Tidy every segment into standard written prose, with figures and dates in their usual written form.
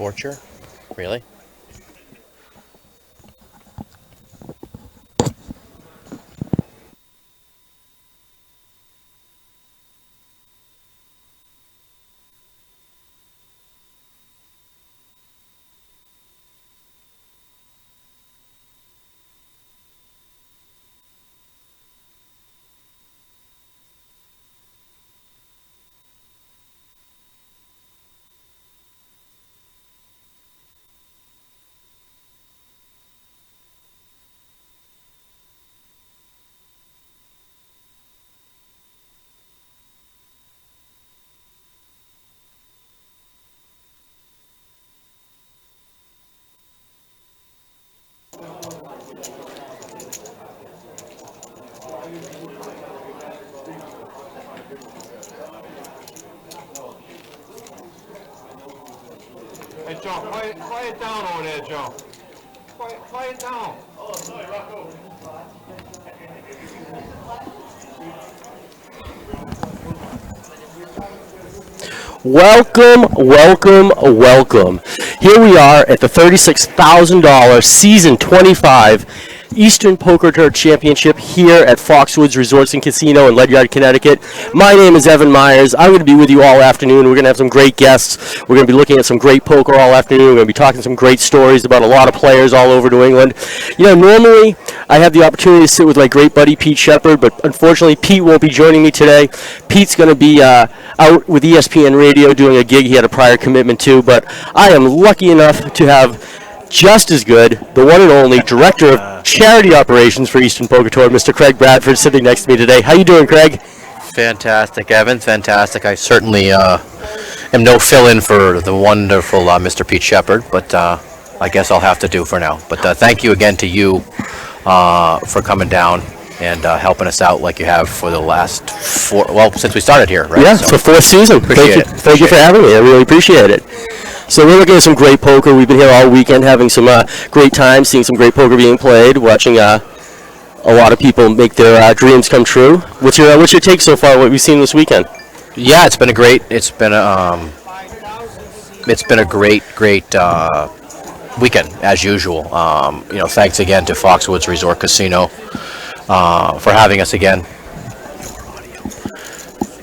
torture? Really? Hey, Joe, quiet down over there, Joe. Quiet down. Welcome, welcome, welcome. Here we are at the $36,000 Season 25 Eastern Poker Tour Championship here at Foxwoods Resorts and Casino in Ledyard, Connecticut. My name is Evan Myers. I'm going to be with you all afternoon. We're going to have some great guests. We're going to be looking at some great poker all afternoon. We're going to be talking some great stories about a lot of players all over New England. You know, normally I have the opportunity to sit with my great buddy Pete Shepard, but unfortunately Pete won't be joining me today. Pete's going to be out with ESPN Radio doing a gig he had a prior commitment to, but I am lucky enough to have just as good, the one and only Director of Charity Operations for Eastern Poker Tour, Mr. Craig Bradford, sitting next to me today. How you doing, Craig? Fantastic, Evan. Fantastic. I certainly am no fill-in for the wonderful Mr. Pete Shepard, but I guess I'll have to do for now. But thank you again to you for coming down and helping us out like you have for the last since we started here, right? Yeah, so, it's the fourth season. Thank you for having me. I really appreciate it. So we're looking at some great poker. We've been here all weekend having some great time, seeing some great poker being played, watching a lot of people make their dreams come true. What's your take so far, what we've seen this weekend? Yeah, it's been a great weekend, as usual. Thanks again to Foxwoods Resort Casino for having us again.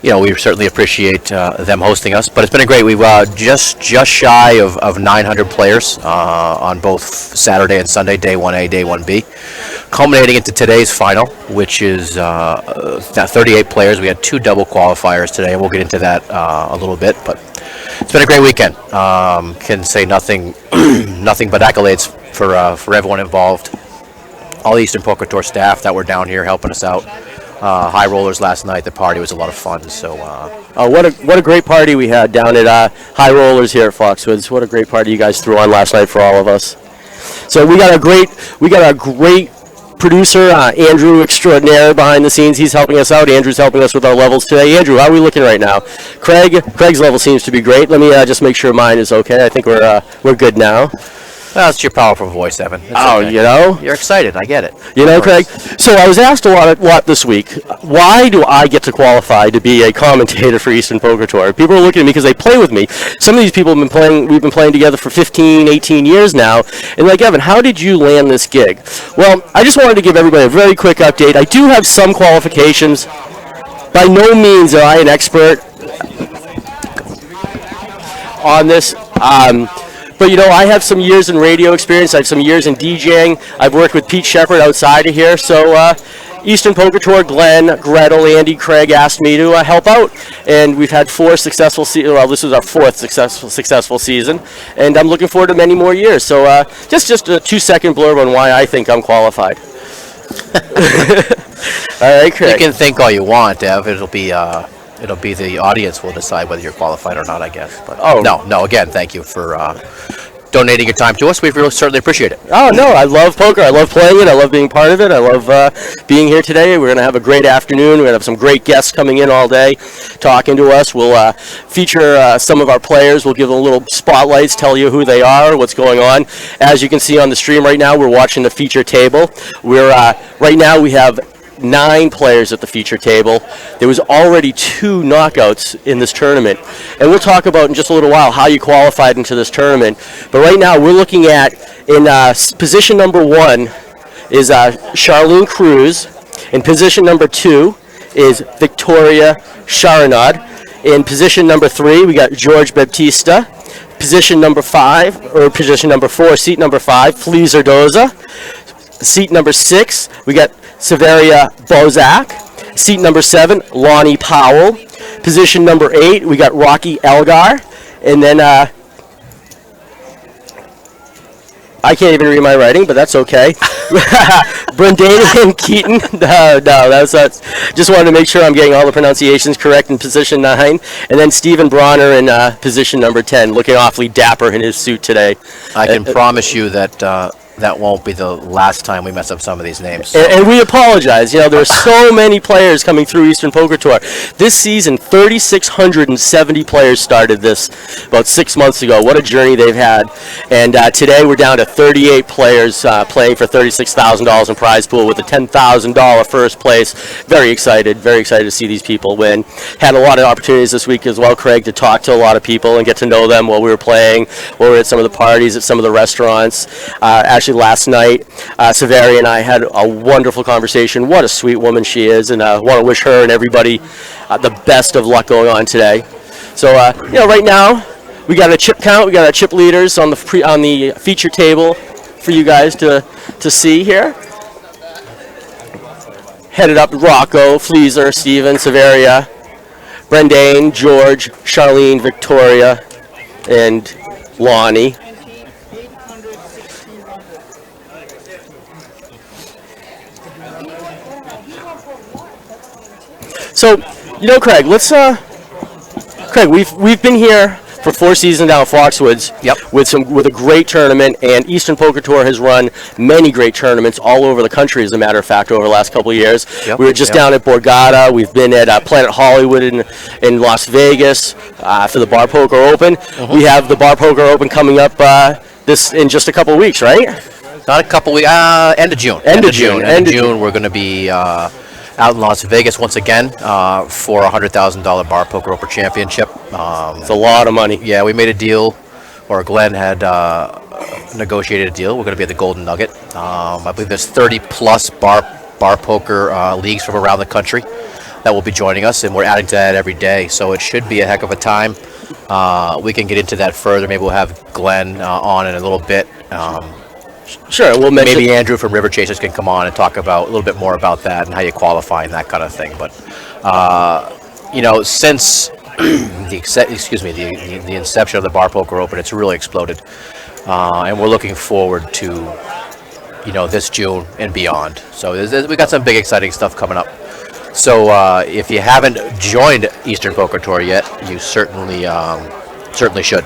We certainly appreciate them hosting us, but it's been a great. We've just shy of 900 players on both Saturday and Sunday, day 1A, day 1B, culminating into today's final, which is 38 players. We had 2 double qualifiers today, and we'll get into that a little bit, but it's been a great weekend. Can say nothing but accolades for everyone involved, all the Eastern Poker Tour staff that were down here helping us out. High rollers last night. The party was a lot of fun. So, what a great party we had down at High Rollers here at Foxwoods. What a great party you guys threw on last night for all of us. So we got a great producer, Andrew extraordinaire behind the scenes. He's helping us out. Andrew's helping us with our levels today. Andrew, how are we looking right now? Craig's level seems to be great. Let me just make sure mine is okay. I think we're good now. Well, it's your powerful voice, Evan. It's okay. You're excited. I get it. Craig. So I was asked a lot this week. Why do I get to qualify to be a commentator for Eastern Poker Tour? People are looking at me because they play with me. Some of these people have been playing. We've been playing together for 15, 18 years now. And Evan, how did you land this gig? Well, I just wanted to give everybody a very quick update. I do have some qualifications. By no means am I an expert on this. But, I have some years in radio experience. I have some years in DJing. I've worked with Pete Shepard outside of here. So Eastern Poker Tour, Glenn, Gretel, Andy, Craig asked me to help out. And we've had 4 successful seasons. Well, this was our 4th successful season. And I'm looking forward to many more years. So just a 2-second blurb on why I think I'm qualified. All right, Craig. You can think all you want, Ev. It'll be the audience will decide whether you're qualified or not, I guess. But no. Again, thank you for donating your time to us. We really certainly appreciate it. Oh no, I love poker. I love playing it. I love being part of it. I love being here today. We're gonna have a great afternoon. We're gonna have some great guests coming in all day, talking to us. We'll feature some of our players. We'll give them little spotlights, tell you who they are, what's going on. As you can see on the stream right now, we're watching the feature table. We're right now we have 9 players at the feature table. there was already 2 knockouts in this tournament. And we'll talk about in just a little while how you qualified into this tournament. But right now we're looking at, in position number 1 is Charlene Cruz. In position number 2 is Victoria Sharanad. In position number 3, we got George Baptista. Position number 5, or position number 4, seat number 5, Feliz Doza. Seat number 6, we got Severia Bozak. Seat number 7, Lonnie Powell. Position number 8, we got Rocky Elgar. And then, I can't even read my writing, but that's okay. Brendan Keaton. No, that's just wanted to make sure I'm getting all the pronunciations correct in position 9. And then Stephen Bronner in position number 10, looking awfully dapper in his suit today. I can promise you that that won't be the last time we mess up some of these names. And we apologize. You know, there are so many players coming through Eastern Poker Tour. This season, 3,670 players started this about 6 months ago. What a journey they've had. And today we're down to 38 players playing for $36,000 in prize pool with a $10,000 first place. Very excited to see these people win. Had a lot of opportunities this week as well, Craig, to talk to a lot of people and get to know them while we were playing, while we were at some of the parties, at some of the restaurants. Actually, last night, Severia and I had a wonderful conversation. What a sweet woman she is, and I want to wish her and everybody the best of luck going on today. So, right now, we got a chip count. We got our chip leaders on the feature table for you guys to see here. Headed up Rocco, Fleezer, Steven, Severia, Brendan, George, Charlene, Victoria, and Lonnie. So, Craig, Craig, we've been here for 4 seasons now at Foxwoods. Yep. With a great tournament, and Eastern Poker Tour has run many great tournaments all over the country, as a matter of fact, over the last couple of years. Yep. We were just down at Borgata. We've been at Planet Hollywood in Las Vegas for the Bar Poker Open. Mm-hmm. We have the Bar Poker Open coming up this in just a couple of weeks, right? Not a couple weeks. End of June. End of June. We're going to be out in Las Vegas once again for a $100,000 Bar Poker Open Championship. It's a lot of money. Yeah, we made a deal, or Glenn had negotiated a deal. We're going to be at the Golden Nugget. I believe there's 30-plus bar poker leagues from around the country that will be joining us, and we're adding to that every day. So it should be a heck of a time. We can get into that further. Maybe we'll have Glenn on in a little bit. Sure, we'll mention. Maybe Andrew from River Chasers can come on and talk about a little bit more about that and how you qualify and that kind of thing. But since the inception of the Bar Poker Open, it's really exploded, and we're looking forward to this June and beyond. So we got some big exciting stuff coming up. So if you haven't joined Eastern Poker Tour yet, you certainly should.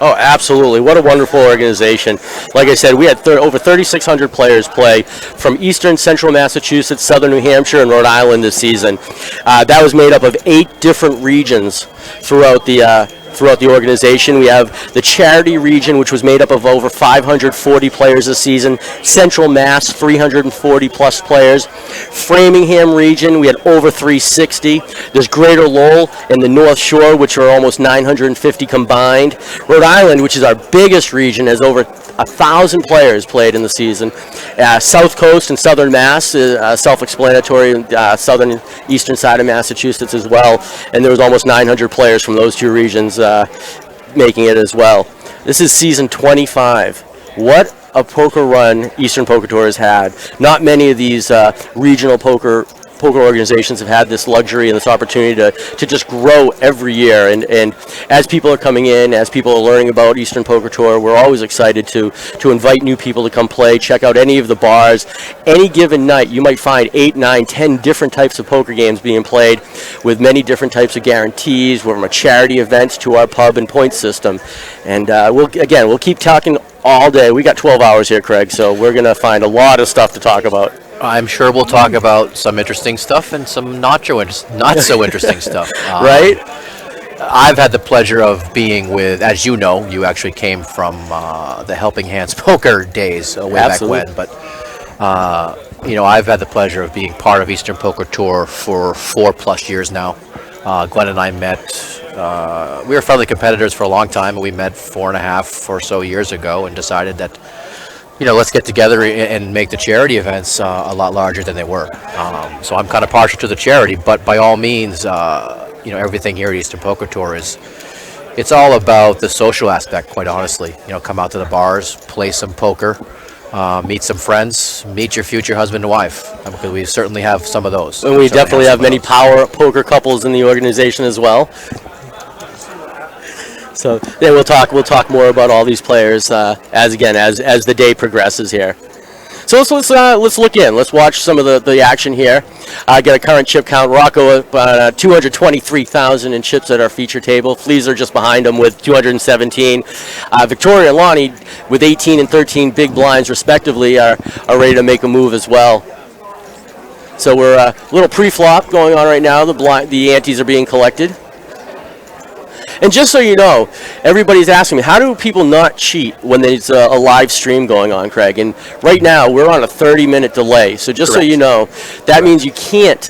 Oh, absolutely. What a wonderful organization. Like I said, we had over 3,600 players play from Eastern, Central Massachusetts, Southern New Hampshire, and Rhode Island this season. That was made up of 8 different regions throughout the organization. We have the charity region, which was made up of over 540 players this season. Central Mass, 340 plus players. Framingham region, we had over 360. There's Greater Lowell and the North Shore, which are almost 950 combined. Rhode Island, which is our biggest region, has over 1,000 players played in the season. South Coast and Southern Mass, self-explanatory, southern eastern side of Massachusetts as well. And there was almost 900 players from those 2 regions making it as well. This is season 25. What a poker run Eastern Poker Tour has had. Not many of these regional poker organizations have had this luxury and this opportunity to just grow every year. And as people are coming in, as people are learning about Eastern Poker Tour, we're always excited to invite new people to come play, check out any of the bars. Any given night, you might find 8, 9, 10 different types of poker games being played with many different types of guarantees, from our charity events to our pub and point system. And we'll keep talking all day. We got 12 hours here, Craig, so we're going to find a lot of stuff to talk about. I'm sure we'll talk about some interesting stuff and some not so interesting stuff. Right? I've had the pleasure of being with, as you know, you actually came from the Helping Hands Poker days way Absolutely. back when. But I've had the pleasure of being part of Eastern Poker Tour for 4+ years now. Glenn and I met. We were friendly competitors for a long time, and we met 4.5 or so years ago, and decided that let's get together and make the charity events a lot larger than they were. So I'm kind of partial to the charity, but by all means, everything here at Eastern Poker Tour it's all about the social aspect, quite honestly. Come out to the bars, play some poker, meet some friends, meet your future husband and wife, because we certainly have some of those. And we definitely have many power poker couples in the organization as well. So yeah, we'll talk more about all these players as the day progresses here. So let's look in. Let's watch some of the action here. Get a current chip count. Rocco 223,000 in chips at our feature table. Fleaser just behind him with 217. Victoria and Lonnie with 18 and 13 big blinds respectively are ready to make a move as well. So we're a little pre-flop going on right now. The antes are being collected. And just so you know, everybody's asking me, how do people not cheat when there's a live stream going on, Craig? And right now, we're on a 30-minute delay. So just Correct. So you know, that means you can't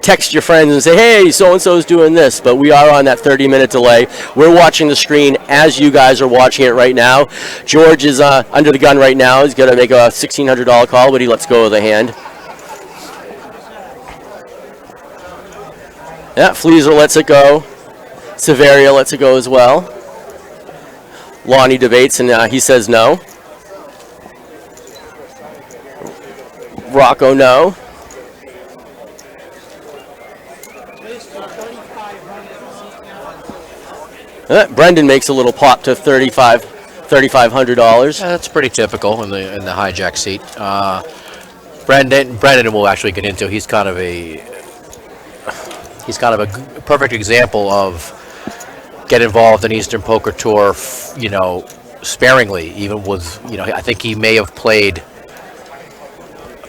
text your friends and say, hey, so-and-so is doing this. But we are on that 30-minute delay. We're watching the screen as you guys are watching it right now. George is under the gun right now. He's going to make a $1,600 call, but he lets go of the hand. Yeah, Fleaser lets it go. Severia lets it go as well. Lonnie debates, and he says no. Rocco, no. Brendan makes a little pop to $3,500. That's pretty typical in the hijack seat. Brendan will actually get into. He's kind of a perfect example of get involved in Eastern Poker Tour, sparingly. Even with, I think he may have played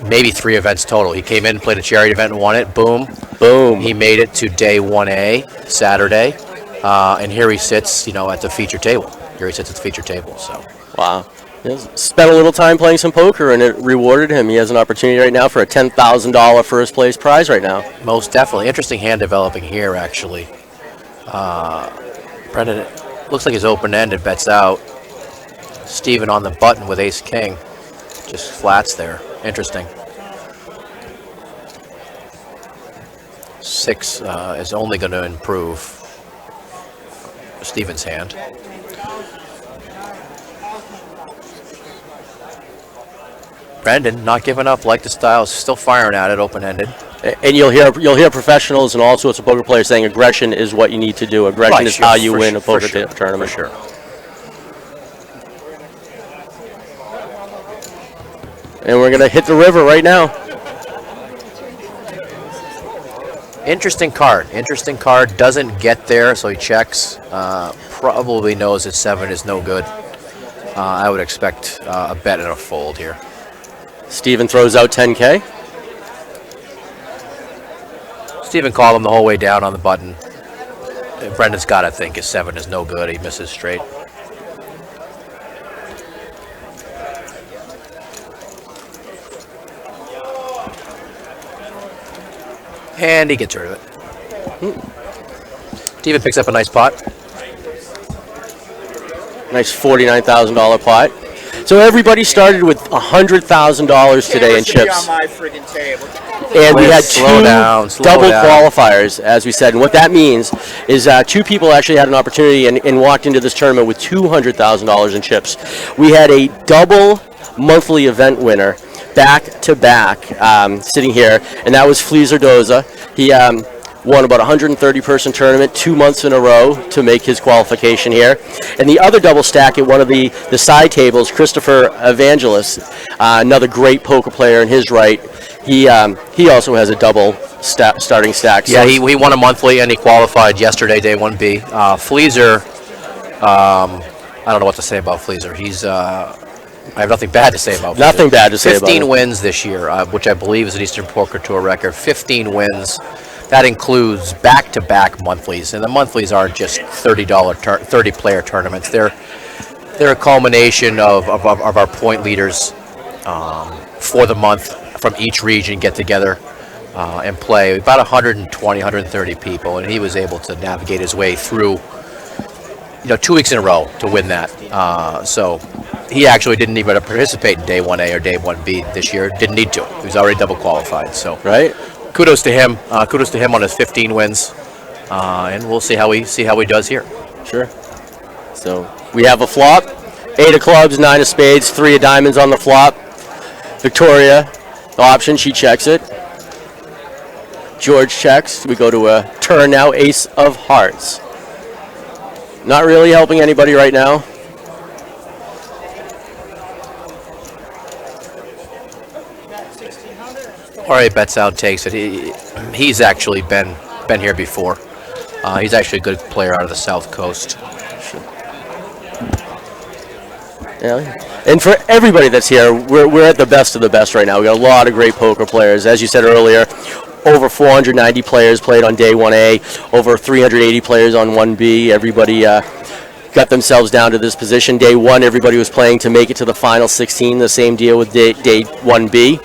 maybe 3 events total. He came in, played a charity event, and won it. Boom, boom. He made it to day 1A Saturday, and here he sits, at the feature table. So wow. He spent a little time playing some poker, and it rewarded him. He has an opportunity right now for a $10,000 first place prize right now. Most definitely. Interesting hand developing here, actually. Brendan, looks like he's open-ended, bets out. Steven on the button with ace-king. Just flats there. Interesting. 6 is only going to improve Steven's hand. Brendan, not giving up, like the style, still firing at it, open-ended. And you'll hear professionals and all sorts of poker players saying aggression is what you need to do. Aggression is how you win a poker tournament. For sure. And we're going to hit the river right now. Interesting card. Doesn't get there, so he checks. Probably knows that 7 is no good. I would expect a bet and a fold here. Steven throws out 10K. Steven called him the whole way down on the button. Brendan's got to think his 7 is no good. He misses straight. And he gets rid of it. Steven picks up a nice pot. Nice $49,000 pot. So everybody started with $100,000 today in chips. On my friggin' table. And we had Slow down. double qualifiers, as we said. And what that means is 2 people actually had an opportunity and walked into this tournament with $200,000 in chips. We had a double monthly event winner back-to-back sitting here, and that was Fleaser Doza. He won about a 130-person tournament 2 months in a row to make his qualification here. And the other double stack at one of the side tables, Christopher Evangelos, another great poker player in his right, he also has a double starting stack. Yeah, he won a monthly and he qualified yesterday, day 1B. Fleaser, I don't know what to say about Fleaser. I have nothing bad to say about Fleaser. Nothing bad to say about him. 15 wins this year, which I believe is an Eastern Poker Tour record. 15 wins. That includes back-to-back monthlies, and the monthlies aren't just $30-player tournaments. They're a culmination of our point leaders for the month from each region get together and play. About 120, 130 people, and he was able to navigate his way through, 2 weeks in a row to win that. So he actually didn't even participate in day 1A or day 1B this year. Didn't need to. He was already double qualified. So Right. kudos to him. Kudos to him on his 15 wins, and we'll see how he does here. Sure. So we have a flop, 8 of clubs, 9 of spades, 3 of diamonds on the flop. Victoria, the option, she checks it. George checks. We go to a turn now, ace of hearts. Not really helping anybody right now. Jorge bets out, takes it. He's actually been here before. He's actually a good player out of the South Coast. Yeah. And for everybody that's here, we're at the best of the best right now. We got a lot of great poker players. As you said earlier, over 490 players played on day 1A, over 380 players on 1B. Everybody got themselves down to this position. Day 1, everybody was playing to make it to the final 16. The same deal with day 1B.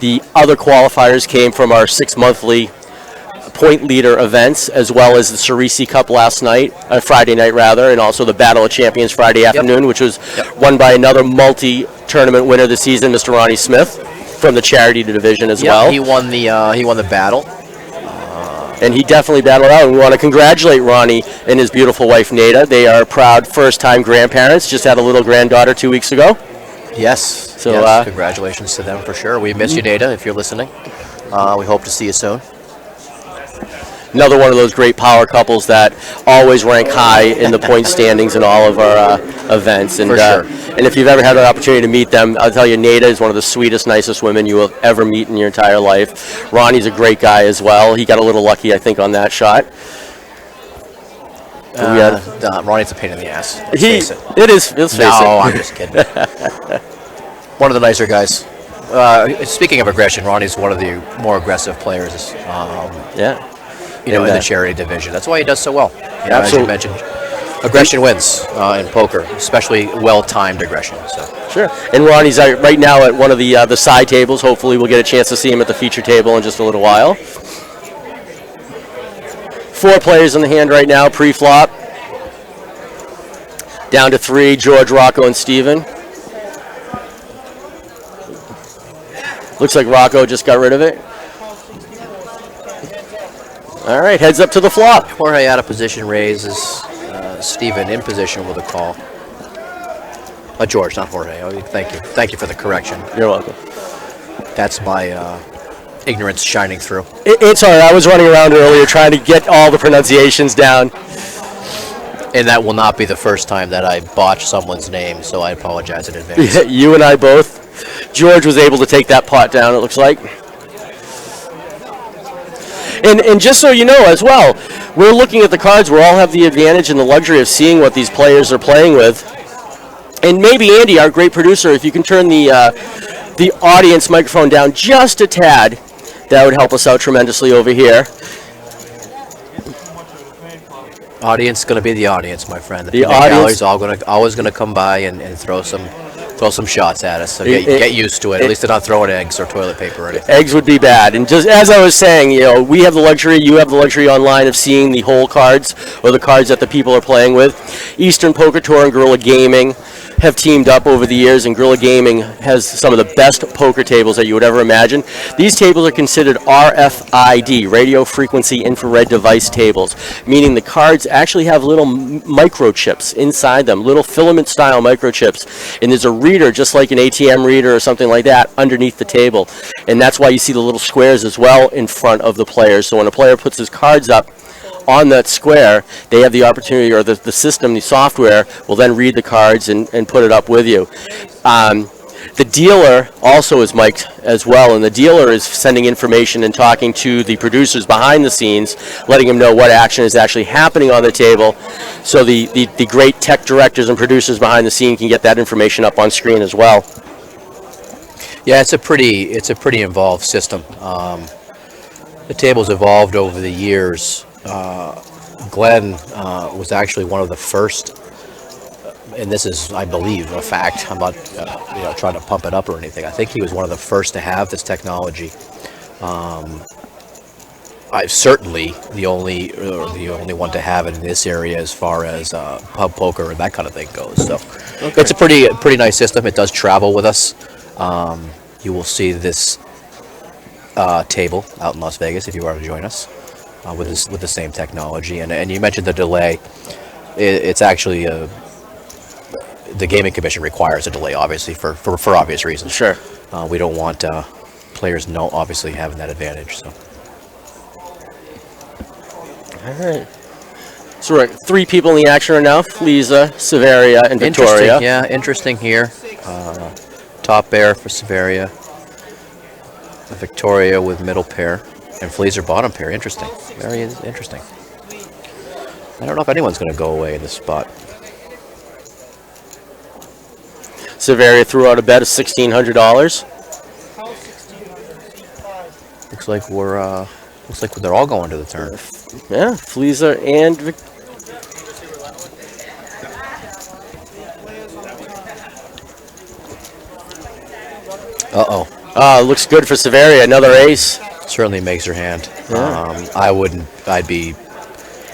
The other qualifiers came from our 6 monthly point leader events, as well as the Cerisi Cup last night, Friday night rather, and also the Battle of Champions Friday afternoon, which was won by another multi-tournament winner this season, Mr. Ronnie Smith, from the charity division as well. He won the battle. And he definitely battled out, and we want to congratulate Ronnie and his beautiful wife, Nada. They are proud first-time grandparents, just had a little granddaughter 2 weeks ago. Yes. So, yes, congratulations to them for sure. We miss you, Nada, if you're listening. We hope to see you soon. Another one of those great power couples that always rank high in the point standings in all of our events. And, For sure. And if you've ever had an opportunity to meet them, I'll tell you, Nada is one of the sweetest, nicest women you will ever meet in your entire life. Ronnie's a great guy as well. He got a little lucky, I think, on that shot. Ronnie's a pain in the ass. Let's face it. It is. Let's face it. No, I'm just kidding. One of the nicer guys. Speaking of aggression, Ronnie's one of the more aggressive players. Yeah. In the charity division. That's why he does so well. As Absolutely. you mentioned, aggression wins in poker, especially well-timed aggression. So. Sure. And Ronnie's right now at one of the side tables. Hopefully we'll get a chance to see him at the feature table in just a little while. 4 players in the hand right now, pre-flop. Down to 3, George, Rocco, and Steven. Looks like Rocco just got rid of it. All right, heads up to the flop. Jorge out of position raises. Steven in position with a call. George, not Jorge. Oh, thank you. Thank you for the correction. You're welcome. That's my ignorance shining through. It's all right. I was running around earlier trying to get all the pronunciations down. And that will not be the first time that I botch someone's name, so I apologize in advance. You and I both. George was able to take that pot down, it looks like. And just so you know as well, we're looking at the cards. We all have the advantage and the luxury of seeing what these players are playing with. And maybe Andy, our great producer, if you can turn the audience microphone down just a tad, that would help us out tremendously over here. Audience going to be the audience, my friend. The audience always going to come by and throw some shots at us. So get used to it. At least they're not throwing eggs or toilet paper or anything. Eggs would be bad. And just as I was saying, we have the luxury, you have the luxury online of seeing the whole cards or the cards that the people are playing with. Eastern Poker Tour and Gorilla Gaming have teamed up over the years, and Gorilla Gaming has some of the best poker tables that you would ever imagine. These tables are considered RFID, radio frequency infrared device tables, meaning the cards actually have little microchips inside them, little filament style microchips, and there's a reader just like an ATM reader or something like that underneath the table, and that's why you see the little squares as well in front of the players. So when a player puts his cards up on that square, they have the opportunity, or the system, the software, will then read the cards and put it up with you. The dealer also is mic'd as well, and the dealer is sending information and talking to the producers behind the scenes, letting them know what action is actually happening on the table, so the great tech directors and producers behind the scene can get that information up on screen as well. Yeah, it's a pretty involved system. The table's evolved over the years. Glenn was actually one of the first and this is, I believe, a fact. I'm not, trying to pump it up or anything. I think he was one of the first to have this technology. I'm certainly the only one to have it in this area as far as pub poker and that kind of thing goes. So it's a pretty nice system. It does travel with us. You will see this table out in Las Vegas if you are to join us with the same technology. And you mentioned the delay. It's actually the gaming commission requires a delay, obviously for obvious reasons. Sure. We don't want players obviously having that advantage. So. All right. So we're 3 people in the action right now: Fleeza, Severia, and Victoria. Interesting here. Top pair for Severia. Victoria with middle pair. And Fleezer bottom pair. Interesting. Very interesting. I don't know if anyone's going to go away in this spot. Severia threw out a bet of $1,600. Looks like they're all going to the turn. Yeah, Fleeza and looks good for Severia. Another ace. Certainly makes her hand. Yeah. I'd be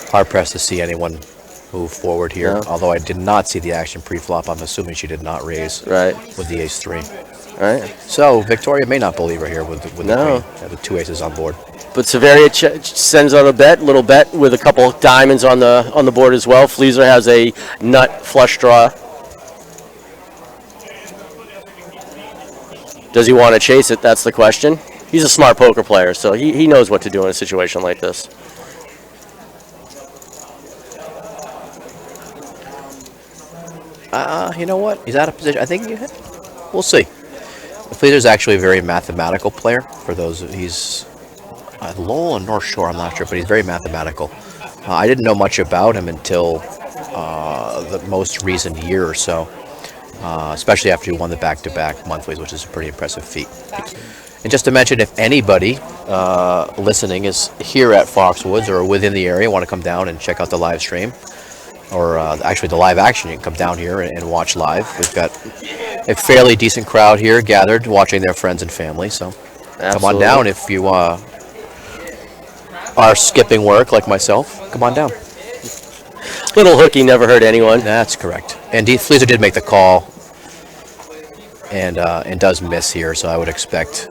hard pressed to see anyone move forward here. Yeah. Although I did not see the action pre-flop, I'm assuming she did not raise with the ace-3. Right. So Victoria may not believe her here with the queen. The 2 aces on board. But Severia sends out a little bet with a couple diamonds on the board as well. Fleezer has a nut flush draw. Does he want to chase it? That's the question. He's a smart poker player, so he knows what to do in a situation like this. You know what? He's out of position. I think we'll see. Fleezer's actually a very mathematical player. For those, he's Lowell and North Shore, I'm not sure, but he's very mathematical. I didn't know much about him until the most recent year or so, especially after he won the back-to-back monthlies, which is a pretty impressive feat. And just to mention, if anybody listening is here at Foxwoods or within the area, want to come down and check out the live stream, or actually the live action, you can come down here and watch live. We've got a fairly decent crowd here gathered, watching their friends and family, so Absolutely. Come on down if you are skipping work like myself. Come on down. Little hooky never hurt anyone. That's correct. And Fleezer did make the call, and does miss here, so I would expect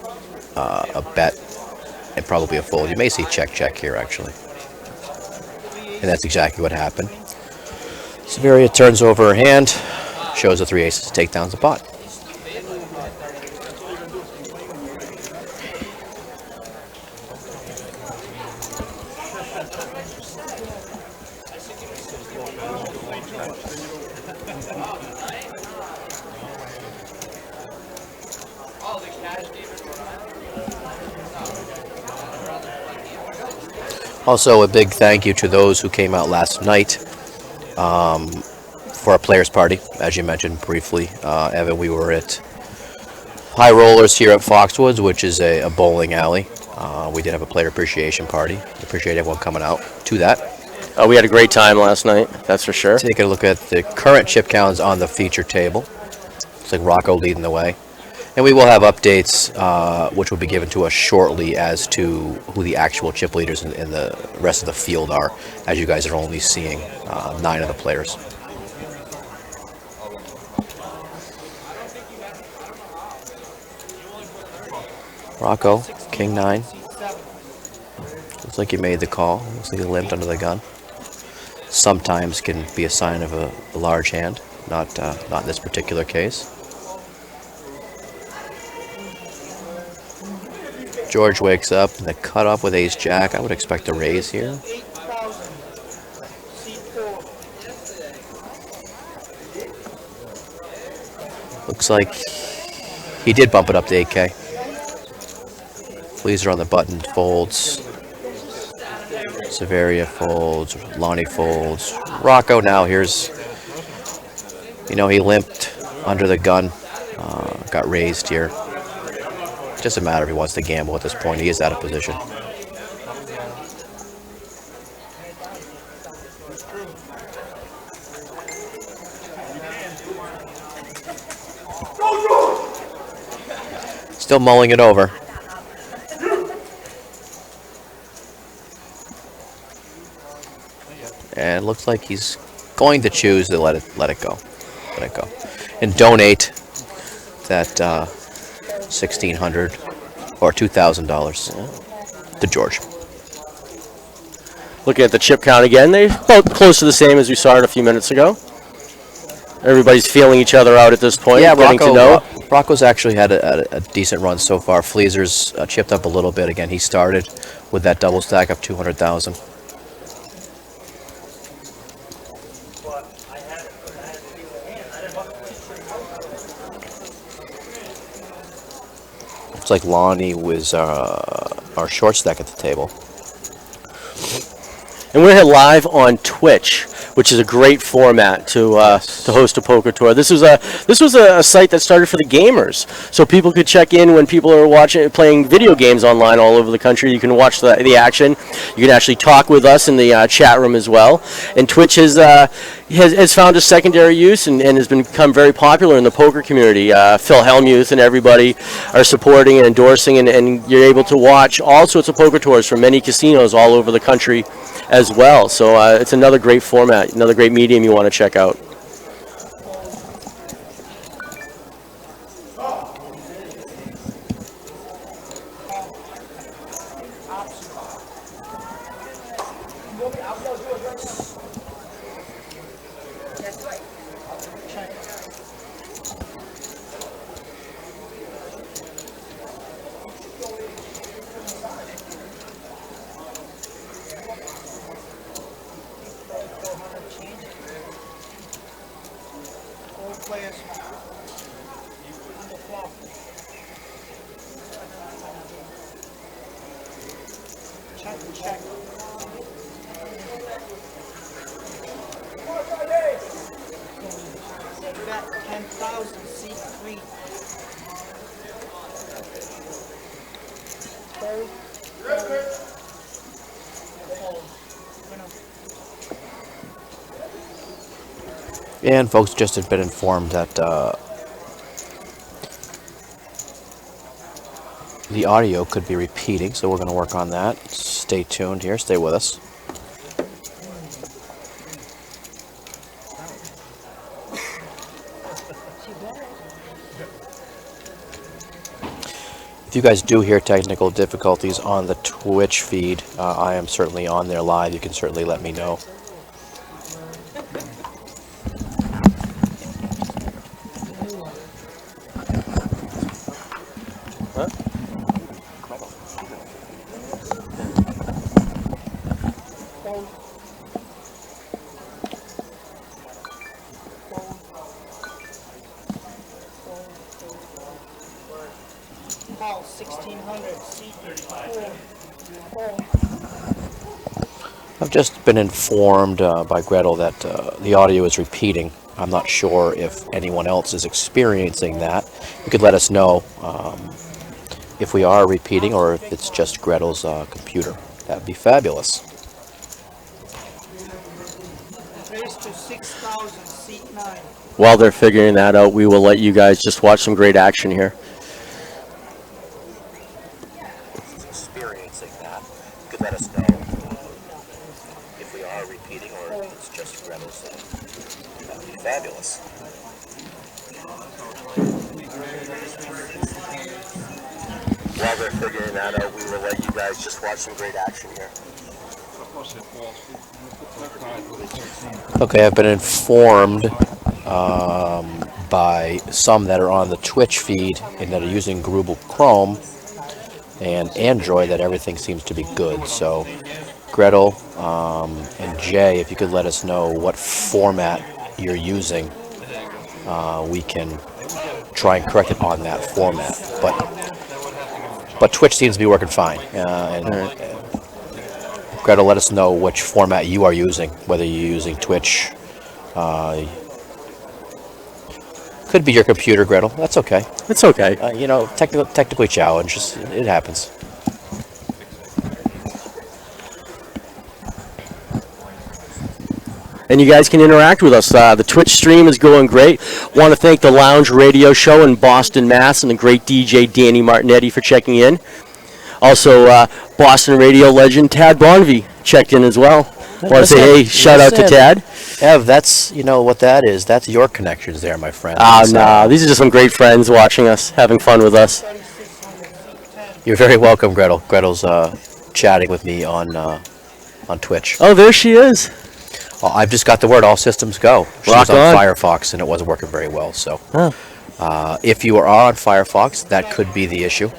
a bet and probably a fold. You may see check here, actually. And that's exactly what happened. Severia turns over her hand, shows the 3 aces to take down the pot. Also, a big thank you to those who came out last night for our players' party. As you mentioned briefly, Evan, we were at High Rollers here at Foxwoods, which is a bowling alley. We did have a player appreciation party. Appreciate everyone coming out to that. We had a great time last night, that's for sure. Taking a look at the current chip counts on the feature table. Looks like Rocco leading the way. And we will have updates, which will be given to us shortly, as to who the actual chip leaders and the rest of the field are, as you guys are only seeing 9 of the players. Rocco, King 9. Looks like he made the call. Looks like he limped under the gun. Sometimes can be a sign of a large hand, not in this particular case. George wakes up in the cutoff with ace-jack. I would expect a raise here. Looks like he did bump it up to 8K. Fleezer on the button, folds. Severia folds. Lonnie folds. Rocco now, he limped under the gun. Got raised here. Doesn't matter if he wants to gamble at this point. He is out of position. Still mulling it over. And it looks like he's going to choose to let it go. Let it go. And donate that $1,600 or $2,000 to George. Looking at the chip count again, they're about close to the same as we saw it a few minutes ago. Everybody's feeling each other out at this point, Yeah, getting to know. Rocco's actually had a decent run so far. Fleezer's chipped up a little bit. Again, he started with that double stack of 200,000. Looks like Lonnie was our short stack at the table. And we're here live on Twitch, which is a great format to host a poker tour. This was a site that started for the gamers, so people could check in when people are playing video games online all over the country. You can watch the action. You can actually talk with us in the chat room as well. And Twitch has found a secondary use and has become very popular in the poker community. Phil Hellmuth and everybody are supporting and endorsing, and you're able to watch all sorts of poker tours from many casinos all over the country as well. So it's another great format, another great medium you want to check out. And folks just have been informed that the audio could be repeating, so we're going to work on that. Stay tuned here. Stay with us. If you guys do hear technical difficulties on the Twitch feed, I am certainly on there live. You can certainly let me know. I've just been informed by Gretel that the audio is repeating. I'm not sure if anyone else is experiencing that. You could let us know if we are repeating or if it's just Gretel's computer. That'd be fabulous. While they're figuring that out, we will let you guys just watch some great action here. Experiencing that, you could let us know if we are repeating or if it's just Gretel's. That'd be fabulous. While they're figuring that out, we will let you guys just watch some great action here. Okay, I've been informed by some that are on the Twitch feed and that are using Google Chrome and Android that everything seems to be good. So Gretel and Jay, if you could let us know what format you're using, we can try and correct it on that format. But Twitch seems to be working fine. And Gretel, let us know which format you are using, whether you're using Twitch. Could be your computer, Gretel. That's okay. It's okay. You know, technically challenged. It happens. and you guys can interact with us. The Twitch stream is going great. Want to thank the Lounge Radio Show in Boston, Mass, and the great DJ Danny Martinetti for checking in. Also, Boston radio legend Tad Bonvie checked in as well. Want to say, hey, shout out to Tad. Ev, that's, you know what that is. That's your connections there, my friend. No, these are just some great friends watching us, having fun with us. You're very welcome, Gretel. Gretel's chatting with me on Twitch. Oh, there she is. Well, I've just got the word all systems go. She Rock was on on. Firefox, and it wasn't working very well. So if you are on Firefox, that could be the issue.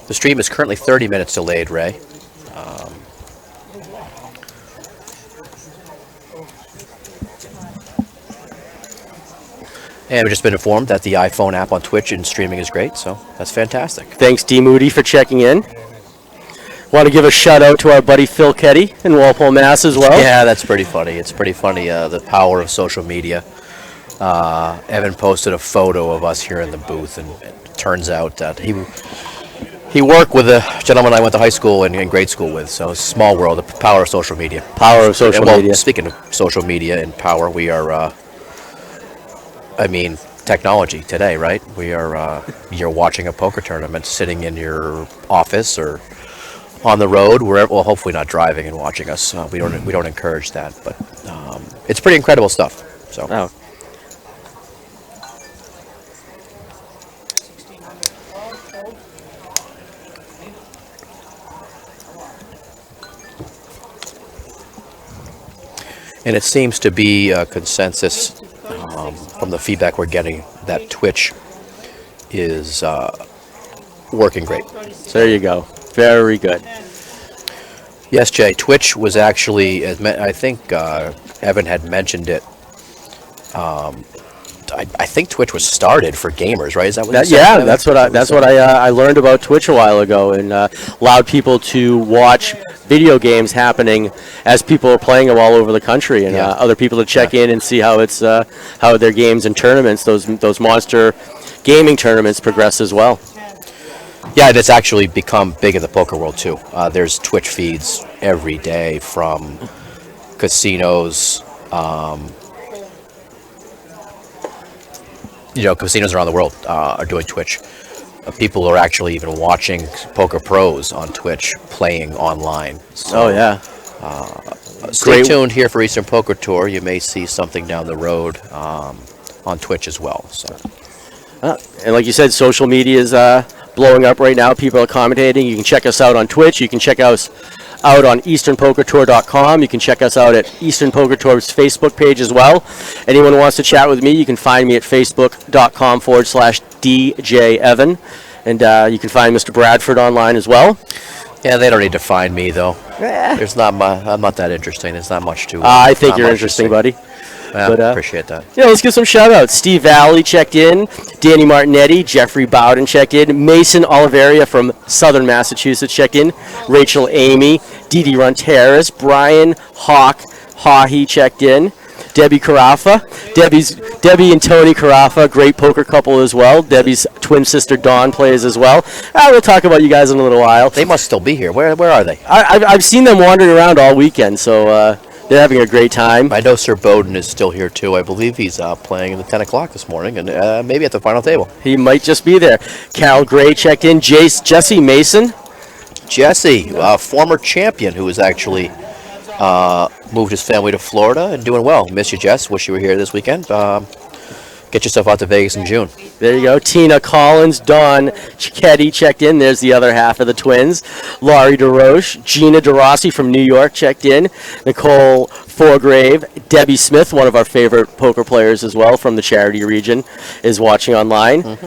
The stream is currently 30 minutes delayed, Ray. And we've just been informed that the iPhone app on Twitch and streaming is great, so that's fantastic. Thanks, D. Moody, for checking in. Want to give a shout out to our buddy Phil Ketty in Walpole, Mass. as well. Yeah, that's pretty funny. It's pretty funny, the power of social media. Evan posted a photo of us here in the booth, and it turns out that he worked with a gentleman I went to high school and grade school with, so it's a small world, the power of social media. Power of social media. Speaking of social media and power, we are, technology today, right? We are, you're watching a poker tournament sitting in your office or on the road, wherever, well, hopefully not driving and watching us. We don't encourage that, but it's pretty incredible stuff. So. Oh. And it seems to be a consensus from the feedback we're getting that Twitch is working great. So there you go. Very good. Yes, Jay, Twitch was actually, I think Evan had mentioned it. I think Twitch was started for gamers, right? Is that what you said? Yeah, that's what I learned about Twitch a while ago, and allowed people to watch video games happening as people are playing them all over the country, and other people to check in and see how it's how their games and tournaments, those monster gaming tournaments, progress as well. Yeah, it's actually become big in the poker world too. There's Twitch feeds every day from casinos. Casinos around the world are doing Twitch. People are actually even watching poker pros on Twitch playing online. So, stay tuned here for Eastern Poker Tour. You may see something down the road on Twitch as well. So, and like you said, social media is blowing up right now. People are commentating. You can check us out on Twitch. You can check us out on EasternPokerTour.com. You can check us out at Eastern Poker Tour's Facebook page as well. Anyone who wants to chat with me, you can find me at Facebook.com/DJ Evan. And you can find Mr. Bradford online as well. yeah, they don't need to find me though. There's not I'm not that interesting. There's not much to. I think you're interesting, buddy. Yeah, But, appreciate that. Yeah, let's give some shout-outs. Steve Valley checked in. Danny Martinetti. Jeffrey Bowden checked in. Mason Oliveria from Southern Massachusetts checked in. Rachel Amy. Dee Runteris. Brian Hawkey checked in. Debbie Carafa. Debbie and Tony Carafa, great poker couple as well. Debbie's twin sister Dawn plays as well. We'll talk about you guys in a little while. They must still be here. Where are they? I've seen them wandering around all weekend, so they're having a great time. I know Sir Bowden is still here too. I believe he's playing at 10 o'clock this morning, and maybe at the final table. He might just be there. Cal Gray checked in. Jesse Mason. Jesse, former champion who has actually moved his family to Florida and doing well. Miss you, Jess. Wish you were here this weekend. Get yourself out to Vegas in June. There you go. Tina Collins, Dawn Chichetti checked in. There's the other half of the twins. Laurie DeRoche, Gina DeRossi from New York checked in. Nicole Forgrave, Debbie Smith, one of our favorite poker players as well from the charity region, is watching online. Mm-hmm.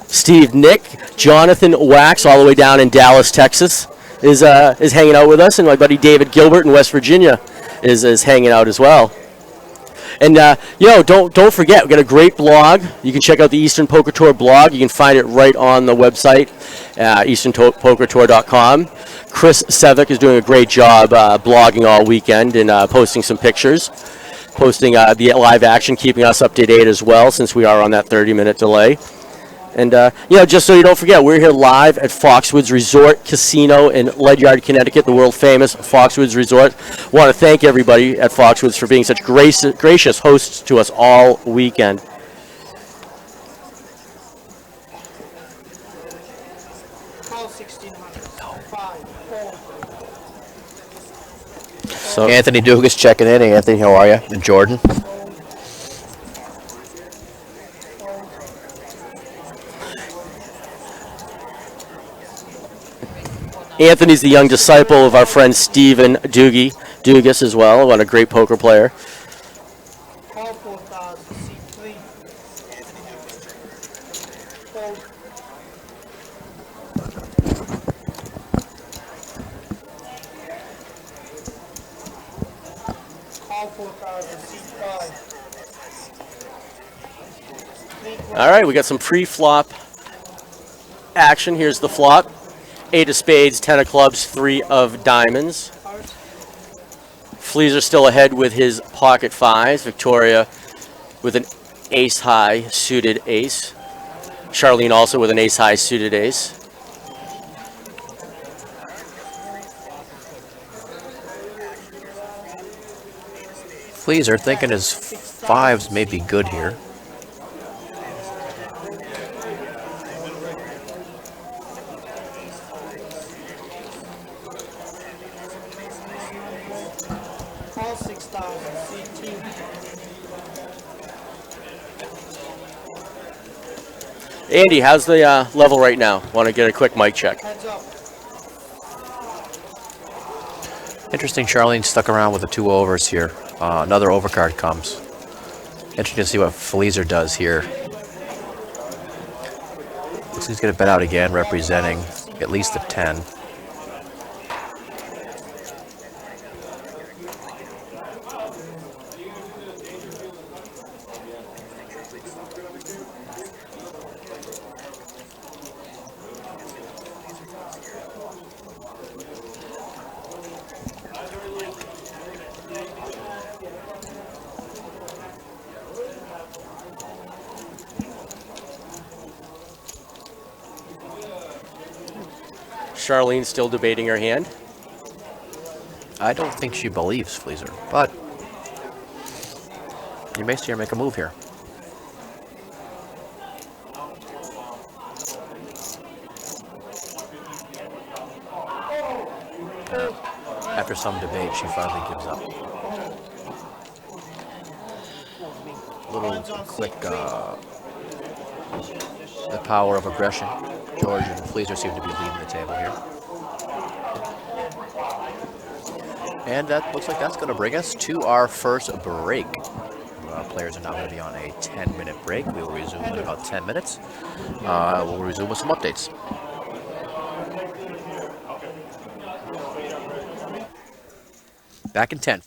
Steve Nick, Jonathan Wax, all the way down in Dallas, Texas, is hanging out with us, and my buddy David Gilbert in West Virginia is hanging out as well. And don't forget, we've got a great blog. You can check out the Eastern Poker Tour blog. You can find it right on the website, EasternPokerTour.com. Chris Sevick is doing a great job blogging all weekend and posting some pictures, posting the live action, keeping us up to date as well, since we are on that 30-minute delay. And, just so you don't forget, we're here live at Foxwoods Resort Casino in Ledyard, Connecticut, the world famous Foxwoods Resort. Want to thank everybody at Foxwoods for being such gracious hosts to us all weekend. So, Anthony Dugas checking in. Hey, Anthony, how are you? And Jordan. Anthony's the young disciple of our friend Stephen Dugas as well. What a great poker player. All right, we got some pre-flop action. Here's the flop. 8 of spades, 10 of clubs, 3 of diamonds. Fleaser still ahead with his pocket fives. Victoria with an ace-high suited ace. Charlene also with an ace-high suited ace. Fleaser thinking his fives may be good here. Andy, how's the level right now? Want to get a quick mic check. Interesting, Charlene stuck around with the 2 overs here. Another overcard comes. Interesting to see what Fleaser does here. Looks like he's going to bet out again, representing at least a 10. Charlene still debating her hand. I don't think she believes Fleaser, but you may see her make a move here. After some debate, she finally gives up. A little quick, the power of aggression. George and Fleaser seem to be leading the table here. And that looks like that's going to bring us to our first break. Our players are now going to be on a 10-minute break. We will resume in about 10 minutes. We'll resume with some updates. Back in 10.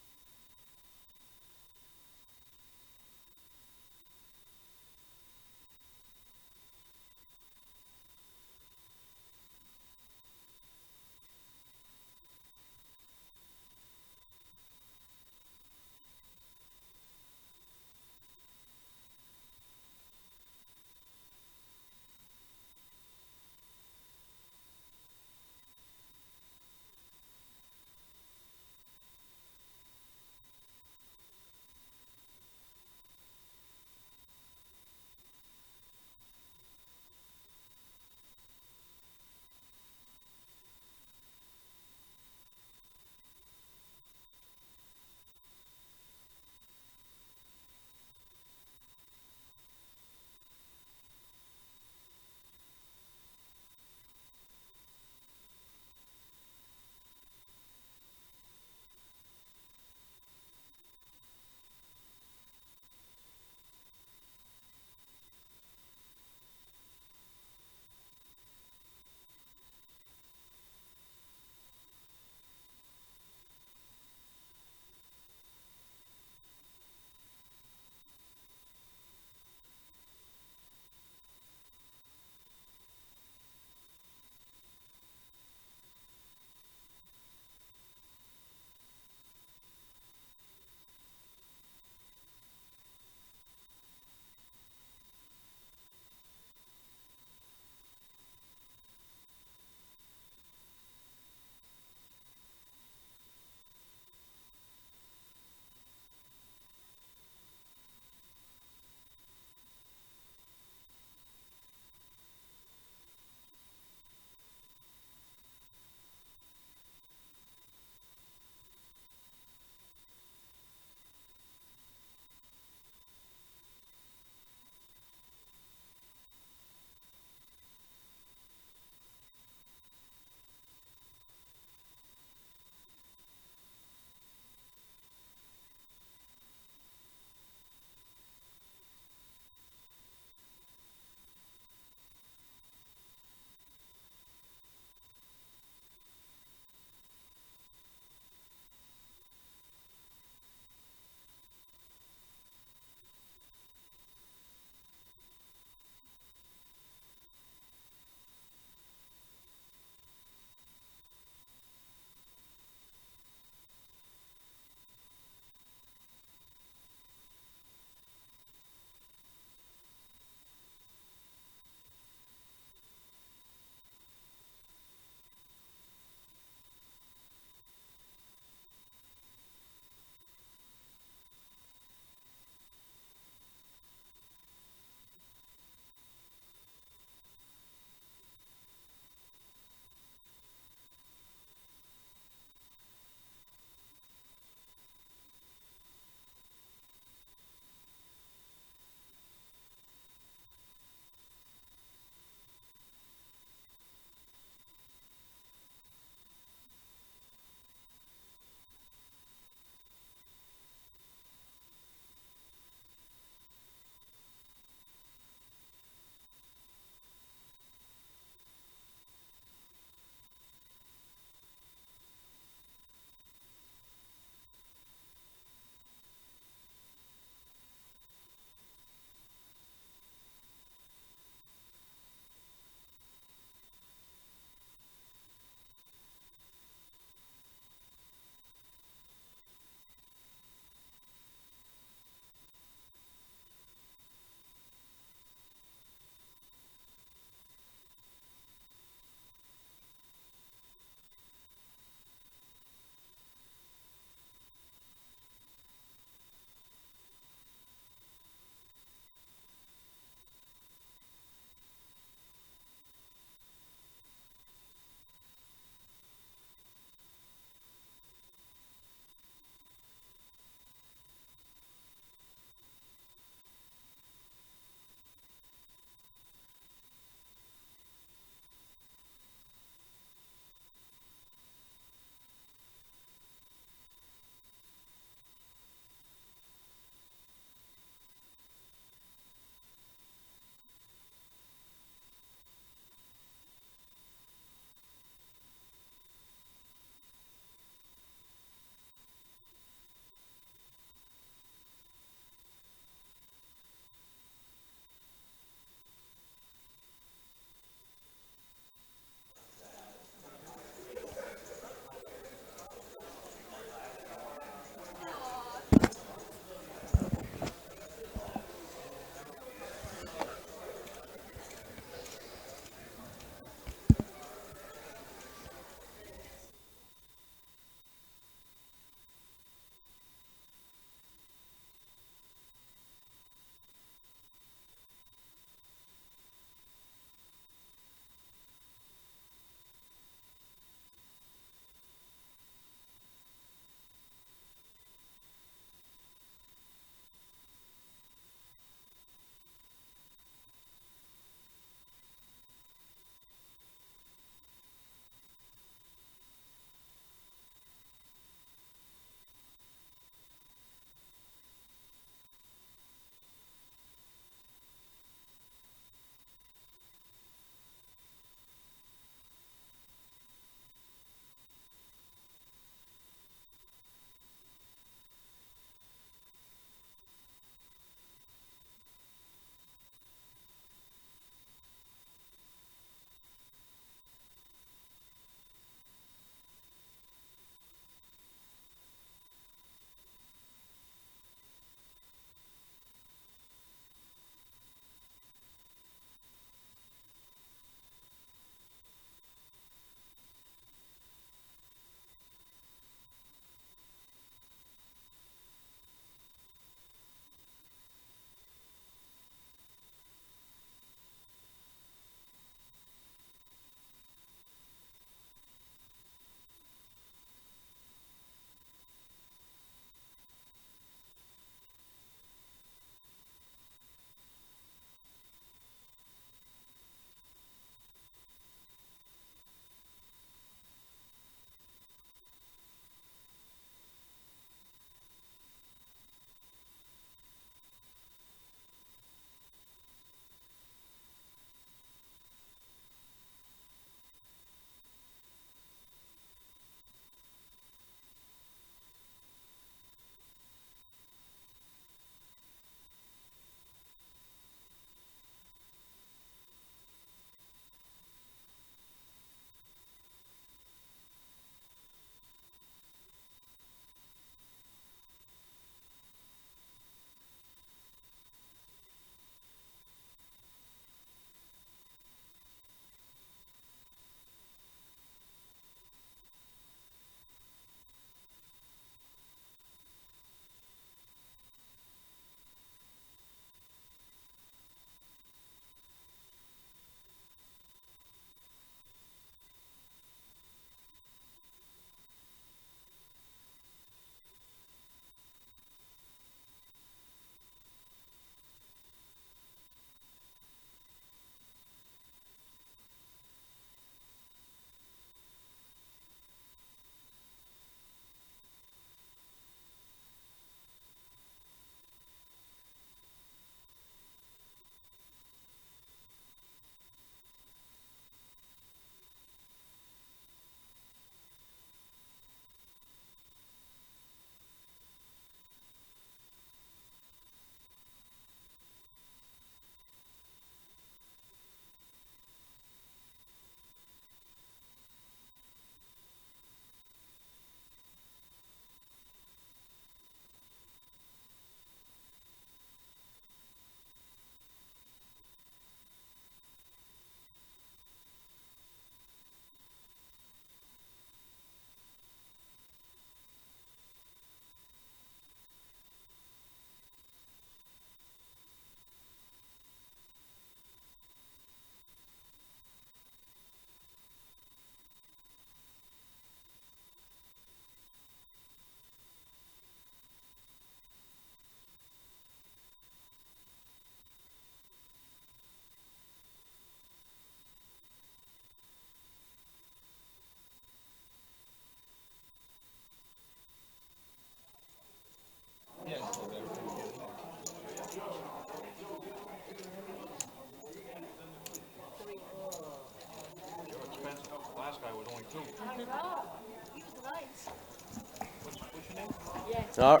Oh,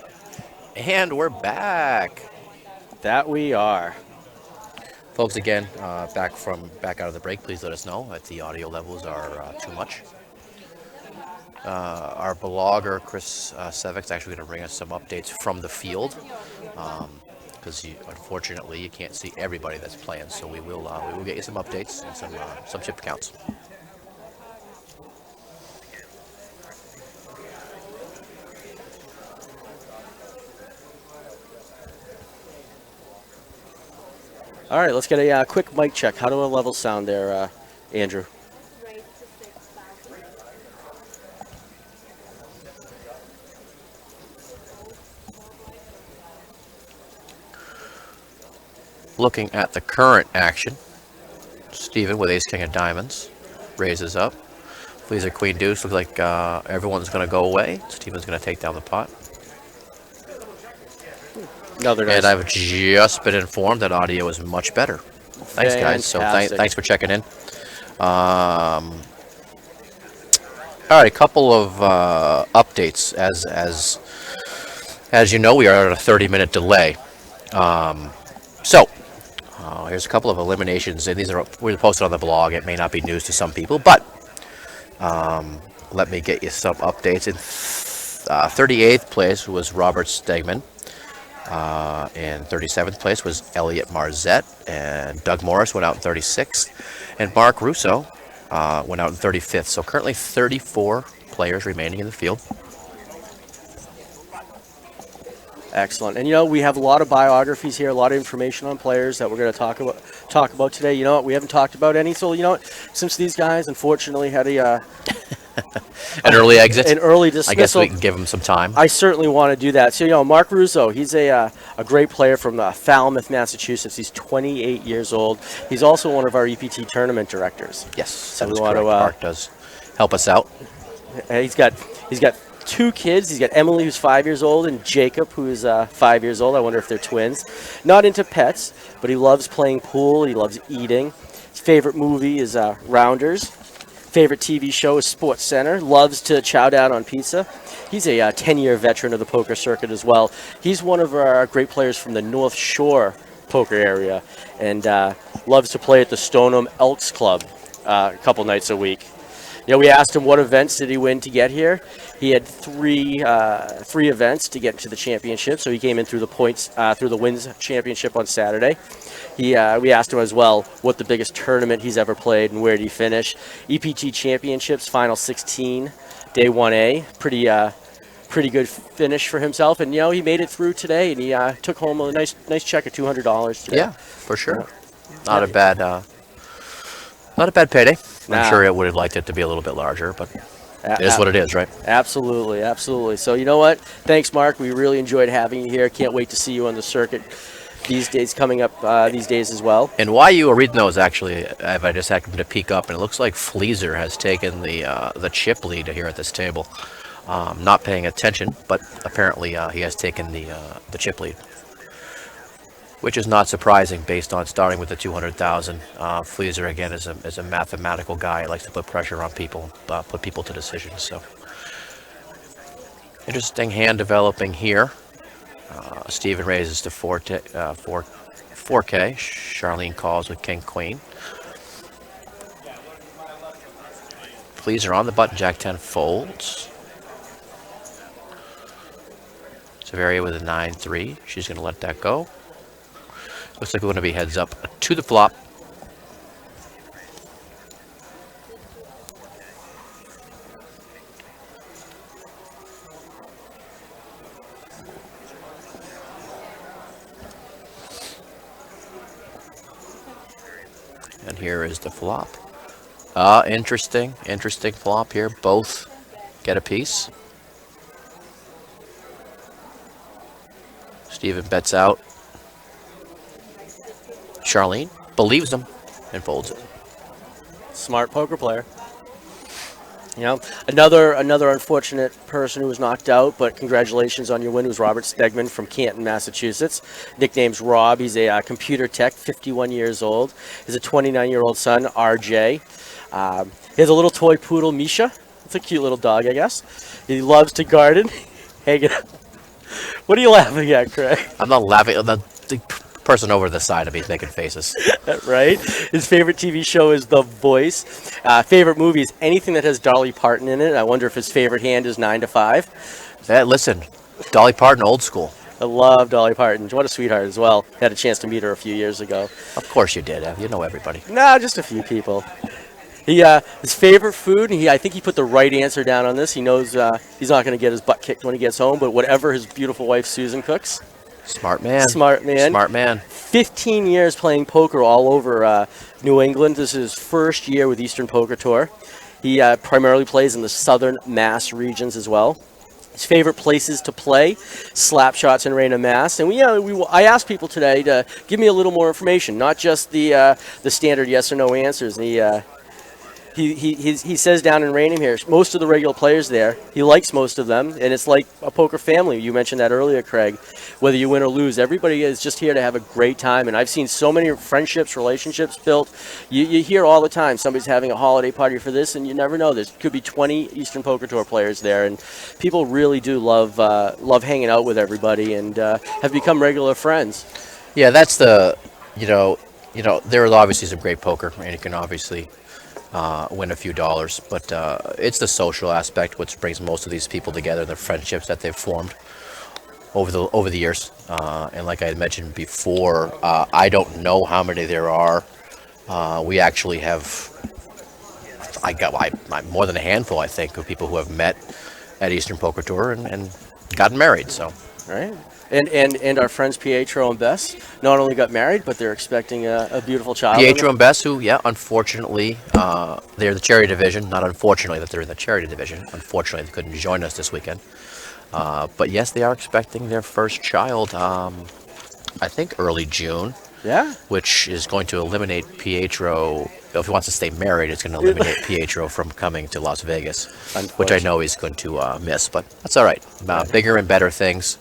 And we're back. that we are. Folks, again, back out of the break. Please let us know if the audio levels are too much. Our blogger, Chris Sevic's actually going to bring us some updates from the field. Because unfortunately, you can't see everybody that's playing. So we will get you some updates and some chip counts. All right, let's get a quick mic check. How do our levels sound there, Andrew? Looking at the current action, Steven with Ace King of Diamonds raises up. Fleaser Queen Deuce looks like everyone's going to go away. Steven's going to take down the pot. Another nice. And I've just been informed that audio is much better. Thanks, guys. So thanks for checking in. All right, a couple of updates. As you know, we are at a 30-minute delay. Here's a couple of eliminations, and these are we're posted on the blog. It may not be news to some people, but let me get you some updates. In 38th place was Robert Stegman. In 37th place was Elliot Marzette, and Doug Morris went out in 36th, and Mark Russo went out in 35th. So currently 34 players remaining in the field. Excellent. And, we have a lot of biographies here, a lot of information on players that we're going to talk about today. You know what? We haven't talked about any. So, since these guys, unfortunately, had an early exit. An early dismissal. I guess we can give him some time. I certainly want to do that. So, Mark Russo, he's a great player from Falmouth, Massachusetts. He's 28 years old. He's also one of our EPT tournament directors. Yes, so that's correct. Mark does help us out. He's got 2 kids. He's got Emily, who's 5 years old, and Jacob, who is 5 years old. I wonder if they're twins. Not into pets, but he loves playing pool. He loves eating. His favorite movie is Rounders. Favorite TV show is Sports Center. Loves to chow down on pizza. He's a 10-year veteran of the poker circuit as well. He's one of our great players from the North Shore poker area, and loves to play at the Stoneham Elks Club a couple nights a week. We asked him what events did he win to get here. He had three events to get to the championship. So he came in through the points, through the wins championship on Saturday. We asked him as well what the biggest tournament he's ever played and where did he finish. EPT championships, final 16, day 1A. Pretty good finish for himself. And he made it through today, and he took home a nice check of $200 today. Yeah, for sure. Not a bad payday. I'm sure I would have liked it to be a little bit larger, but it is what it is, right? Absolutely, absolutely. So you know what? Thanks, Mark. We really enjoyed having you here. Can't wait to see you on the circuit these days, coming up these days as well. And while you were reading those, actually, if I just happened to peek up, and it looks like Fleaser has taken the chip lead here at this table. Not paying attention, but apparently he has taken the chip lead, which is not surprising based on starting with the 200,000. Fleaser, again, is a mathematical guy. He likes to put pressure on people, put people to decisions. So interesting hand developing here. Steven raises to 4K. Charlene calls with King Queen. Fleaser on the button, Jack 10 folds. Severia with a 9-3. She's going to let that go. Looks like we're going to be heads up to the flop. And here is the flop. Interesting flop here. Both get a piece. Steven bets out. Charlene believes him and folds it. Smart poker player. Another unfortunate person who was knocked out, but congratulations on your win was Robert Stegman from Canton, Massachusetts. Nickname's Rob. He's a computer tech, 51 years old. He's a 29-year-old son, RJ. He has a little toy poodle, Misha. It's a cute little dog, I guess. He loves to garden. Hanging out. What are you laughing at, Craig? I'm not laughing. The person over the side of me is making faces. Right? His favorite TV show is The Voice. Favorite movie is anything that has Dolly Parton in it. I wonder if his favorite hand is 9 to 5. Listen, Dolly Parton, old school. I love Dolly Parton. What a sweetheart as well. Had a chance to meet her a few years ago. Of course you did. You know everybody. No, just a few people. His favorite food, and I think he put the right answer down on this. He knows he's not going to get his butt kicked when he gets home, but whatever his beautiful wife Susan cooks. Smart man. Smart man. Smart man. 15 years playing poker all over New England. This is his first year with Eastern Poker Tour. He primarily plays in the Southern Mass regions as well. His favorite places to play, Slapshots in Raynham, Mass. And I asked people today to give me a little more information, not just the standard yes or no answers. And he says down in Raynham here, most of the regular players there, he likes most of them, and it's like a poker family. You mentioned that earlier, Craig. Whether you win or lose, everybody is just here to have a great time, and I've seen so many friendships, relationships built. You hear all the time somebody's having a holiday party for this, and you never know. There could be 20 Eastern Poker Tour players there, and people really do love hanging out with everybody and have become regular friends. Yeah, that's there is obviously some great poker, and you can obviously win a few dollars, but it's the social aspect which brings most of these people together, the friendships that they've formed over the years. And like I had mentioned before, I don't know how many there are. We actually have, more than a handful, I think, of people who have met at Eastern Poker Tour and gotten married. So, right. And our friends Pietro and Bess not only got married, but they're expecting a beautiful child. Pietro and Bess, who, unfortunately, they're the charity division. Not unfortunately that they're in the charity division. Unfortunately, they couldn't join us this weekend. But yes, they are expecting their first child, I think early June. Yeah. Which is going to eliminate Pietro. If he wants to stay married, it's going to eliminate Pietro from coming to Las Vegas, which I know he's going to miss. But that's all right. Bigger and better things.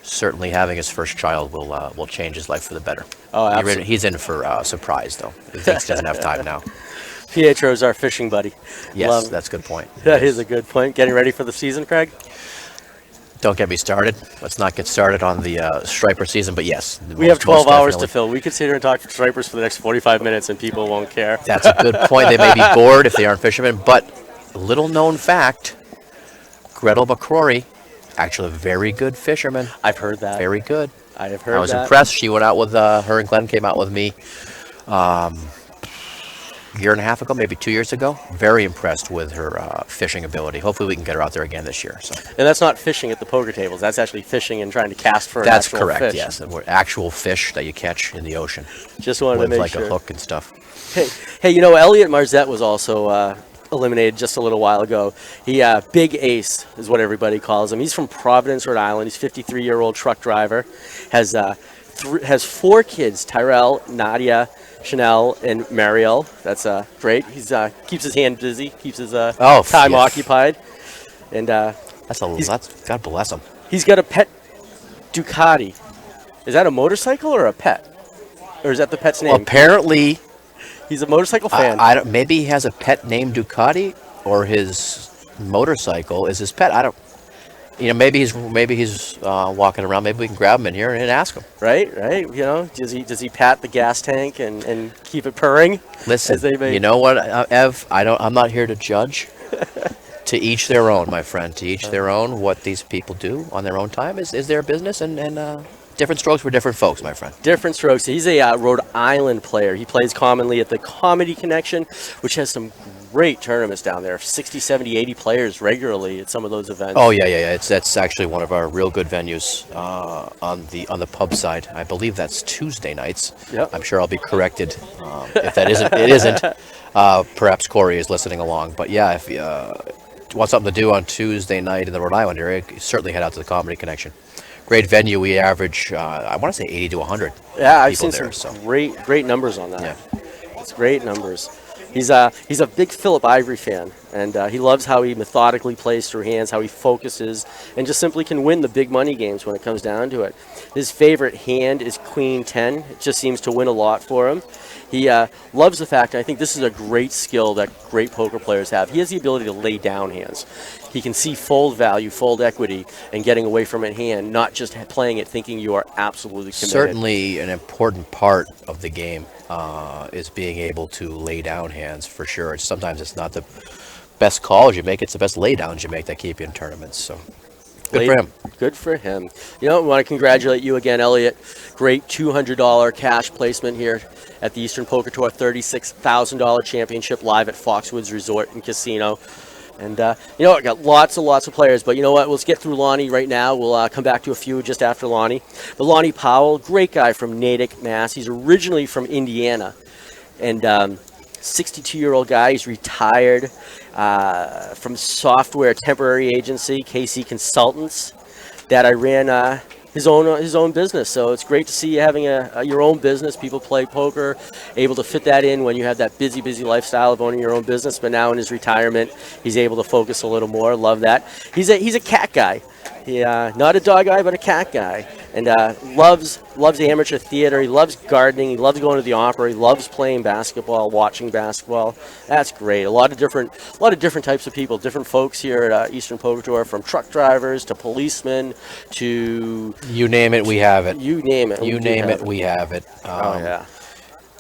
Certainly, having his first child will change his life for the better. Oh, absolutely. He's in for a surprise, though. He thinks he doesn't have time now. Pietro's our fishing buddy. Yes, that's a good point. That is a good point. Getting ready for the season, Craig? Don't get me started. Let's not get started on the striper season, but yes. We have 12 hours to fill. We could sit here and talk to stripers for the next 45 minutes and people won't care. That's a good point. They may be bored if they aren't fishermen, but little known fact, Gretel McCrory, actually a very good fisherman. I've heard that. Very good. I have heard that. I was impressed. She went out with, her and Glenn came out with me a year and a half ago, maybe 2 years ago. Very impressed with her fishing ability. Hopefully we can get her out there again this year. So. And that's not fishing at the poker tables. That's actually fishing and trying to cast for an That's actual correct, fish. yes. Actual fish that you catch in the ocean. Just wanted to make like sure. a hook and stuff. Hey, Elliot Marzette was also eliminated just a little while ago. He Big Ace is what everybody calls him. He's from Providence, Rhode Island. He's a 53-year-old truck driver. Has 4 kids: Tyrell, Nadia, Chanel, and Mariel. That's great. He's keeps his hand busy, keeps his time occupied, and that's God bless him. He's got a pet Ducati. Is that a motorcycle or a pet, or is that the pet's name? Well, apparently, he's a motorcycle fan. I don't. Maybe he has a pet named Ducati, or his motorcycle is his pet. I don't. Maybe he's walking around. Maybe we can grab him in here and ask him. Right. Does he pat the gas tank and keep it purring? Listen, you know what, Ev? I'm not here to judge. To each their own, my friend. To each their own. What these people do on their own time is their business, and different strokes for different folks, my friend. Different strokes. He's a Rhode Island player. He plays commonly at the Comedy Connection, which has some great tournaments down there. 60, 70, 80 players regularly at some of those events. Oh, yeah. That's actually one of our real good venues on the pub side. I believe that's Tuesday nights. Yep. I'm sure I'll be corrected if that isn't. It isn't. Perhaps Corey is listening along. But yeah, if you want something to do on Tuesday night in the Rhode Island area, certainly head out to the Comedy Connection. Great venue. We average, I want to say 80 to 100. Yeah, I've seen some great numbers on that. Yeah. It's great numbers. He's a big Philip Ivory fan, And he loves how he methodically plays through hands, how he focuses, and just simply can win the big money games when it comes down to it. His favorite hand is Queen 10. It just seems to win a lot for him. He loves the fact, and I think this is a great skill that great poker players have. He has the ability to lay down hands. He can see fold value, fold equity, and getting away from a hand, not just playing it thinking you are absolutely committed. Certainly an important part of the game is being able to lay down hands, for sure. Sometimes it's not the best calls you make, it's the best laydowns you make that keep you in tournaments. So good for him. Good for him. You know, I want to congratulate you again, Elliot. Great $200 cash placement here at the Eastern Poker Tour $36,000 championship live at Foxwoods Resort and Casino. And, you know, I got lots and lots of players, but you know what? Let's get through Lonnie right now. We'll come back to a few just after Lonnie. But Lonnie Powell, great guy from Natick, Mass. He's originally from Indiana. And 62-year-old guy. He's retired from software temporary agency, KC Consultants, that I ran his own business. So it's great to see you having your own business. People play poker, able to fit that in when you have that busy lifestyle of owning your own business. But now in his retirement, he's able to focus a little more. Love that. He's a cat guy. He, not a dog guy, but a cat guy. And loves amateur theater. He loves gardening. He loves going to the opera. He loves playing basketball, watching basketball. That's great. A lot of different types of people, different folks here at Eastern Poker Tour, from truck drivers to policemen to You name it, we have it. you name it. You name it, we have it. Oh yeah.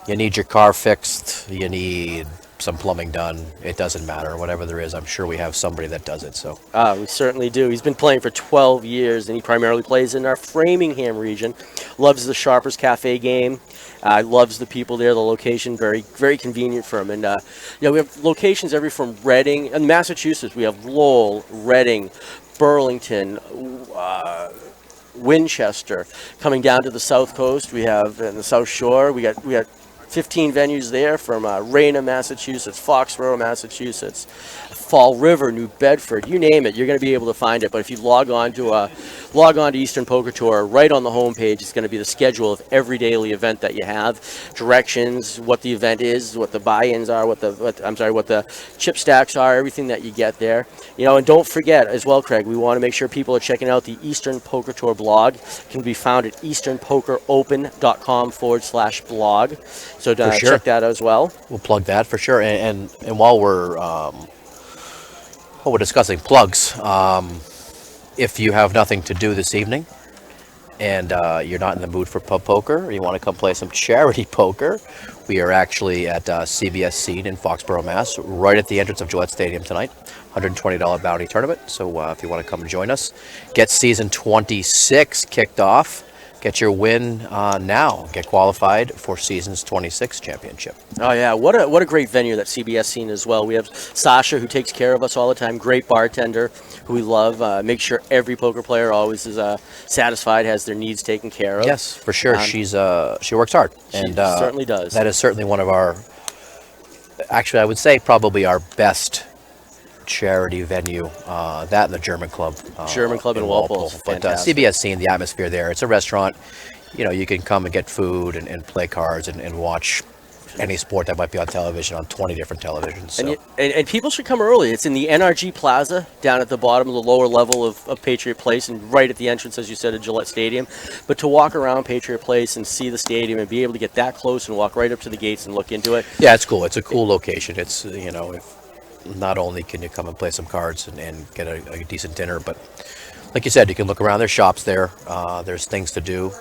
You need your car fixed. You need some plumbing done. It doesn't matter. Whatever there is, I'm sure we have somebody that does it. So We certainly do. He's been playing for 12 years, and he primarily plays in our Framingham region. Loves the Sharpers Cafe game. Loves the people there. The location, very, very convenient for him. And you know, we have locations every from Reading and Massachusetts. We have Lowell, Reading, Burlington, Winchester. Coming down to the South Coast, we have in the South Shore. We got 15 venues there, from Raina, Massachusetts, Foxborough, Massachusetts, Fall River, New Bedford, you name it, you're going to be able to find it. But if you log on to Eastern Poker Tour, right on the homepage, it's going to be the schedule of every daily event that you have, directions, what the event is, what the buy-ins are, what the chip stacks are, everything that you get there. You know, and don't forget as well, Craig, we want to make sure people are checking out the Eastern Poker Tour blog. It can be found at easternpokeropen.com/blog. So check that as well. we'll plug that for sure. And while we're discussing plugs, if you have nothing to do this evening and you're not in the mood for pub poker, or you want to come play some charity poker, we are actually at CBS Scene in Foxborough, Mass, right at the entrance of Gillette Stadium tonight. $120 bounty tournament. So if you want to come and join us, get season 26 kicked off. Get your win now. Get qualified for season's 26 championship. Oh yeah, what a great venue, that CBS Scene as well. We have Sasha, who takes care of us all the time. Great bartender who we love. Make sure every poker player always is satisfied, has their needs taken care of. Yes, for sure. She works hard, and certainly does. That is certainly one of our. Actually, I would say probably our best charity venue, that and the German Club. German Club in Walpole. But CBS Scene, the atmosphere there, it's a restaurant. You know, you can come and get food and play cards and watch any sport that might be on television on 20 different televisions. So. And people should come early. It's in the NRG Plaza down at the bottom of the lower level of Patriot Place, and right at the entrance, as you said, of Gillette Stadium. But to walk around Patriot Place and see the stadium and be able to get that close and walk right up to the gates and look into it. Yeah, it's cool. It's a cool location. It's, you know, not only can you come and play some cards and get a decent dinner, but like you said, you can look around. There's shops there. There's things to do.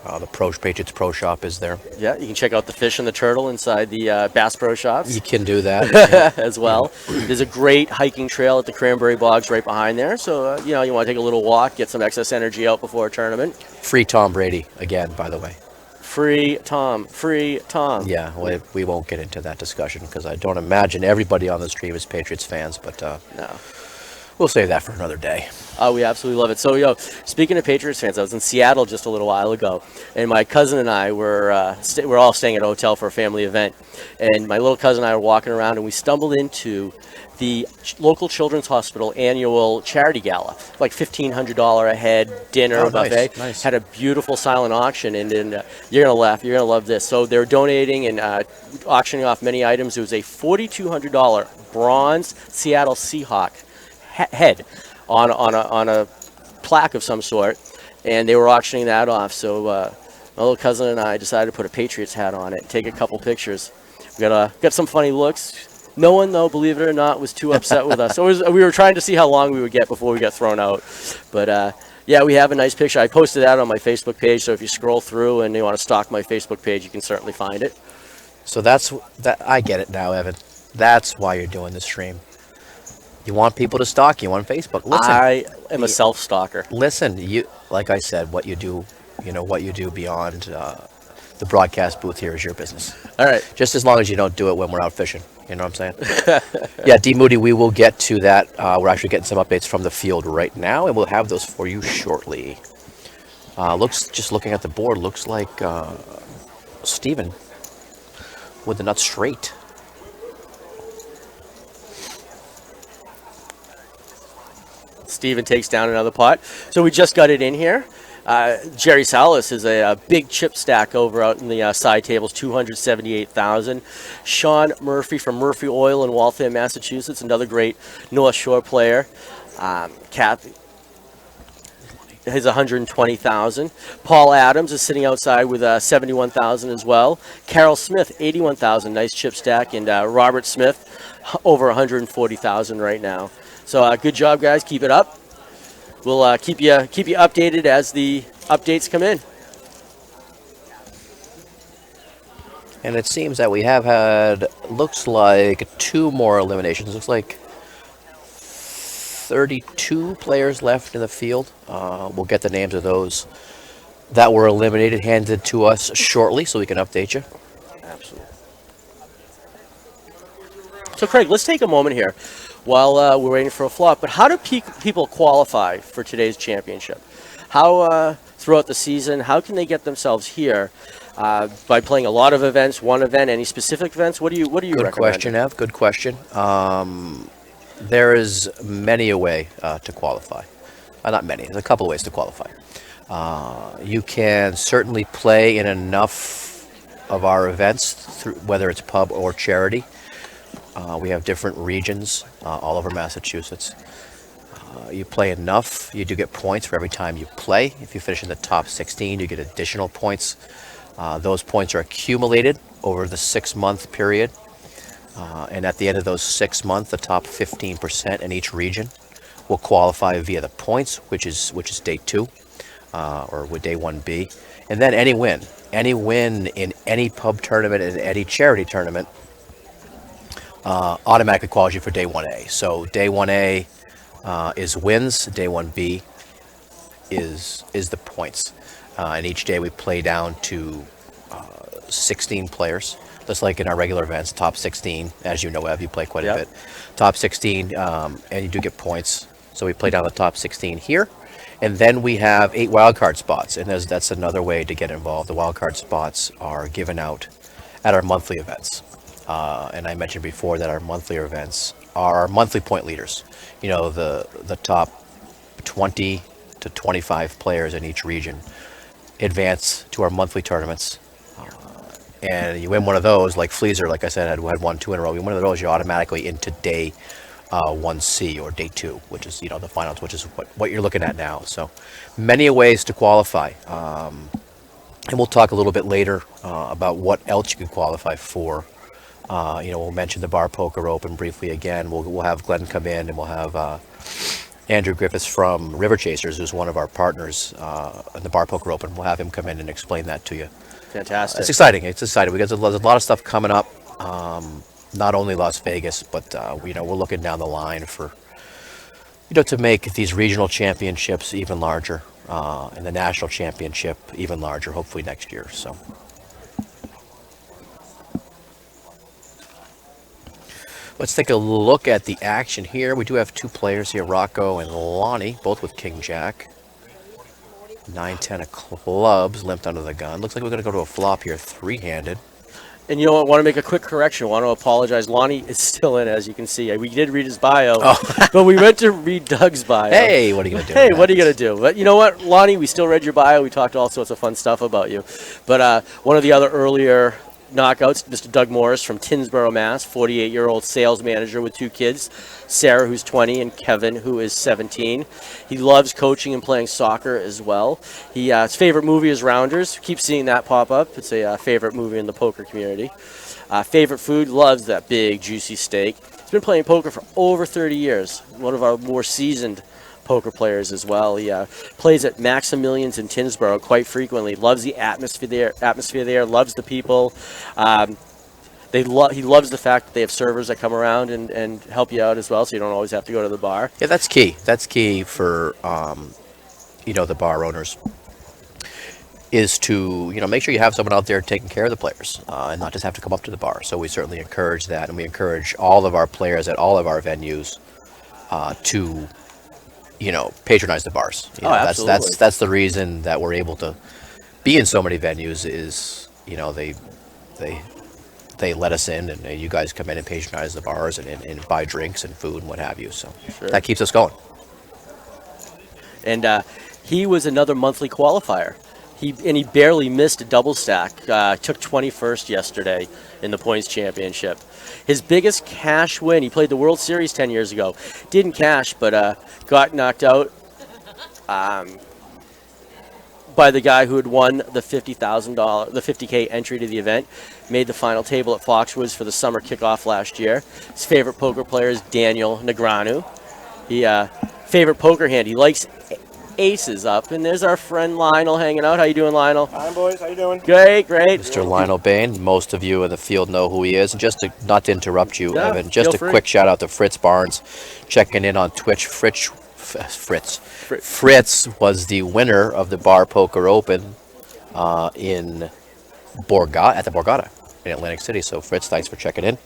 The Patriots Pro Shop is there. Yeah, you can check out the fish and the turtle inside the Bass Pro Shops. You can do that. as well. There's a great hiking trail at the Cranberry Bogs right behind there. So, you know, you want to take a little walk, get some excess energy out before a tournament. Free Tom Brady again, by the way. Free Tom. Yeah, we won't get into that discussion because I don't imagine everybody on the stream is Patriots fans, but no. We'll save that for another day. Oh, we absolutely love it. So, speaking of Patriots fans, I was in Seattle just a little while ago, and my cousin and I we're all staying at a hotel for a family event, and my little cousin and I were walking around, and we stumbled into the local children's hospital annual charity gala, like $1,500 a head dinner Oh, buffet. nice. Had a beautiful silent auction, and you're gonna laugh. You're gonna love this. So they're donating and auctioning off many items. It was a $4,200 bronze Seattle Seahawk head on a plaque of some sort, and they were auctioning that off. So my little cousin and I decided to put a Patriots hat on it and take a couple pictures. We got some funny looks. No one, though, believe it or not, was too upset with us. So we were trying to see how long we would get before we got thrown out. But yeah, we have a nice picture. I posted that on my Facebook page, so if you scroll through and you want to stalk my Facebook page, you can certainly find it. So that. I get it now, Evan. That's why you're doing the stream. You want people to stalk you on Facebook. Listen, I am a self-stalker. listen. Like I said, what you do beyond the broadcast booth here is your business. All right. Just as long as you don't do it when we're out fishing. You know what I'm saying? Yeah, D. Moody, we will get to that. We're actually getting some updates from the field right now, and we'll have those for you shortly. Just looking at the board, looks like Steven with the nut straight. Steven takes down another pot. So we just got it in here. Jerry Salas is a big chip stack over out in the side tables, 278,000. Sean Murphy from Murphy Oil in Waltham, Massachusetts, another great North Shore player. Kathy, his 120,000. Paul Adams is sitting outside with 71,000 as well. Carol Smith, 81,000, nice chip stack, and Robert Smith, over 140,000 right now. So good job, guys. Keep it up. We'll keep you updated as the updates come in. And it seems that we have had, looks like, 2 more eliminations. Looks like 32 players left in the field. We'll get the names of those that were eliminated handed to us shortly so we can update you. Absolutely. So, Craig, let's take a moment here while we're waiting for a flop. But how do people qualify for today's championship? How, throughout the season, how can they get themselves here? By playing a lot of events, one event, any specific events? What do you recommend? Good question, Ev. Good question. There is many a way to qualify. Not many. There's a couple of ways to qualify. You can certainly play in enough of our events, whether it's pub or charity. We have different regions all over Massachusetts. You play enough, you do get points for every time you play. If you finish in the top 16, you get additional points. Those points are accumulated over the 6-month period. And at the end of those 6 months, the top 15% in each region will qualify via the points, which is day 2, or with day 1B. And then any win in any pub tournament and any charity tournament automatically qualifies you for day 1A. So day 1A is wins, day 1B is the points. And each day we play down to 16 players. Just like in our regular events, top 16, as you know, Ev, you play quite a bit. Top 16, and you do get points. So we play down the top 16 here. And then we have 8 wildcard spots, and that's another way to get involved. The wildcard spots are given out at our monthly events. And I mentioned before that our monthly events are our monthly point leaders. You know, the top 20 to 25 players in each region advance to our monthly tournaments. And you win one of those, like Fleaser, like I said, had won 2 in a row. You win one of those, you're automatically into day 1C or day 2, which is, the finals, which is what you're looking at now. So many ways to qualify. And we'll talk a little bit later about what else you can qualify for. We'll mention the Bar Poker Open briefly again. We'll have Glenn come in, and we'll have Andrew Griffiths from River Chasers, who's one of our partners in the Bar Poker Open. We'll have him come in and explain that to you. Fantastic. It's exciting. Because there's a lot of stuff coming up. Not only Las Vegas, but we're looking down the line for to make these regional championships even larger, and the national championship even larger. Hopefully next year. So. Let's take a look at the action here. We do have two players here, Rocco and Lonnie, both with King Jack. 9-10 of clubs, limped under the gun. Looks like we're going to go to a flop here, three-handed. And you know what? I want to make a quick correction. I want to apologize. Lonnie is still in, as you can see. We did read his bio, but we meant to read Doug's bio. Hey, what are you going to do? Hey, what are you going to do? But you know what, Lonnie, we still read your bio. We talked all sorts of fun stuff about you. But one of the other earlier knockouts, Mr. Doug Morris from Tinsboro, Mass., 48-year-old sales manager with two kids, Sarah, who's 20, and Kevin, who is 17. He loves coaching and playing soccer as well. His favorite movie is Rounders. Keep seeing that pop up. It's a favorite movie in the poker community. Favorite food, loves that big, juicy steak. He's been playing poker for over 30 years. One of our more seasoned poker players as well. He plays at Maximilian's in Tinsboro quite frequently. Loves the atmosphere there. Loves the people. He loves the fact that they have servers that come around and help you out as well, so you don't always have to go to the bar. Yeah, that's key. That's key for the bar owners. Is to make sure you have someone out there taking care of the players and not just have to come up to the bar. So we certainly encourage that, and we encourage all of our players at all of our venues to patronize the bars. Absolutely. That's the reason that we're able to be in so many venues is they let us in, and you guys come in and patronize the bars and buy drinks and food and what have you. So Sure. that keeps us going. And he was another monthly qualifier. He barely missed a double stack. Took 21st yesterday in the points championship. His biggest cash win, he played the World Series 10 years ago. Didn't cash, but got knocked out by the guy who had won the $50,000, the $50K entry to the event. Made the final table at Foxwoods for the summer kickoff last year. His favorite poker player is Daniel Negreanu. Favorite poker hand, he likes aces up, and there's our friend Lionel hanging out. How you doing, Lionel? Hi, boys. How you doing? Great. Mr. Lionel Bain, most of you in the field know who he is. And just not to interrupt you, Yeah, Evan, just feel a free. quick shout out to Fritz Barnes, checking in on Twitch. Fritz was the winner of the Bar Poker Open at the Borgata in Atlantic City. So Fritz, thanks for checking in.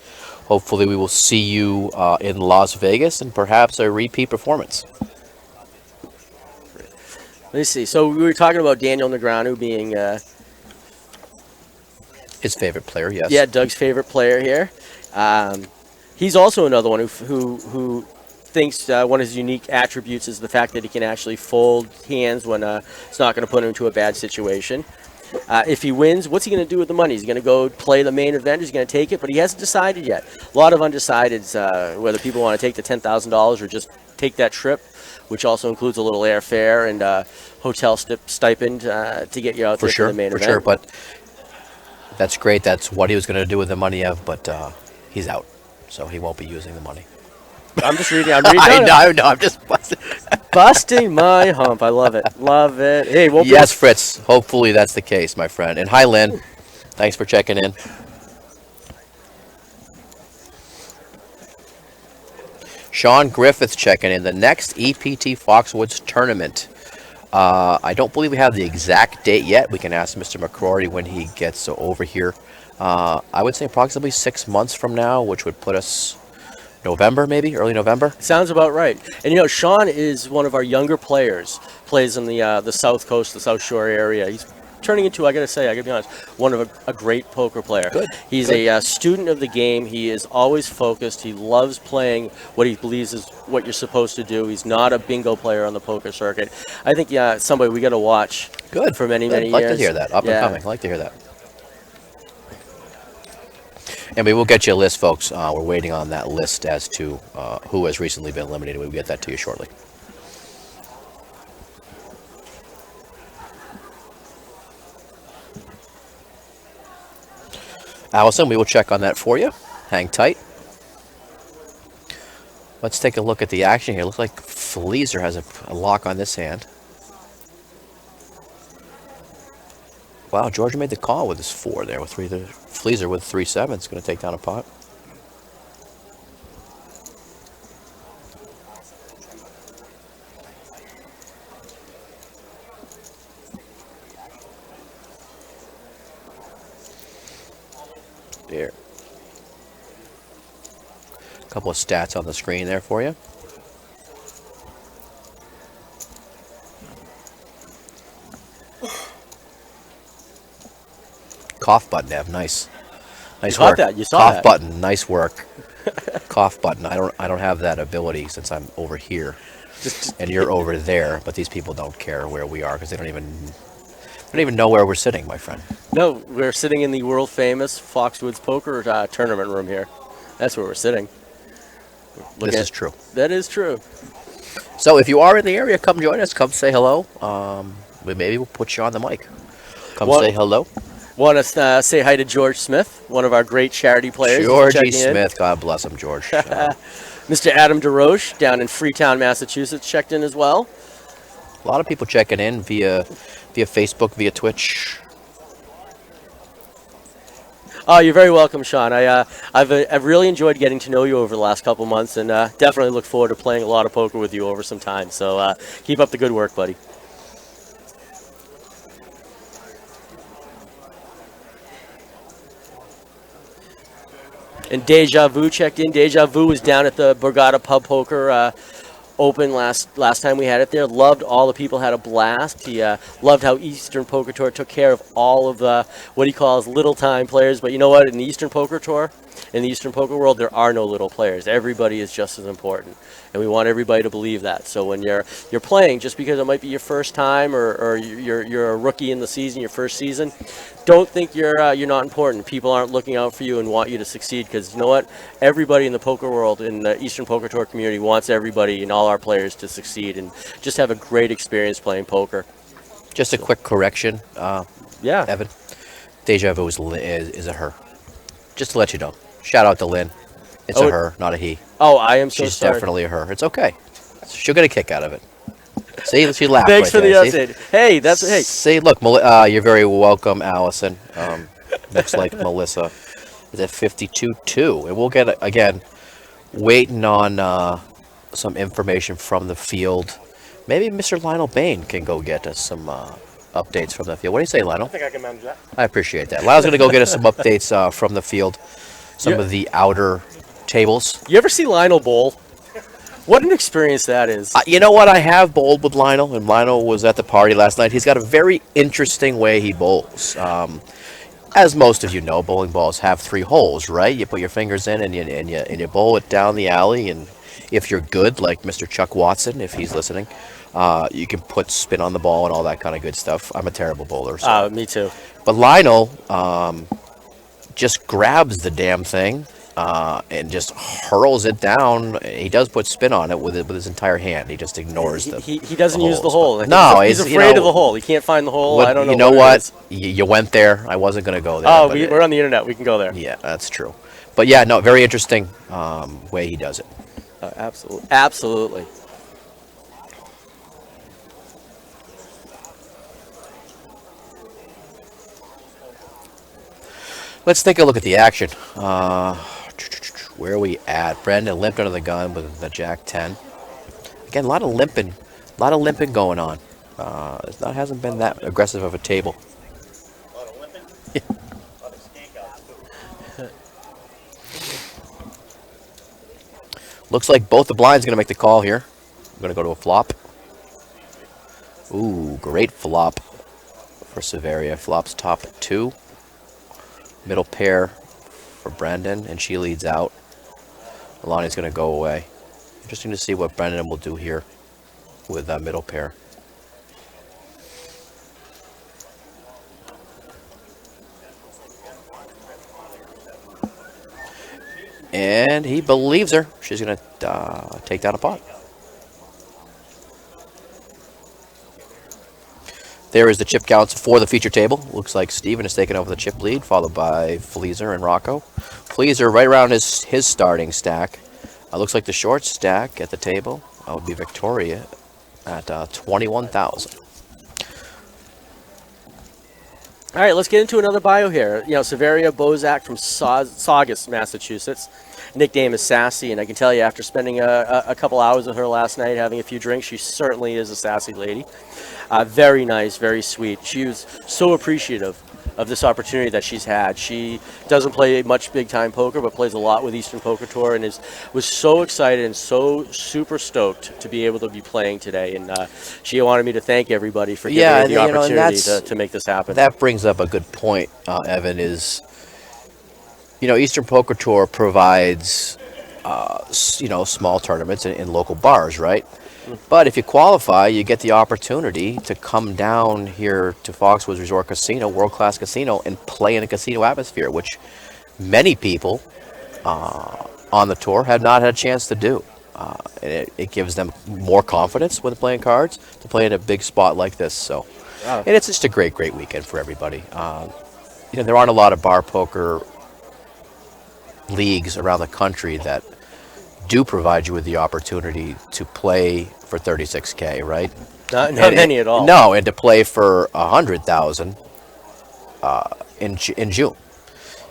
Hopefully we will see you in Las Vegas and perhaps a repeat performance. Let me see. So we were talking about Daniel Negreanu being His favorite player, yes. Yeah, Doug's favorite player here. He's also another one who thinks one of his unique attributes is the fact that he can actually fold hands when it's not going to put him into a bad situation. If he wins, what's he going to do with the money? He's going to go play the main event. He's going to take it, but he hasn't decided yet. A lot of undecideds, whether people want to take the $10,000 or just take that trip, which also includes a little airfare and hotel stipend to get you out there for the main event. For sure, but that's great. That's what he was going to do with the money, but he's out, so he won't be using the money. I'm reading. I know. I'm just busting my hump. I love it. Love it. Hey, yes, Fritz. Hopefully that's the case, my friend. And hi, Lynn. Thanks for checking in. Sean Griffiths checking in. The next EPT Foxwoods tournament. I don't believe we have the exact date yet. We can ask Mr. McCrory when he gets over here. I would say approximately 6 months from now, which would put us November, maybe early November. Sounds about right. And Sean is one of our younger players. Plays in the South Coast, the South Shore area. He's turning into, I gotta be honest, one of a great poker player. Good. He's a student of the game. He is always focused. He loves playing what he believes is what you're supposed to do. He's not a bingo player on the poker circuit. I think somebody we got to watch. Good. For many years. I'd like to hear that. Up and coming. I'd like to hear that. And we will get you a list, folks. We're waiting on that list as to who has recently been eliminated. We'll get that to you shortly. Allison, we will check on that for you. Hang tight. Let's take a look at the action here. Looks like Fleezer has a lock on this hand. Wow, Georgia made the call with his 4 there. With Fleezer with 3-7 is going to take down a pot. There. A couple of stats on the screen there for you. Cough button, Ev. Nice. Nice caught work. that. You saw Cough that. button. Nice work. Cough button. I don't have that ability since I'm over here and you're over there. But these people don't care where we are because they don't even know where we're sitting, my friend. No, we're sitting in the world famous Foxwoods poker tournament room here. That's where we're sitting. This is true. That is true. So if you are in the area, come join us. Come say hello. Maybe we'll put you on the mic. Come say hello. Want to say hi to George Smith, one of our great charity players. Georgie Smith. God bless him, George. Mr. Adam DeRoche down in Freetown, Massachusetts, checked in as well. A lot of people checking in via Facebook, via Twitch. Oh, you're very welcome, Sean. I've really enjoyed getting to know you over the last couple months, and definitely look forward to playing a lot of poker with you over some time. So keep up the good work, buddy. And Deja Vu checked in. Deja Vu was down at the Borgata Pub Poker Open last time we had it there. Loved all the people, had a blast. He loved how Eastern Poker Tour took care of all of the what he calls little time players. But you know what? In the Eastern Poker Tour, in the Eastern Poker world, there are no little players. Everybody is just as important, and we want everybody to believe that. So when you're playing, just because it might be your first time or you're a rookie in the season, your first season, don't think you're not important. People aren't looking out for you and want you to succeed, because you know what? Everybody in the poker world, in the Eastern Poker Tour community, wants everybody and all our players to succeed and just have a great experience playing poker. Just a quick correction, Yeah. Evan. Deja Vu is a her. Just to let you know. Shout out to Lynn. It's a her, not a he. Oh, I am so She's sorry. definitely a her. It's okay. She'll get a kick out of it. See, she laughed. Thanks right for the there, see? update. Hey. See, look, you're very welcome, Allison. Looks like Melissa is at 52-2. And we'll get, again, waiting on some information from the field. Maybe Mr. Lionel Bain can go get us some updates from the field. What do you say, Lionel? I think I can manage that. I appreciate that. Lionel's going to go get us some updates from the field, some of the outer tables. You ever see Lionel bowl? What an experience that is. You know what? I have bowled with Lionel, and Lionel was at the party last night. He's got a very interesting way he bowls. As most of you know, bowling balls have 3 holes, right? You put your fingers in and you bowl it down the alley, and if you're good, like Mr. Chuck Watson, if he's listening, you can put spin on the ball and all that kind of good stuff. I'm a terrible bowler. So. Me too. But Lionel just grabs the damn thing and just hurls it down. He does put spin on it with his entire hand. He just ignores He doesn't use the hole. No, he's afraid of the hole. He can't find the hole. I don't know. You know what? You went there. I wasn't going to go there. Oh, we're on the internet. We can go there. Yeah, that's true. But yeah, no, very interesting way he does it. Absolutely. Let's take a look at the action. Where are we at? Brendan limped under the gun with the Jack 10. Again, a lot of limping going on. It hasn't been that aggressive of a table. A lot of limping? Yeah. A lot of snake outs too. Looks like both the blinds going to make the call here. I'm going to go to a flop. Ooh, great flop for Severia. Flops top 2. Middle pair for Brendan, and she leads out. Alani's going to go away. Interesting to see what Brendan will do here with that middle pair. And he believes her. She's going to take down a pot. There is the chip counts for the feature table. Looks like Steven is taking over the chip lead, followed by Fleaser and Rocco. Fleaser right around his starting stack. Looks like the short stack at the table would be Victoria at 21,000. All right, let's get into another bio here. You know, Severia Bozak from Saugus, Massachusetts. Nickname is Sassy, and I can tell you, after spending a couple hours with her last night, having a few drinks, she certainly is a sassy lady. Very nice, very sweet. She was so appreciative of this opportunity that she's had. She doesn't play much big-time poker, but plays a lot with Eastern Poker Tour, and was so excited and so super stoked to be able to be playing today. And she wanted me to thank everybody for giving her the opportunity to make this happen. That brings up a good point, Evan, is, Eastern Poker Tour provides, small tournaments in local bars, right? But if you qualify, you get the opportunity to come down here to Foxwoods Resort Casino, world-class casino, and play in a casino atmosphere, which many people on the tour have not had a chance to do. And it gives them more confidence when playing cards to play in a big spot like this. So, and it's just a great weekend for everybody. There aren't a lot of bar poker leagues around the country that do provide you with the opportunity to play for $36K, right? Not many at all. No, and to play for $100,000 in June,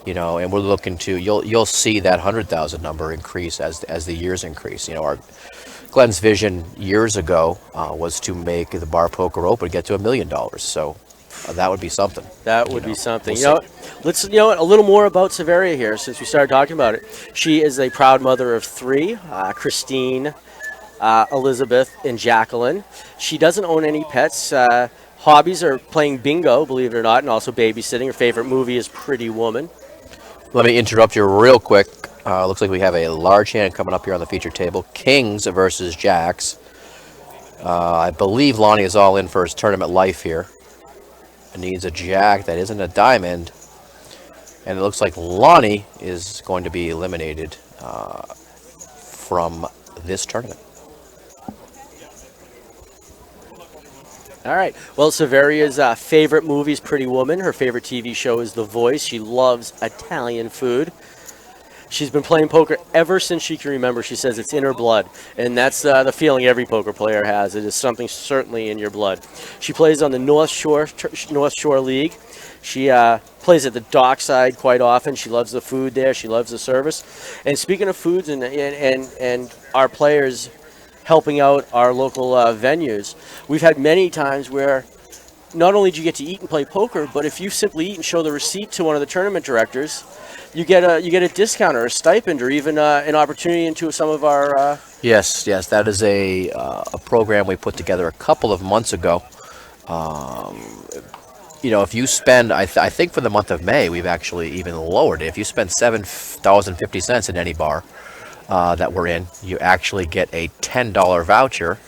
and we're looking to you'll see that 100,000 number increase as the years increase. Our Glenn's vision years ago was to make the Bar Poker Open get to $1 million. So that would be something. That would be something. We'll Let's a little more about Severia here since we started talking about it. She is a proud mother of 3, Christine, Elizabeth, and Jacqueline. She doesn't own any pets. Hobbies are playing bingo, believe it or not, and also babysitting. Her favorite movie is Pretty Woman. Let me interrupt you real quick. Looks like we have a large hand coming up here on the feature table. Kings versus Jacks. I believe Lonnie is all in for his tournament life here. It needs a jack that isn't a diamond. And it looks like Lonnie is going to be eliminated from this tournament. All right. Well, Severia's favorite movie is Pretty Woman. Her favorite TV show is The Voice. She loves Italian food. She's been playing poker ever since she can remember. She says it's in her blood, and that's the feeling every poker player has. It is something certainly in your blood. She plays on the North Shore League. She plays at the dockside quite often. She loves the food there. She loves the service. And speaking of foods and our players helping out our local venues, we've had many times where not only do you get to eat and play poker, but if you simply eat and show the receipt to one of the tournament directors, you get a discount or a stipend or even an opportunity into some of our. Yes, that is a program we put together a couple of months ago. If you spend, I think for the month of May, we've actually even lowered it. If you spend $7.50 in any bar that we're in, you actually get a $10 voucher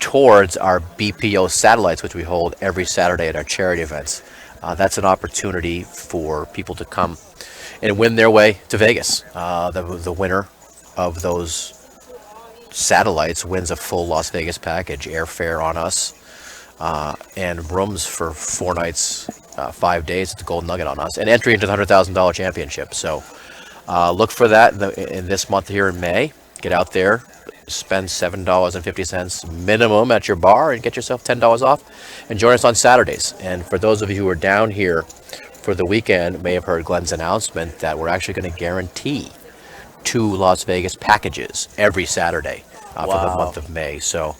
towards our BPO satellites, which we hold every Saturday at our charity events. That's an opportunity for people to come and win their way to Vegas. The winner of those satellites wins a full Las Vegas package, airfare on us, and rooms for 4 nights, 5 days at the Golden Nugget on us, and entry into the $100,000 championship. So look for that in this month here in May. Get out there, spend $7.50 minimum at your bar, and get yourself $10 off, and join us on Saturdays. And for those of you who are down here for the weekend, may have heard Glenn's announcement that we're actually going to guarantee 2 Las Vegas packages every Saturday for the month of May. So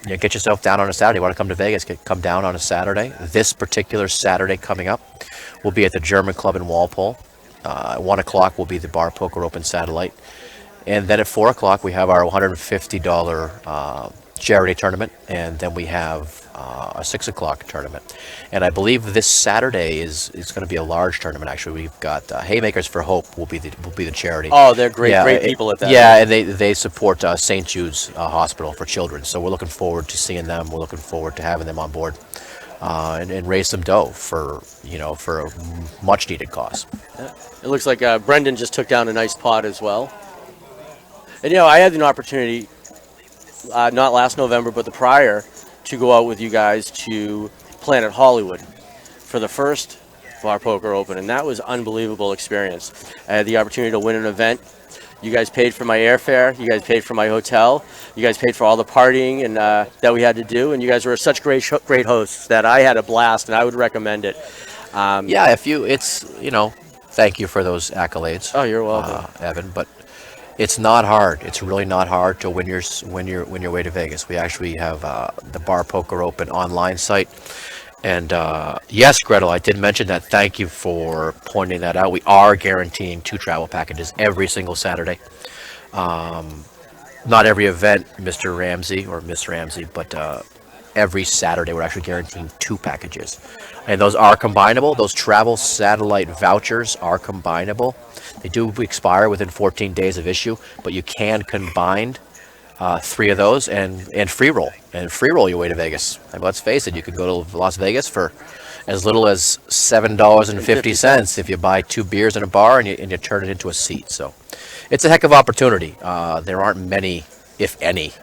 get yourself down on a Saturday. You want to come to Vegas, come down on a Saturday. This particular Saturday coming up, we'll be at the German Club in Walpole. At 1 o'clock will be the Bar Poker Open satellite. And then at 4 o'clock, we have our $150 charity tournament, and then we have a 6 o'clock tournament. And I believe this Saturday is going to be a large tournament. Actually, we've got Haymakers for Hope will be the charity. Oh, they're great people at that. Yeah, and they support St. Jude's Hospital for Children. So we're looking forward to seeing them. We're looking forward to having them on board and raise some dough for a much needed cause. It looks like Brendan just took down a nice pot as well. And I had an opportunity, not last November, but the prior, to go out with you guys to Planet Hollywood for the first Bar Poker Open, and that was an unbelievable experience. I had the opportunity to win an event. You guys paid for my airfare. You guys paid for my hotel. You guys paid for all the partying and that we had to do, and you guys were such great hosts that I had a blast, and I would recommend it. Thank you for those accolades. Oh, you're welcome, Evan. But it's not hard. It's really not hard to win your way to Vegas. We actually have the Bar Poker Open online site, And yes, Gretel, I did mention that. Thank you for pointing that out. We are guaranteeing 2 travel packages every single Saturday. Not every event, Mr. Ramsey or Miss Ramsey, but every Saturday we're actually guaranteeing 2 packages. And those are combinable. Those travel satellite vouchers are combinable. They do expire within 14 days of issue, but you can combine 3 of those and free roll. And free roll your way to Vegas. And let's face it, you can go to Las Vegas for as little as $7.50 if you buy 2 beers in a bar and you turn it into a seat. So it's a heck of an opportunity. There aren't many, if any,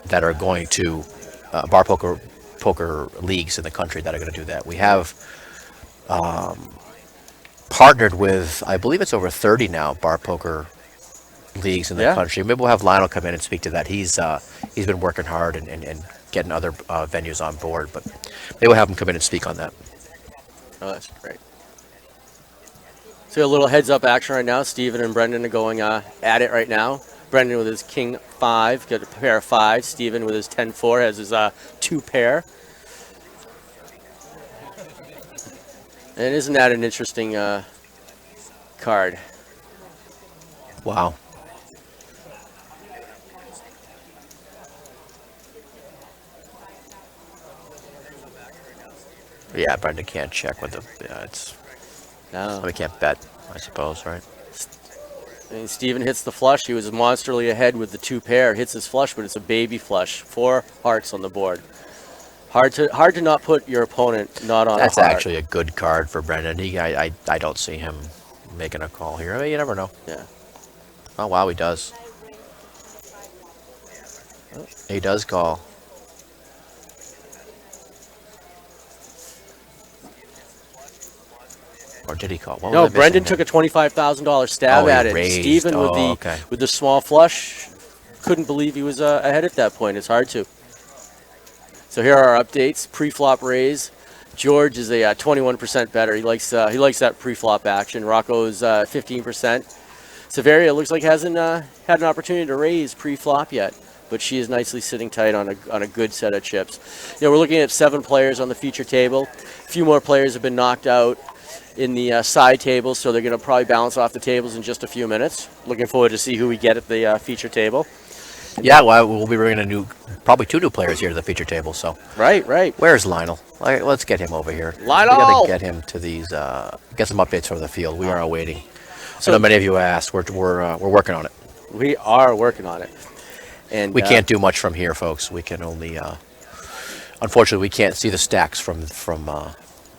that are going to bar poker leagues in the country that are going to do that. We have partnered with, I believe it's over 30 now, bar poker leagues in the country. Maybe we'll have Lionel come in and speak to that. He's been working hard and getting other venues on board, but maybe we'll have him come in and speak on that. Oh, that's great. So a little heads-up action right now. Steven and Brendan are going at it right now. Brendan with his King 5, got a pair of 5. Steven with his 10-4 has his 2 pair. And isn't that an interesting card? Wow. Yeah, Brendan can't check with the. It's. No. We can't bet, I suppose, right? And Steven hits the flush. He was monsterly ahead with the 2 pair. Hits his flush, but it's a baby flush. 4 hearts on the board. Hard to not put your opponent not on. That's a heart. actually a good card for Brendan. I don't see him making a call here. I mean, you never know. Yeah. Oh wow, he does. He does call. Or did he call? What No, was I Brendan missing took a $25,000 stab Oh, he at it. raised. Steven with Oh, the okay. with the small flush couldn't believe he was ahead at that point. It's hard to. So here are our updates. Pre-flop raise. George is a 21% better. He likes that pre-flop action. Rocco's 15%. Severia looks like hasn't had an opportunity to raise pre-flop yet, but she is nicely sitting tight on a good set of chips. You know, we're looking at 7 players on the feature table. A few more players have been knocked out in the side tables, so they're going to probably bounce off the tables in just a few minutes. Looking forward to see who we get at the feature table. Yeah, well, we'll be bringing probably 2 new players here to the feature table. So Right. where's Lionel? Let's get him over here. Lionel! We got to get him to these. Get some updates from the field. We are awaiting. So I know many of you asked. We're working on it. We are working on it, and We can't do much from here, folks. We can only. Unfortunately, we can't see the stacks from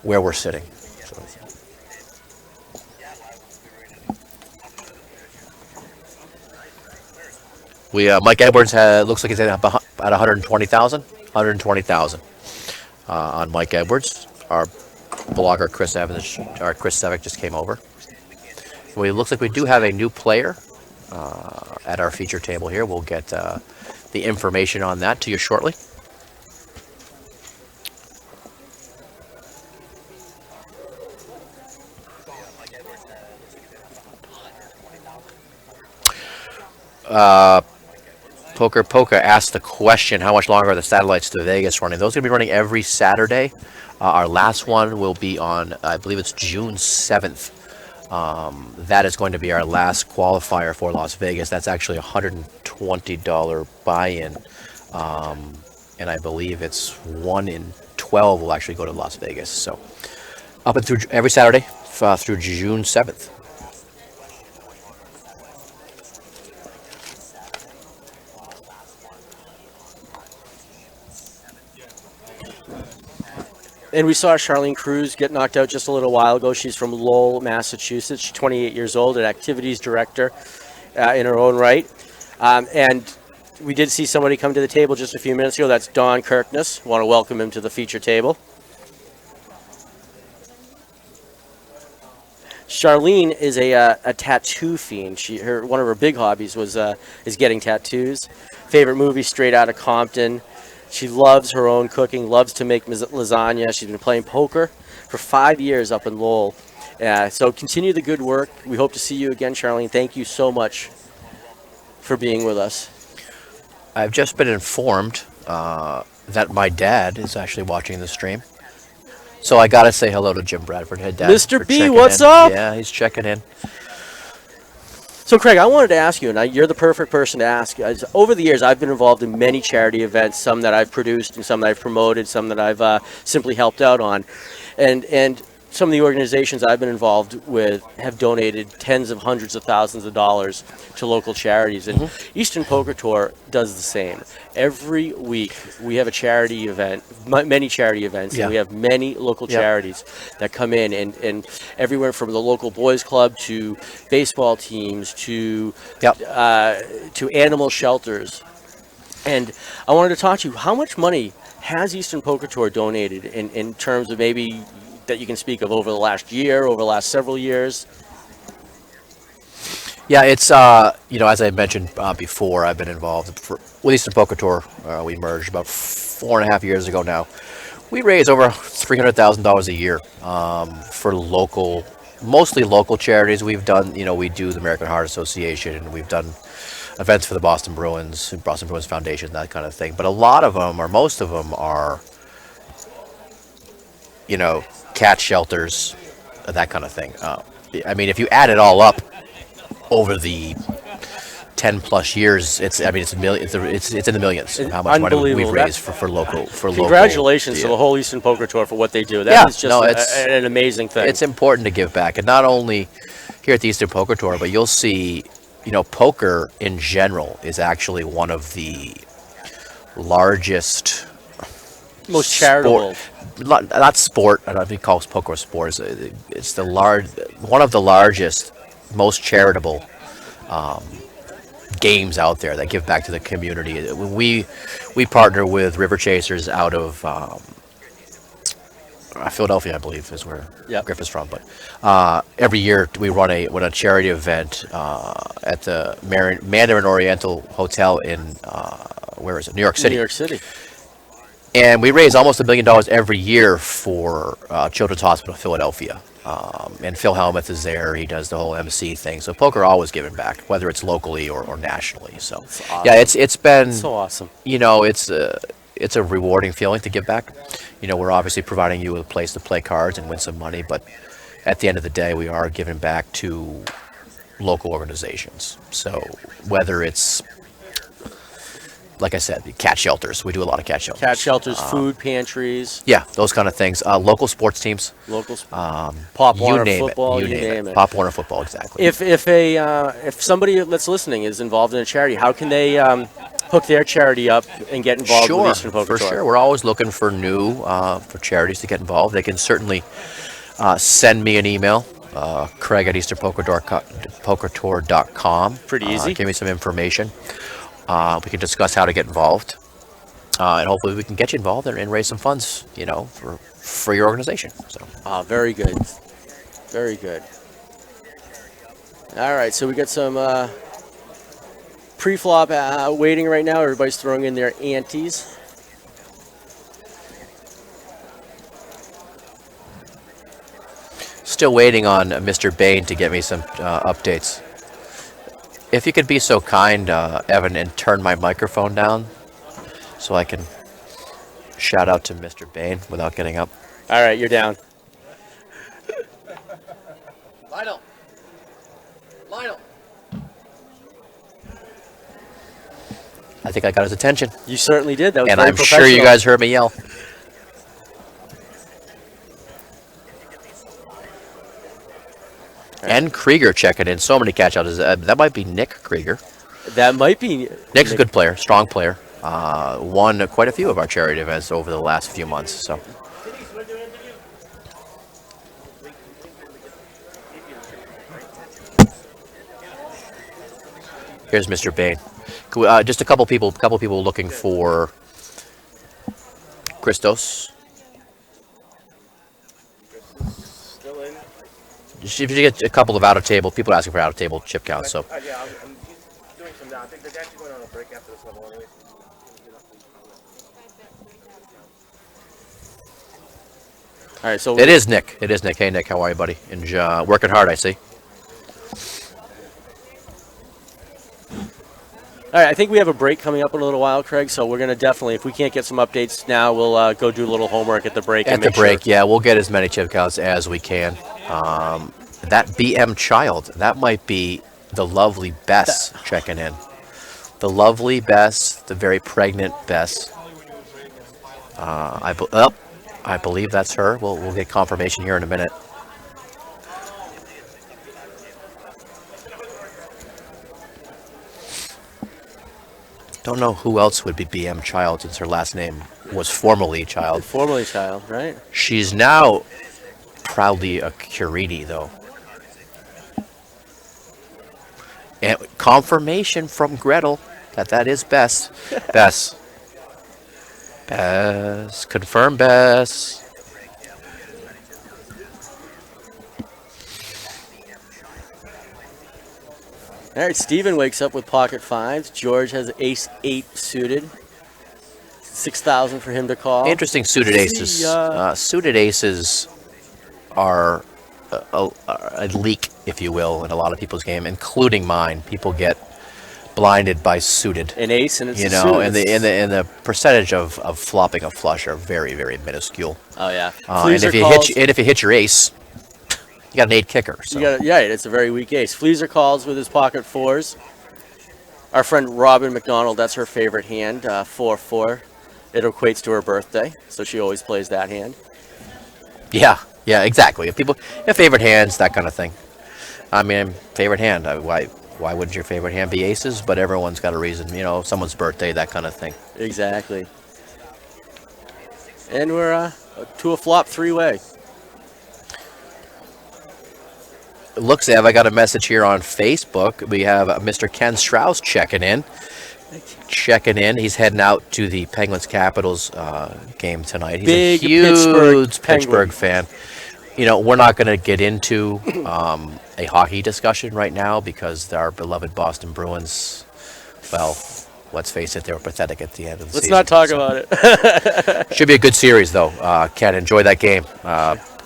where we're sitting. So. Mike Edwards looks like he's at 120,000. 120,000 on Mike Edwards. Our blogger Chris Sevick just came over. Well, it looks like we do have a new player at our feature table here. We'll get the information on that to you shortly. Poker asked the question, how much longer are the satellites to Vegas running? Those are going to be running every Saturday. Our last one will be on, I believe it's June 7th. That is going to be our last qualifier for Las Vegas. That's actually a $120 buy-in. And I believe it's 1 in 12 will actually go to Las Vegas. So up and through every Saturday through June 7th. And we saw Charlene Cruz get knocked out just a little while ago. She's from Lowell, Massachusetts. She's 28 years old, an activities director in her own right. And we did see somebody come to the table just a few minutes ago. That's Don Kirkness. Want to welcome him to the feature table. Charlene is a tattoo fiend. One of her big hobbies is getting tattoos. Favorite movie, Straight Outta Compton. She loves her own cooking, loves to make lasagna. She's been playing poker for 5 years up in Lowell. So continue the good work. We hope to see you again, Charlene. Thank you so much for being with us. I've just been informed that my dad is actually watching the stream. So I gotta say hello to Jim Bradford, head dad. Mr. for B, checking what's in. up? Yeah, he's checking in. So, Craig, I wanted to ask you, and you're the perfect person to ask. Over the years, I've been involved in many charity events, some that I've produced and some that I've promoted, some that I've simply helped out on. And some of the organizations I've been involved with have donated tens of hundreds of thousands of dollars to local charities. And Eastern Poker Tour does the same. Every week, we have a charity event, many charity events, Yeah. and we have many local Yep. charities that come in, and everywhere from the local boys club to baseball teams to Yep. to animal shelters. And I wanted to talk to you, how much money has Eastern Poker Tour donated in terms of maybe that you can speak of over the last year, over the last several years? Yeah, it's as I mentioned before, I've been involved with Eastern Poker Tour. We merged about 4.5 years ago now. We raise over $300,000 a year for mostly local charities. We've done, we do the American Heart Association, and we've done events for the Boston Bruins Foundation, that kind of thing. But a lot of them, or most of them, are, cat shelters, that kind of thing. I mean, if you add it all up over the 10 plus years, it's in the millions of how much money we've Unbelievable. raised for local. Congratulations to yeah. the whole Eastern Poker Tour for what they do. Yeah, That is just no, it's- an amazing thing. It's important to give back, and not only here at the Eastern Poker Tour, but you'll see, poker in general is actually one of the largest most charitable. not sport. I don't know if you call poker a sport. It's one of the largest, most charitable games out there that give back to the community. We partner with River Chasers out of Philadelphia, I believe, is where Yep. Griff is from. But every year we run a charity event at the Mandarin Oriental Hotel in where is it? New York City. New York City. And we raise almost $1 million every year for Children's Hospital of Philadelphia. And Phil Helmuth is there. He does the whole MC thing. So poker always giving back, whether it's locally or nationally. So awesome. yeah, it's been So awesome. It's a rewarding feeling to give back. We're obviously providing you with a place to play cards and win some money, but at the end of the day, we are giving back to local organizations. So whether it's, like I said, the cat shelters. We do a lot of cat shelters. Cat shelters, food pantries, Yeah, those kind of things. Local sports teams. local Pop You Warner name football, it. You name it. Pop Warner football, exactly. If somebody that's listening is involved in a charity, how can they hook their charity up and get involved with Eastern Poker for Tour? sure. We're always looking for new for charities to get involved. They can certainly send me an email, Craig at EasternPokerTour.com. Pretty easy. Give me some information. We can discuss how to get involved, and hopefully we can get you involved and raise some funds, for your organization. So Very good. Very good. All right, so we got some pre-flop waiting right now. Everybody's throwing in their antes. still waiting on Mr. Bain to get me some updates. If you could be so kind, Evan, and turn my microphone down so I can shout out to Mr. Bain without getting up. All right, you're down. Lionel! Lionel! I think I got his attention. You certainly did. That was And very I'm sure you professional. guys heard me yell. And Krieger checking in. So many catch outs. That might be Nick Krieger. That might be. Nick's a good player, strong player. Won quite a few of our charity events over the last few months. So here's Mr. Bain. Just a couple people looking for Christos. Still in? If you get a couple of out of table, people are asking for out of table chip counts. So Yeah, I'm doing some now. I think they're actually going on a break after this level anyway. All right, so it is Nick. It is Nick. Hey Nick, how are you, buddy? And working hard, I see. All right, I think we have a break coming up in a little while, Craig. So we're gonna definitely, if we can't get some updates now, we'll go do a little homework at the break. At and the make break, sure. yeah, we'll get as many chip counts as we can. That BM child, that might be the lovely Bess checking in. The lovely Bess, the very pregnant Bess. I believe that's her. We'll get confirmation here in a minute. Don't know who else would be BM Child since her last name was formerly Child. Formerly child, right? She's now proudly a Curini, though. And confirmation from Gretel that is Bess. Bess. Bess. Confirm Bess. All right, Steven wakes up with pocket fives. George has ace 8 suited. 6,000 for him to call. Interesting suited aces. Suited aces are a leak, if you will, in a lot of people's game, including mine. People get blinded by suited. An ace and it's You a know, suited. and the percentage of flopping a flush are very, very minuscule. Oh yeah. And Fleaser if you hit your ace, you got an 8 kicker. So. yeah, it's a very weak ace. Fleaser calls with his pocket fours. Our friend Robin McDonald, that's her favorite hand, 4-4. It equates to her birthday, so she always plays that hand. Yeah, exactly. If favorite hands, that kind of thing. I mean, favorite hand. Why wouldn't your favorite hand be aces? But everyone's got a reason. You know, someone's birthday, that kind of thing. Exactly. And we're to a flop 3-way. Looks like I got a message here on Facebook. We have Mr. Ken Strauss checking in. He's heading out to the Penguins Capitals game tonight. He's Big a huge Pittsburgh Pittsburgh fan. You know, we're not going to get into a hockey discussion right now because our beloved Boston Bruins, well, let's face it, they were pathetic at the end of the season. Let's not talk about it. Should be a good series, though. Ken, enjoy that game.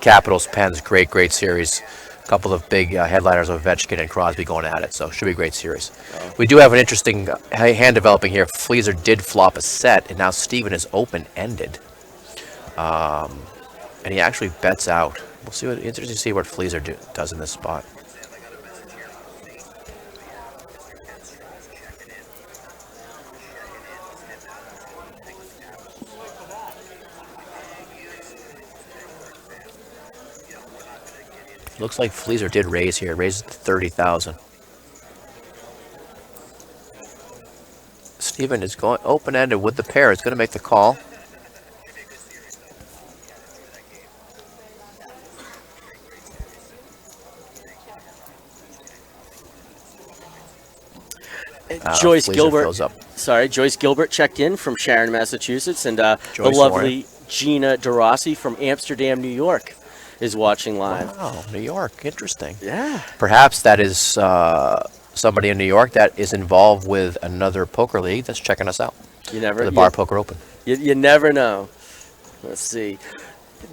Capitals, Pens, great series. A couple of big headliners of Ovechkin and Crosby going at it, so should be a great series. We do have an interesting hand developing here. Fleaser did flop a set, and now Steven is open-ended. And he actually bets out. We'll see. Interesting to see what Fleaser does in this spot. Looks like Fleaser did raise here. Raised to 30,000. Steven is going open-ended with the pair. It's going to make the call. Joyce Fleaser Gilbert. fills up. Joyce Gilbert checked in from Sharon, Massachusetts, and the Joyce lovely Gina DeRossi from Amsterdam, New York, is watching live. Wow, New York. Interesting. Yeah. Perhaps that is somebody in New York that is involved with another poker league that's checking us out. You never. For the Bar Poker Open. You never know. Let's see.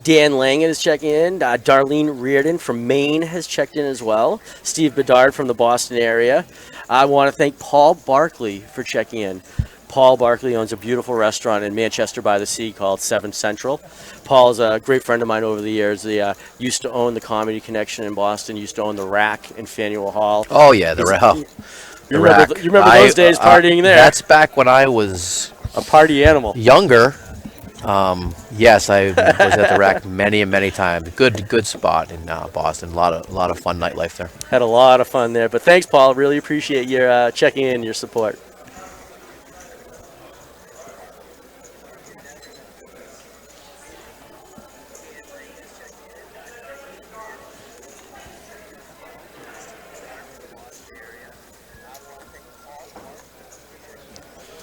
Dan Langen is checking in. Darlene Reardon from Maine has checked in as well. Steve Bedard from the Boston area. I want to thank Paul Barkley for checking in. Paul Barkley owns a beautiful restaurant in Manchester by the Sea called 7 Central. Paul is a great friend of mine over the years. He used to own the Comedy Connection in Boston, used to own the Rack in Faneuil Hall. Oh, yeah, the Rack. You remember those days partying there? That's back when I was a party animal. Younger. Yes, I was at the Rack many times. Good spot in Boston. A lot of fun nightlife there. Had a lot of fun there. But thanks, Paul. Really appreciate your checking in, your support.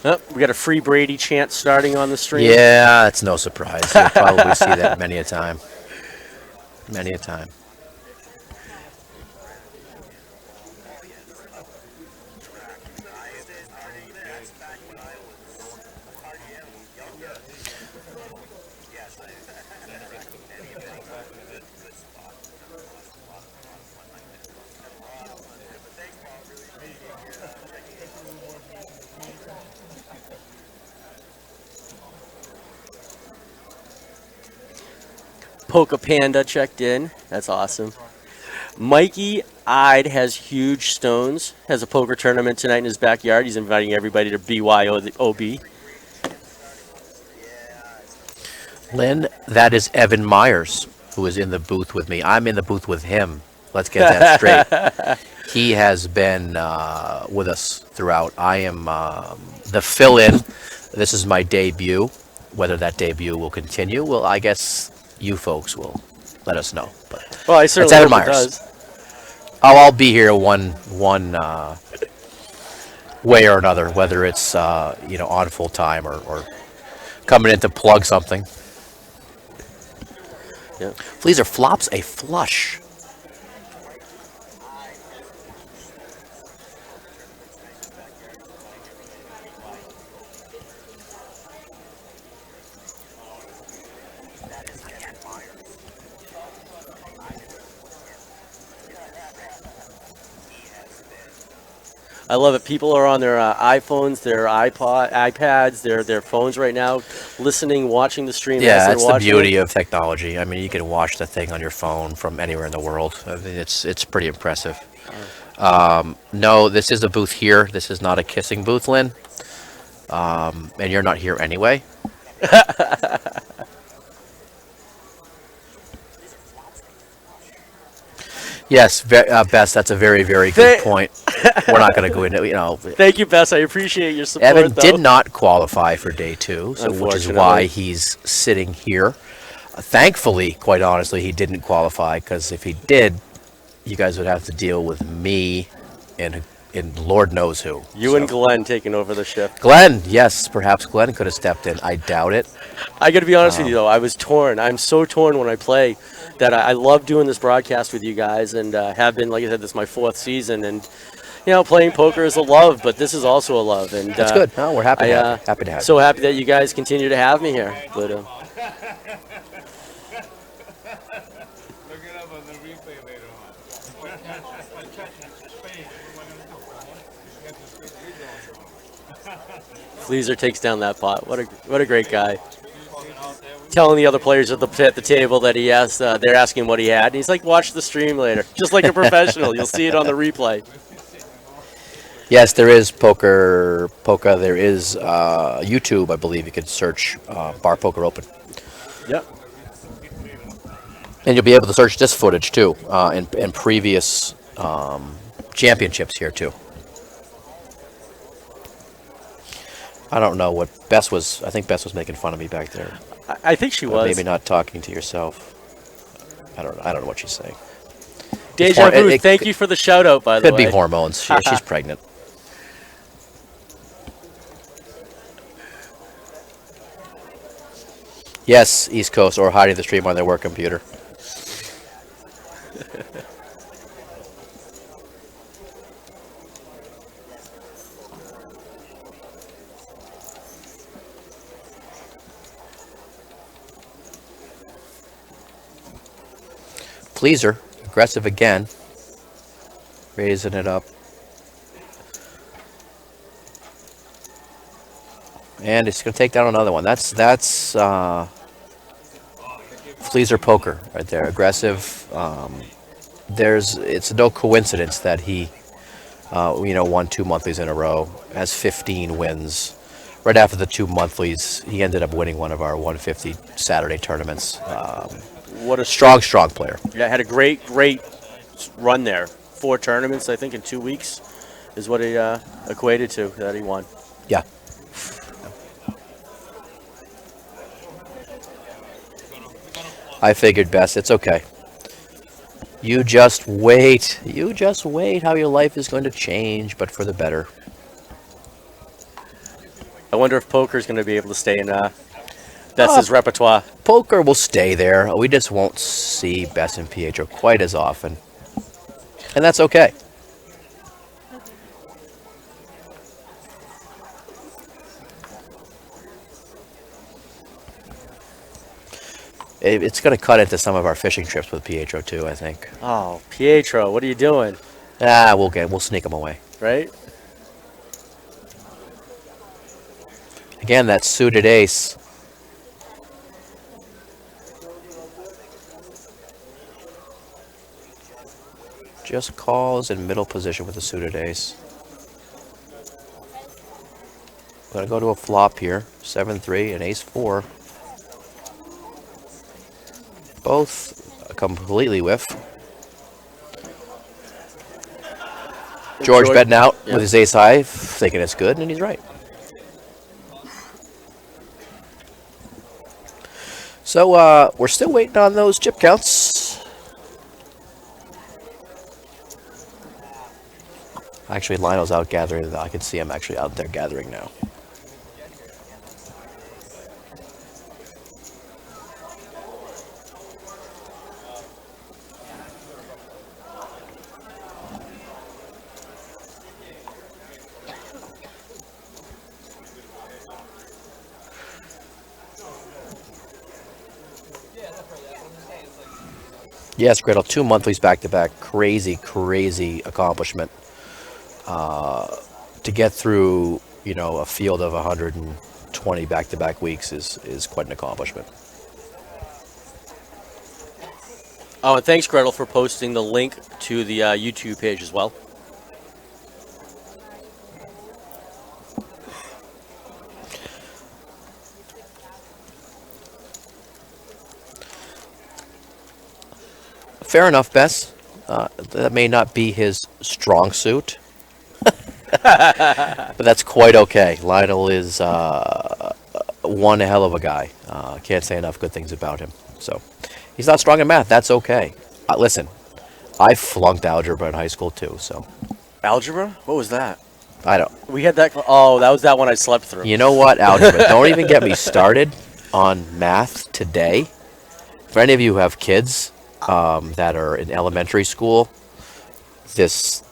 Oh, we got a free Brady chant starting on the stream. Yeah, it's no surprise. You'll probably see that many a time. Many a time. Polka Panda checked in. That's awesome. Mikey Ide has huge stones. Has a poker tournament tonight in his backyard. He's inviting everybody to BYOB. Lynn, that is Evan Myers, who is in the booth with me. I'm in the booth with him. Let's get that straight. He has been with us throughout. I am the fill-in. This is my debut. Whether that debut will continue, well, I guess you folks will let us know. But Well, I certainly Evan hope it Myers. does. I'll be here one way or another, whether it's on full time or coming in to plug something. Yeah. Fleaser flops a flush. I love it. People are on their iPhones, their iPads, their phones right now, listening, watching the stream. Yeah, as they're that's the watching beauty it. of technology. I mean, you can watch the thing on your phone from anywhere in the world. I mean, it's pretty impressive. No, this is a booth here. This is not a kissing booth, Lynn. And you're not here anyway. Yes, Bess, that's a very, very good point. We're not going to go into, Thank you, Bess. I appreciate your support. Evan though. did not qualify for day two, so, which is why Unfortunately. he's sitting here. Thankfully, quite honestly, he didn't qualify, because if he did, you guys would have to deal with me and Lord knows who. You and Glenn taking over the shift. Glenn, yes, perhaps Glenn could have stepped in. I doubt it. I got to be honest with you, though. I was torn. I'm so torn when I play that I love doing this broadcast with you guys and have been, like I said, this is my 4th season. And, playing poker is a love, but this is also a love. And That's good. No, we're happy to have you. Happy to have you. So happy that you guys continue to have me here. But Look it up on the replay later on. Spain. Fleaser takes down that pot. What a great guy. Telling the other players at the table that he asked, they're asking what he had. And he's like, watch the stream later. Just like a professional. You'll see it on the replay. Yes, there is Polka. There is YouTube, I believe. You could search Bar Poker Open. Yep. And you'll be able to search this footage, too, and previous championships here, too. I don't know what Bess was. I think Bess was making fun of me back there. I think she was. Maybe not talking to yourself. I don't know what she's saying. Deja Vu, thank you for the shout out, by the way. Could be hormones. She's pregnant. Yes, East Coast, or hiding the stream on their work computer. Fleaser, aggressive again. Raising it up. And it's going to take down another one. That's Fleaser Poker right there. Aggressive. It's no coincidence that he won 2 monthlies in a row, has 15 wins. Right after the 2 monthlies, he ended up winning one of our 150 Saturday tournaments. What a strong player. Yeah, had a great run there. 4 tournaments, I think, in 2 weeks is what he equated to that he won. Yeah. I figured, Bess, it's okay. You just wait. You just wait how your life is going to change, but for the better. I wonder if poker's going to be able to stay in Bess's repertoire. Poker will stay there. We just won't see Bess and Pietro quite as often. And that's okay. It's going to cut into some of our fishing trips with Pietro too, I think. Oh, Pietro, what are you doing? We'll sneak them away. Right? Again, that suited ace. Just calls in middle position with the suited ace. I'm going to go to a flop here. 7-3 and ace-4. Both completely whiff. George betting out with his ace high, thinking it's good, and he's right. So we're still waiting on those chip counts. Actually, Lionel's out gathering. I can see him actually out there gathering now. Yes, Gretel, 2 monthlies back-to-back. Crazy, crazy accomplishment. To get through, you know, a field of 120 back-to-back weeks is quite an accomplishment. Oh, and thanks, Gretel, for posting the link to the YouTube page as well. Fair enough, Bess. That may not be his strong suit. But that's quite okay. Lionel is one hell of a guy. Can't say enough good things about him. So he's not strong in math. That's okay. Listen, I flunked algebra in high school too. So Algebra? What was that? I don't. We had that. Oh, that was that one I slept through. You know what? Algebra. Don't even get me started on math today. For any of you who have kids that are in elementary school, this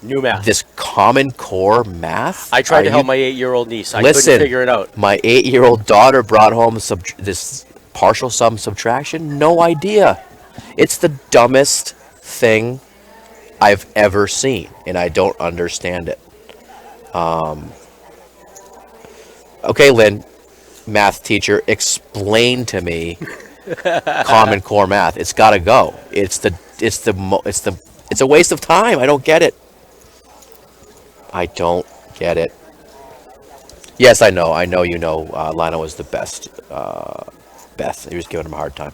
New math. This Common Core math. I tried to help my 8-year-old niece. I Listen, couldn't figure it out. My 8-year-old daughter brought home this partial sum subtraction. No idea. It's the dumbest thing I've ever seen, and I don't understand it. Okay, Lynn, math teacher, explain to me Common Core math. It's got to go. It's a waste of time. I don't get it. I don't get it. Yes, I know. I know you know Lionel was the best. Beth, he was giving him a hard time.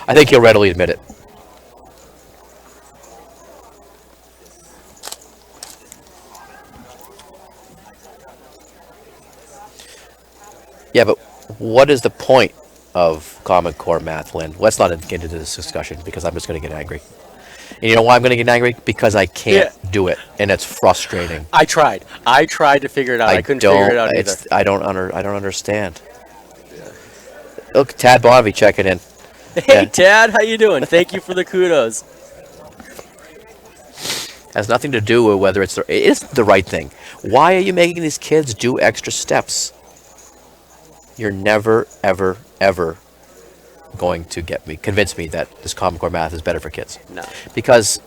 I think he'll readily admit it. Yeah, but what is the point of Common Core math, Lynn? Let's not get into this discussion because I'm just going to get angry. And you know why I'm going to get angry? Because I can't do it, and it's frustrating. I tried to figure it out. I couldn't figure it out either. I don't understand. Look, Tad Bonvy checking in. Hey, Tad, how you doing? Thank you for the kudos. Has nothing to do with whether it is the right thing. Why are you making these kids do extra steps? You're never, ever, ever going to convince me that this Common Core math is better for kids. No. Because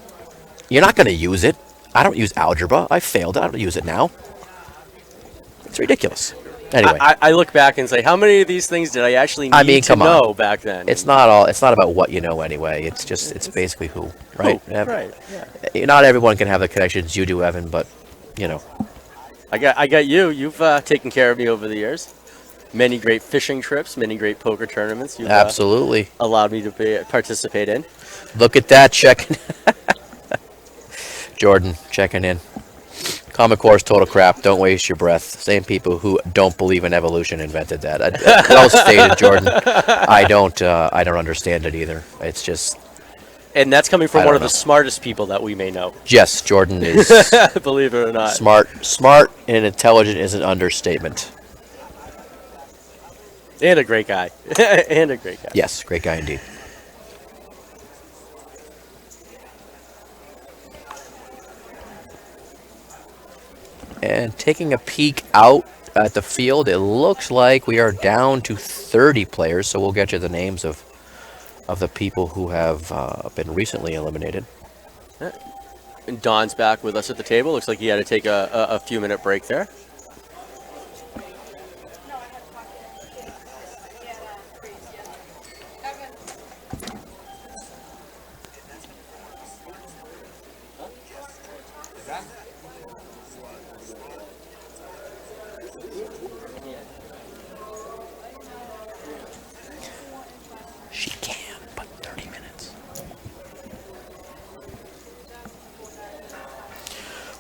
you're not going to use it. I don't use algebra. I failed. I don't use it now. It's ridiculous. Anyway, I look back and say, how many of these things did I actually need to know back then? It's not about what you know anyway. It's basically who, right? Who, right. Yeah. Not everyone can have the connections you do, Evan, but you know. I got you. You've taken care of me over the years. Many great fishing trips, many great poker tournaments. You've absolutely allowed me to participate in. Look at that checking. Jordan checking in. Common Core is total crap. Don't waste your breath. Same people who don't believe in evolution invented that. Well stated, Jordan. I don't understand it either. It's just. And that's coming from one of the smartest people that we may know. Yes, Jordan is. Believe it or not. Smart and intelligent is an understatement. And a great guy. And a great guy. Yes, great guy indeed. And taking a peek out at the field, it looks like we are down to 30 players, so we'll get you the names of the people who have been recently eliminated. And Don's back with us at the table. Looks like he had to take a few-minute break there.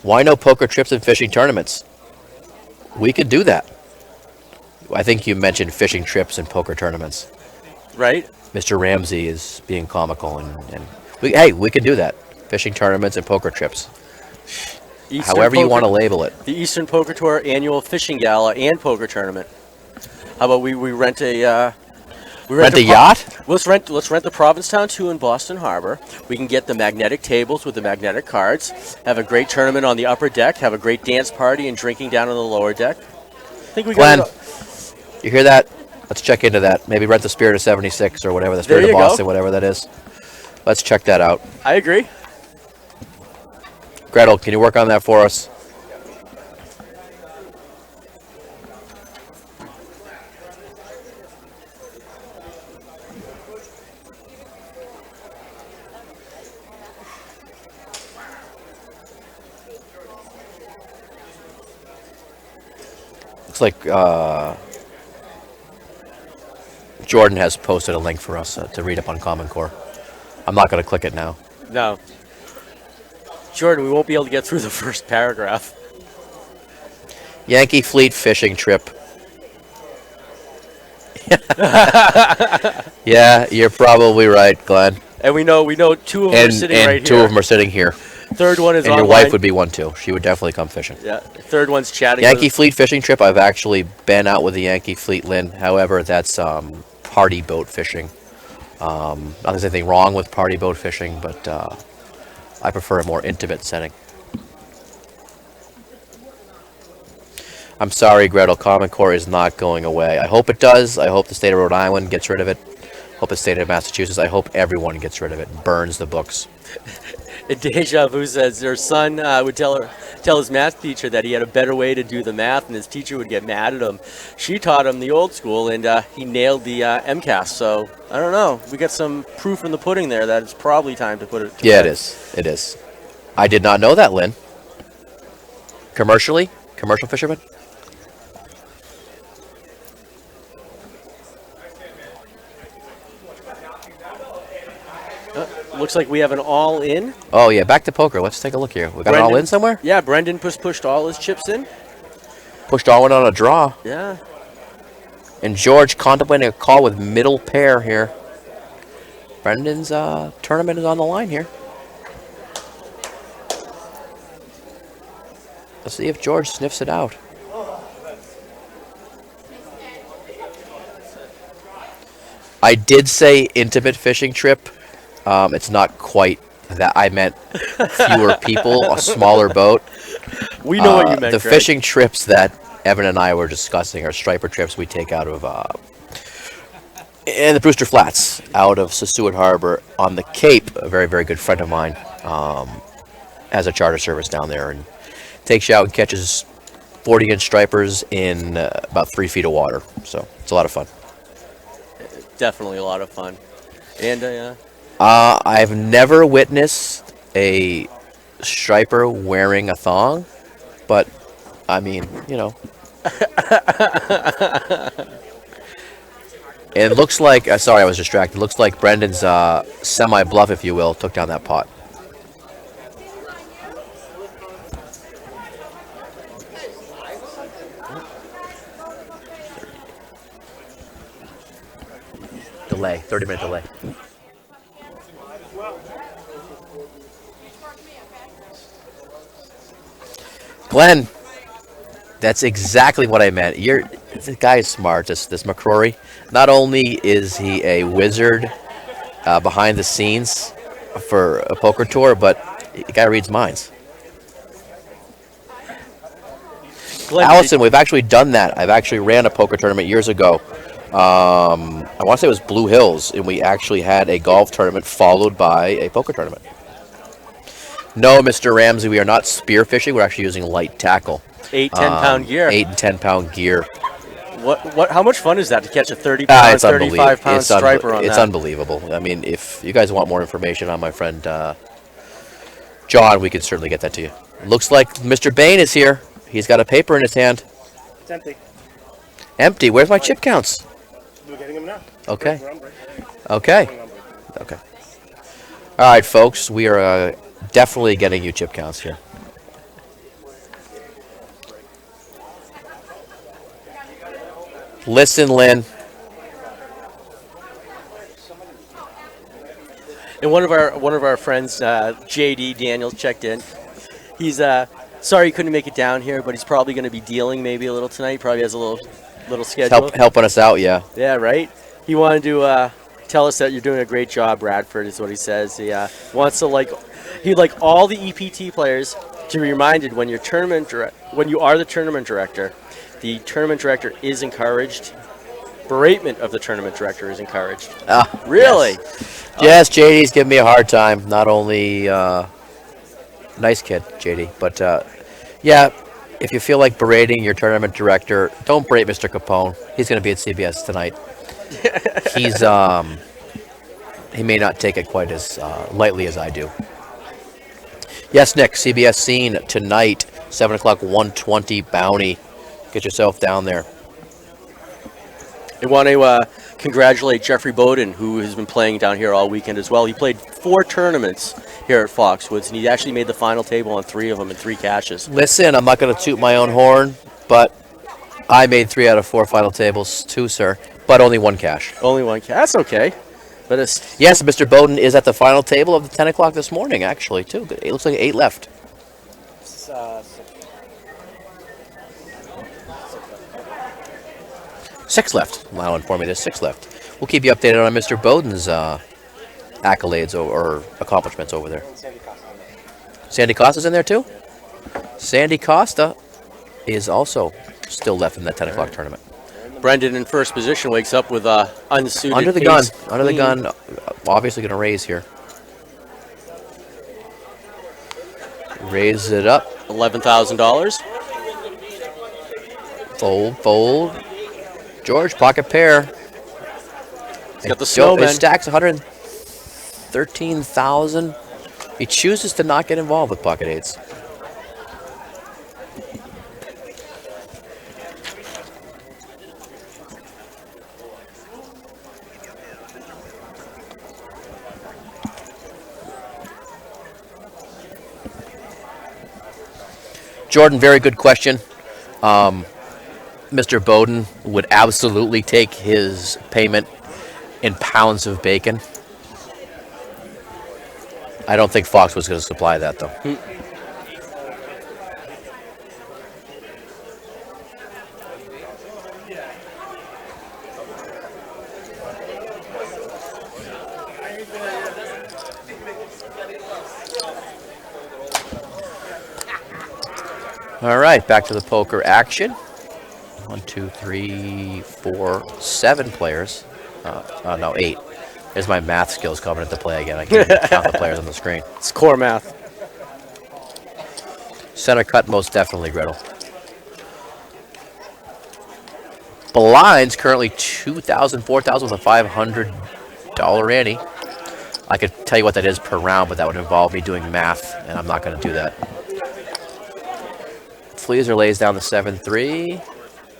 Why no poker trips and fishing tournaments? We could do that. I think you mentioned fishing trips and poker tournaments. Right? Mr. Ramsey is being comical, and we could do that. Fishing tournaments and poker trips. Eastern However you Poker- want to label it. The Eastern Poker Tour annual fishing gala and poker tournament. How about we rent a Rent a yacht? Let's rent the Provincetown 2 in Boston Harbor. We can get the magnetic tables with the magnetic cards. Have a great tournament on the upper deck. Have a great dance party and drinking down on the lower deck. I think we Glenn, got you hear that? Let's check into that. Maybe rent the Spirit of 76 or whatever, the Spirit There of you go. Boston, whatever that is. Let's check that out. I agree. Gretel, can you work on that for us? Looks like Jordan has posted a link for us to read up on Common Core. I'm not going to click it now. No. Jordan, we won't be able to get through the first paragraph. Yankee Fleet fishing trip. Yeah, you're probably right, Glenn. And we know two of them are sitting right two here. of them are sitting here. Third one is And online. your wife would be one too. She would definitely come fishing. Yeah. Third one's chatting. Yankee with Fleet fishing trip. I've actually been out with the Yankee Fleet, Lynn. However, that's party boat fishing. Not that there's anything wrong with party boat fishing, but I prefer a more intimate setting. I'm sorry, Gretel. Common Core is not going away. I hope it does. I hope the state of Rhode Island gets rid of it. Hope the state of Massachusetts. I hope everyone gets rid of it. Burns the books. And Deja Vu says their son would tell his math teacher that he had a better way to do the math, and his teacher would get mad at him. She taught him the old school, and he nailed the MCAS. So I don't know. We got some proof in the pudding there that it's probably time to put it. To Yeah, bed. it is. It is. I did not know that, Lynn. Commercial fisherman. Looks like we have an all-in. Oh yeah, back to poker. Let's take a look here. We got it all Brendan- in somewhere. Yeah, Brendan pushed all his chips in. Pushed all in on a draw. Yeah. And George contemplating a call with middle pair here. Brendan's tournament is on the line here. Let's see if George sniffs it out. I did say intimate fishing trip. It's not quite that. I meant fewer people, a smaller boat. We know what you meant, The Greg. fishing trips that Evan and I were discussing are striper trips we take out of in the Brewster Flats, out of Sassuat Harbor on the Cape. A very, very good friend of mine has a charter service down there and takes you out and catches 40-inch stripers in about 3 feet of water. So it's a lot of fun. Definitely a lot of fun. And I've never witnessed a striper wearing a thong, but I mean, you know. It looks like, sorry, I was distracted. It looks like Brendan's semi-bluff, if you will, took down that pot. Delay, 30-minute delay. Glenn, that's exactly what I meant. This guy is smart, this McCrory. Not only is he a wizard behind the scenes for a poker tour, but the guy reads minds. Glenn, Allison, we've actually done that. I've actually ran a poker tournament years ago. I want to say it was Blue Hills, and we actually had a golf tournament followed by a poker tournament. No, Mr. Ramsey, we are not spearfishing. We're actually using light tackle. 8, 10-pound gear. 8 and 10-pound gear. What? How much fun is that to catch a 30-pound, It's unbelievable. 35-pound striper on It's that? unbelievable. I mean, if you guys want more information on my friend John, we can certainly get that to you. Looks like Mr. Bain is here. He's got a paper in his hand. It's empty. Empty. Where's my chip counts? We're getting them now. Okay. We're on break. Okay. Okay. All right, folks. We are definitely getting you chip counts here. Listen, Lynn. And one of our friends, JD Daniels, checked in. He's sorry he couldn't make it down here, but he's probably going to be dealing maybe a little tonight. He probably has a little schedule. Helping us out, yeah. Yeah, right. He wanted to tell us that you're doing a great job, Bradford, is what he says. He wants to he'd like all the EPT players to be reminded when you are the tournament director, the tournament director is encouraged. Beratement of the tournament director is encouraged. Really? Yes, JD's giving me a hard time. Not only nice kid, JD, but yeah, if you feel like berating your tournament director, don't berate Mr. Capone. He's going to be at CBS tonight. He's he may not take it quite as lightly as I do. Yes, Nick, CBS scene tonight, 7 o'clock, 120 Bounty. Get yourself down there. I want to congratulate Jeffrey Bowden, who has been playing down here all weekend as well. He played 4 tournaments here at Foxwoods, and he actually made the final table on 3 of them in 3 caches. Listen, I'm not going to toot my own horn, but I made 3 out of 4 final tables too, sir, but only 1 cache. Only 1 cache. That's okay. But yes, Mr. Bowden is at the final table of the 10 o'clock this morning, actually, too. It looks like 8 left. 6 left. Wow, inform me there's 6 left. We'll keep you updated on Mr. Bowden's accolades or accomplishments over there. Sandy Costa's in there too? Sandy Costa is also still left in that 10 o'clock tournament. Brendan in first position wakes up with unsuited Under the gun. Under the gun. Obviously going to raise here. Raise it up. $11,000. Fold. George, pocket pair. He's got the snowman. It stacks 113,000. He chooses to not get involved with pocket eights. Jordan, very good question. Mr. Bowden would absolutely take his payment in pounds of bacon. I don't think Fox was going to supply that, though. All right, back to the poker action. 1, 2, 3, 4, 7 players. No, 8. There's my math skills coming into play again. I can't even count the players on the screen. It's core math. Center cut, most definitely, Gretel. Blinds currently $2,000, $4,000 with a $500 ante. I could tell you what that is per round, but that would involve me doing math, and I'm not going to do that. Fleaser lays down the 7-3,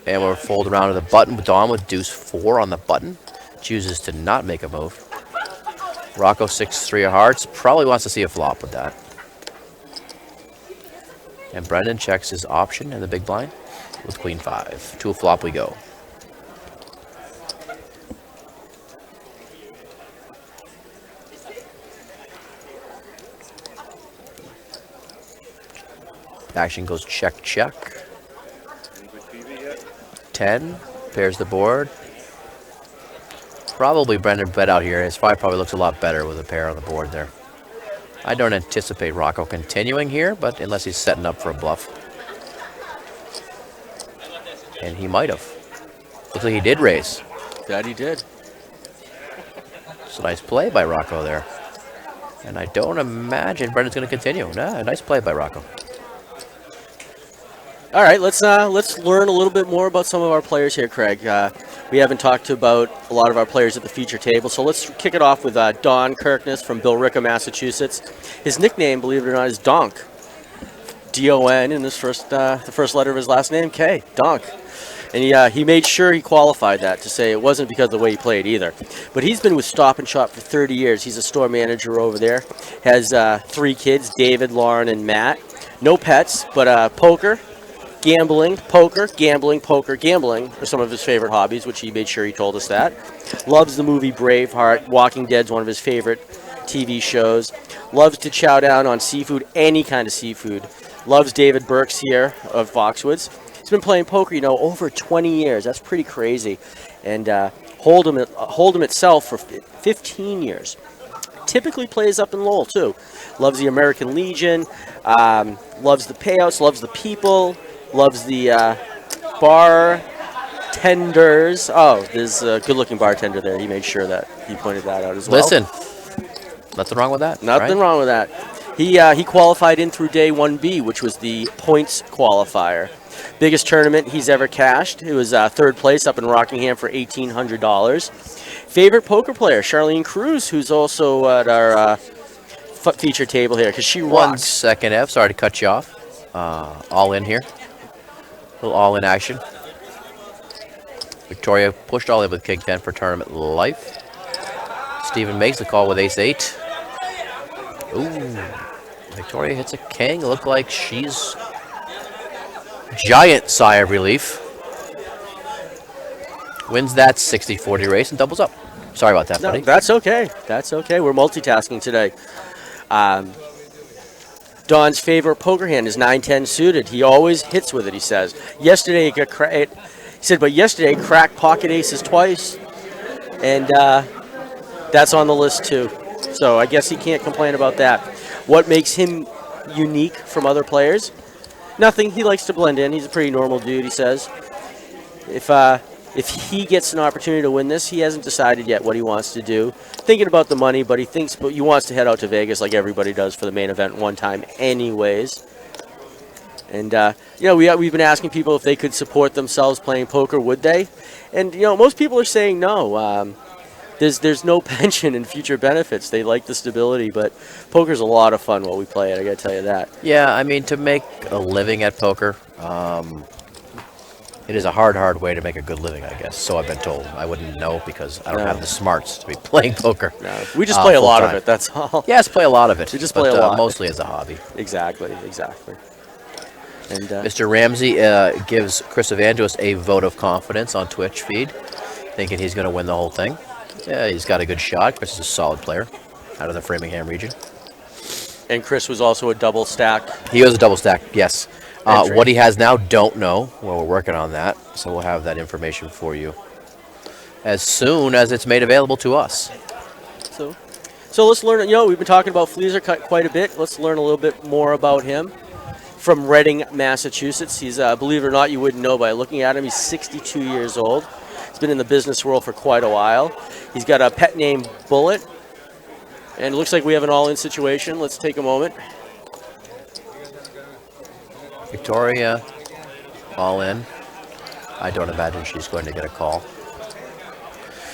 and we're fold around to the button with Dawn with deuce 4 on the button. Chooses to not make a move. Rocco 6-3 of hearts, probably wants to see a flop with that. And Brendan checks his option in the big blind with queen 5. To a flop we go. Action goes check, check. 10, pairs the board. Probably Brendan bet out here. His 5 probably looks a lot better with a pair on the board there. I don't anticipate Rocco continuing here, but unless he's setting up for a bluff. And he might have. Looks like he did raise. That he did. It's a nice play by Rocco there. And I don't imagine Brendan's going to continue. Nah, nice play by Rocco. All right, let's learn a little bit more about some of our players here, Craig. We haven't talked about a lot of our players at the feature table, so let's kick it off with Don Kirkness from Billerica, Massachusetts. His nickname, believe it or not, is Donk. D-O-N in his the first letter of his last name, K. Donk. And he made sure he qualified that to say it wasn't because of the way he played either. But he's been with Stop and Shop for 30 years. He's a store manager over there. Has 3 kids, David, Lauren, and Matt. No pets, but poker. Gambling, poker, gambling are some of his favorite hobbies, which he made sure he told us that. Loves the movie Braveheart. Walking Dead's one of his favorite TV shows. Loves to chow down on seafood, any kind of seafood. Loves David Burks here of Foxwoods. He's been playing poker, over 20 years. That's pretty crazy. And Hold'em itself for 15 years. Typically plays up in Lowell, too. Loves the American Legion. Loves the payouts. Loves the people. Loves the bartenders. Oh, there's a good-looking bartender there. He made sure that he pointed that out as well. Listen, nothing wrong with that. Nothing wrong with that. He qualified in through day 1B, which was the points qualifier. Biggest tournament he's ever cashed. It was third place up in Rockingham for $1,800. Favorite poker player, Charlene Cruz, who's also at our feature table here, because she One rocks. second, Ev. Sorry to cut you off. All in here. A little all in action. Victoria pushed all in with King 10 for tournament life. Steven makes the call with ace-8. Ooh. Victoria hits a king. Look like she's giant sigh of relief. Wins that 60-40 race and doubles up. Sorry about that, No, buddy. that's okay. That's okay. We're multitasking today. Don's favorite poker hand is 9-10 suited. He always hits with it, he says. Yesterday, he said, but yesterday, cracked pocket aces twice. And that's on the list, too. So I guess he can't complain about that. What makes him unique from other players? Nothing. He likes to blend in. He's a pretty normal dude, he says. If he gets an opportunity to win this, he hasn't decided yet what he wants to do. Thinking about the money, but he wants to head out to Vegas like everybody does for the main event one time anyways. And, we've been asking people if they could support themselves playing poker, would they? And, most people are saying no. There's no pension and future benefits. They like the stability, but poker's a lot of fun while we play it, I got to tell you that. Yeah, I mean, to make a living at poker, it is a hard way to make a good living, I guess. So I've been told. I wouldn't know because I don't have the smarts to be playing poker. No, we just play a lot of full-time. it, that's all. Yes, play a lot of it. We just play a but, lot. mostly as a hobby. Exactly. And Mr. Ramsey gives Chris Evangelist a vote of confidence on Twitch feed, thinking he's going to win the whole thing. Yeah, he's got a good shot. Chris is a solid player out of the Framingham region. And Chris was also a double stack. He was a double stack, yes. Entry. What he has now, don't know. Well, we're working on that, so we'll have that information for you as soon as it's made available to us. So let's learn. We've been talking about Fleezer quite a bit. Let's learn a little bit more about him. From Reading, Massachusetts. He's, believe it or not, you wouldn't know by looking at him. He's 62 years old. He's been in the business world for quite a while. He's got a pet named Bullet. And it looks like we have an all-in situation. Let's take a moment. Victoria, all in. I don't imagine she's going to get a call.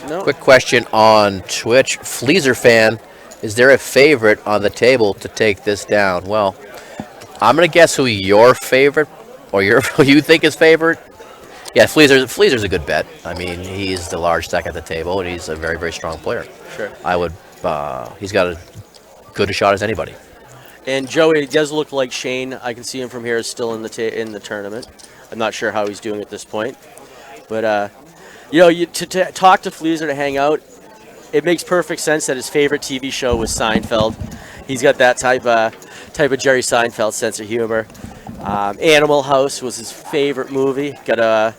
No. Quick question on Twitch. Fleezer fan, is there a favorite on the table to take this down? Well, I'm going to guess who your favorite, or who you think is favorite. Yeah, Fleezer's a good bet. I mean, he's the large stack at the table, and he's a very, very strong player. Sure. He's got as good a shot as anybody. And Joey does look like Shane. I can see him from here, is still in the tournament. I'm not sure how he's doing at this point. But, to talk to Fleezer, to hang out, it makes perfect sense that his favorite TV show was Seinfeld. He's got that type of Jerry Seinfeld sense of humor. Animal House was his favorite movie. Gotta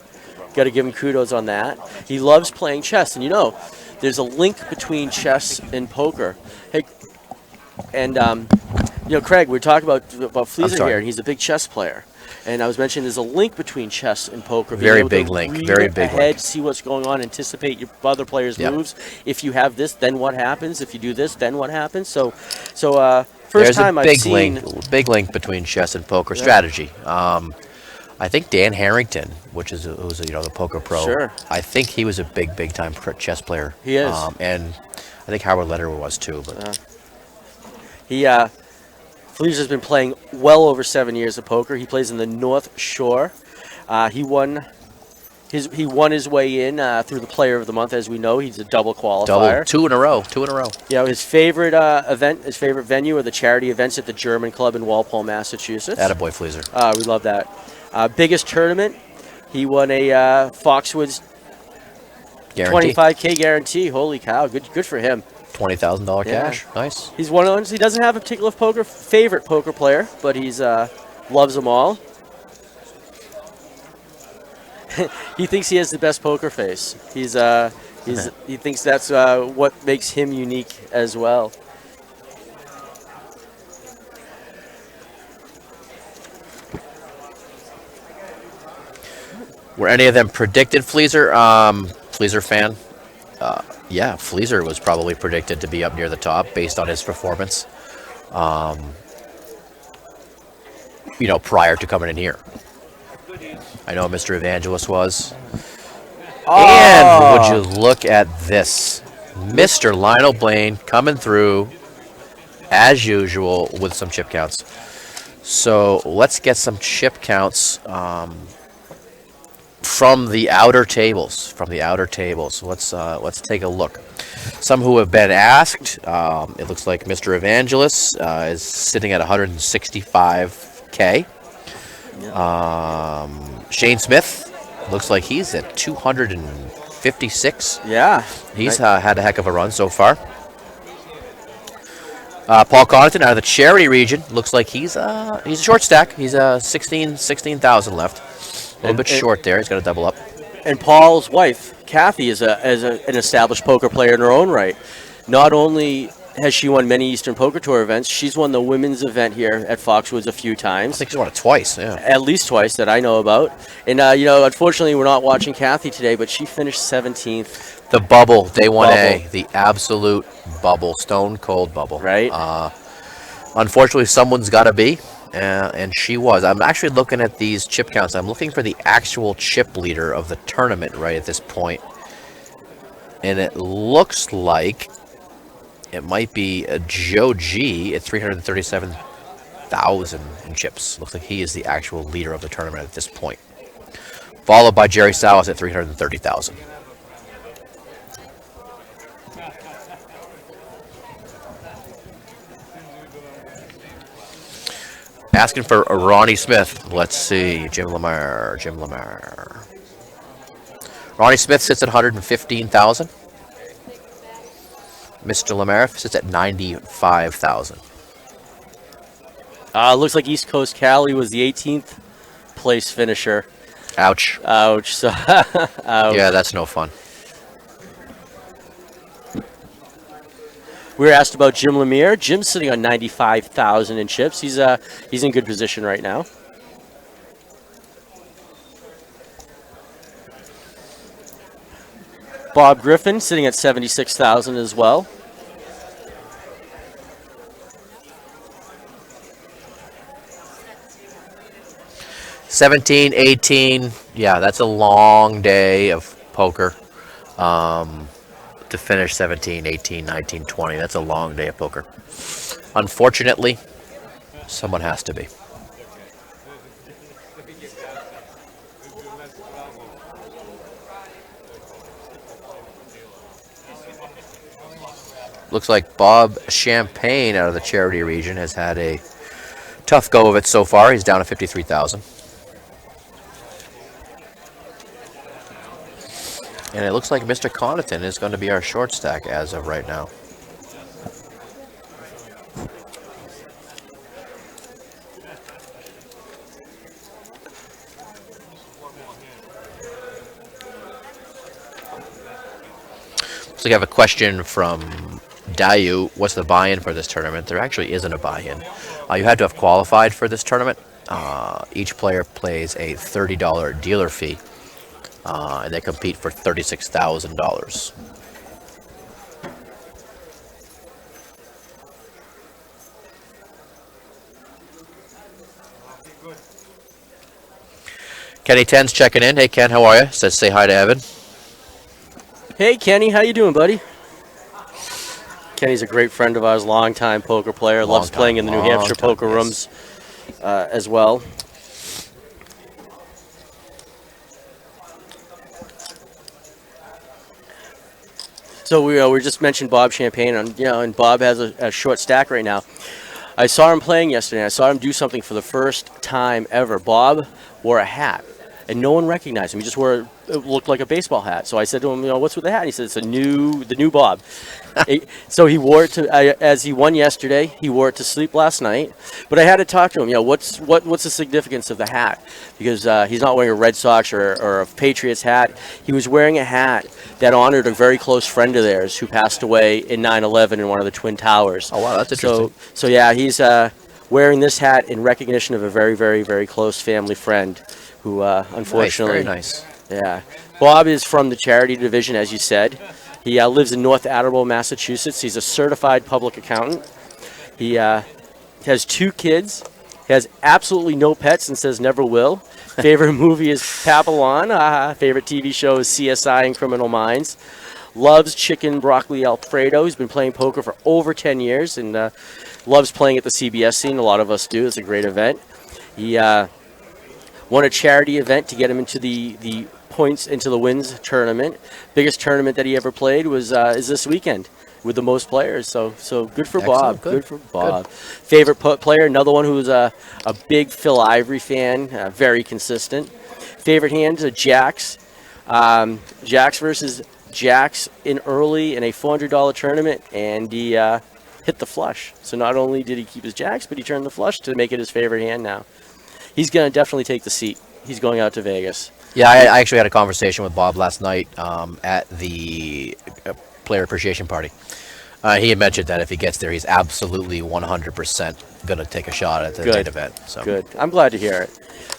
give him kudos on that. He loves playing chess, and there's a link between chess and poker. Hey, and Craig, we're talking about Fleezer here, and he's a big chess player. And I was mentioning there's a link between chess and poker. Very big link. Very big link. See what's going on. Anticipate your other players' moves. If you have this, then what happens? If you do this, then what happens? So first time I've seen big link between chess and poker strategy. I think Dan Harrington, who's the poker pro. Sure. I think he was a big time chess player. He is. And I think Howard Lederer was too. But Fleezer's been playing well over 7 years of poker. He plays in the North Shore. He won his way in through the Player of the Month, as we know. He's a double qualifier. Two in a row. His favorite his favorite venue are the charity events at the German Club in Walpole, Massachusetts. Attaboy, Fleezer. We love that. Biggest tournament, he won a Foxwoods Guarantee. 25K guarantee. Holy cow! Good for him. $20,000 Yeah. cash. Nice. He's one of those. He doesn't have a particular favorite poker player, but he's loves them all. He thinks he has the best poker face. He thinks that's what makes him unique as well. Were any of them predicted Fleaser? Fleaser fan? Yeah, Fleaser was probably predicted to be up near the top based on his performance. Prior to coming in here. I know Mr. Evangelist was. And would you look at this? Mr. Lionel Blaine coming through, as usual, with some chip counts. So let's get some chip counts from the outer tables. Let's take a look. Some who have been asked. It looks like Mr. Evangelist is sitting at 165K. Shane Smith looks like he's at 256. Yeah, He's had a heck of a run so far. Paul Connaughton out of the charity region looks like he's a short stack. He's 16,000 left. A little bit short there. He's got to double up. And Paul's wife, Kathy, is an established poker player in her own right. Not only has she won many Eastern Poker Tour events, she's won the women's event here at Foxwoods a few times. I think she's won it twice. Yeah. At least twice that I know about. And, unfortunately, we're not watching Kathy today, but she finished 17th. The bubble, day 1A, the absolute bubble, stone cold bubble. Right. Unfortunately, someone's got to be, and she was. I'm actually looking at these chip counts. I'm looking for the actual chip leader of the tournament right at this point. And it looks like it might be Joe G at 337,000 in chips. Looks like he is the actual leader of the tournament at this point. Followed by Jerry Salas at 330,000. Asking for Ronnie Smith. Let's see. Jim Lamar. Ronnie Smith sits at 115,000. Mr. Lamar sits at 95,000. Looks like East Coast Cali was the 18th place finisher. Ouch. So, ouch. Yeah, that's no fun. We were asked about Jim Lemire. Jim's sitting on 95,000 in chips. He's in good position right now. Bob Griffin sitting at 76,000 as well. $17, $18. Yeah, that's a long day of poker. To finish 17, 18, 19, 20. That's a long day of poker. Unfortunately, someone has to be. Looks like Bob Champagne out of the charity region has had a tough go of it so far. He's down to 53,000. And it looks like Mr. Connaughton is going to be our short stack as of right now. So we have a question from Dayu. What's the buy-in for this tournament? There actually isn't a buy-in. You had to have qualified for this tournament. Each player plays a $30 dealer fee. And they compete for $36,000. Kenny 10's checking in. Hey, Ken, how are you? Says say hi to Evan. Hey, Kenny, how you doing, buddy? Kenny's a great friend of ours, longtime poker player. Loves playing in the New Hampshire poker rooms as well. So we just mentioned Bob Champagne, and Bob has a short stack right now. I saw him playing yesterday. I saw him do something for the first time ever. Bob wore a hat. And no one recognized him. He just it looked like a baseball hat. So I said to him, what's with the hat? And he said, it's the new Bob. So he wore it to, as he won yesterday, he wore it to sleep last night. But I had to talk to him, what's the significance of the hat? Because he's not wearing a Red Sox or a Patriots hat. He was wearing a hat that honored a very close friend of theirs who passed away in 9/11 in one of the Twin Towers. Oh, wow, that's interesting. So yeah, he's wearing this hat in recognition of a very, very, very close family friend who unfortunately... Nice, very nice. Yeah. Bob is from the charity division, as you said. He lives in North Attleboro, Massachusetts. He's a certified public accountant. He has 2 kids. He has absolutely no pets and says never will. Favorite movie is Papillon. Favorite TV show is CSI and Criminal Minds. Loves chicken broccoli Alfredo. He's been playing poker for over 10 years and loves playing at the CBS scene. A lot of us do. It's a great event. He won a charity event to get him into the points into the wins tournament. Biggest tournament that he ever played was is this weekend with the most players. So good for Excellent. Bob. Good for Bob. Good. Favorite player, another one who's a big Phil Ivory fan, very consistent. Favorite hands are Jacks. Jacks versus Jacks in early in a $400 tournament, and he hit the flush. So not only did he keep his Jacks, but he turned the flush to make it his favorite hand now. He's going to definitely take the seat. He's going out to Vegas. Yeah, I actually had a conversation with Bob last night at the player appreciation party. He had mentioned that if he gets there, he's absolutely 100% going to take a shot at the night event. So. Good. I'm glad to hear it.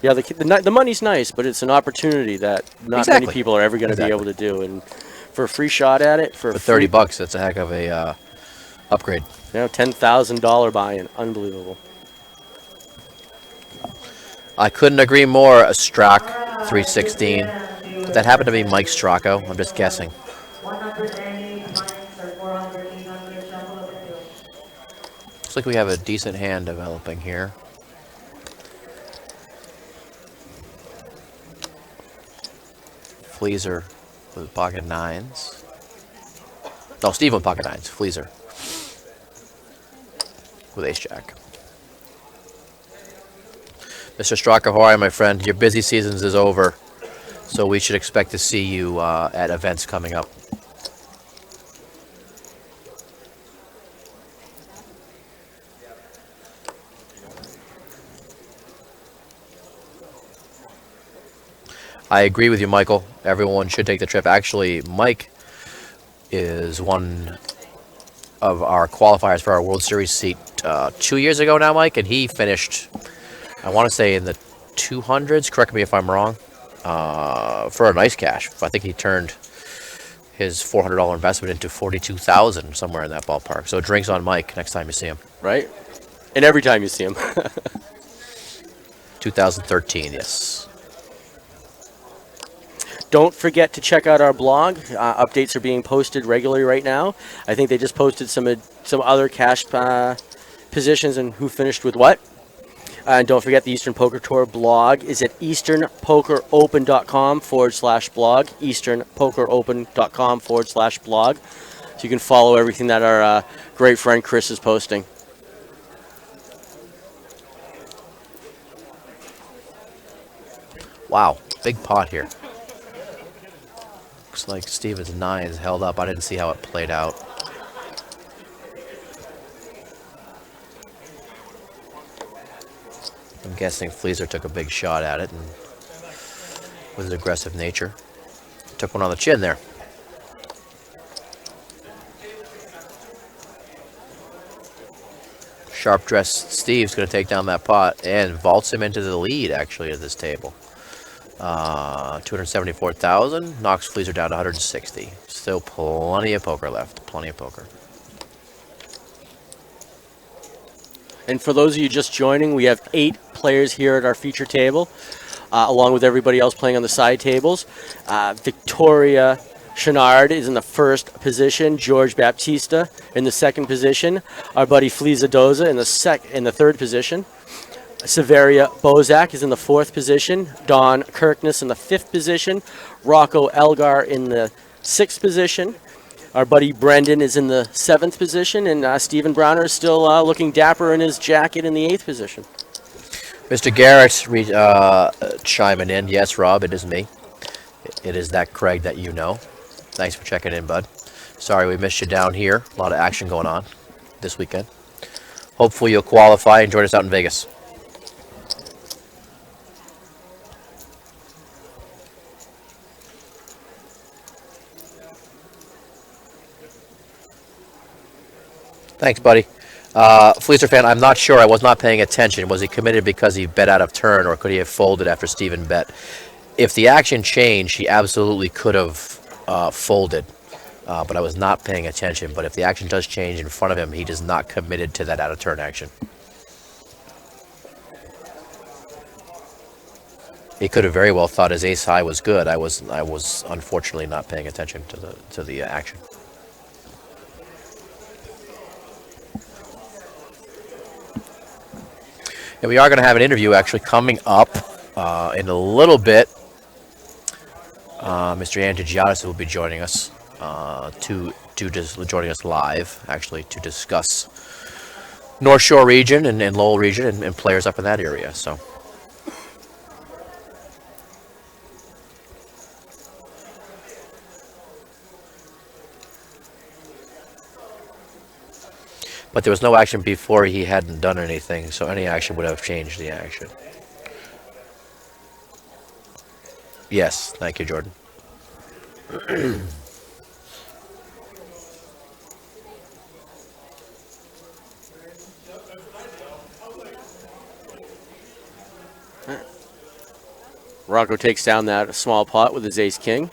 Yeah, the money's nice, but it's an opportunity that not many people are ever going to be able to do. And for a free shot at it, for $30, that's a heck of a upgrade. $10,000 buy-in. Unbelievable. I couldn't agree more. A Strack 316. That happened to be Mike Stracco. I'm just guessing. Looks like we have a decent hand developing here. Fleaser with pocket 9s. No, Steve with pocket 9s. Fleaser with ace-jack. Mr. Straka, how are you, my friend? Your busy seasons is over, so we should expect to see you at events coming up. I agree with you, Michael. Everyone should take the trip. Actually, Mike is one of our qualifiers for our World Series seat 2 years ago now, Mike, and he finished, I want to say, in the 200s. Correct me if I'm wrong. For a nice cash. I think he turned his $400 investment into $42,000, somewhere in that ballpark. So drinks on Mike next time you see him. Right? And every time you see him. 2013, yes. Don't forget to check out our blog. Updates are being posted regularly right now. I think they just posted some other cash positions and who finished with what. And don't forget the Eastern Poker Tour blog is at easternpokeropen.com/blog. easternpokeropen.com/blog. So you can follow everything that our great friend Chris is posting. Wow, big pot here. Looks like Steven's 9 is held up. I didn't see how it played out. I'm guessing Fleaser took a big shot at it and with his aggressive nature. Took one on the chin there. Sharp-dressed Steve's going to take down that pot and vaults him into the lead, actually, at this table. 274,000, knocks Fleaser down to 160. Still plenty of poker left. Plenty of poker. And for those of you just joining, we have 8 players here at our feature table, along with everybody else playing on the side tables. Victoria Chenard is in the first position. George Baptista in the second position. Our buddy Fleeza Doza in the third position. Severia Bozak is in the fourth position. Don Kirkness in the fifth position. Rocco Elgar in the sixth position. Our buddy Brendan is in the seventh position, and Stephen Browner is still looking dapper in his jacket in the eighth position. Mr. Garrett chiming in. Yes, Rob, it is me. It is that Craig that you know. Thanks for checking in, bud. Sorry we missed you down here. A lot of action going on this weekend. Hopefully you'll qualify and join us out in Vegas. Thanks, buddy. Fleecer fan, I'm not sure. I was not paying attention. Was he committed because he bet out of turn, or could he have folded after Steven bet? If the action changed, he absolutely could have folded. But I was not paying attention. But if the action does change in front of him, he does not committed to that out of turn action. He could have very well thought his ace high was good. I was unfortunately not paying attention to the action. And we are going to have an interview actually coming up in a little bit. Mr. Andrew Giannis will be joining us joining us live, actually, to discuss North Shore region and Lowell region and players up in that area. So. But there was no action before he hadn't done anything, so any action would have changed the action. Yes, thank you, Jordan. Rocco takes down that small pot with his ace-king.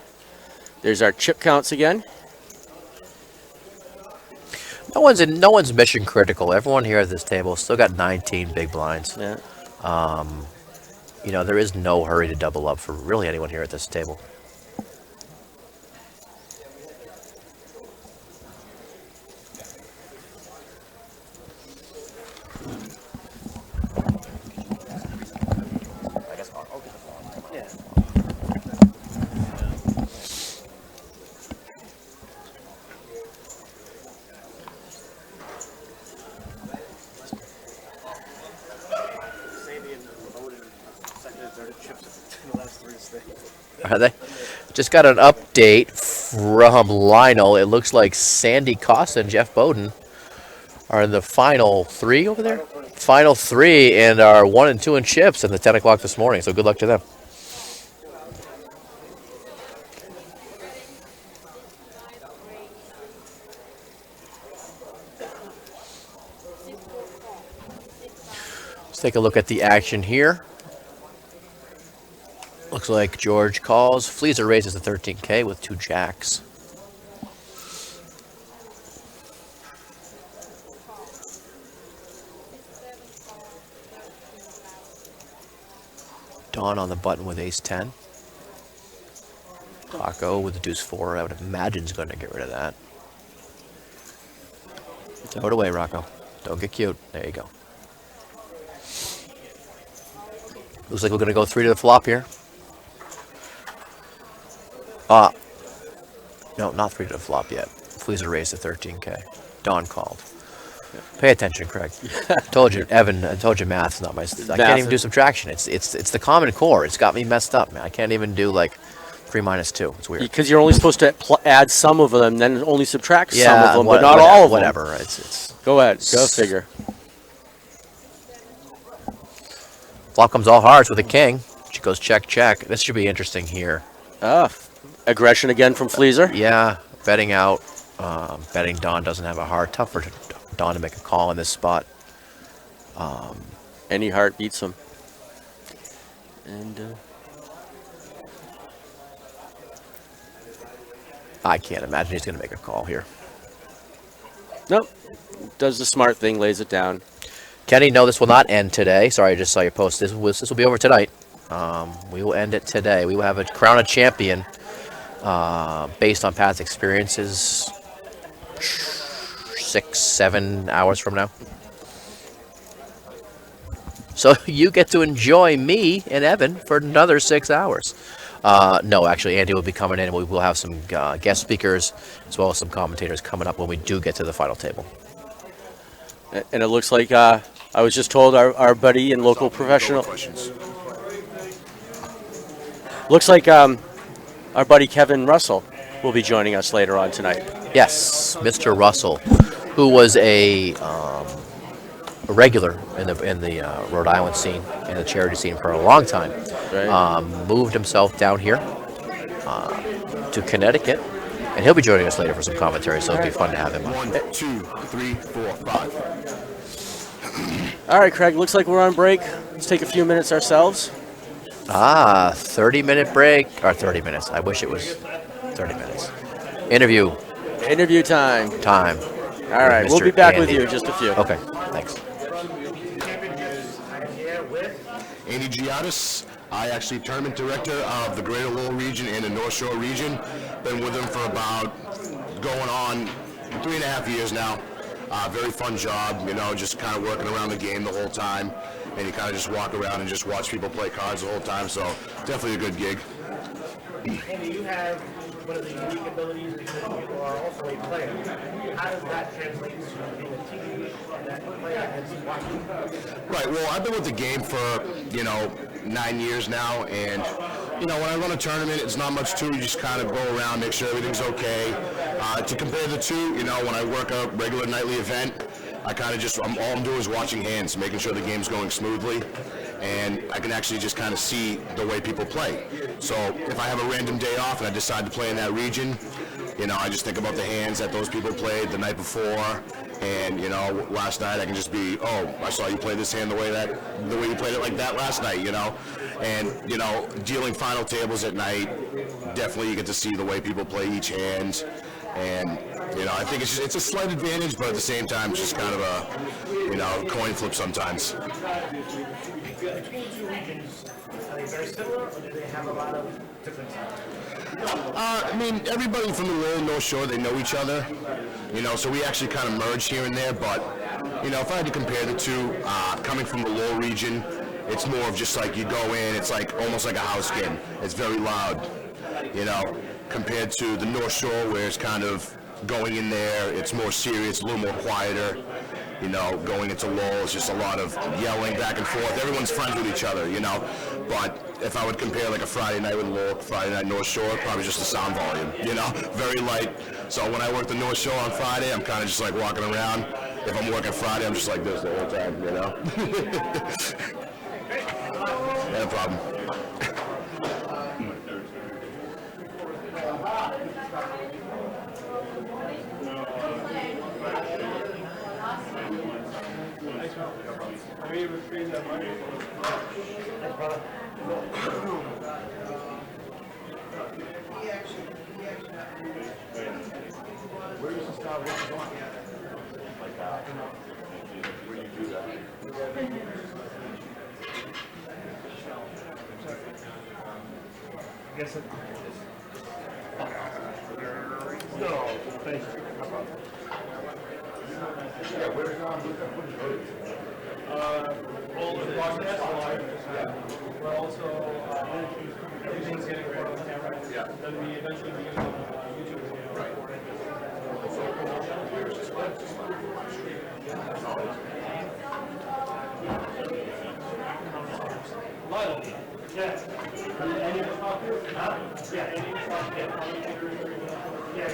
There's our chip counts again. No one's mission critical. Everyone here at this table still got 19 big blinds. Yeah. There is no hurry to double up for really anyone here at this table. Are they? Just got an update from Lionel. It looks like Sandy Costa and Jeff Bowden are in the final three over there. Final three and are 1 and 2 in chips at the 10 o'clock this morning. So good luck to them. Let's take a look at the action here. Looks like George calls. Fleezer raises the 13K with 2 jacks. Don on the button with ace 10. Rocco with the deuce 4. I would imagine is going to get rid of that. Throw it away, Rocco. Don't get cute. There you go. Looks like we're going to go 3 to the flop here. No, not 3 to the flop yet. Fleezer raised to 13K. Don called. Pay attention, Craig. Told you, Evan. I told you math's not my. I can't even do subtraction. It's the Common Core. It's got me messed up, man. I can't even do like 3 minus 2. It's weird. Because you're only supposed to add some of them, then only subtract some of them, but not all of them. Whatever. It's. Go ahead. Go figure. Flop comes all hearts with a king. She goes check, check. This should be interesting here. Aggression again from Fleezer. Yeah, betting out. Betting Don doesn't have a heart. Tough for Don to make a call in this spot. Any heart beats him. And I can't imagine he's going to make a call here. nope. Does the smart thing, lays it down. Kenny, no, this will not end today. Sorry, I just saw your post. This will be over tonight. We will end it today. We will have a crown a champion based on past experiences 6-7 hours from now. So you get to enjoy me and Evan for another 6 hours. No, actually, Andy will be coming in, and we will have some guest speakers as well as some commentators coming up when we do get to the final table. And it looks like I was just told our buddy and local professional. Questions. Looks like our buddy Kevin Russell will be joining us later on tonight. Yes, Mr. Russell, who was a regular in the Rhode Island scene and the charity scene for a long time, Right. moved himself down here to Connecticut, and he'll be joining us later for some commentary. So it'll be fun to have him on. 1, 2, 3, 4, 5. All right, Craig. Looks like we're on break. Let's take a few minutes ourselves. 30-minute break, or 30 minutes. I wish it was 30 minutes. Interview Interview time. time. All right, we'll Mr. be back with Andy. you in just a few. Okay, thanks. Andy Giottis. I actually tournament director of the Greater Lowell region and the North Shore region. Been with him for about going on 3.5 years now. Very fun job, you know, just kind of working around the game the whole time. And you kind of just walk around and just watch people play cards the whole time. So definitely a good gig. Andy, you have one of the unique abilities because you are also a player. How does that translate to being a team and that player and watching? Right, well, I've been with the game for, 9 years now, and, when I run a tournament, it's not much to it. You just kind of go around, make sure everything's okay. To compare the two, when I work a regular nightly event, I kind of just, all I'm doing is watching hands, making sure the game's going smoothly, and I can actually just kind of see the way people play. So if I have a random day off and I decide to play in that region, I just think about the hands that those people played the night before, and last night I can just be, oh, I saw you play this hand the way you played it like that last night, and dealing final tables at night, definitely you get to see the way people play each hand, and I think it's a slight advantage, but at the same time it's just kind of a coin flip sometimes. Between the two regions, are they very similar or do they have a lot of differences? Everybody from the Lowell North Shore, they know each other, so we actually kind of merge here and there, but, if I had to compare the two, coming from the Lowell region, it's more of just like you go in, it's like almost like a house game. It's very loud, compared to the North Shore where it's kind of going in there, it's more serious, a little more quieter. Going into Lowell, it's just a lot of yelling back and forth. Everyone's friends with each other, But if I would compare like a Friday night with Lowell, Friday night North Shore, probably just the sound volume, very light. So when I work the North Shore on Friday, I'm kind of just like walking around. If I'm working Friday, I'm just like this the whole time, No problem. We're also everything's getting ready on camera. Yeah. Then we eventually be using YouTube video. Right. Lyle. Yeah. Any of us talk to? Huh? Yeah. Any of us talk to? Yeah.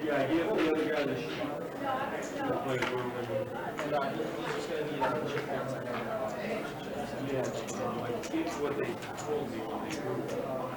Yeah, give the other guy the sheet. Like, it's what they told me when they grew up.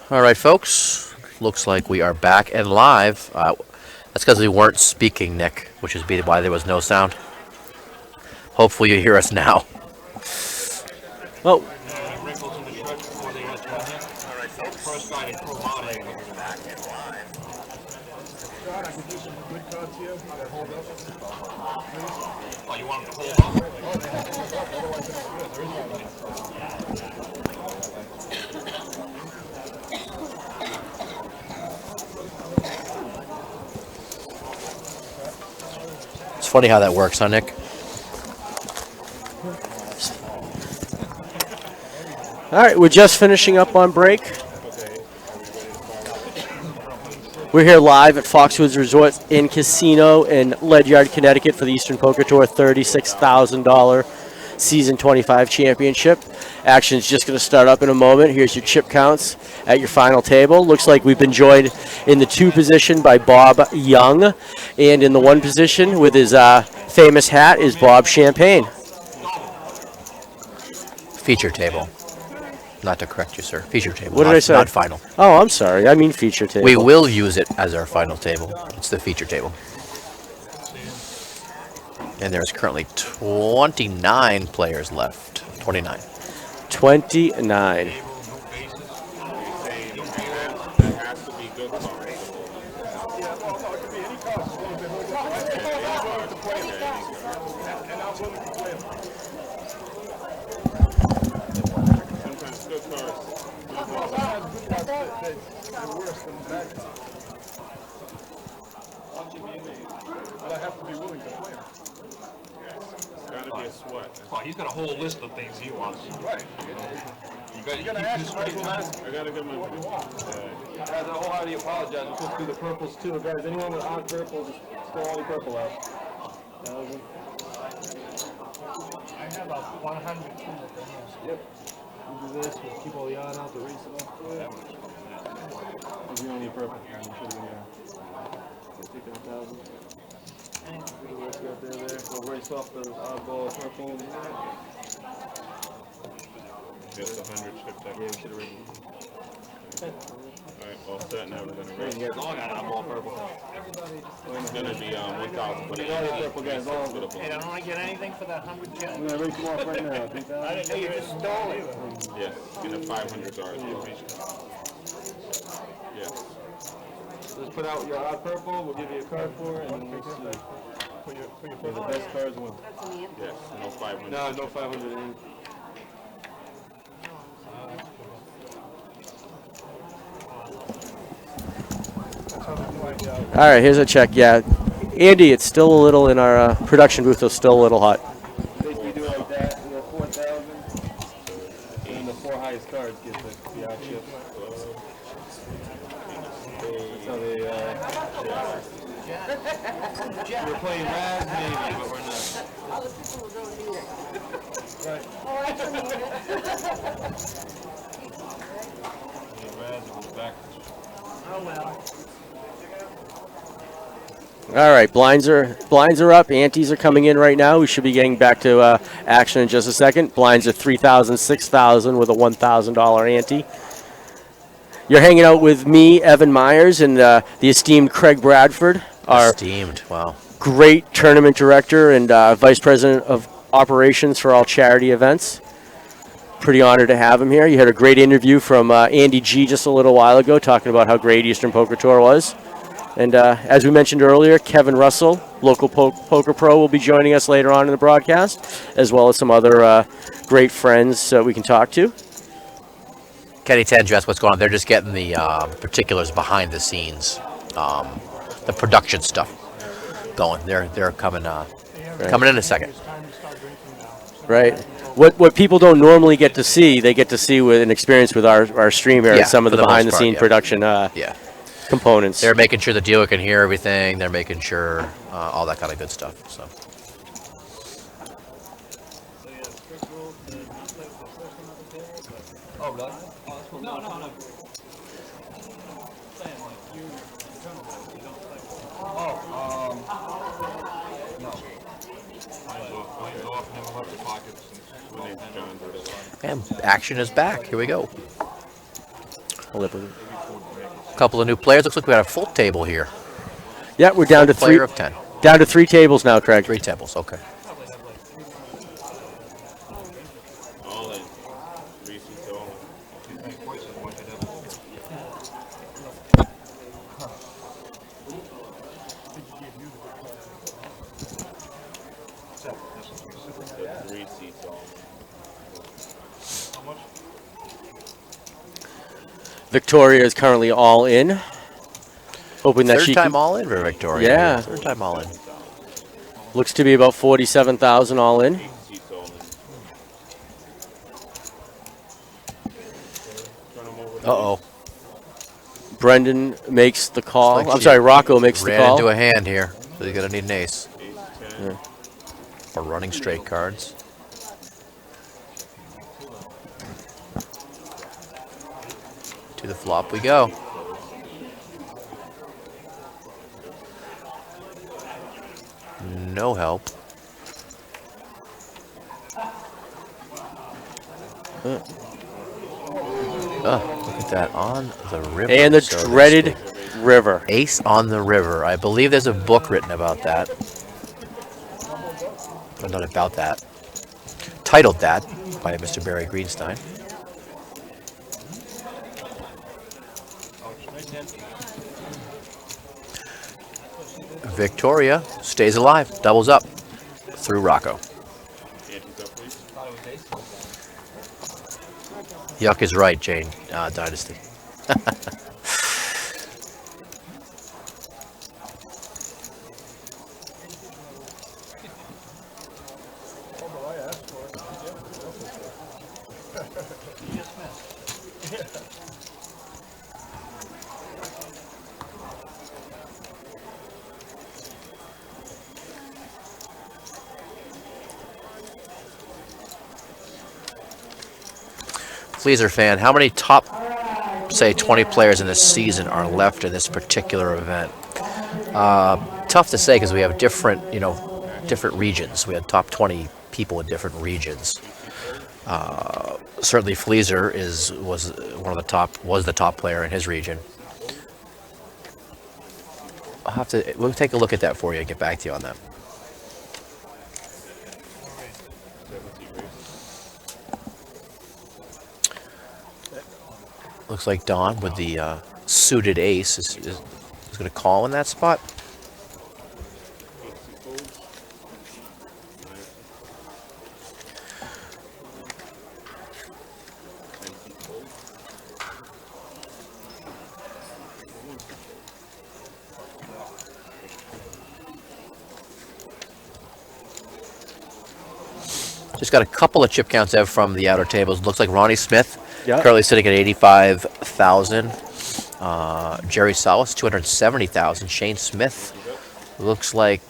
All right, folks. Looks like we are back and live. That's because we weren't speaking, Nick, which is why there was no sound. Hopefully you hear us now. Oh, Wrinkles in the shirt before they had one hit. All right, folks. First guy to prove out it. Oh, you want him to hold up? It's funny how that works, huh, Nick? all right. We're just finishing up on break. We're here live at Foxwoods Resort and Casino in Ledyard, Connecticut for the Eastern Poker Tour $36,000 Season 25 Championship. Action's just going to start up in a moment. Here's your chip counts at your final table. Looks like we've been joined in the 2 position by Bob Young, and in the 1 position with his famous hat is Bob Champagne. Feature table. Not to correct you, sir. Feature table. What did I say? Not final. Oh, I'm sorry. I mean feature table. We will use it as our final table. It's the feature table. And there's currently 29 players left. 29. 29. Oh, he's got a whole list of things he wants. Right. You gotta ask him. I gotta give him a guys, I wholeheartedly apologize. I'm supposed to do the purples too. Guys, anyone with odd purple, just throw all the purple out. 1,000. I have a 100 too. Yep. We'll do this. We'll keep all the odd out, the race it off. You don't need purple. You should have been there. Take that 1,000. Let's go there. We'll race off the oddball purple. Just 100 shipped up. Yeah, we should have raised Alright, all set. Now we're gonna raise. it. You guys all got oddball purple. It's gonna be 1,000 for the All the purple guys, all. Hey, don't I get anything for that 100 I'm jet? gonna race them off right now. I didn't know you just stole it. Yes, and the 500 ours. Yes. Let's put out your odd purple. We'll give you a card for it, and then we'll see. For your the best cards win. Yes, no 500. No, no 500. All right, here's a check. Yeah, Andy, it's still a little in our production booth. It's still a little hot. Basically do it like that. We have 4,000, and the 4 highest cards get the odd chip. That's how they. We're playing Raz maybe, but we're not. Raz goes backwards. Oh, well. All right, blinds are up. Antes are coming in right now. We should be getting back to action in just a second. Blinds are 3,000, 6,000 with a $1,000 ante. You're hanging out with me, Evan Myers, and the esteemed Craig Bradford, our Esteemed. Wow. great tournament director and vice president of operations for all charity events. Pretty honored to have him here. You had a great interview from Andy G just a little while ago talking about how great Eastern Poker Tour was. And as we mentioned earlier, Kevin Russell, local poker pro, will be joining us later on in the broadcast, as well as some other great friends we can talk to. Kenny Tendress, what's going on? They're just getting the particulars behind the scenes, the production stuff going. They're coming coming in a second. Right. What people don't normally get to see, they get to see with an experience with our stream here, Yeah, and some of for the the most behind the part, scene yeah. production Yeah. components. They're making sure the dealer can hear everything. They're making sure all that kind of good stuff. So. Oh, really? No, no, no. No. I go up and have a left pocket since My name's John. And action is back. Here we go. A couple of new players. Looks like we got a full table here. Yeah, we're down to Player of 10. Down to 3 tables now, Craig. 3 tables, okay. All in. 3 seats all in. The 3 seats all in. Victoria is currently all in. Hoping that Third she time can, all in for Victoria. Yeah. Third time all in. looks to be about 47,000 all in. Seats all in. Turn them over. Uh-oh. Brendan makes the call. Looks like I'm she sorry, Rocco makes the Ran call. into a hand here. So he's going to need an ace. Ace 10. For running straight cards. To the flop we go. No help. Oh, look at that. On the river. And the so to dreaded speak. river. Ace on the river. I believe there's a book written about that. Or not about that. Titled that by Mr. Barry Greenstein. Victoria stays alive, doubles up through Rocco. Antes up, please. Yuck is right, Jane Dynasty. Fleaser fan, how many top, say, 20 players in this season are left in this particular event? Tough to say because we have different, different regions. We had top 20 people in different regions. Certainly, Fleaser was the top player in his region. We'll take a look at that for you and get back to you on that. Looks like Don with the suited ace is going to call in that spot. Just got a couple of chip counts out from the outer tables. Looks like Ronnie Smith currently sitting at 85,000. Jerry Salas 270,000. Shane Smith looks like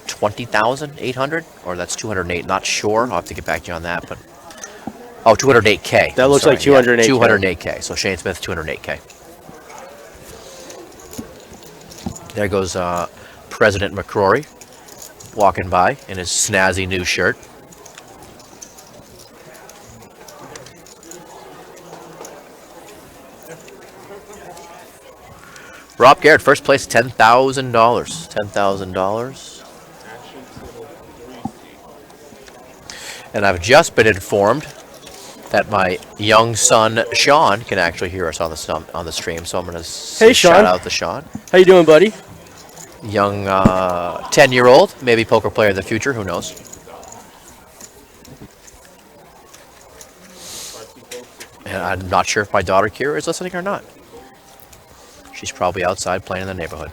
20,800, or that's 208. Not sure. I'll have to get back to you on that. But 208K. That looks like 208K. 208K. So Shane Smith 208K. There goes President McCrory walking by in his snazzy new shirt. Rob Garrett, first place, $10,000. $10,000. And I've just been informed that my young son Sean can actually hear us on the stream, so I'm going to Hey, Sean. shout out to Sean. How you doing, buddy? Young 10-year-old, maybe poker player in the future, who knows? And I'm not sure if my daughter Kira is listening or not. She's probably outside playing in the neighborhood.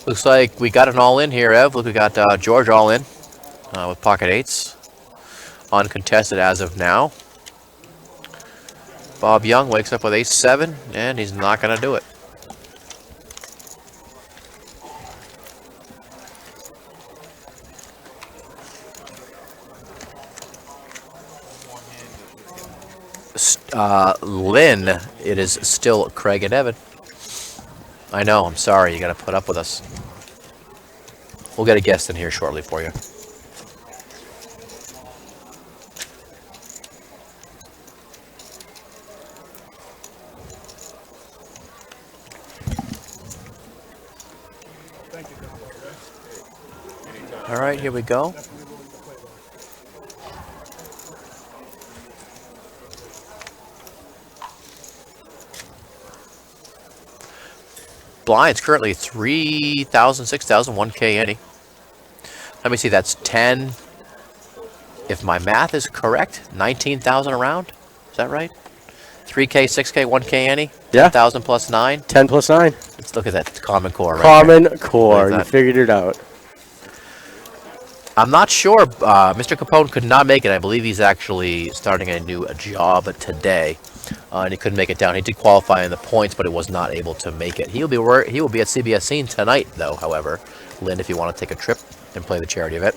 Looks like we got an all-in here, Ev. Look, we got George all-in with pocket eights. Uncontested as of now. Bob Young wakes up with ace-7, and he's not going to do it. Lynn, it is still Craig and Evan. I know, I'm sorry, you got to put up with us. We'll get a guest in here shortly for you. All right, here we go. Blinds currently 3,000, 6,000, 1K any. Let me see, that's 10. If my math is correct, 19,000 around. Is that right? 3K, 6K, 1K any? Yeah. 10,000 plus 9. 10 plus 9. Let's look at that common core right Common there. core. Look at You that. figured it out. I'm not sure. Mr. Capone could not make it. I believe he's actually starting a new job today, and he couldn't make it down. He did qualify in the points, but he was not able to make it. He will be at CBS Scene tonight, though. However, Lynn, if you want to take a trip and play the charity event.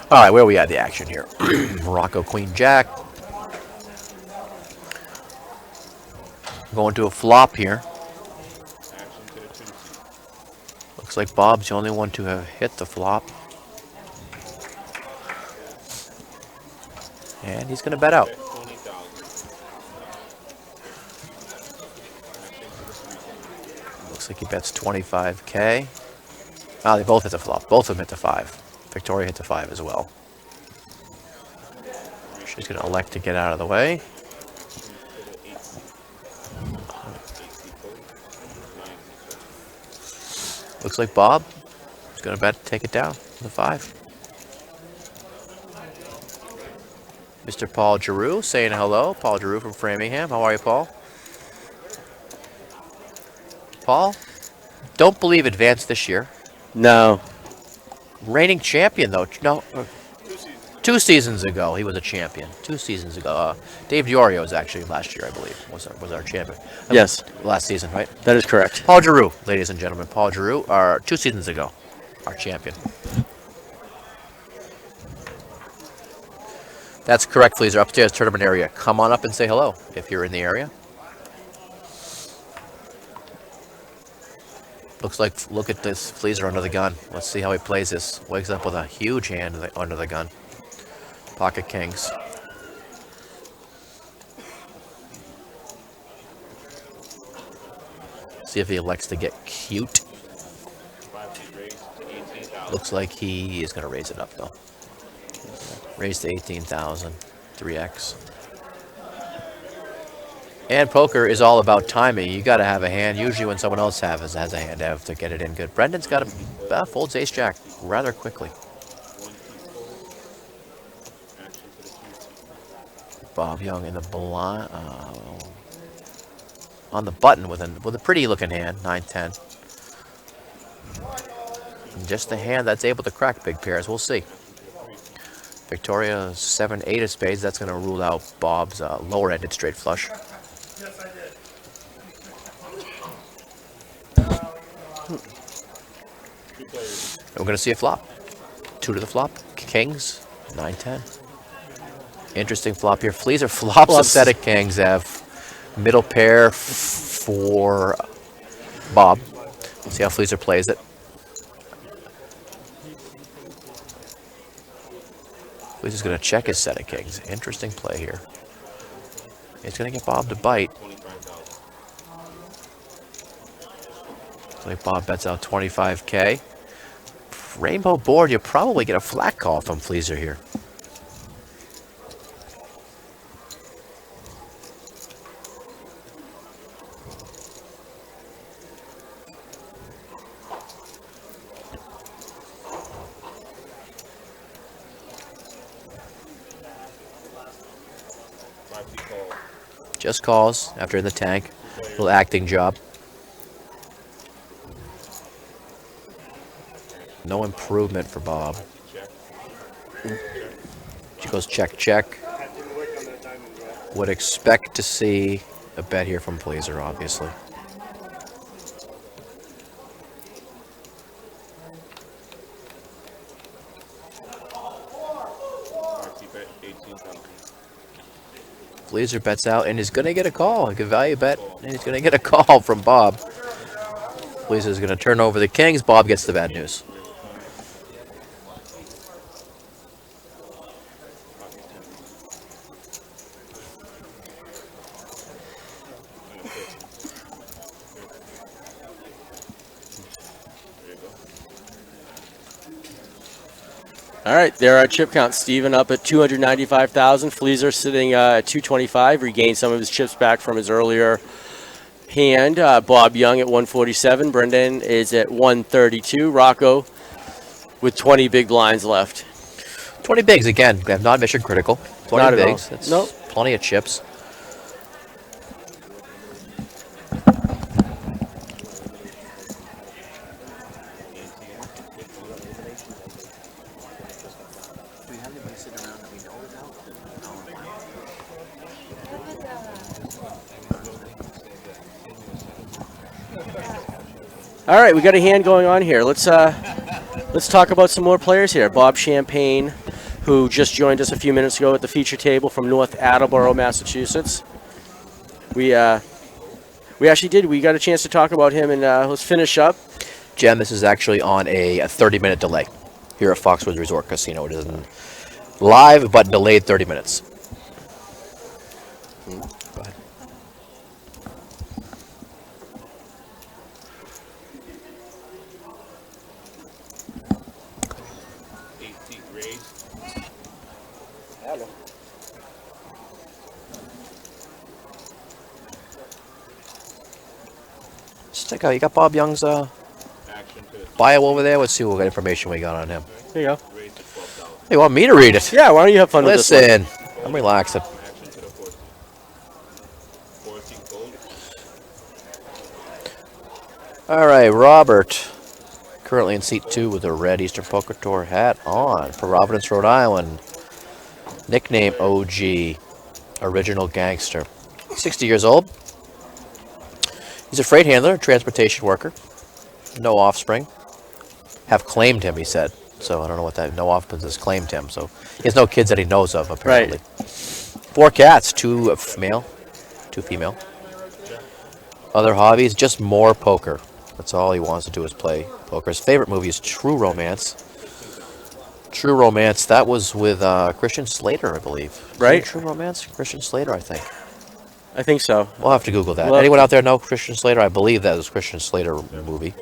All right, where are we at the action here? Morocco Queen Jack. Going to a flop here. Looks like Bob's the only one to have hit the flop. And he's going to bet out. Looks like he bets 25K. Ah, they both hit the flop. Both of them hit the 5. Victoria hit the 5 as well. She's going to elect to get out of the way. Looks like Bob is going to bet take it down to the 5. Mr. Paul Giroux saying hello. Paul Giroux from Framingham. How are you, Paul? Paul, don't believe advanced this year. No. Reigning champion, though. No, 2 seasons ago he was a champion. 2 seasons ago, Dave Diorio was actually last year, I believe, was our champion. Yes. Last season, right? That is correct. Paul Giroux, ladies and gentlemen. Paul Giroux, 2 seasons ago, our champion. That's correct, Fleaser. Upstairs tournament area. Come on up and say hello if you're in the area. Looks like, look at this Fleaser under the gun. Let's see how he plays this. Wakes up with a huge hand under the gun. Pocket kings. See if he elects to get cute. Looks like he is going to raise it up, though. Raise to 18,000. 3x. And poker is all about timing. You got to have a hand. Usually when someone else has a hand, have to get it in good. Brendan's got a folds ace-jack rather quickly. Bob Young in the blind, on the button with a pretty looking hand, 9-10. And just a hand that's able to crack big pairs. We'll see. Victoria 7-8 of spades. That's going to rule out Bob's lower-ended straight flush. Yes, I did. And we're going to see a flop. 2 to the flop. Kings, 9-10. Interesting flop here. Fleaser flops a set of kings. Have middle pair for Bob. We'll see how Fleaser plays it. Fleaser's going to check his set of kings. Interesting play here. He's going to get Bob to bite. Looks like Bob bets out 25K. Rainbow board, you'll probably get a flat call from Fleaser here. Just calls after in the tank. Little acting job. No improvement for Bob. She goes check, check. Would expect to see a bet here from Fleaser, obviously. Fleaser bets out and is going to get a call. A good value bet, and he's going to get a call from Bob. Fleaser's going to turn over the kings. Bob gets the bad news. All right, there are chip counts. Steven up at 295,000. Fleaser sitting at 225. Regained some of his chips back from his earlier hand. Bob Young at 147. Brendan is at 132. Rocco with 20 big blinds left. 20 bigs again. Not mission critical. 20 Not at all. bigs. That's Nope. plenty of chips. All right, we got a hand going on here. Let's talk about some more players here. Bob Champagne, who just joined us a few minutes ago at the feature table from North Attleboro, Massachusetts. We actually did. We got a chance to talk about him, and let's finish up. Jen, this is actually on a 30-minute delay here at Foxwoods Resort Casino. It isn't live, but delayed 30 minutes. Go ahead. Just take out. You got Bob Young's bio over there. Let's see what information we got on him. There you go. You want me to read it? Yeah, why don't you have fun with this one? Listen, I'm relaxing. All right, Robert, currently in seat 2 with a red Eastern Poker Tour hat on. Providence, Rhode Island. Nickname OG, original gangster. 60 years old. He's a freight handler, transportation worker. No offspring. Have claimed him, he said. So I don't know what that no offspring has claimed him. So he has no kids that he knows of, apparently. Right. 4 cats, 2 male, 2 female. Other hobbies, just more poker. That's all he wants to do is play poker. His favorite movie is True Romance. True Romance, that was with Christian Slater, I believe. Right. True Romance? Christian Slater, I think. I think so. We'll have to Google that. Well, Anyone out there know Christian Slater? I believe that was Christian Slater movie.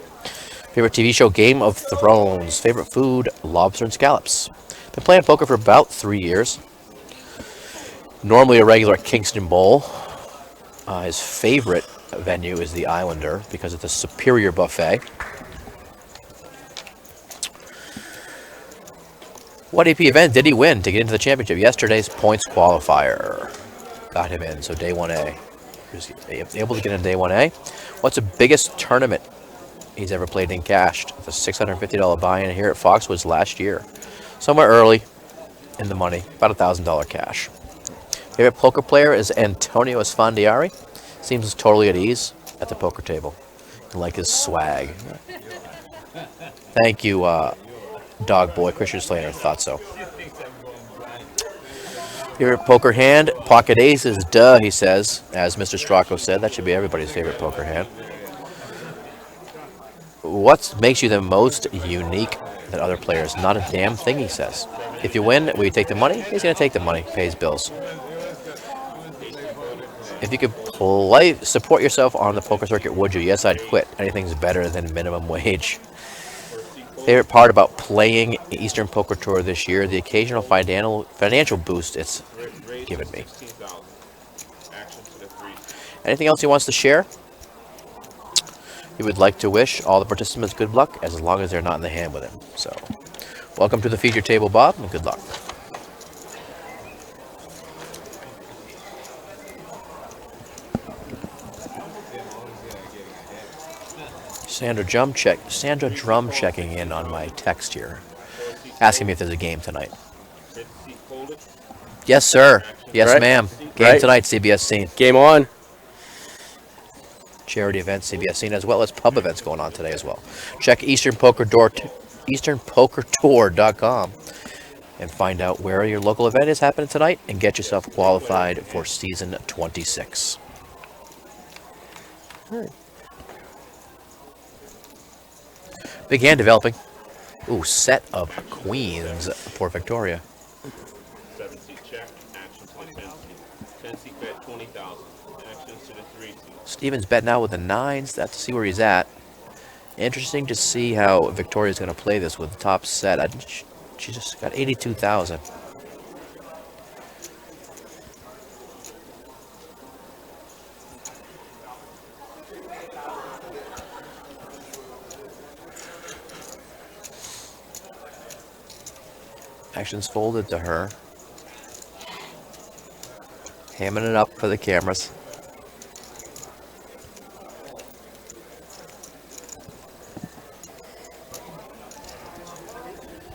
Favorite TV show, Game of Thrones. Favorite food, lobster and scallops. Been playing poker for about 3 years. Normally a regular at Kingston Bowl. His favorite venue is the Islander because it's a superior buffet. What AP event did he win to get into the championship? Yesterday's points qualifier got him in, so day 1A. He was able to get in day 1A. What's the biggest tournament he's ever played in cash? The $650 buy-in here at Foxwoods last year. Somewhere early in the money, about $1,000 cash. Favorite poker player is Antonio Esfandiari. Seems totally at ease at the poker table. I like his swag. Thank you, Dog Boy. Christian Slater thought so. Favorite poker hand? Pocket aces, duh, he says. As Mr. Stracco said, that should be everybody's favorite poker hand. What makes you the most unique than other players? Not a damn thing, he says. If you win, will you take the money? He's going to take the money, pays bills. If you could support yourself on the poker circuit, would you? Yes, I'd quit. Anything's better than minimum wage. Favorite part about playing Eastern Poker Tour this year, the occasional financial boost it's given me. Anything else he wants to share? He would like to wish all the participants good luck as long as they're not in the hand with him. So, welcome to the feature table, Bob, and good luck. Sandra Drum checking in on my text here, asking me if there's a game tonight. Yes, sir. Yes, Right. ma'am. Game Right. tonight, CBS scene. Game on. Charity events, CBS scene, as well as pub events going on today as well. Check EasternPokerTour.com and find out where your local event is happening tonight and get yourself qualified for season 26. Big hand developing. Ooh, set of queens for Victoria. 7-seat check, action to the 10-seat. 10-seat bet, 20,000. Actions to the 3. Steven's betting out with the 9s. That's to see where he's at. Interesting to see how Victoria's going to play this with the top set. She just got 82,000. Actions folded to her. Hamming it up for the cameras.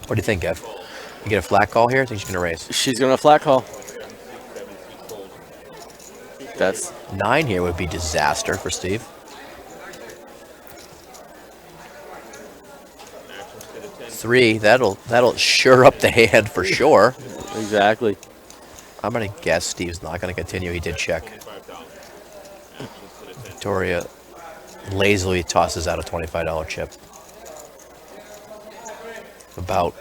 What do you think, Ev? You get a flat call here? I think she's going to raise. She's going to flat call. That's 9 here would be disaster for Steve. Three, that'll sure up the hand for sure. exactly. I'm going to guess Steve's not going to continue. He did check. Victoria lazily tosses out a $25 chip. About.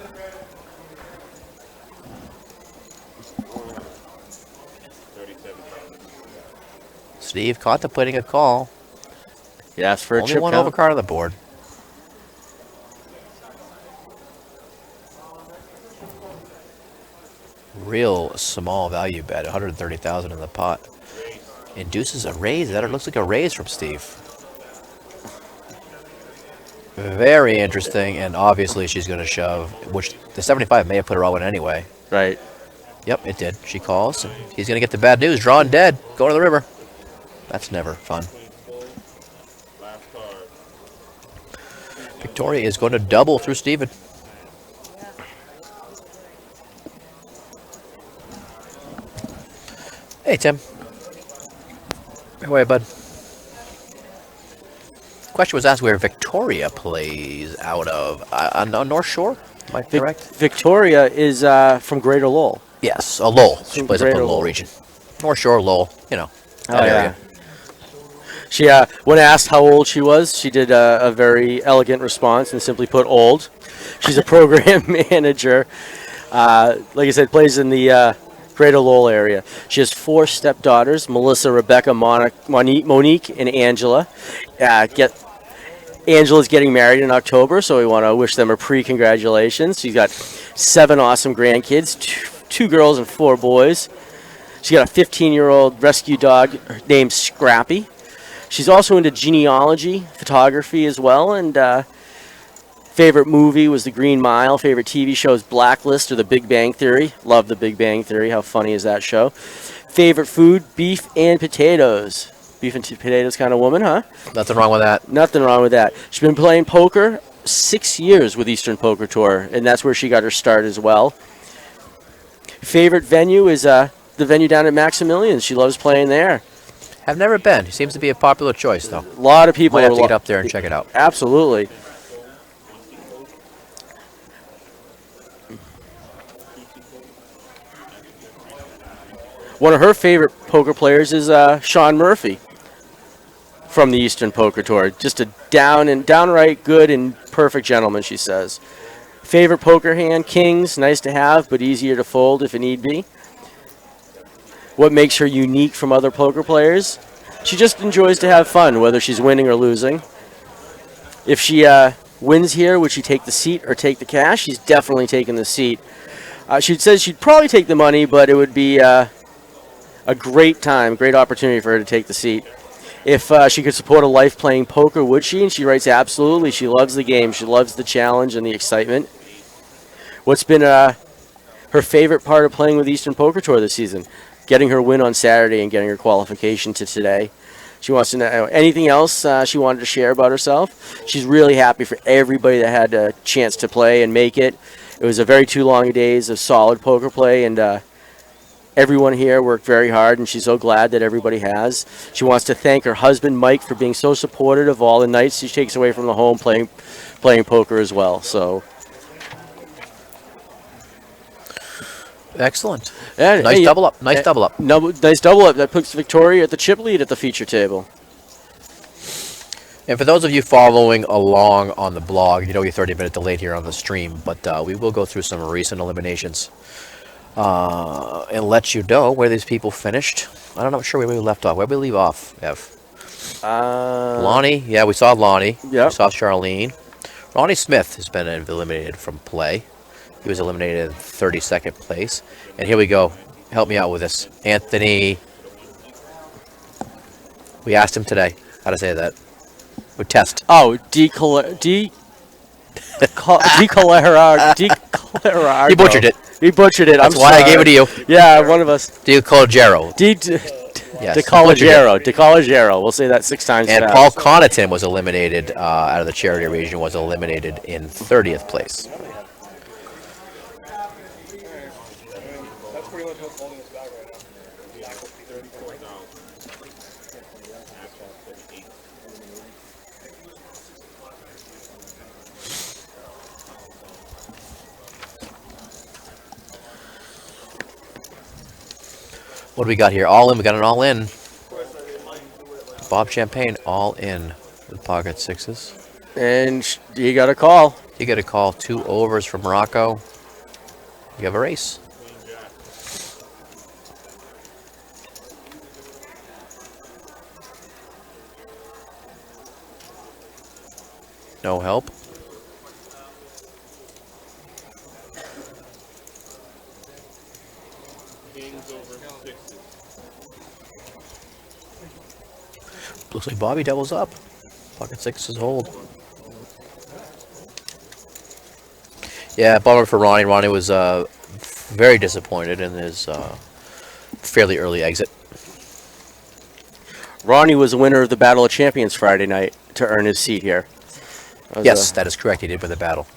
Steve contemplating a call. He asked for a Only chip one count. overcard on the board. Real small value bet, 130,000 in the pot. Induces a raise. That looks like a raise from Steve. Very interesting, and obviously she's going to shove, which the 75 may have put her all in anyway. Right. Yep, it did. She calls, and he's going to get the bad news. Drawn dead. Going to the river. That's never fun. Victoria is going to double through Steven. Hey, Tim. How are you, bud? Question was asked where Victoria plays out of. On North Shore? Am I correct? Victoria is from Greater Lowell. Yes, Lowell. She plays up in Greater the Lowell Lowell. region. North Shore, Lowell, you know, that area. She, when asked how old she was, she did a very elegant response and simply put old. She's a program manager. Like I said, plays in the Greater Lowell area. She has 4 stepdaughters, Melissa, Rebecca, Monique, and Angela. Angela's getting married in October, so we want to wish them a pre-congratulations. She's got 7 awesome grandkids, 2 girls and 4 boys. She's got a 15-year-old rescue dog named Scrappy. She's also into genealogy, photography as well, and favorite movie was The Green Mile. Favorite TV show is Blacklist or The Big Bang Theory. Love The Big Bang Theory. How funny is that show? Favorite food, beef and potatoes. Beef and potatoes kind of woman, huh? Nothing wrong with that. Nothing wrong with that. She's been playing poker 6 years with Eastern Poker Tour, and that's where she got her start as well. Favorite venue is the venue down at Maximilian's. She loves playing there. Have never been. He seems to be a popular choice, though. A lot of people Might have to are get up there and check it out. Absolutely. One of her favorite poker players is Sean Murphy from the Eastern Poker Tour. Just a downright good and perfect gentleman, she says. Favorite poker hand, kings, nice to have, but easier to fold if it need be. What makes her unique from other poker players? She just enjoys to have fun, whether she's winning or losing. If she wins here, would she take the seat or take the cash? She's definitely taking the seat. She says she'd probably take the money, but it would be a great time, great opportunity for her to take the seat. If she could support a life playing poker, would she? And she writes, absolutely. She loves the game. She loves the challenge and the excitement. What's been her favorite part of playing with Eastern Poker Tour this season? Getting her win on Saturday and getting her qualification to today. She wants to know anything else she wanted to share about herself. She's really happy for everybody that had a chance to play and make it. It was a very 2 long days of solid poker play, and everyone here worked very hard, and she's so glad that everybody has. She wants to thank her husband, Mike, for being so supportive of all the nights she takes away from the home playing poker as well. So. Excellent. And, Nice double up. Nice double up. Nice double up. That puts Victoria at the chip lead at the feature table. And for those of you following along on the blog, you know we're 30-minute delayed here on the stream, but we will go through some recent eliminations and let you know where these people finished. I'm not sure where we left off. Where did we leave off, Ev? Lonnie, yeah, we saw Lonnie. Yep. We saw Charlene. Ronnie Smith has been eliminated from play. He was eliminated in 32nd place. And here we go. Help me out with this. Anthony. We asked him today how to say that. We test. Oh, Decolerado. He butchered it. He butchered it. That's I'm why I sorry. gave it to you. Yeah, one of us. Colagero. Yes, DeColagero. We'll say that 6 times And fast. Paul Connaughton was eliminated out of the charity region, was eliminated in 30th place. That's pretty much what's holding us back right now. 34,000. What do we got here? All in. We got an all in. Bob Champagne, all in with pocket sixes. And you got a call. You get a call. 2 overs from Rocco. You have a race. No help. Kings over sixes. Looks like Bobby doubles up. Pocket sixes hold. Yeah, bummer for Ronnie. Ronnie was very disappointed in his fairly early exit. Ronnie was the winner of the Battle of Champions Friday night to earn his seat here. Yes, that is correct. He did win the battle.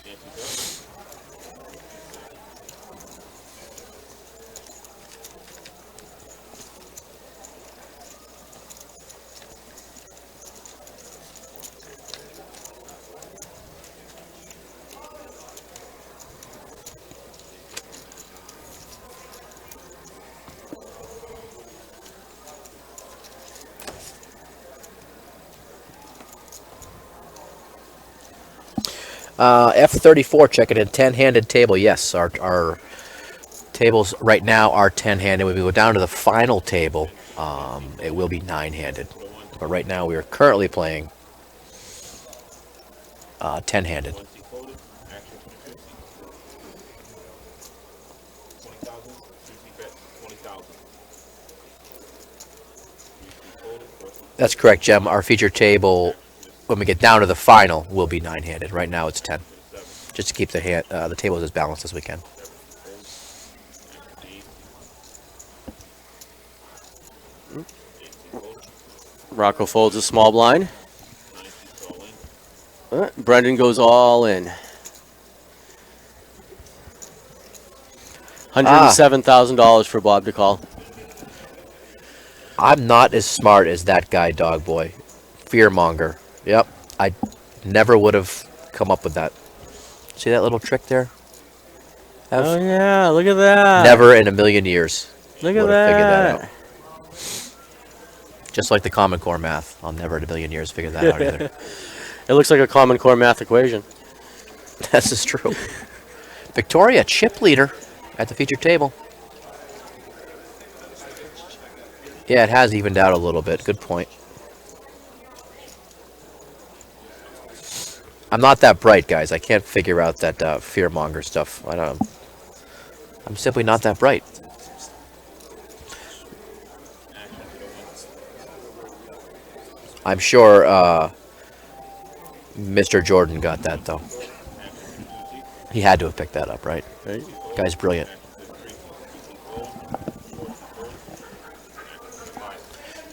F34 checking in 10-handed table. Yes, our tables right now are 10-handed. When we go down to the final table, it will be 9-handed. But right now we are currently playing 10-handed. Once he folded, action 20,000. 20,000. Bet 20,000. That's correct, Jem. Our feature table, when we get down to the final, will be 9-handed. Right now it's 10. Just to keep the tables as balanced as we can. Rocco folds a small blind. Brendan goes all in. $107,000 for Bob to call. I'm not as smart as that guy, Dog Boy. Fearmonger. Yep. I never would have come up with that. See that little trick there? Oh, yeah. Look at that. Never in a million years Look at would have figured that that. out. Just like the Common Core math. I'll never in a million years figure that out either. It looks like a Common Core math equation. This is true. Victoria, chip leader at the featured table. Yeah, it has evened out a little bit. Good point. I'm not that bright, guys. I can't figure out that fearmonger stuff. I'm simply not that bright. I'm sure Mr. Jordan got that, though. He had to have picked that up, right? Right. Guy's brilliant.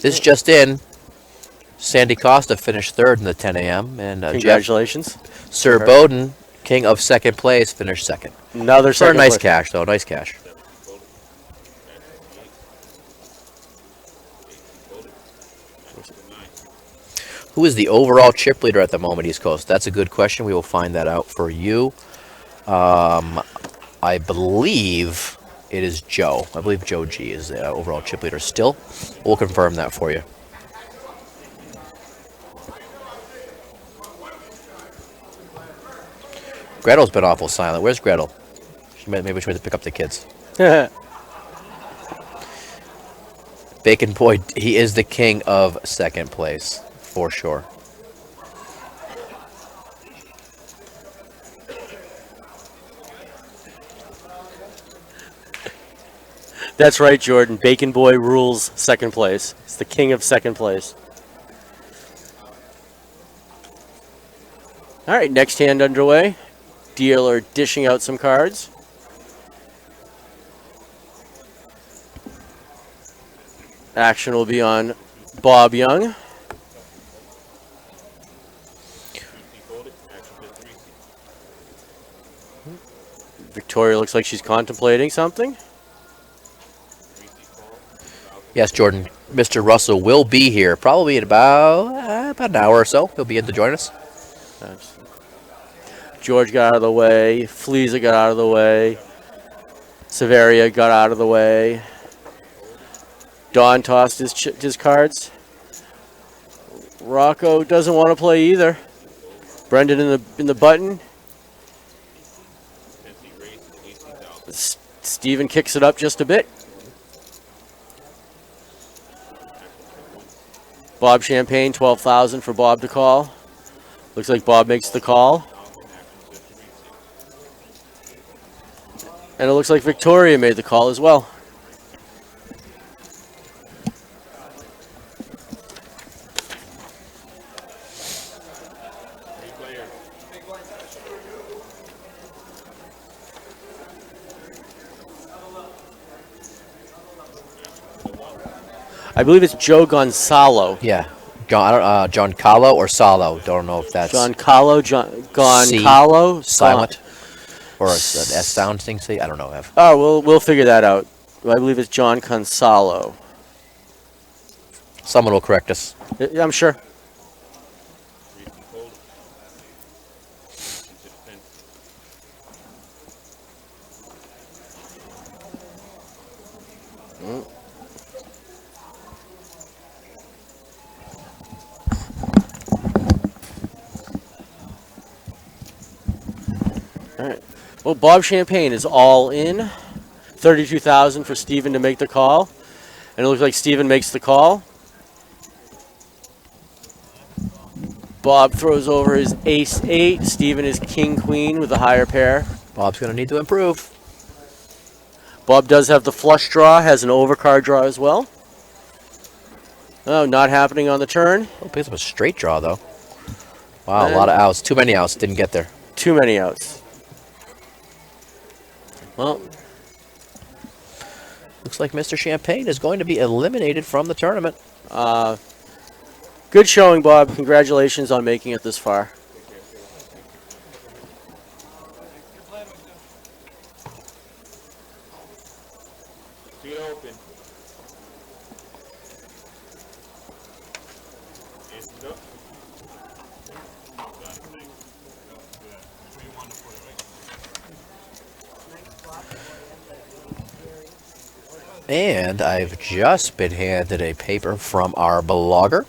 This just in. Sandy Costa finished third in the 10 a.m. And Congratulations. Sir Bowden, king of second place, finished second. Another For a second nice place. cash, though. Nice cash. Who is the overall chip leader at the moment, East Coast? That's a good question. We will find that out for you. I believe it is Joe. I believe Joe G is the overall chip leader still. We'll confirm that for you. Gretel's been awful silent. Where's Gretel? Maybe she went to pick up the kids. Bacon Boy, he is the king of second place. for sure. That's right, Jordan. Bacon Boy rules second place. It's the king of second place. All right, next hand underway. Dealer dishing out some cards. Action will be on Bob Young. Victoria looks like she's contemplating something. Yes, Jordan. Mr. Russell will be here probably in about an hour or so. He'll be in to join us. George got out of the way. Fleeza got out of the way. Severia got out of the way. Don tossed his cards. Rocco doesn't want to play either. Brendan in the button. Steven kicks it up just a bit. Bob Champagne, 12,000 for Bob to call. Looks like Bob makes the call. And it looks like Victoria made the call as well. I believe it's Joe Gonzalo. Yeah. John Carlo or Salo. Don't know if that's Goncalo. silent or a S sound thing. I don't know. Oh, we'll figure that out. I believe it's John Gonzalo. Someone will correct us. Yeah, I'm sure. All right. Well, Bob Champagne is all in. 32,000 for Steven to make the call. And it looks like Steven makes the call. Bob throws over his ace-8. Steven is king-queen with a higher pair. Bob's going to need to improve. Bob does have the flush draw, has an overcard draw as well. Oh, not happening on the turn. Oh, picks up a straight draw, though. Wow, a lot of outs. Too many outs. Didn't get there. Too many outs. Well, looks like Mr. Champagne is going to be eliminated from the tournament. Good showing, Bob. Congratulations on making it this far. See it open. And I've just been handed a paper from our blogger.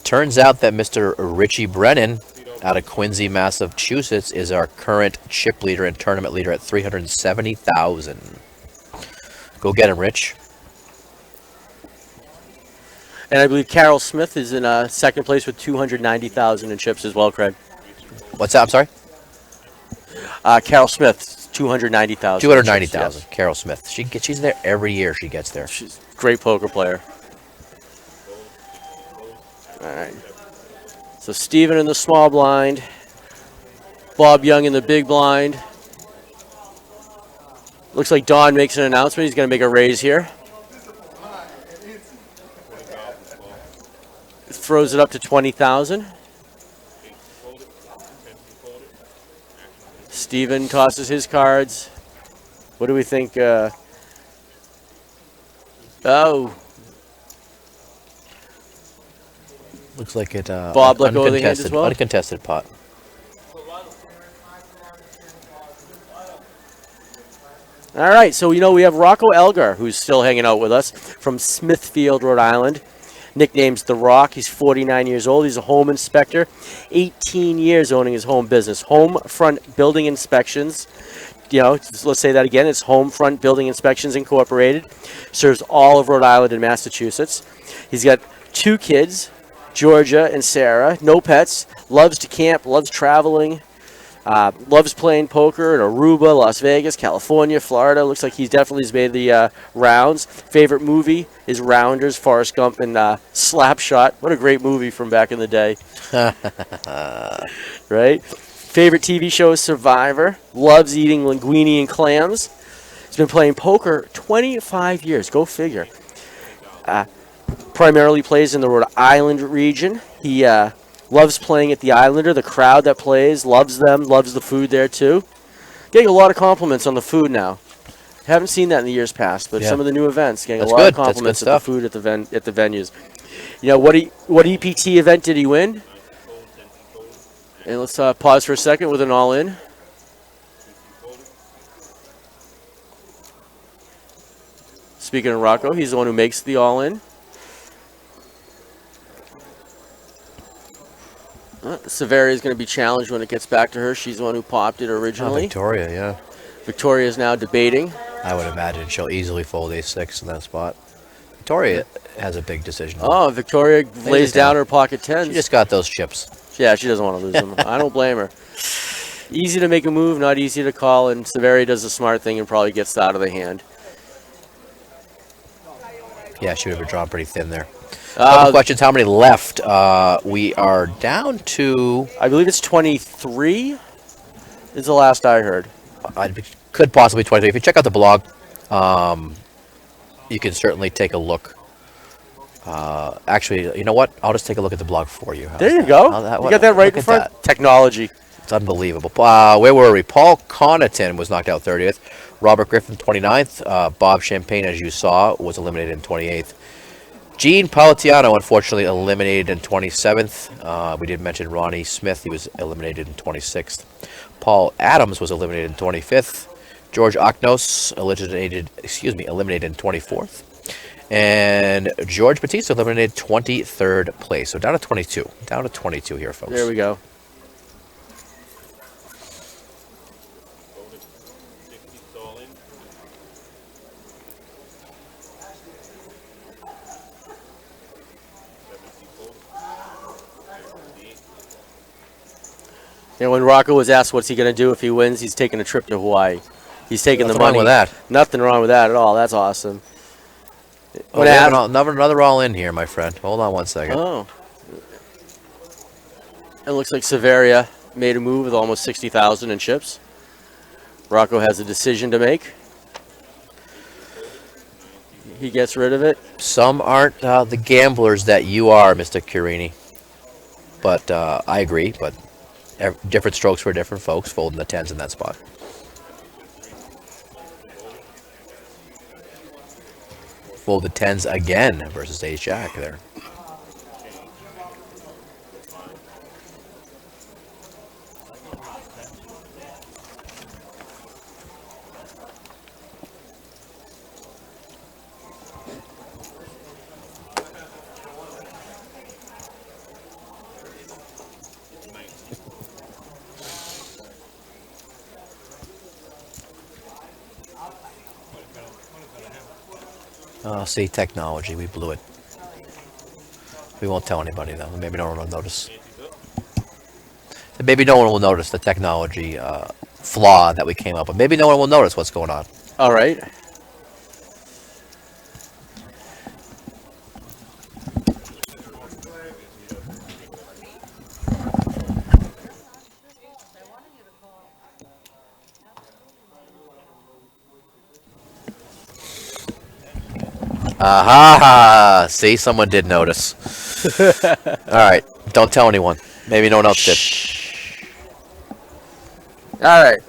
Turns out that Mr. Richie Brennan out of Quincy, Massachusetts is our current chip leader and tournament leader at 370,000. Go get him, Rich. And I believe Carol Smith is in second place with 290,000 in chips as well, Craig. What's that? I'm sorry? Carol Smith, 290,000. 290,000. Yes. Carol Smith. She's there every year. She gets there. She's a great poker player. All right. So Steven in the small blind. Bob Young in the big blind. Looks like Don makes an announcement. He's going to make a raise here. Throws it up to 20,000. Steven tosses his cards. What do we think? Oh. Looks like it. Bob let go of the hand as well? Uncontested pot. All right, so we have Rocco Elgar, who's still hanging out with us from Smithfield, Rhode Island. Nickname's The Rock. He's 49 years old. He's a home inspector. 18 years owning his home business. Home Front Building Inspections. Let's say that again. It's Home Front Building Inspections Incorporated. Serves all of Rhode Island and Massachusetts. He's got 2 kids. Georgia and Sarah. No pets. Loves to camp. Loves traveling. Loves playing poker in Aruba, Las Vegas, California, Florida. Looks like he's definitely made the rounds. Favorite movie is Rounders, Forrest Gump, and Slapshot. What a great movie from back in the day. Right? Favorite TV show is Survivor. Loves eating linguine and clams. He's been playing poker 25 years. Go figure. Primarily plays in the Rhode Island region. He loves playing at the Islander. The crowd that plays loves them, loves the food there too. Getting a lot of compliments on the food now. Haven't seen that in the years past, but Yeah. some of the new events getting That's a lot good. of compliments That's at good the food at the venues. You know what EPT event did he win? And let's pause for a second with an all-in. Speaking of Rocco, he's the one who makes the all-in. Severia is going to be challenged when it gets back to her. She's the one who popped it originally. Victoria, yeah. Victoria is now debating. I would imagine she'll easily fold ace-6 in that spot. Victoria has a big decision. Oh, Victoria lays it down down. her pocket tens. She just got those chips. Yeah, she doesn't want to lose them. I don't blame her. Easy to make a move, not easy to call, and Severia does the smart thing and probably gets out of the hand. Yeah, she would have drawn pretty thin there. Couple questions. How many left? We are down to... I believe it's 23 is the last I heard. Could possibly 23. If you check out the blog, you can certainly take a look. Actually, you know what? I'll just take a look at the blog for you. There you go. You got that right in front. Technology. It's unbelievable. Where were we? Paul Connaughton was knocked out 30th. Robert Griffin 29th. Bob Champagne, as you saw, was eliminated in 28th. Gene Paolitiano, unfortunately, eliminated in 27th. We did mention Ronnie Smith. He was eliminated in 26th. Paul Adams was eliminated in 25th. George Aknos eliminated in 24th. And George Batista eliminated 23rd place. So down to 22. Down to 22 here, folks. There we go. You know, when Rocco was asked what's he going to do if he wins, he's taking a trip to Hawaii. He's taking the money. Nothing wrong with that. Nothing wrong with that at all. That's awesome. Oh, we have another all in here, my friend. Hold on one second. Oh. It looks like Severia made a move with almost 60,000 in chips. Rocco has a decision to make. He gets rid of it. Some aren't the gamblers that you are, Mr. Curini. But I agree, but different strokes for different folks, folding the tens in that spot. Fold the tens again versus ace jack there. Oh, see, technology, we blew it. We won't tell anybody, though. Maybe no one will notice. Maybe no one will notice the technology flaw that we came up with. Maybe no one will notice what's going on. All right. Aha! See, someone did notice. All right, don't tell anyone. Maybe no one else did. All right.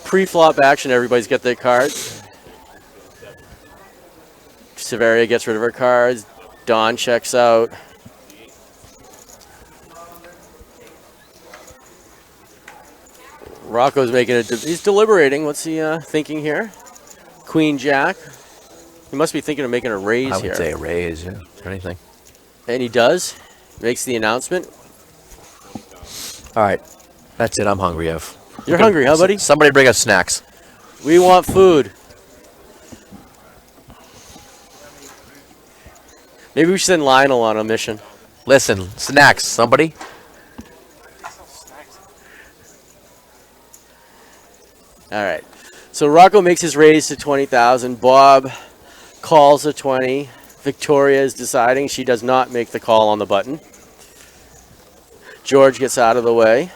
Pre-flop action. Everybody's got their cards. Severia gets rid of her cards. Don checks out. Rocco's making it. He's deliberating. What's he thinking here? Queen Jack. He must be thinking of making a raise I would here. say a raise, yeah, or anything. And he does. Makes the announcement. All right, that's it. I'm hungry, Ev. You're hungry, huh, buddy? Somebody bring us snacks. We want food. Maybe we should send Lionel on a mission. Listen, snacks, somebody. All right. So Rocco makes his raise to 20,000. Bob calls a 20. Victoria is deciding she does not make the call on the button. George gets out of the way.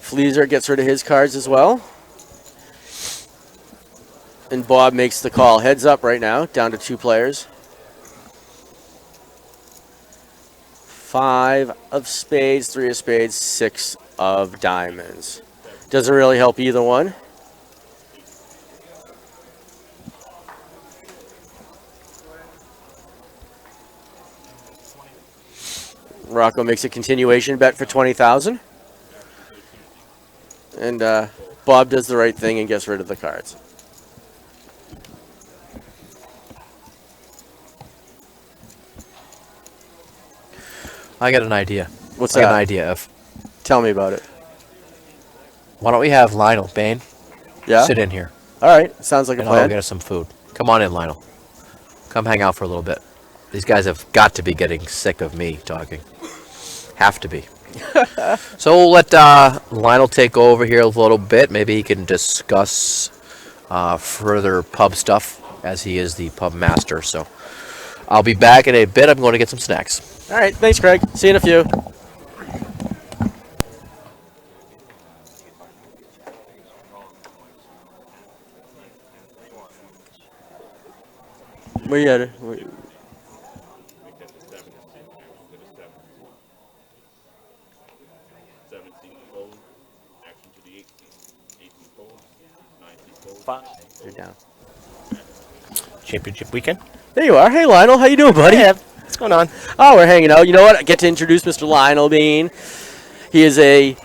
Fleezer gets rid of his cards as well. And Bob makes the call. Heads up right now, down to 2 players. 5 of spades, 3 of spades, 6 of diamonds. Doesn't really help either one. Rocco makes a continuation bet for 20,000. And Bob does the right thing and gets rid of the cards. I got an idea. What's I got that? an idea of. Tell me about it. Why don't we have Lionel Bain Yeah? sit in here, All right. Sounds like a and I'll plan. get us some food. Come on in, Lionel. Come hang out for a little bit. These guys have got to be getting sick of me talking. Have to be. So we'll let Lionel take over here a little bit. Maybe he can discuss further pub stuff, as he is the pub master. So I'll be back in a bit. I'm going to get some snacks. All right. Thanks, Craig. See you in a few. Where you at? You're down. Championship weekend. There you are. Hey, Lionel. How you doing, buddy? Hey, Ev. What's going on? Oh, we're hanging out. You know what? I get to introduce Mr. Lionel Bean. He is a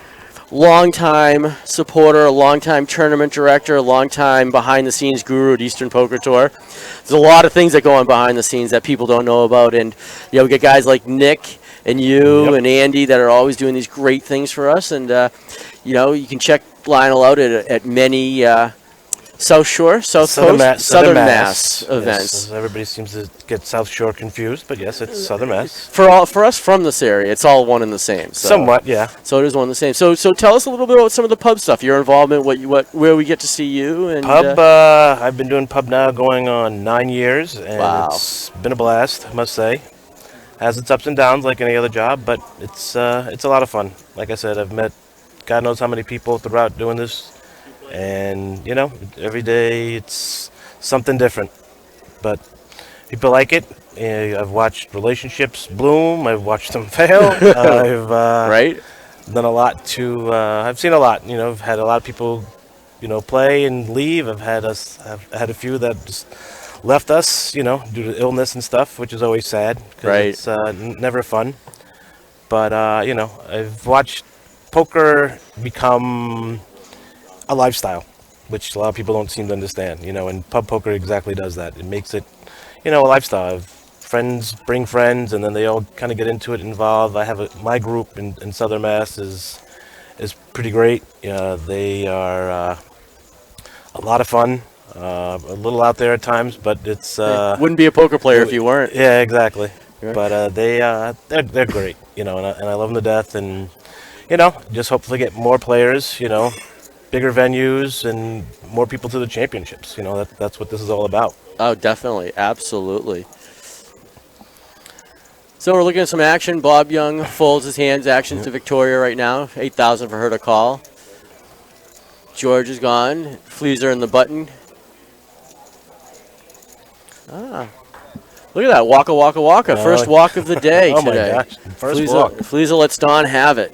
longtime supporter, a longtime tournament director, a longtime behind-the-scenes guru at Eastern Poker Tour. There's a lot of things that go on behind the scenes that people don't know about, and we get guys like Nick and you and Andy that are always doing these great things for us. And you can check Lionel out at many South Shore, Southern Mass events. Yes, everybody seems to get South Shore confused, but yes, it's Southern Mass. For us from this area, it's all one and the same. So. Somewhat, yeah. So it is one and the same. So tell us a little bit about some of the pub stuff, your involvement, where we get to see you. And Pub, I've been doing pub now going on 9 years, and Wow. it's been a blast, I must say. Has its ups and downs like any other job, but it's a lot of fun. Like I said, I've met God knows how many people throughout doing this, and every day it's something different. But people like it. I've watched relationships bloom. I've watched them fail. I've right? done a lot to. I've seen a lot. I've had a lot of people, play and leave. I've had a few that just left us, due to illness and stuff, which is always sad. 'Cause Right. It's never fun. But I've watched poker become a lifestyle, which a lot of people don't seem to understand. And pub poker exactly does that. It makes it, a lifestyle. Friends bring friends, and then they all kind of get into it, involved. I have my group in Southern Mass is pretty great. They are a lot of fun, a little out there at times, but it's Wouldn't be a poker player if you weren't. yeah, exactly. Yeah. But they're great, and I love them to death, and just hopefully get more players, bigger venues and more people to the championships. That's what this is all about. Oh, definitely. Absolutely. So we're looking at some action. Bob Young folds his hands. Action to Victoria right now. 8,000 for her to call. George is gone. Fleezer in the button. Look at that. Waka, waka, waka. First walk of the day Oh today. my gosh! First walk. Fleezer lets Don have it.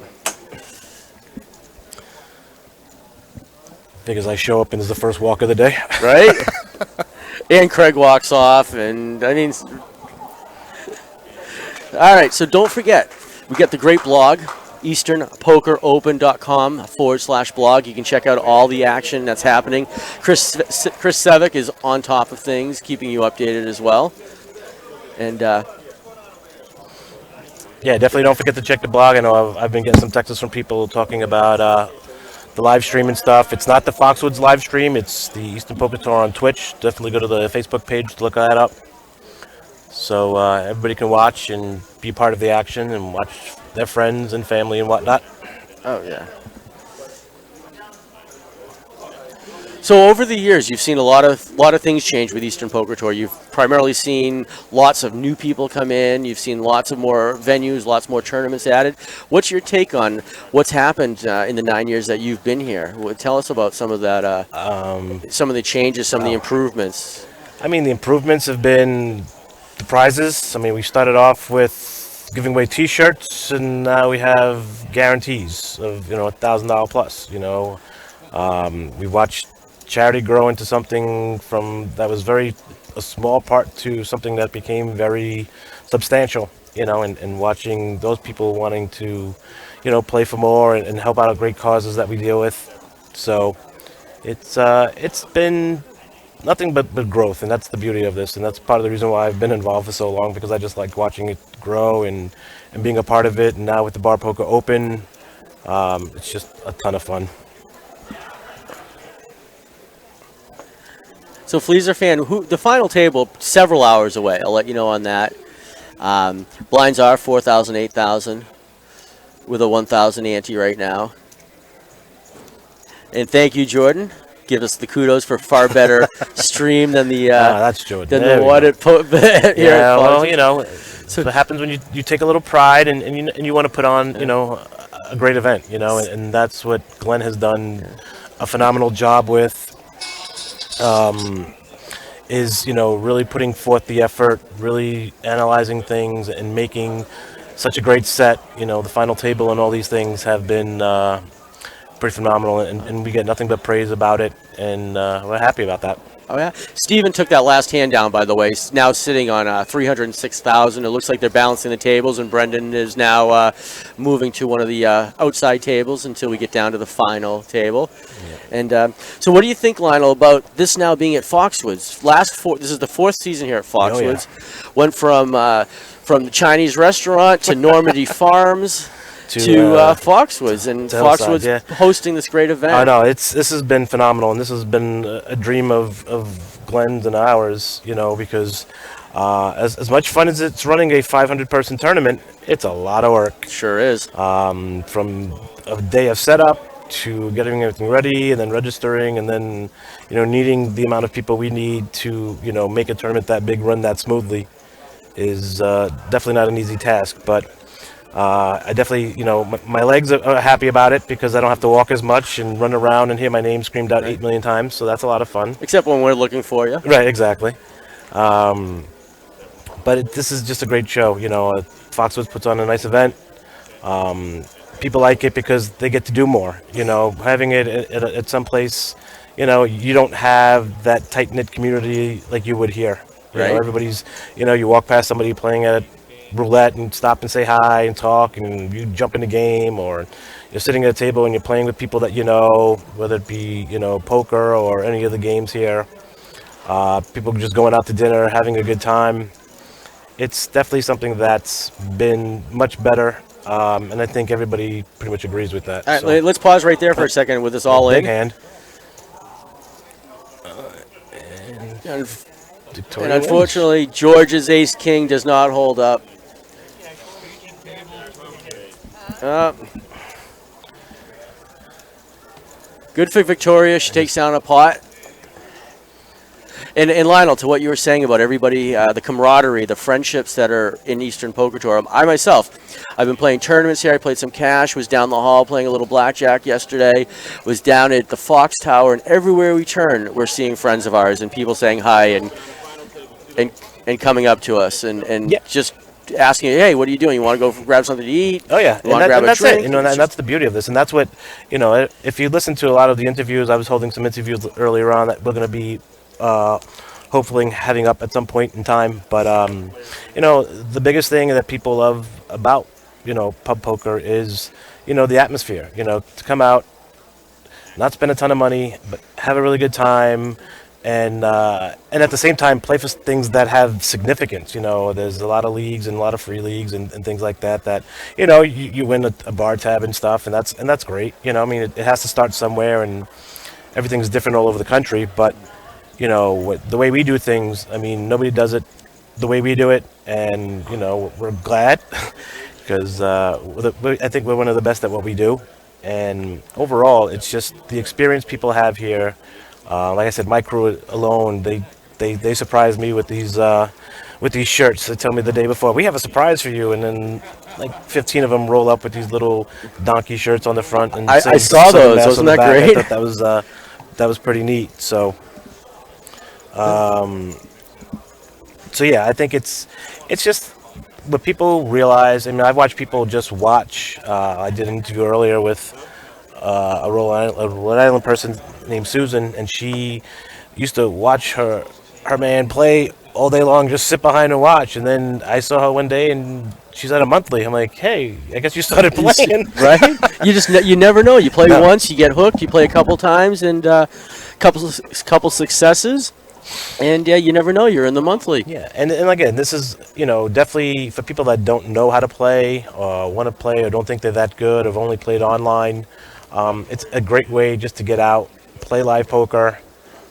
Because I show up and it's the first walk of the day. Right? And Craig walks off. And, all right, so don't forget, we got the great blog, easternpokeropen.com/blog. You can check out all the action that's happening. Chris Sevick is on top of things, keeping you updated as well. And Yeah, definitely don't forget to check the blog. I know I've been getting some texts from people talking about the live stream and stuff. It's not the Foxwoods live stream. It's the Eastern Poker Tour on Twitch. Definitely go to the Facebook page to look that up. So everybody can watch and be part of the action and watch their friends and family and whatnot. Oh, yeah. So over the years, you've seen a lot of things change with Eastern Poker Tour. You've primarily seen lots of new people come in. You've seen lots of more venues, lots more tournaments added. What's your take on what's happened in the 9 years that you've been here? Tell us about some of that, some of the changes, some of the improvements. I mean, the improvements have been the prizes. I mean, we started off with giving away T-shirts, and now we have guarantees of $1,000 plus. We watched charity grow into something from that was a small part to something that became very substantial, and watching those people wanting to, play for more and help out great causes that we deal with. So it's been nothing but growth, and that's the beauty of this, and that's part of the reason why I've been involved for so long, because I just like watching it grow and being a part of it. And now with the Bar Poker Open, it's just a ton of fun. So, Fleaser fan, the final table, several hours away. I'll let you know on that. Blinds are 4,000, 8,000 with a 1,000 ante right now. And thank you, Jordan. Give us the kudos for far better stream than the that's Jordan. than the one at here. Yeah, well, so it happens when you take a little pride and you want to put on a great event, and that's what Glenn has done a phenomenal job with. Is really putting forth the effort, really analyzing things and making such a great set. The final table and all these things have been pretty phenomenal, and we get nothing but praise about it, and we're happy about that. Oh, yeah. Steven took that last hand down, by the way. He's now sitting on 306,000. It looks like they're balancing the tables, and Brendan is now moving to one of the outside tables until we get down to the final table. Yeah. And so what do you think, Lionel, about this now being at Foxwoods? This is the fourth season here at Foxwoods. Oh, yeah. Went from the Chinese restaurant to Normandy Farms. To Foxwoods, and Foxwoods hosting this great event. I know this has been phenomenal, and this has been a dream of Glenn's and ours. Because as much fun as it's running a 500-person tournament, it's a lot of work. Sure is. From a day of setup to getting everything ready, and then registering, and then needing the amount of people we need to make a tournament that big run that smoothly is definitely not an easy task, but. I definitely, my legs are happy about it because I don't have to walk as much and run around and hear my name screamed out 8 million times, so that's a lot of fun. Except when we're looking for you. Right, exactly. But this is just a great show. Foxwoods puts on a nice event. People like it because they get to do more. Having it at some place, you don't have that tight-knit community like you would here. Right. Everybody's, you walk past somebody playing at roulette and stop and say hi and talk, and you jump in the game, or you're sitting at a table and you're playing with people that whether it be poker or any of the games here. People just going out to dinner, having a good time. It's definitely something that's been much better, and I think everybody pretty much agrees with that. All right, let's pause right there for a second with this all in. Big hand. And unfortunately, George's ace king does not hold up. Good for Victoria. She takes down a pot. And Lionel, to what you were saying about everybody, the camaraderie, the friendships that are in Eastern Poker Tour. I myself, I've been playing tournaments here. I played some cash, was down the hall playing a little blackjack yesterday, was down at the Fox Tower, and everywhere we turn, we're seeing friends of ours and people saying hi and coming up to us and just asking, hey, what are you doing? You want to go grab something to eat? Oh, yeah. You want to grab a drink? It. And that's the beauty of this. And that's what, if you listen to a lot of the interviews, I was holding some interviews earlier on that we're going to be hopefully having up at some point in time. But, the biggest thing that people love about, pub poker is, the atmosphere, to come out, not spend a ton of money, but have a really good time, and at the same time play for things that have significance. You know, there's a lot of leagues and a lot of free leagues and things like that. That you know, you win a bar tab and stuff, and that's great. You know, I mean, it has to start somewhere, and everything's different all over the country. But you know, the way we do things, I mean, nobody does it the way we do it, and you know, we're glad because I think we're one of the best at what we do. And overall, it's just the experience people have here. Like I said, my crew alone, they surprise me with these shirts. They tell me the day before, we have a surprise for you, and then like 15 of them roll up with these little donkey shirts on the front. And I saw those. Mass Wasn't on the that back. great? I thought that was pretty neat. So yeah, I think it's just what people realize. I mean, I've watched people just watch. I did an interview earlier with a Rhode Island person named Susan, and she used to watch her man play all day long, just sit behind and watch. And then I saw her one day, and she's at a monthly. I'm like, hey, I guess you started playing, right? You never know. You play once, you get hooked. You play a couple times, and couple successes. And yeah, you never know. You're in the monthly. Yeah, and again, this is, you know, definitely for people that don't know how to play, or want to play, or don't think they're that good, or have only played online. It's a great way just to get out, play live poker,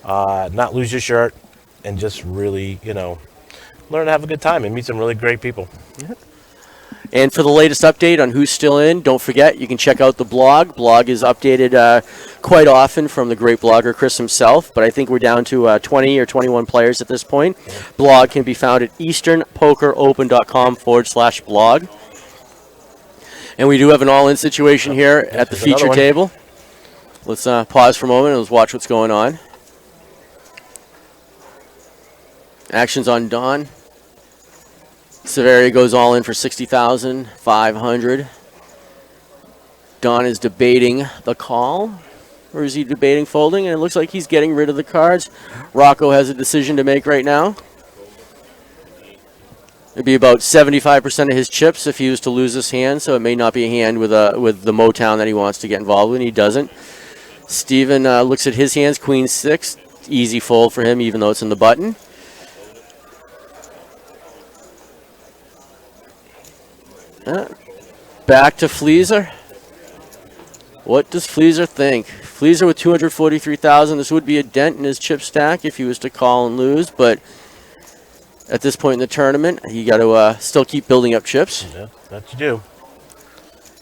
not lose your shirt, and just really, you know, learn to have a good time and meet some really great people. Yeah. And for the latest update on who's still in, don't forget, you can check out the blog. Blog is updated quite often from the great blogger Chris himself, but I think we're down to 20 or 21 players at this point. Blog can be found at easternpokeropen.com/blog. And we do have an all-in situation here at the feature table. Let's pause for a moment and let's watch what's going on. Action's on Don. Severia goes all in for 60,500. Don is debating the call, or is he debating folding? And it looks like he's getting rid of the cards. Rocco has a decision to make right now. It'd be about 75% of his chips if he was to lose this hand, so it may not be a hand with the Motown that he wants to get involved with, and he doesn't. Steven looks at his hands, Queen 6, easy fold for him even though it's in the button. Back to Fleaser. What does Fleaser think? Fleaser with 243,000. This would be a dent in his chip stack if he was to call and lose, but at this point in the tournament, you got to still keep building up chips. Yeah, that you do.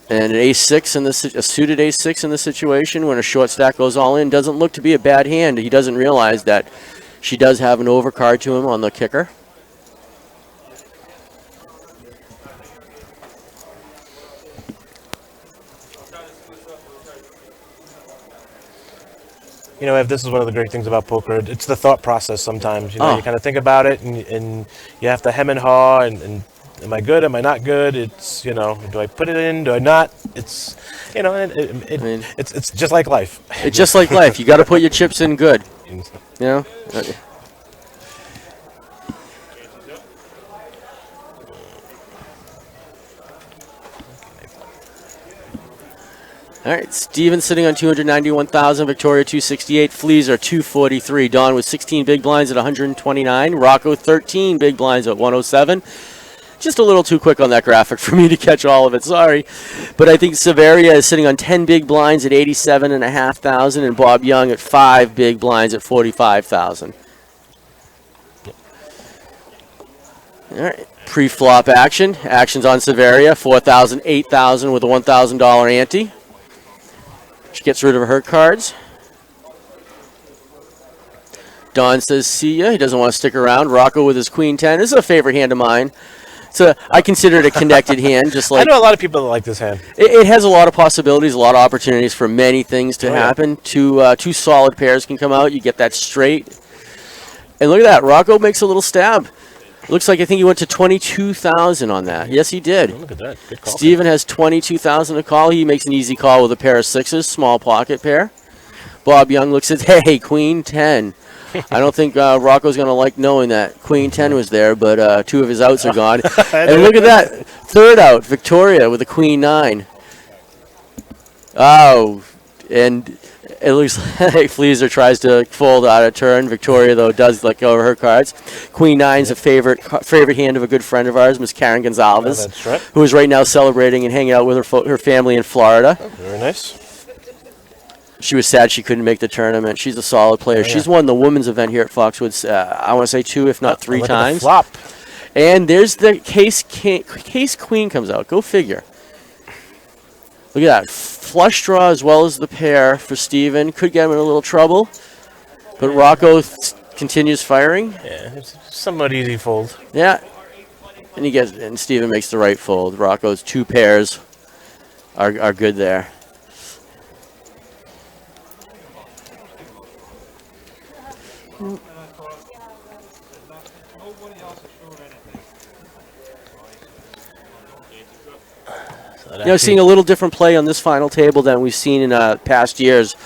And an ace-6 in this, a suited ace-6 in this situation, when a short stack goes all in, doesn't look to be a bad hand. He doesn't realize that she does have an overcard to him on the kicker. You know, if this is one of the great things about poker, it's the thought process sometimes. You know, you kind of think about it, and you have to hem and haw, and am I good? Am I not good? It's, you know, do I put it in? Do I not? It's, you know, it's just like life. It's just like life. You got to put your chips in good. You know? All right, Steven sitting on 291,000, Victoria 268, Fleaser 243, Don with 16 big blinds at 129, Rocco 13 big blinds at 107. Just a little too quick on that graphic for me to catch all of it, sorry. But I think Severia is sitting on 10 big blinds at 87,500, and Bob Young at 5 big blinds at 45,000. All right, pre-flop action. Action's on Severia, 4,000, 8,000 with a $1,000 ante. She gets rid of her cards. Don says, see ya. He doesn't want to stick around. Rocco with his Queen 10. This is a favorite hand of mine. I consider it a connected hand. Just like I know a lot of people that like this hand. It has a lot of possibilities, a lot of opportunities for many things to happen. Two solid pairs can come out. You get that straight. And look at that. Rocco makes a little stab. Looks like I think he went to 22,000 on that. Yes, he did. Oh, look at that. Good call. Steven has 22,000 to call. He makes an easy call with a pair of sixes, small pocket pair. Bob Young looks at, hey, Queen 10. I don't think Rocco's going to like knowing that Queen 10 was there, but 2 of his outs are gone. And look at that. Third out, Victoria with a Queen 9. Oh, and It looks like Fleaser tries to fold out of turn. Victoria, though, does let go of her cards. Queen Nine's a favorite hand of a good friend of ours, Miss Karen Gonzalez, That's right. who is right now celebrating and hanging out with her family in Florida. Very nice. She was sad she couldn't make the tournament. She's a solid player. She's won the women's event here at Foxwoods, I want to say 2, if not 3 Look at the times. flop. And there's the case queen comes out. Go figure. Look at that. Flush draw as well as the pair for Steven. Could get him in a little trouble. But Rocco continues firing. Yeah, it's somewhat easy fold. Yeah. And Steven makes the right fold. Rocco's 2 pairs are good there. Seeing a little different play on this final table than we've seen in past years.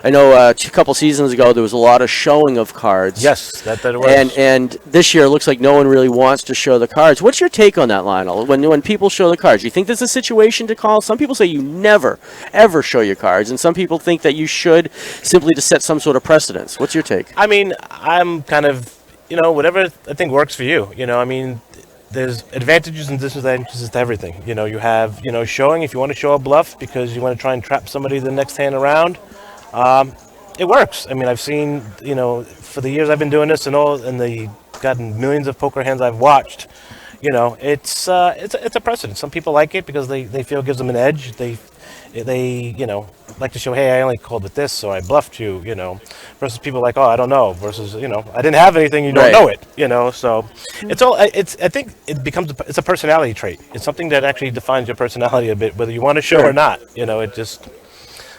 I know a couple seasons ago there was a lot of showing of cards. Yes, that was. And this year it looks like no one really wants to show the cards. What's your take on that, Lionel? When people show the cards, you think there's a situation to call? Some people say you never, ever show your cards, and some people think that you should simply to set some sort of precedence. What's your take? I mean, I'm kind of, whatever I think works for you. I mean, there's advantages and disadvantages to everything. You have, showing if you want to show a bluff because you want to try and trap somebody the next hand around. It works. I mean, I've seen, for the years I've been doing this and gotten millions of poker hands I've watched. It's a precedent. Some people like it because they feel it gives them an edge. They like to show, hey, I only called with this, so I bluffed you, versus people like, oh, I don't know, versus, I didn't have anything, you don't know it, so I think it becomes, it's a personality trait. It's something that actually defines your personality a bit, whether you want to show or not,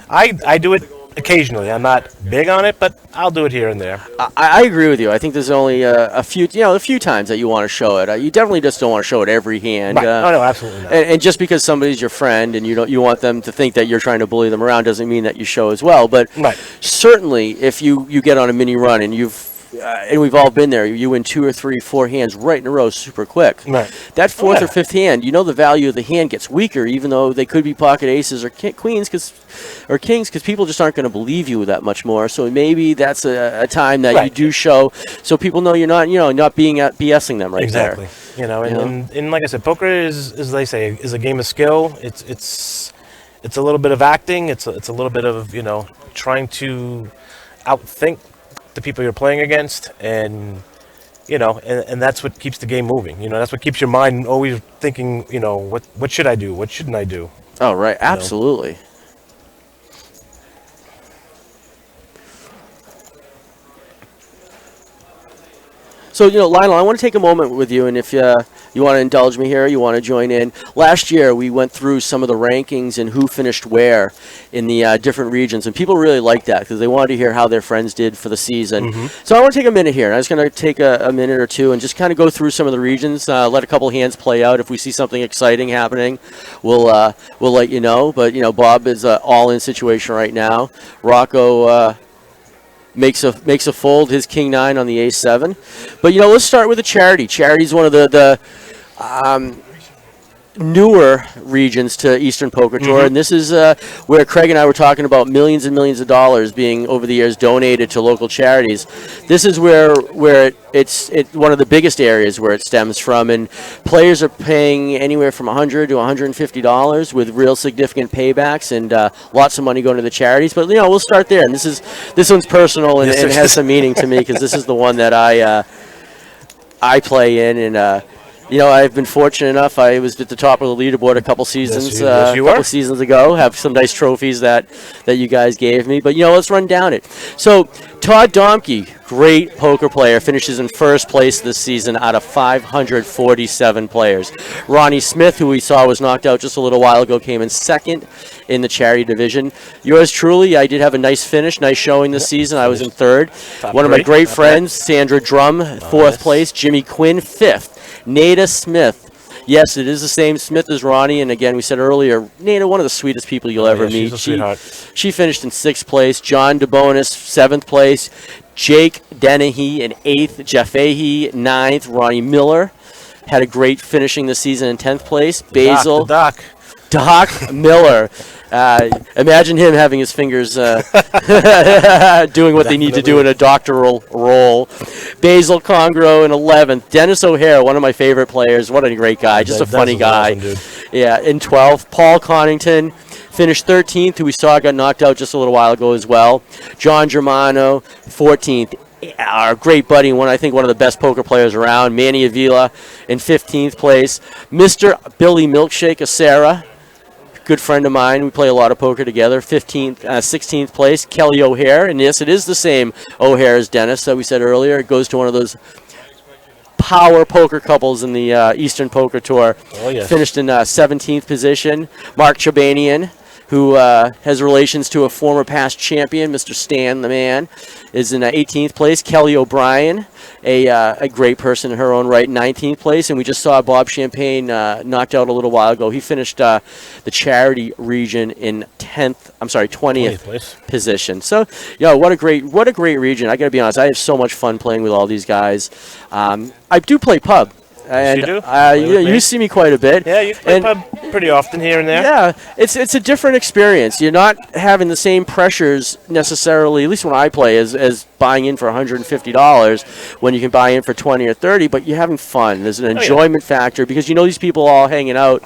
I do it occasionally. I'm not big on it, but I'll do it here and there. I agree with you. I think there's only a few times that you want to show it. You definitely just don't want to show it every hand. Right. No, absolutely not. And just because somebody's your friend and you want them to think that you're trying to bully them around doesn't mean that you show as well. But certainly, if you get on a mini run and and we've all been there, you win 2 or 3, 4 hands right in a row super quick. Right. That 4th or 5th hand, the value of the hand gets weaker, even though they could be pocket aces or queens or kings, because people just aren't going to believe you that much more. So maybe that's a time that you do show, so people know you're not being BSing them there. Exactly. And like I said, poker is, as they say, is a game of skill. It's a little bit of acting. It's a little bit of trying to outthink the people you're playing against, and and that's what keeps the game moving. That's what keeps your mind always thinking, what should I do, what shouldn't I do. Oh, right. Absolutely. So, Lionel, I want to take a moment with you, and if you want to indulge me here, you want to join in. Last year, we went through some of the rankings and who finished where in the different regions, and people really liked that because they wanted to hear how their friends did for the season. Mm-hmm. So I want to take a minute here, and I'm just going to take a minute or two and just kind of go through some of the regions, let a couple hands play out. If we see something exciting happening, we'll let you know. But, Bob is all-in situation right now. Rocco makes a fold, his king 9 on the a7. But let's start with the charity. Charity's one of the newer regions to Eastern Poker Tour, and this is where Craig and I were talking about millions and millions of dollars being over the years donated to local charities. This is where it's one of the biggest areas where it stems from, and players are paying anywhere from $100 to $150 with real significant paybacks and lots of money going to the charities. But we'll start there, and this one's personal and has some meaning to me because this is the one that I play in, and I've been fortunate enough. I was at the top of the leaderboard a couple seasons, seasons ago. Have some nice trophies that you guys gave me. But let's run down it. So Todd Domke, great poker player, finishes in first place this season out of 547 players. Ronnie Smith, who we saw was knocked out just a little while ago, came in second in the charity division. Yours truly, I did have a nice finish, nice showing this season. I was in third. One of my great friends, Sandra Drum, fourth place. Jimmy Quinn, fifth. Nada Smith. Yes, it is the same Smith as Ronnie, and again, we said earlier, Nada, one of the sweetest people you'll ever meet. She's a sweetheart. She finished in sixth place. John DeBonis, seventh place. Jake Dennehy in eighth. Jeff Fahey, ninth. Ronnie Miller had a great finishing this season in 10th place. Basil. Doc. Doc Miller. Imagine him having his fingers doing what they need to do in a doctoral role. Basil Congro in 11th. Dennis O'Hare, one of my favorite players. What a great guy. Just a funny guy. Awesome, dude. Yeah, in 12th. Paul Connington finished 13th, who we saw got knocked out just a little while ago as well. John Germano, 14th. Our great buddy, I think one of the best poker players around, Manny Avila in 15th place. Mr. Billy Milkshake Acera, good friend of mine. We play a lot of poker together. 16th place. Kelly O'Hare, and yes, it is the same O'Hare as Dennis that we said earlier. It goes to one of those power poker couples in the Eastern Poker Tour. Oh, yes. Finished in 17th position. Mark Chabanian, who has relations to a former past champion, Mr. Stan the Man, is in 18th place. Kelly O'Brien, a great person in her own right, 19th place. And we just saw Bob Champagne knocked out a little while ago. He finished the charity region in 20th position. So, what a great region. I got to be honest, I have so much fun playing with all these guys. I do play pub. And you do? you see me quite a bit. Yeah, you play pub pretty often here and there. Yeah, it's a different experience. You're not having the same pressures necessarily, at least when I play, as buying in for $150 when you can buy in for 20 or 30, but you're having fun. There's an enjoyment factor because these people all hanging out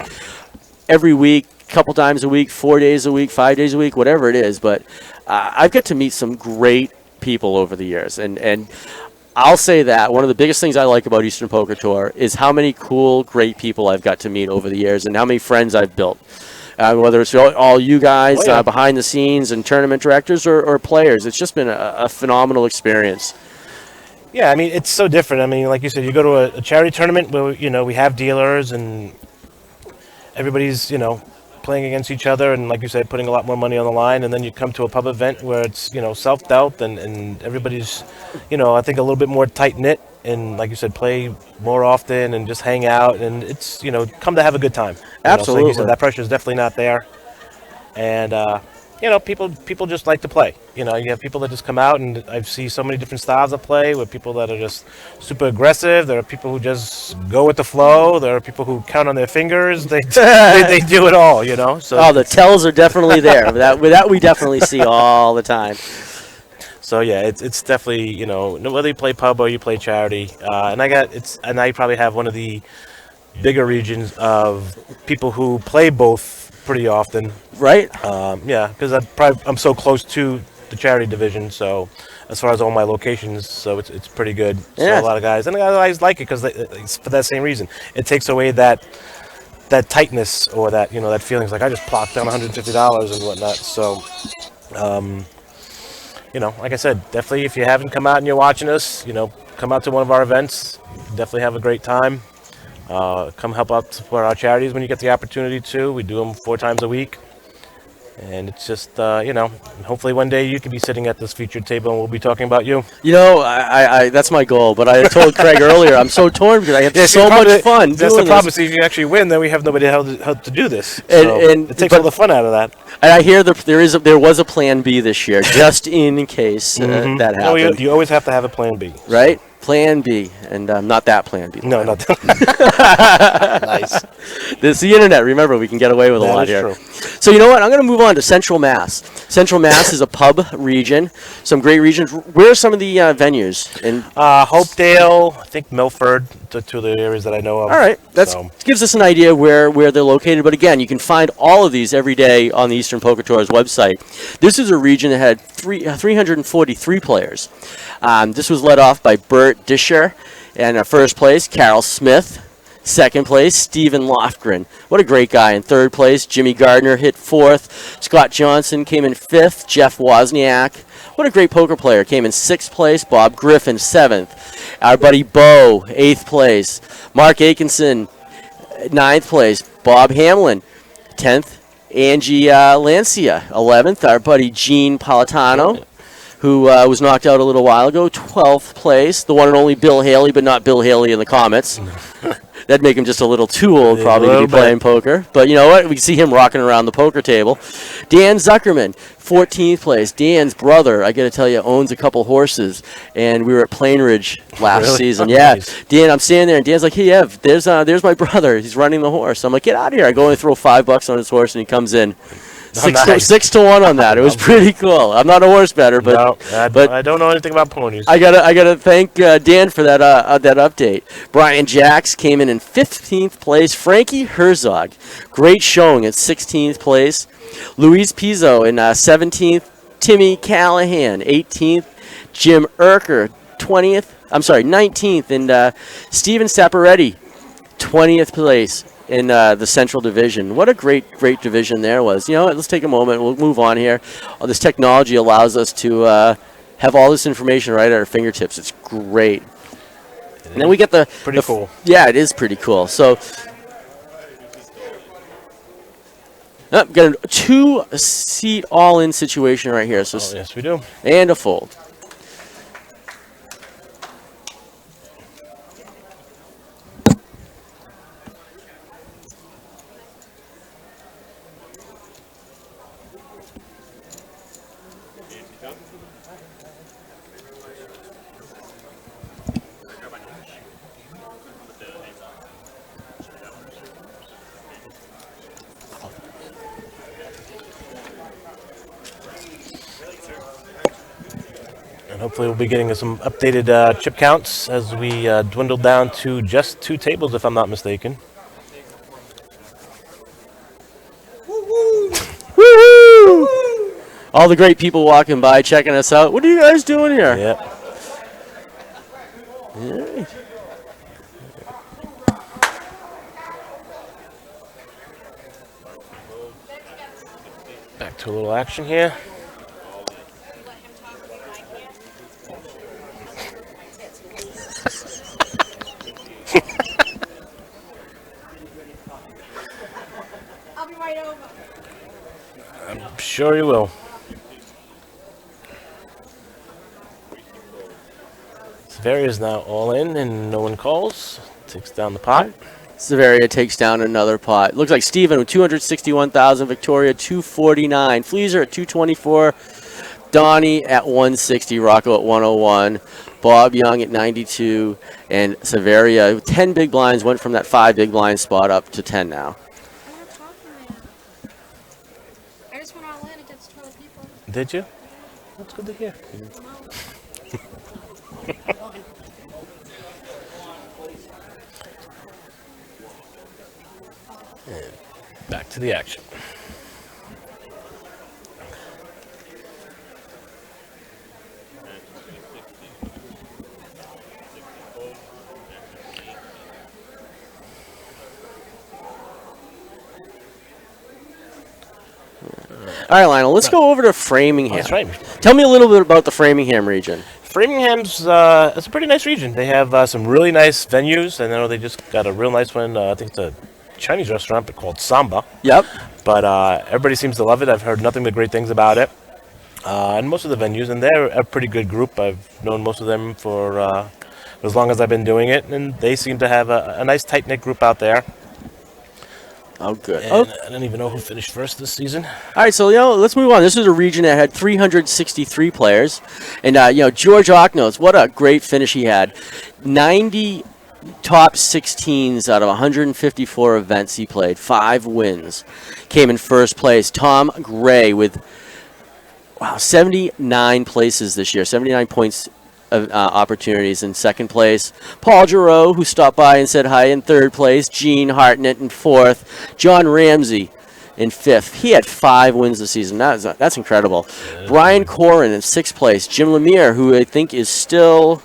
every week, a couple times a week, 4 days a week, 5 days a week, whatever it is. But I've got to meet some great people over the years, and I'll say that one of the biggest things I like about Eastern Poker Tour is how many cool, great people I've got to meet over the years and how many friends I've built. Whether it's all you guys behind the scenes and tournament directors or players. It's just been a phenomenal experience. Yeah, I mean, it's so different. I mean, like you said, you go to a charity tournament where, we have dealers and everybody's, playing against each other and, like you said, putting a lot more money on the line, and then you come to a pub event where it's self-dealt and everybody's I think a little bit more tight-knit and, like you said, play more often and just hang out, and it's come to have a good time. Absolutely. So like you said, that pressure is definitely not there, and people just like to play. You have people that just come out, and I see so many different styles of play with people that are just super aggressive. There are people who just go with the flow. There are people who count on their fingers. They do it all, So the tells are definitely there. that we definitely see all the time. So yeah, it's definitely whether you play pub or you play charity, and I probably have one of the bigger regions of people who play both pretty often, right? Because I'm so close to the charity division, so as far as all my locations, so it's pretty good. Yeah. So a lot of guys, and the guys like it because it's for that same reason. It takes away that tightness or that that feelings like I just plopped down $150 and whatnot. So, like I said, definitely if you haven't come out and you're watching us, come out to one of our events. Definitely have a great time. Come help out support our charities when you get the opportunity to. We do them 4 times a week. And it's just, hopefully one day you can be sitting at this featured table and we'll be talking about you. I that's my goal. But I told Craig earlier, I'm so torn because I have so much fun. That's the problem. See, if you actually win, then we have nobody help to do this. And it takes all the fun out of that. And I hear there was a plan B this year, just in case that happened. No, you always have to have a plan B. Right? Plan B, and not that plan B. No, not that. Nice. This is the internet. Remember, we can get away with a lot here. True. So you know what? I'm going to move on to Central Mass. Central Mass is a pub region. Some great regions. Where are some of the venues? In Hopedale, I think Milford, the 2 of the areas that I know of. All right. That gives us an idea where they're located. But again, you can find all of these every day on the Eastern Poker Tour's website. This is a region that had 343 players. This was led off by Bert Disher, and first place, Carol Smith. Second place, Stephen Lofgren. What a great guy. In third place, Jimmy Gardner hit 4th. Scott Johnson came in 5th. Jeff Wozniak. What a great poker player. Came in 6th place. Bob Griffin, 7th. Our buddy Bo, 8th place. Mark Atkinson, 9th place. Bob Hamlin, 10th. Angie Lancia, 11th. Our buddy Gene Politano, who was knocked out a little while ago, 12th place. The one and only Bill Haley, but not Bill Haley in the Comets. That'd make him just a little too old, probably, to little be playing poker. But you know what? We see him rocking around the poker table. Dan Zuckerman, 14th place. Dan's brother, I got to tell you, owns a couple horses, and we were at Plainridge last Really? season. Oh, Yeah, nice. Dan, I'm standing there, and Dan's like, "Hey, Ev, there's my brother. He's running the horse." I'm like, "Get out of here!" I go and throw $5 on his horse, and he comes in. nice. 6 to 1 on that. It was pretty cool. I'm not a horse bettor, but No, I don't know anything about ponies. I gotta thank Dan for that update. Brian Jacks came in 15th place. Frankie Herzog, great showing at 16th place. Luis Pizzo in 17th. Timmy Callahan 18th. Jim Erker 19th, and Steven Saporetti 20th place in the Central Division. What a great division there was. You know what, let's take a moment. We'll move on here. This technology allows us to have all this information right at our fingertips. It's great. And then we get Pretty cool. Yeah, it is pretty cool. So, got a 2-seat all-in situation right here. So, Yes, we do. and a fold. And hopefully we'll be getting some updated chip counts as we dwindle down to just 2 tables, if I'm not mistaken. Woo-hoo! All the great people walking by, checking us out. What are you guys doing here? Yep. Yeah. Back to a little action here. I'll be right over. I'm sure you will. Severia's now all in, and no one calls. Takes down the pot. Severia takes down another pot. Looks like Steven with 261,000, Victoria 249, Fleaser at 224, Donnie at 160, Rocco at 101, Bob Young at 92, and Severia, 10 big blinds, went from that 5 big blind spot up to 10 now. I'm not talking, man. I just went all in against 12 people. Did you? That's good to hear. And back to the action. All right, Lionel, let's go over to Framingham. That's right. Tell me a little bit about the Framingham region. Framingham's it's a pretty nice region. They have some really nice venues. I know they just got a real nice one. I think it's a Chinese restaurant but called Samba. Yep. But everybody seems to love it. I've heard nothing but great things about it. And most of the venues, and they're a pretty good group. I've known most of them for as long as I've been doing it, and they seem to have a nice tight-knit group out there. Oh, good. And I don't even know who finished first this season. All right, so let's move on. This is a region that had 363 players, and George Ocknose, what a great finish he had. 90 top 16s out of 154 events he played, 5 wins. Came in first place. Tom Gray with 79 places this year, 79 points of opportunities in second place. Paul Giroux, who stopped by and said hi, in third place. Gene Hartnett in fourth. John Ramsey in fifth. He had 5 wins this season. That's incredible. Brian Corin in sixth place. Jim Lemire, who I think is still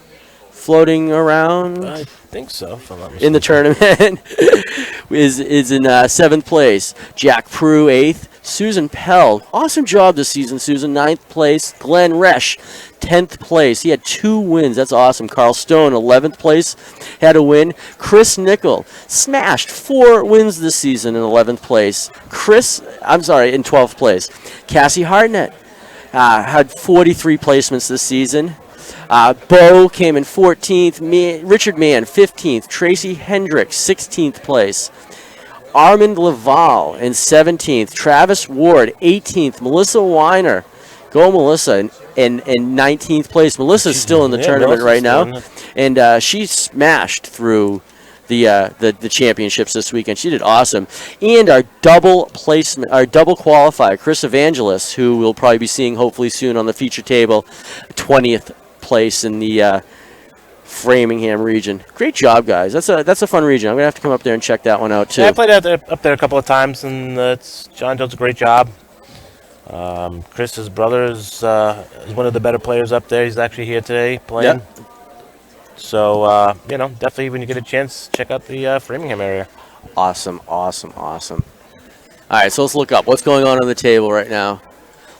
floating around. I think so, if I'm not In the tournament, is in seventh place. Jack Prue, 8th. Susan Pell, awesome job this season, Susan, 9th place. Glenn Resch, 10th place. He had 2 wins. That's awesome. Carl Stone, 11th place, had a win. Chris Nickel smashed 4 wins this season in 11th place. In 12th place. Cassie Hartnett had 43 placements this season. Bo came in 14th. Richard Mann, 15th. Tracy Hendricks, 16th place. Armand Laval in 17th. Travis Ward, 18th. Melissa Weiner, go Melissa, in 19th place. Melissa's still in the tournament Melissa's right still now, in and she smashed through the championships this weekend. She did awesome. And our double qualifier, Chris Evangelos, who we'll probably be seeing hopefully soon on the feature table, 20th place in the Framingham region. Great job, guys. That's a fun region. I'm gonna have to come up there and check that one out too. Yeah, I played up there a couple of times, and John does a great job. Chris's brother is one of the better players up there. He's actually here today playing. Yep. So, definitely when you get a chance, check out the Framingham area. Awesome. All right, so let's look up what's going on the table right now. A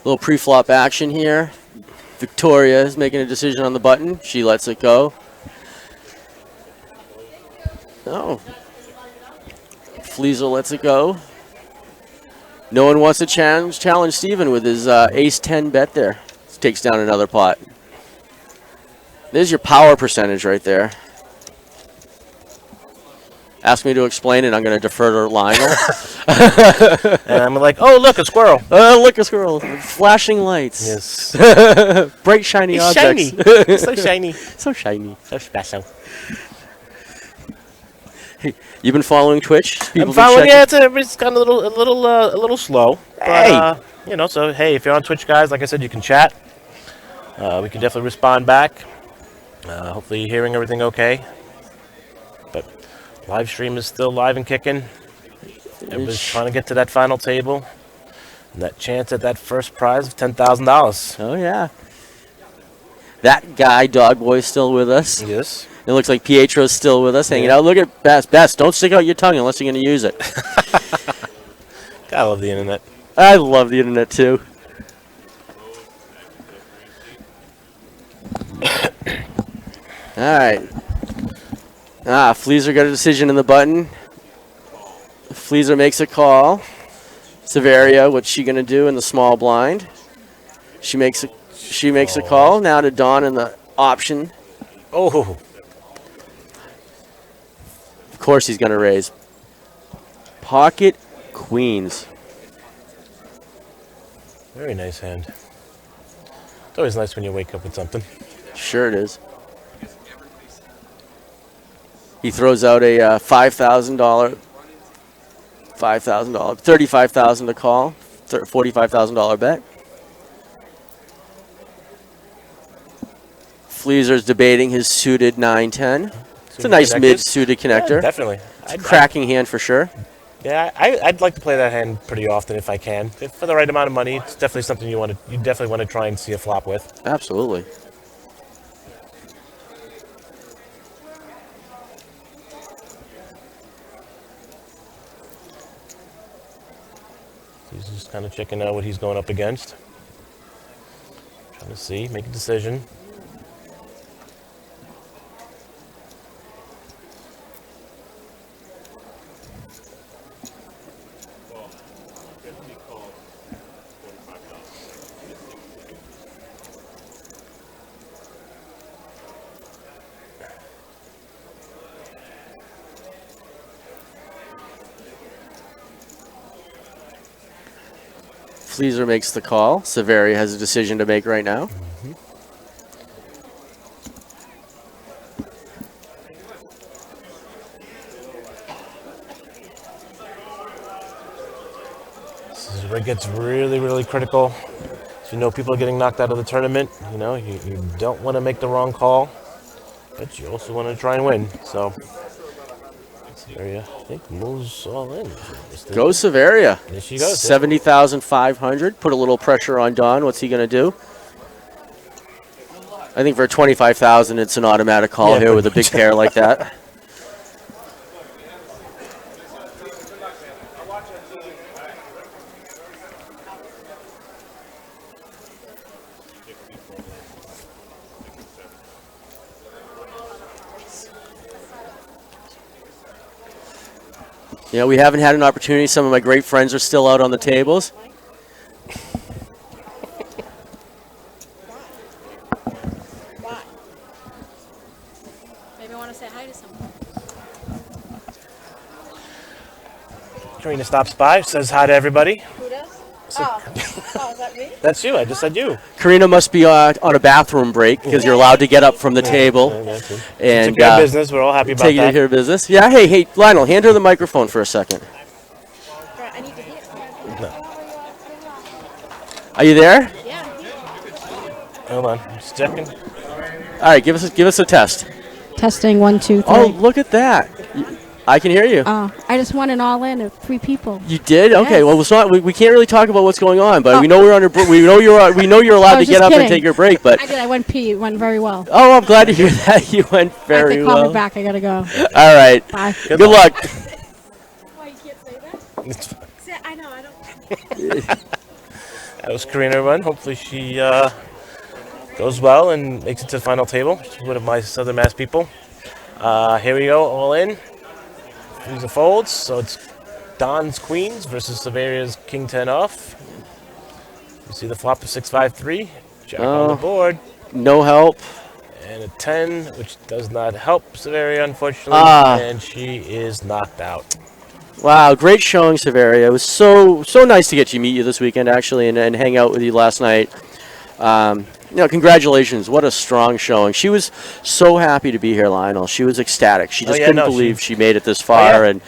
little pre-flop action here. Victoria is making a decision on the button. She lets it go. Oh. Fleaser lets it go. No one wants to challenge Steven with his ace-10 bet there. Takes down another pot. There's your power percentage right there. Ask me to explain it, I'm going to defer to Lionel. And I'm like, oh, look, a squirrel. Look, a squirrel. Flashing lights. Yes. Bright, shiny It's objects. shiny. It's so shiny. So shiny. So special. You've been following Twitch? I'm following. Yeah, it's kind of a little slow. But, Hey. So hey, if you're on Twitch, guys, like I said, you can chat. We can definitely respond back. Hopefully, you're hearing everything okay. But live stream is still live and kicking. Everybody's trying to get to that final table. And that chance at that first prize of $10,000. Oh, yeah. That guy, Dog Boy, is still with us. Yes. It looks like Pietro's still with us, hanging out. Look at Best. Best, don't stick out your tongue unless you're going to use it. I love the internet. I love the internet, too. All right. Fleaser got a decision in the button. Fleaser makes a call. Severia, what's she going to do in the small blind? She makes a call. Now to Don in the option. Oh. Of course he's going to raise. Pocket queens. Very nice hand. It's always nice when you wake up with something. Sure it is. He throws out a $5,000, $35,000 to call, $45,000 bet. Fleaser's debating his suited 9-10. It's a nice mid-suited connector. Yeah, definitely. Cracking hand for sure. Yeah, I'd like to play that hand pretty often if I can. If for the right amount of money, it's definitely something you definitely want to try and see a flop with. Absolutely. He's just kind of checking out what he's going up against. Trying to see, make a decision. Fleaser makes the call. Severia has a decision to make right now. This is where it gets really, really critical. So people are getting knocked out of the tournament. You don't want to make the wrong call, but you also want to try and win. So Severia, I think, moves all in. Go Severia. There she goes. 70,500. Put a little pressure on Don. What's he going to do? I think for 25,000, it's an automatic call here with a big pair like that. We haven't had an opportunity. Some of my great friends are still out on the tables. Karina stops by, says hi to everybody. Who does? Oh, is that me? That's you. I just said you. Karina must be on a bathroom break because you're allowed to get up from the table That's it. and Took care of business. We're all happy about take that. care of business. Yeah. Hey, Lionel, hand her the microphone for a second. I need to hear. Are you there? Yeah. Hold on. I'm just checking. All right. Give us a test. Testing 1, 2, 3. Oh, look at that. I can hear you. I just want an all-in of 3 people. You did? Okay. Yes. Well, it's not. We can't really talk about what's going on, but we know we're under. We know you're allowed I to was get just up and kidding. take your break. But I did. I went pee. It went very well. oh, I'm glad to hear that. You went I have very to call well. me back. I gotta go. All right. Bye. Good luck. Why you can't say that? Say, I know. I don't. That was Karina Run. Hopefully she goes well and makes it to the final table. She's one of my Southern Mass people. Here we go, all in. These are folds. So it's Don's Queens versus Severia's King 10 off. You see the flop of 6-5-3. Jack on the board. No help. And a 10, which does not help Severia, unfortunately. And she is knocked out. Wow, great showing, Severia. It was so nice to get to meet you this weekend, actually, and hang out with you last night. Congratulations. What a strong showing. She was so happy to be here, Lionel. She was ecstatic. She just couldn't believe she made it this far. And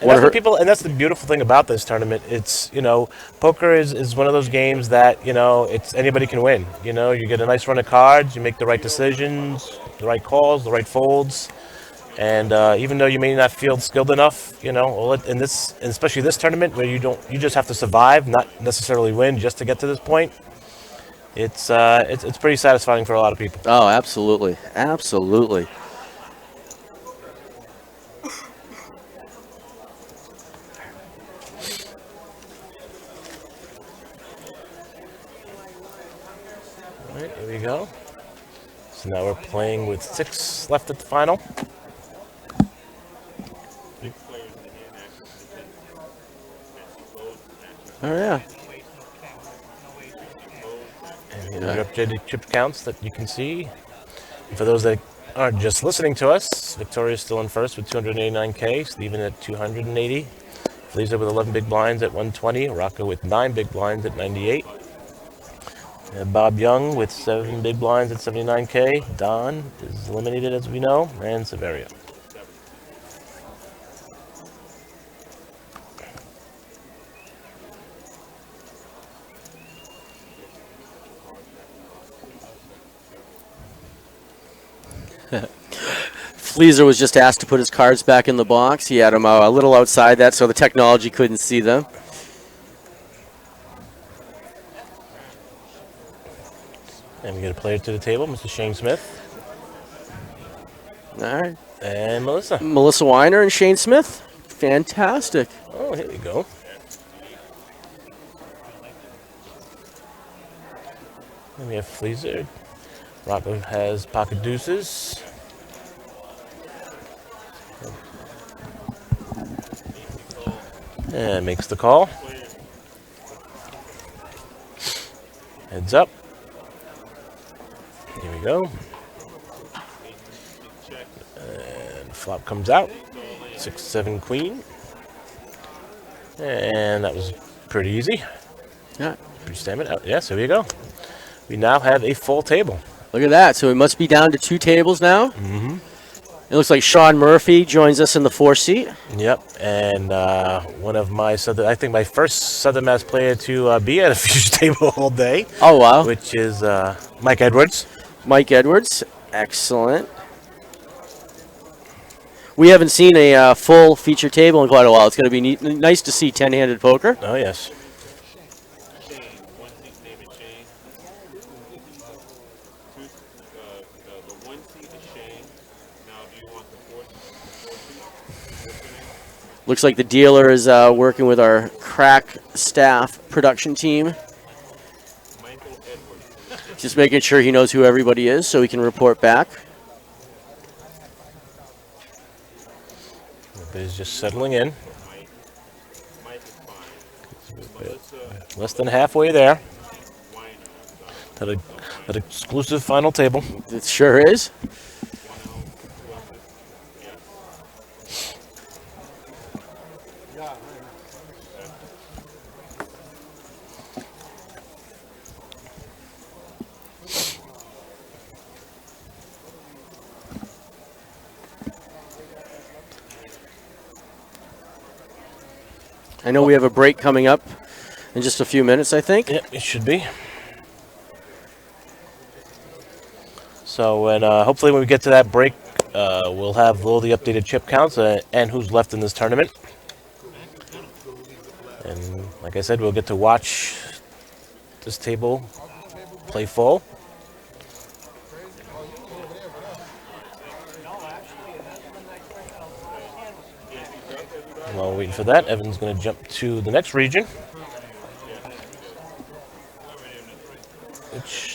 that's the beautiful thing about this tournament. It's, poker is one of those games that, it's anybody can win. You get a nice run of cards, you make the right decisions, the right calls, the right folds. And even though you may not feel skilled enough, in this, and especially this tournament where you just have to survive, not necessarily win, just to get to this point. It's pretty satisfying for a lot of people. Oh, absolutely, absolutely. All right, here we go. So now we're playing with 6 left at the final. Oh, yeah. And the updated chip counts that you can see. And for those that aren't just listening to us, Victoria's still in first with 289K, Steven at 280, Feliza with 11 big blinds at 120, Rocco with 9 big blinds at 98, and Bob Young with 7 big blinds at 79K, Don is eliminated as we know, and Severia. Fleezer was just asked to put his cards back in the box. He had them a little outside that, so the technology couldn't see them. And we get a player to the table, Mr. Shane Smith. All right. And Melissa. Melissa Weiner and Shane Smith. Fantastic. Oh, here we go. Then we have Fleezer. Rocco has pocket deuces. And makes the call. Heads up. Here we go. And flop comes out. 6-7 queen. And that was pretty easy. Yeah. Pretty standard. Oh, yes, here we go. We now have a full table. Look at that. So we must be down to 2 tables now. Mm-hmm. It looks like Sean Murphy joins us in the 4 seat. Yep, and one of my I think my first Southern Mass player to be at a future table all day. Oh, wow. Which is Mike Edwards. Mike Edwards. Excellent. We haven't seen a full feature table in quite a while. It's going to be nice to see 10-handed poker. Oh, yes. Looks like the dealer is working with our crack staff production team. Just making sure he knows who everybody is so he can report back. Everybody's just settling in. Less than halfway there. That exclusive final table. It sure is. I know we have a break coming up in just a few minutes, I think. Yep, it should be. So, and hopefully when we get to that break, we'll have all the updated chip counts and who's left in this tournament. And like I said, we'll get to watch this table play full. While we're waiting for that, Evan's going to jump to the next region.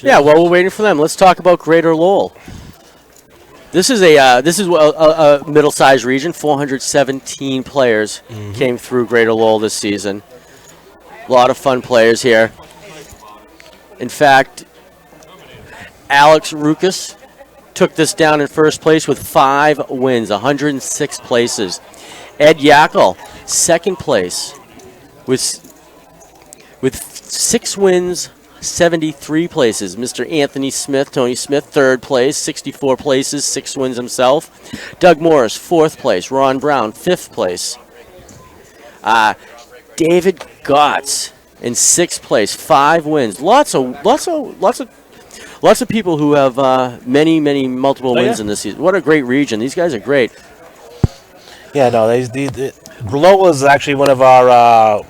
Yeah, while we're waiting for them, let's talk about Greater Lowell. This is a middle-sized region. 417 players came through Greater Lowell this season. A lot of fun players here. In fact, Alex Rukas took this down in first place with 5 wins, 106 places. Ed Yackel, second place, with 6 wins, 73 places. Mr. Anthony Smith, Tony Smith, third place, 64 places, 6 wins himself. Doug Morris, fourth place. Ron Brown, fifth place. David Gotts in sixth place, 5 wins. Lots of people who have many multiple wins in this season. What a great region! These guys are great. Yeah, no, Lowell is actually one of our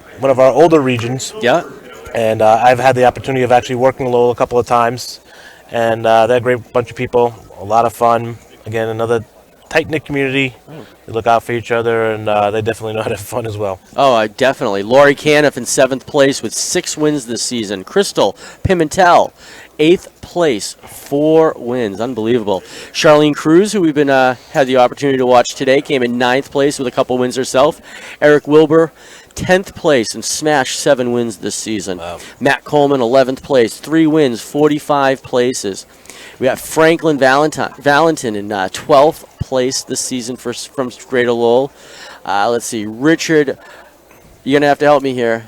older regions. Yeah. And I've had the opportunity of actually working Lowell a couple of times, and they're a great bunch of people. A lot of fun. Again, another tight-knit community. They look out for each other, and they definitely know how to have fun as well. Oh, definitely. Laurie Caniff in 7th place with 6 wins this season. Crystal Pimentel, 8th place, 4 wins. Unbelievable. Charlene Cruz, who we've been had the opportunity to watch today, came in 9th place with a couple wins herself. Eric Wilbur, 10th place and smashed 7 wins this season. Wow. Matt Coleman, 11th place, 3 wins, 45 places. We got Franklin Valentin in 12th place this season from Greater Lowell. Let's see, Richard, you're going to have to help me here.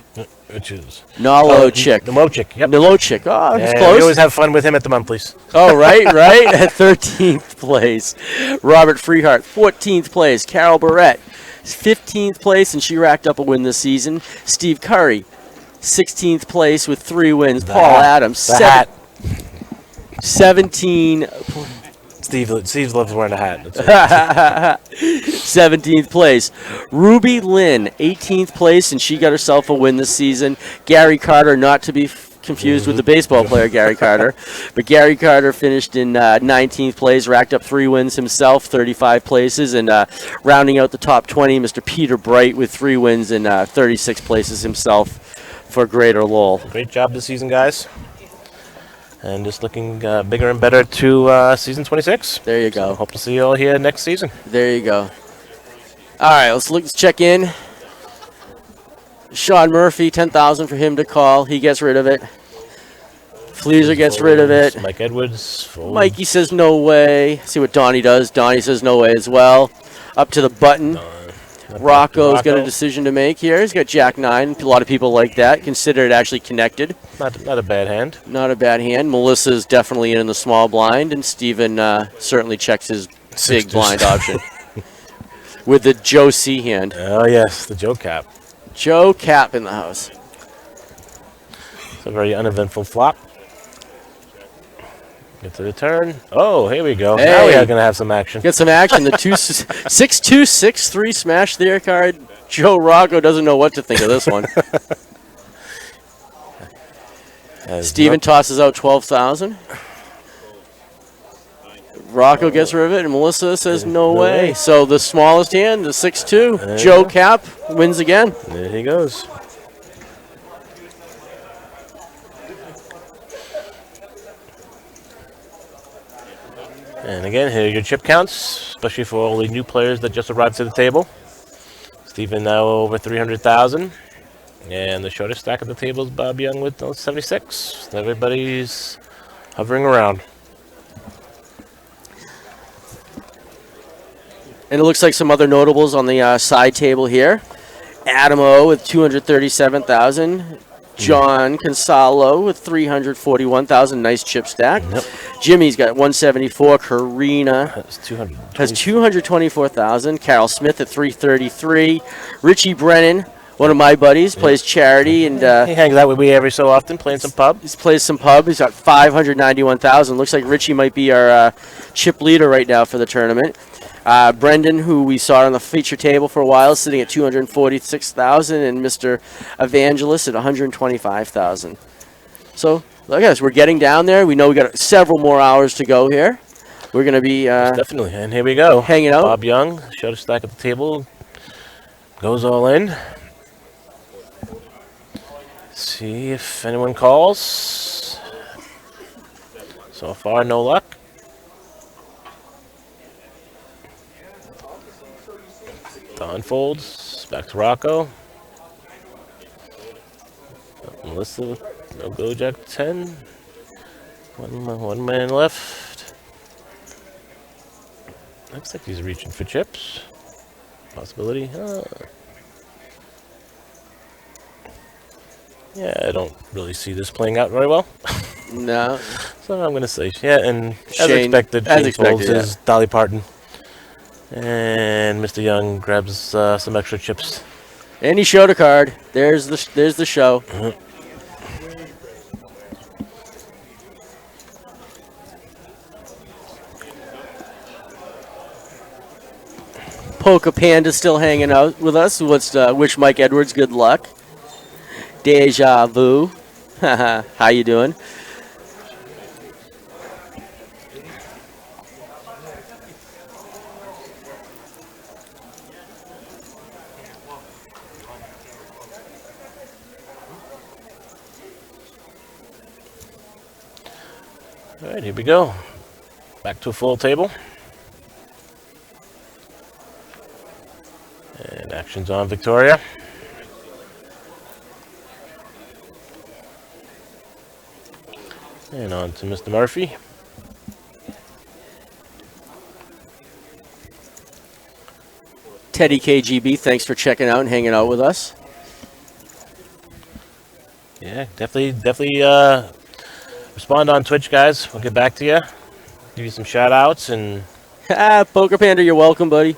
Which is? Nolochik. Nolochik, yep. Nolochik. Oh, Yeah, it's close. we always have fun with him at the monthlies. Oh, right. At 13th place. Robert Freehart, 14th place. Carol Barrett, 15th place, and she racked up a win this season. Steve Curry, 16th place with 3 wins. Paul Adams, 17. Steve loves wearing a hat. 17th place. Ruby Lynn, 18th place, and she got herself a win this season. Gary Carter, not to be confused with the baseball player Gary Carter, but Gary Carter finished in 19th place, racked up 3 wins himself, 35 places, and rounding out the top 20, Mr. Peter Bright with 3 wins and 36 places himself for Greater Lowell. Great job this season, guys. And just looking bigger and better to season 26. There you go. So hope to see you all here next season. There you go. All right, let's check in. Sean Murphy, 10,000 for him to call. He gets rid of it. Fleaser gets rid of it. Mike Edwards. Mikey says no way. See what Donnie does. Donnie says no way as well. Up to the button. Rocco's got a decision to make here. He's got Jack 9. A lot of people like that. Consider it actually connected. Not a bad hand. Not a bad hand. Melissa's definitely in the small blind, and Steven certainly checks his big blind option. With the Joe C hand. Oh, yes, the Joe Cap. Joe Cap in the house. It's a very uneventful flop. Get to the turn. Oh, here we go. Hey. Now we are going to have some action. Get some action. The 6-2, 6-3 smash there card. Joe Rocco doesn't know what to think of this one. Steven tosses out 12,000. Rocco gets rid of it, and Melissa says no way. So the smallest hand, the 6-2, Joe Cap wins again. There he goes. And again, here are your chip counts, especially for all the new players that just arrived to the table. Steven now over 300,000. And the shortest stack at the table is Bob Young with 76. Everybody's hovering around. And it looks like some other notables on the side table here. Adamo with 237,000. John Consalo with 341,000. Nice chip stack. Yep. Jimmy's got 174. Karina That's 200. has 224,000. Carol Smith at 333. Richie Brennan, one of my buddies, plays charity and He hangs out with me every so often, playing some pub. he plays some pub. He's got 591,000. Looks like Richie might be our chip leader right now for the tournament. Brendan, who we saw on the feature table for a while, is sitting at 246,000, and Mr. Evangelist at 125,000. So, look at us. We're getting down there. We know we got several more hours to go here. We're going to be Definitely. And here we go. hanging out. Bob Young, shutter stack at the table. Goes all in. See if anyone calls. So far, no luck. Don folds. Back to Rocco. Melissa, no go, Jack 10. One man left. Looks like he's reaching for chips. Possibility. Yeah, I don't really see this playing out very well. No. So I'm going to say, yeah, and as Shane- expected, as Shane expected, folds yeah. his Dolly Parton. And Mr. Young grabs some extra chips. And he showed a card. There's the show. Polka Panda still hanging out with us. Let's wish Mike Edwards good luck. Deja Vu. How you doing? All right, here we go. Back to a full table. And action's on Victoria. And on to Mr. Murphy. Teddy KGB, thanks for checking out and hanging out with us. Yeah, definitely respond on Twitch, guys. We'll get back to you. Give you some shout outs and Poker Panda, you're welcome, buddy.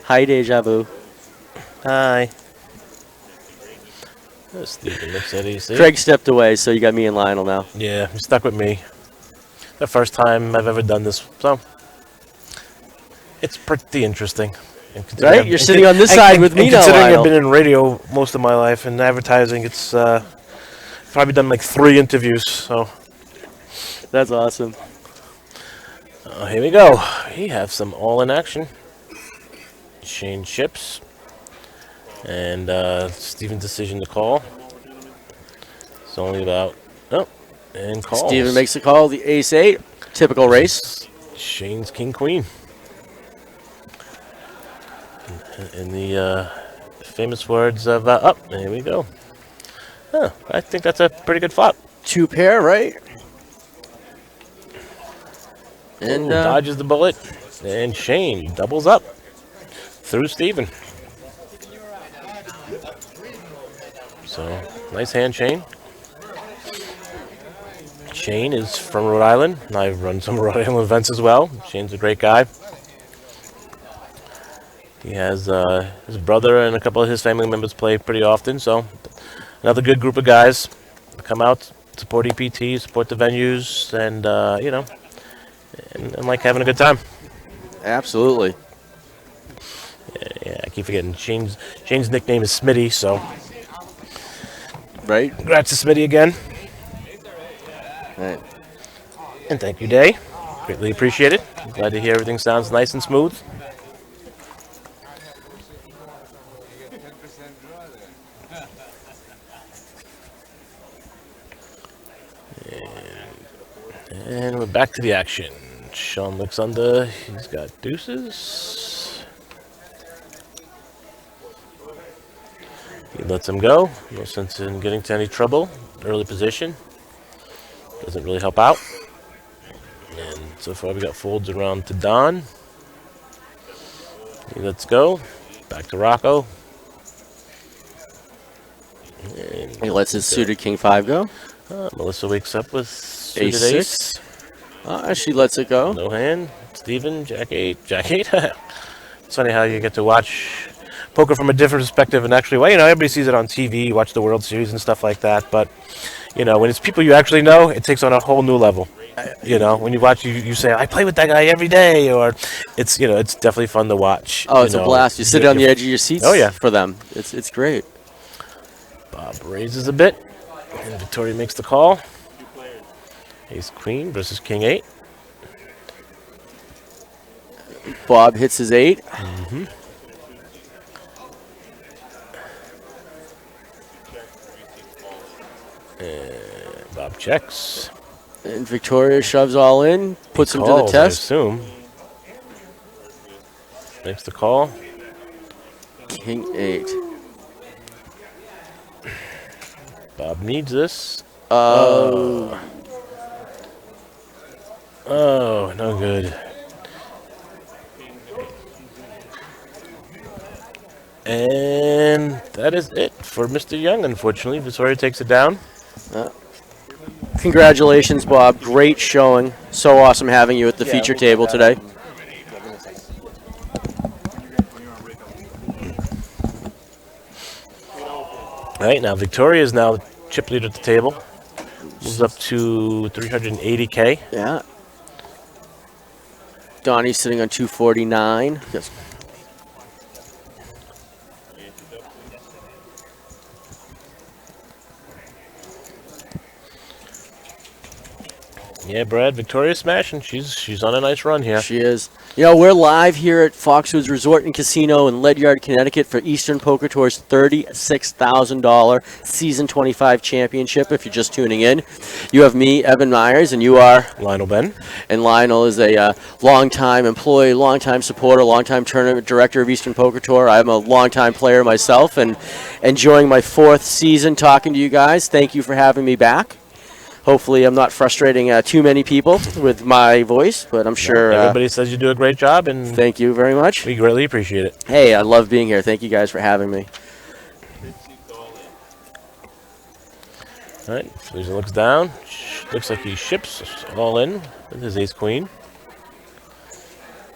Hi, Deja Vu. hi. Stephen looks at EC. Craig stepped away, so you got me and Lionel now. Yeah, you're stuck with me. The first time I've ever done this, so it's pretty interesting. And considering Right? You're sitting on this side with me now, considering Lionel. I've been in radio most of my life and advertising, it's probably done like 3 interviews. So That's awesome. here we go. We have some all-in action. Shane chips. And Steven's decision to call. It's only about and calls. Steven makes the call, the ace-8. Typical race. Shane's king-queen. In the famous words of here we go. I think that's a pretty good flop. 2 pair, right? And Ooh, dodges the bullet. And Shane doubles up through Steven. So, nice hand, Shane. Shane is from Rhode Island. And I've run some Rhode Island events as well. Shane's a great guy. He has his brother and a couple of his family members play pretty often. So, another good group of guys. Come out, support EPT, support the venues, and, you know, and like having a good time. absolutely. Yeah, I keep forgetting. Shane's nickname is Smitty, so Right? congrats to Smitty again. Right. And thank you, Day. Greatly appreciate it. Glad to hear everything sounds nice and smooth. And we're back to the action. Sean looks under. He's got deuces. He lets him go. No sense in getting to any trouble. Early position. Doesn't really help out. And so far we got folds around to Don. He lets go. Back to Rocco. He lets his suited king 5 go. Melissa wakes up with suited Ace 6. She lets it go. No hand. Steven, Jack 8. Jack 8. It's funny how you get to watch poker from a different perspective. And actually, well, everybody sees it on TV, you watch the World Series and stuff like that. But, when it's people you actually know, it takes on a whole new level. When you watch, you say, I play with that guy every day. Or it's, it's definitely fun to watch. Oh, it's a blast. You sit on the edge of your seats for them. It's great. Bob raises a bit. And Victoria makes the call. Ace Queen versus King 8. Bob hits his 8. And Bob checks. And Victoria shoves all in, puts him to the test. I assume. Makes the call. King 8. Bob needs this. Oh, no good. And that is it for Mr. Young, unfortunately. Victoria takes it down. Congratulations, Bob. Great showing. So awesome having you at the feature table today. All right, now Victoria is now chip leader at the table. Moves up to 380K. Yeah. Donnie's sitting on 249. Yes. Yeah, Brad, Victoria's smashing. She's on a nice run here. She is. We're live here at Foxwoods Resort and Casino in Ledyard, Connecticut for Eastern Poker Tour's $36,000 Season 25 Championship. If you're just tuning in, you have me, Evan Myers, and you are Lionel Ben. And Lionel is a longtime employee, longtime supporter, longtime tournament director of Eastern Poker Tour. I'm a longtime player myself and enjoying my 4th season talking to you guys. Thank you for having me back. Hopefully I'm not frustrating too many people with my voice, but I'm sure... everybody says you do a great job, and thank you very much. We greatly appreciate it. Hey, I love being here. Thank you guys for having me. All right, Felicia looks down. Looks like he ships all in with his ace-queen.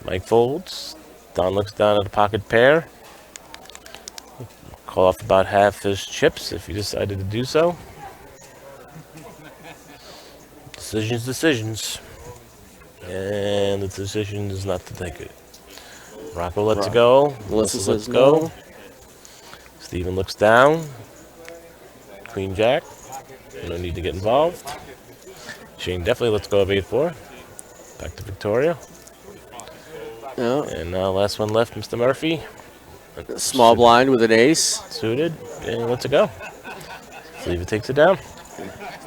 Mike folds. Don looks down at a pocket pair. Call off about half his chips if he decided to do so. Decisions. And the decision is not to take it. Rocco lets it go. Melissa says no. Steven looks down. Queen Jack. No need to get involved. Shane definitely lets go of 8-4. Back to Victoria. Yeah. And now last one left, Mr. Murphy. Small blind with an ace. Suited. And lets it go. Steven takes it down.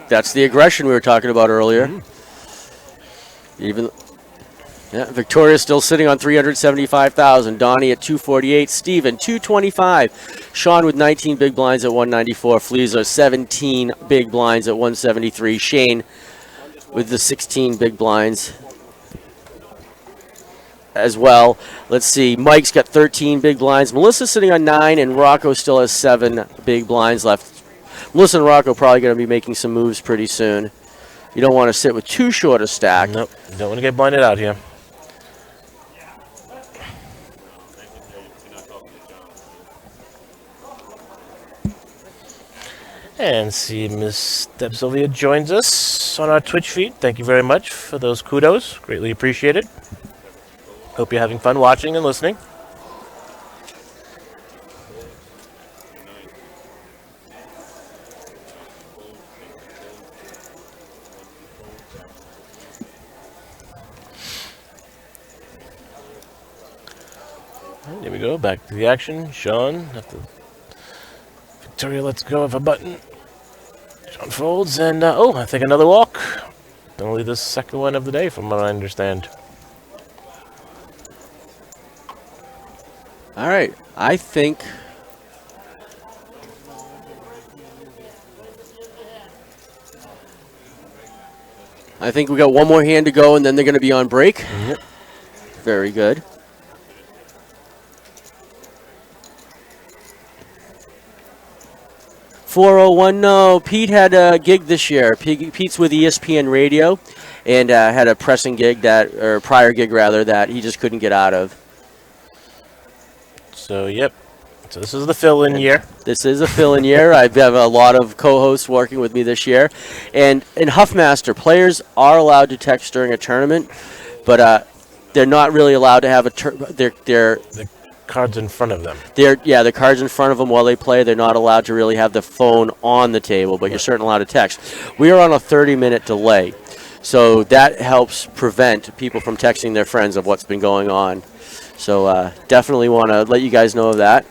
That's the aggression we were talking about earlier. Victoria's still sitting on 375,000. Donnie at 248. Steven 225. Sean with 19 big blinds at 194. Fleaser 17 big blinds at 173. Shane with the 16 big blinds as well. Let's see. Mike's got 13 big blinds. Melissa's sitting on 9, and Rocco still has 7 big blinds left. Melissa and Rocco probably going to be making some moves pretty soon. You don't want to sit with too short a stack. Nope. Don't want to get blinded out here. And see Miss Deb Sylvia joins us on our Twitch feed. Thank you very much for those kudos. Greatly appreciated. Hope you're having fun watching and listening. There we go, back to the action. Sean, Victoria lets go of a button. Sean folds, and I think another walk. Only the second one of the day, from what I understand. All right, I think we got one more hand to go, and then they're going to be on break. Yep. Very good. 401. No, Pete had a gig this year. Pete's with ESPN Radio, and had a pressing gig or prior gig rather, that he just couldn't get out of. So, yep. So this is the fill-in year. This is a fill-in year. I have a lot of co-hosts working with me this year. And in Huffmaster, players are allowed to text during a tournament, but they're not really allowed to have The cards in front of them. the cards in front of them while they play. They're not allowed to really have the phone on the table, but you're certainly allowed to text. We are on a 30-minute delay, so that helps prevent people from texting their friends of what's been going on. So definitely want to let you guys know of that.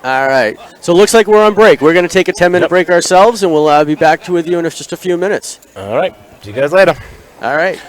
All right. So it looks like we're on break. We're going to take a 10-minute break ourselves, and we'll be back with you in just a few minutes. All right. See you guys later. All right.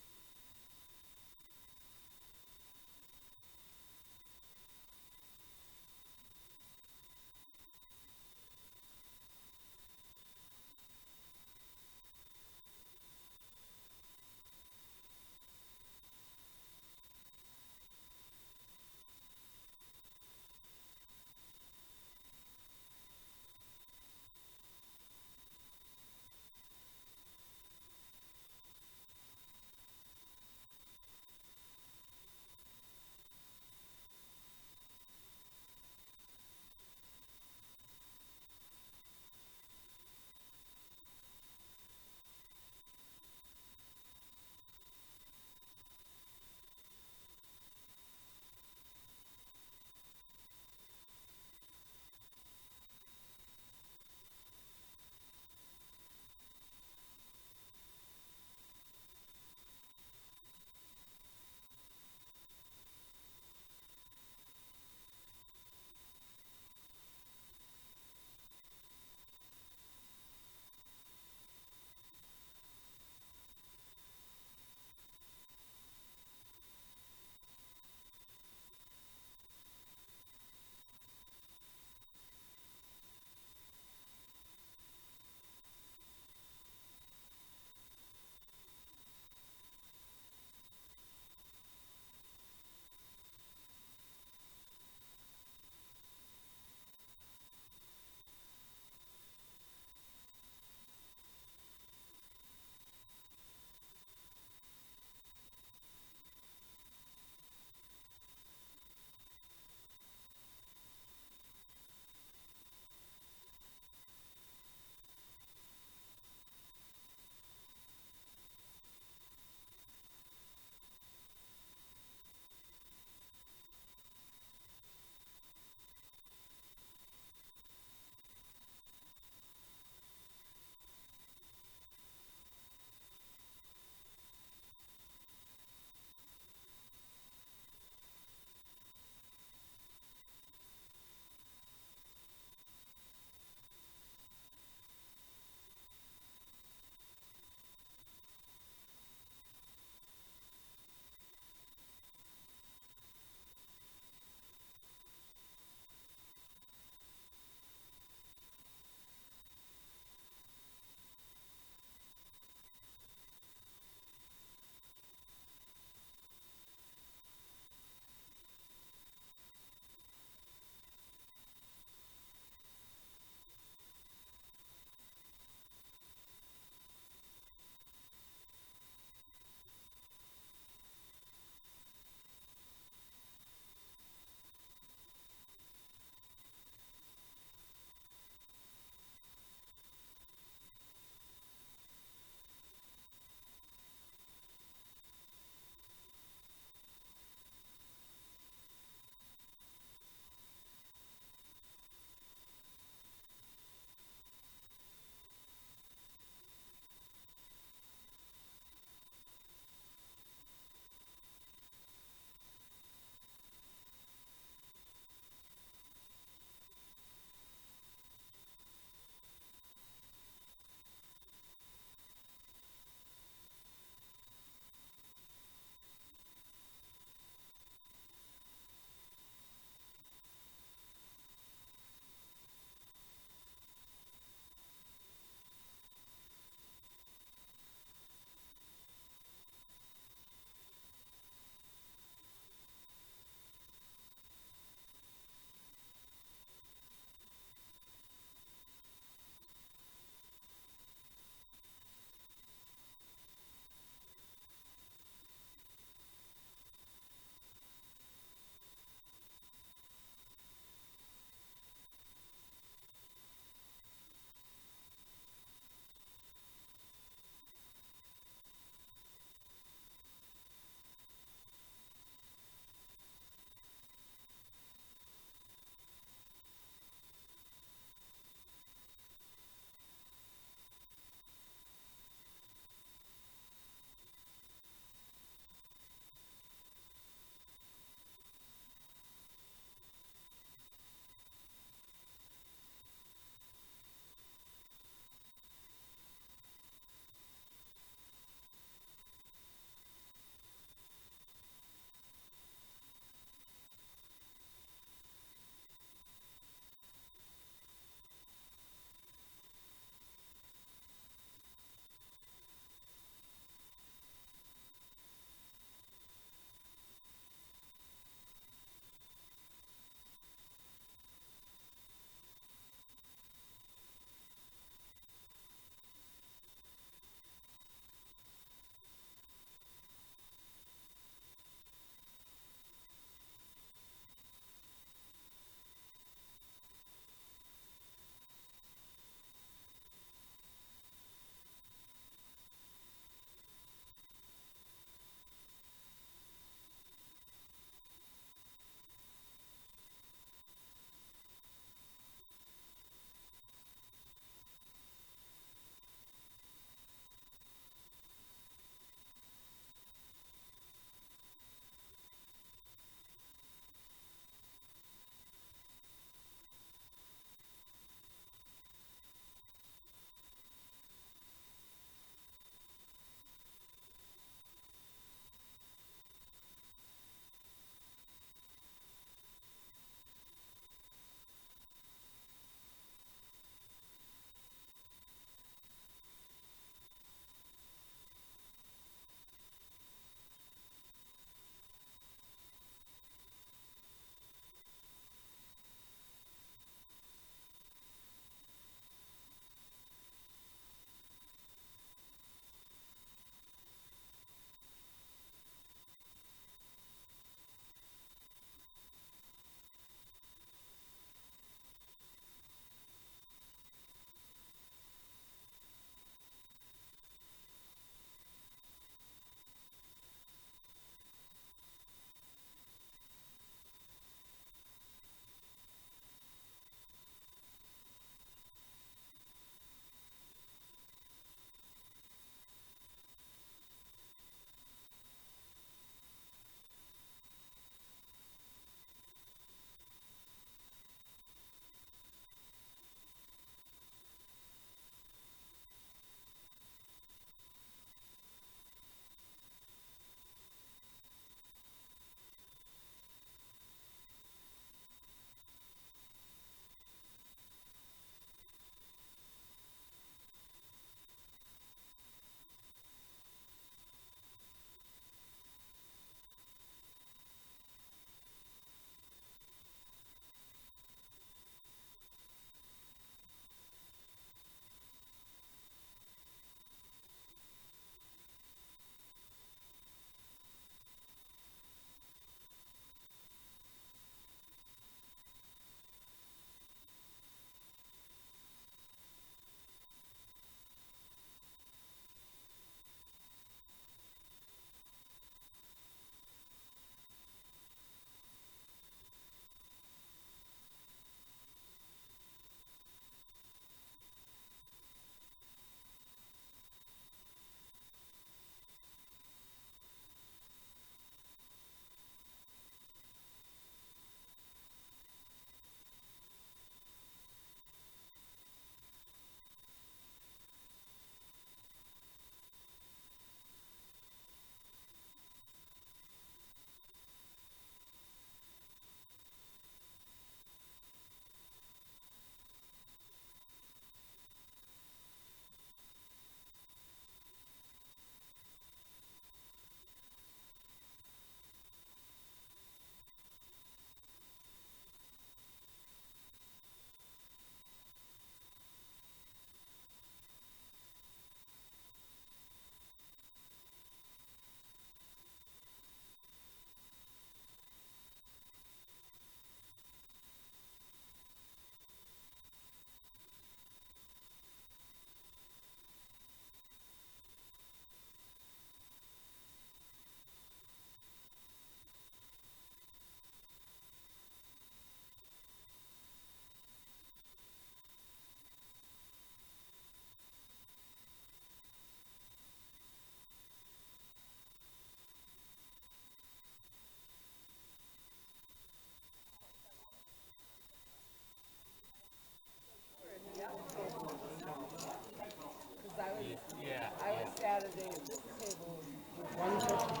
Yeah. I was Saturday at this table with one person.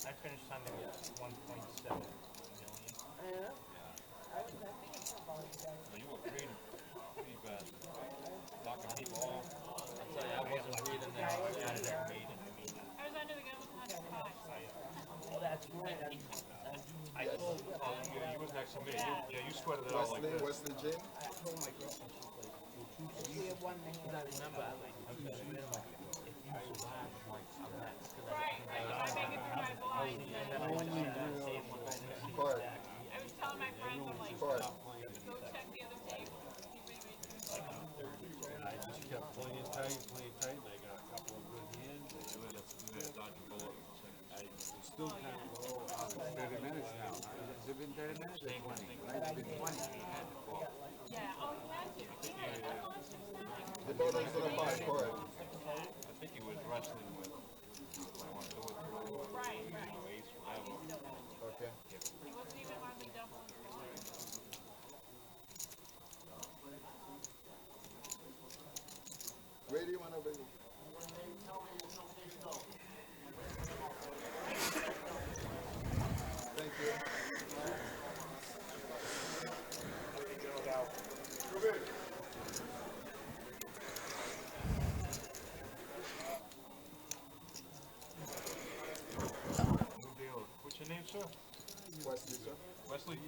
I finished Sunday with 1.7 million. Yeah. I was happy about it. You were pretty fast. Knocking people off. I'll tell you, I wasn't breathing there on Saturday meeting. I was under the gun with 105. Oh, that's right. I told you was next to me. You sweated it out like this. Wesley Jim? I told my girlfriend, she's like, we have one man. I remember, I like, if you survive, like, I'm next. Right, right. If I make it through my blind, And then I went to save one. I was telling my friends, I'm like, go check the other table. I just kept playing tight, and I got a couple of good hands. I still kind of low. 30 minutes now. Has it been 30 minutes? 20. It's been 20. Yeah, oh, you had to. He had a bunch of snacks. The bottom's gonna buy for it. I think he was wrestling with, I want to do it, Right, right. Ace, whatever. Okay. He wasn't even hardly double his water. Where do you want to be? Thank you. Good deal. What's your name, sir? Wesley, sir. Wesley?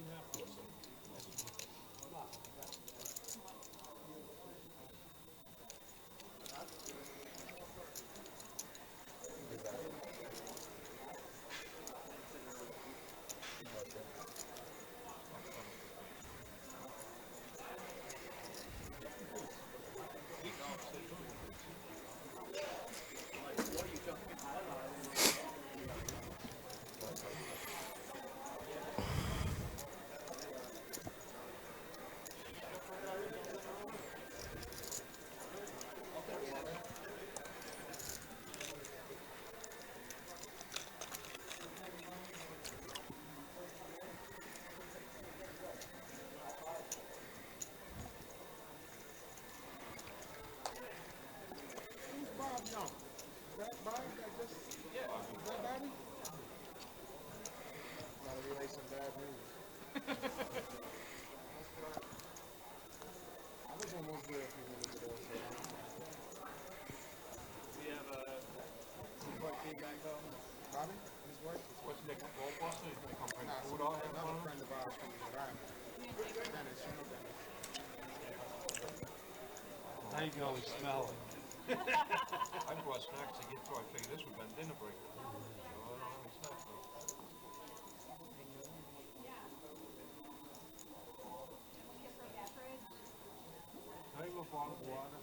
What's Nick, ball buster? He's gonna come bring food out here for him? Now you can always smell it. I brought snacks to get through. I figured this would have been dinner break. So I don't have any snacks though. Can I have a bottle of water?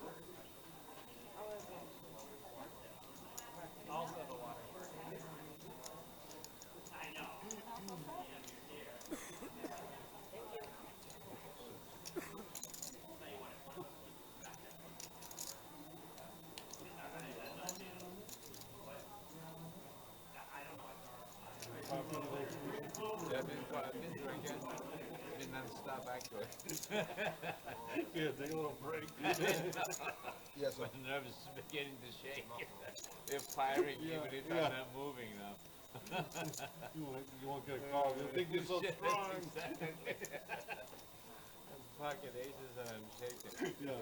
Yeah, I've been drinking. Been non-stop actually. Yeah, take a little break. Yes, sir. My nerves are beginning to shake. They're firing even if I'm not moving now. You won't get a call. You think you're so strong. Exactly. I'm pocket aces and I'm shaking. Yeah.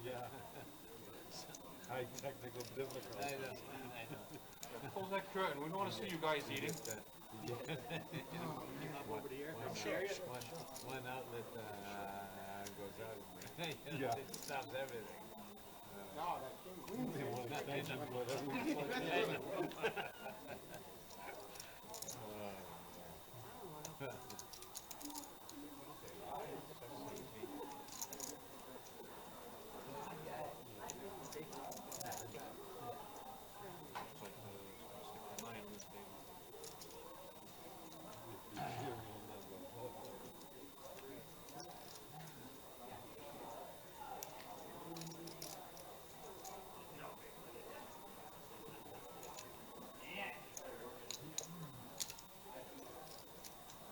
Yeah. High technical difficulty. I know. Close that curtain. We don't want to see you guys eating. One outlet goes out of me. It stops everything.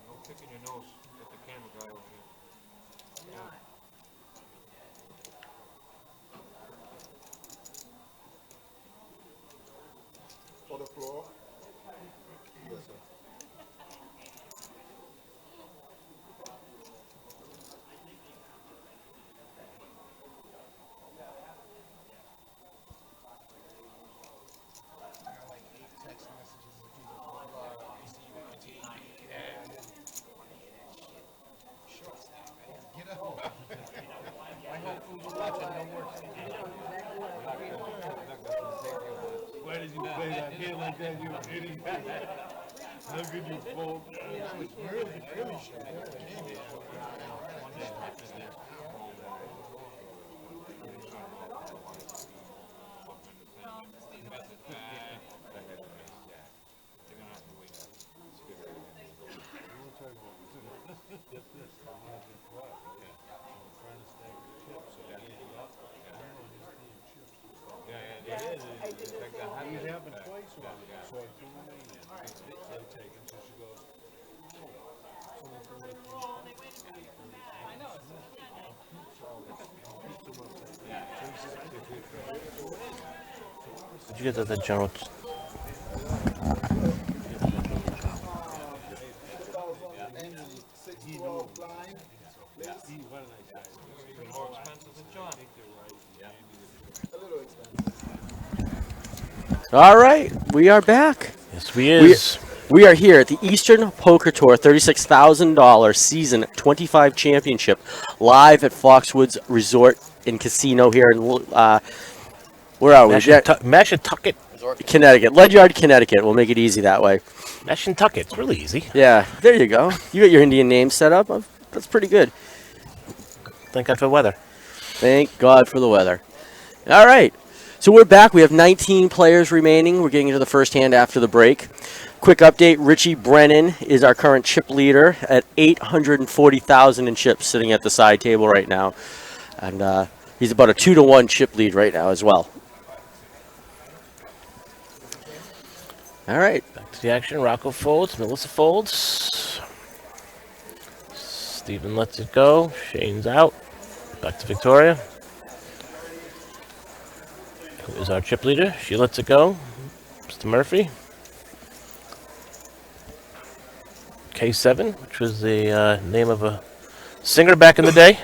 No picking your nose at the camera guy over here. For the floor. Yes, sir. Why did you play that game like that, you idiot? How could you fold? It happened twice with me. So I threw them in and I take it. So she goes, Did you get that, general? More expensive than John. All right, we are back. Yes, we is. We are here at the Eastern Poker Tour $36,000 Season 25 Championship, live at Foxwoods Resort and Casino here in where are we? Mashantucket. Connecticut, Ledyard, Connecticut. We'll make it easy that way. Mashantucket. It's really easy. Yeah, there you go. You got your Indian name set up. That's pretty good. Thank God for weather. Thank God for the weather. All right. So we're back. We have 19 players remaining. We're getting into the first hand after the break. Quick update, Richie Brennan is our current chip leader at 840,000 in chips, sitting at the side table right now. And he's about a 2-to-1 chip lead right now as well. All right. Back to the action. Rocco folds. Melissa folds. Steven lets it go. Shane's out. Back to Victoria. Who is our chip leader? She lets it go. Mr. Murphy. K7, which was the name of a singer back in the day.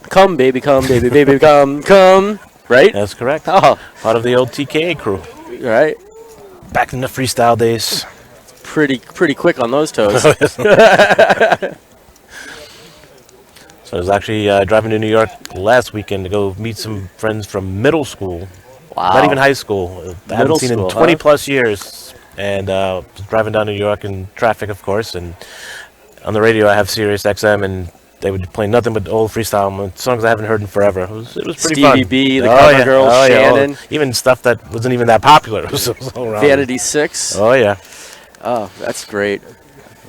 Come, baby, baby, come. Right? That's correct. Oh. Part of the old TKA crew. Right. Back in the freestyle days. Pretty quick on those toes. So I was actually driving to New York last weekend to go meet some friends from middle school. Wow. Not even high school. I haven't seen in 20 plus years. And driving down to New York in traffic, of course. And on the radio, I have Sirius XM, and they would play nothing but old freestyle songs I haven't heard in forever. It was pretty Stevie fun. Stevie B, the Cover Girls, Shannon. Even stuff that wasn't even that popular. It was all around. Vanity 6. Oh, yeah. Oh, that's great.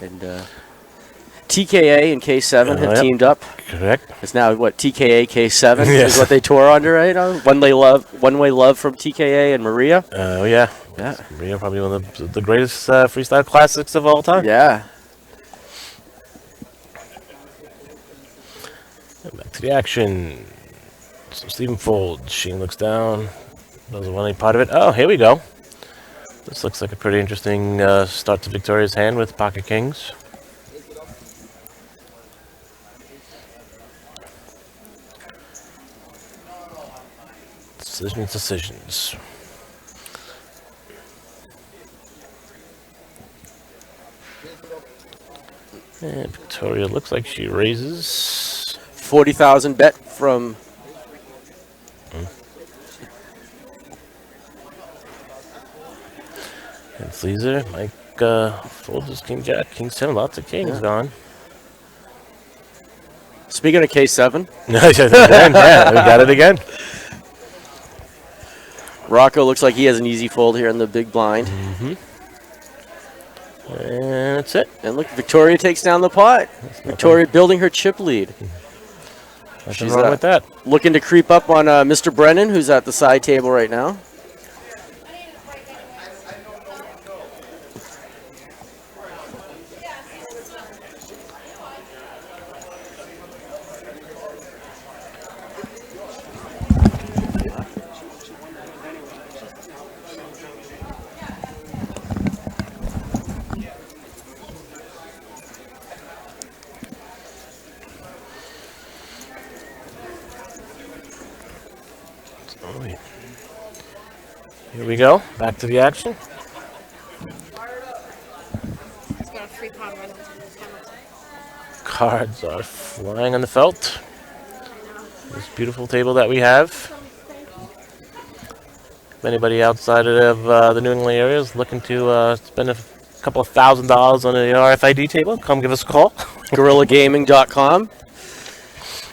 And TKA and K7 have teamed up. Correct. It's now, what, TKA, K7 is what they tour under right now? One Way Love from TKA and Maria. Oh, yeah. Yeah. Maria, probably one of the greatest freestyle classics of all time. Yeah. And back to the action. So Stephen folds. Sheen looks down. Doesn't want any part of it. Oh, here we go. This looks like a pretty interesting start to Victoria's hand with pocket kings. Decisions. And Victoria looks like she raises. 40,000 bet from. And Fleaser, Mike folds his king jack, king 7, lots of kings gone. Speaking of K7. Yeah, we got it again. Rocco looks like he has an easy fold here in the big blind. And that's it. And look, Victoria takes down the pot. Victoria building her chip lead. Nothing wrong with that. Looking to creep up on Mr. Brennan, who's at the side table right now. Here we go. Back to the action. It's got a free pot right on the Cards are flying on the felt. This beautiful table that we have. If anybody outside of the New England area is looking to spend a couple of $1,000s on the RFID table, come give us a call. GorillaGaming.com.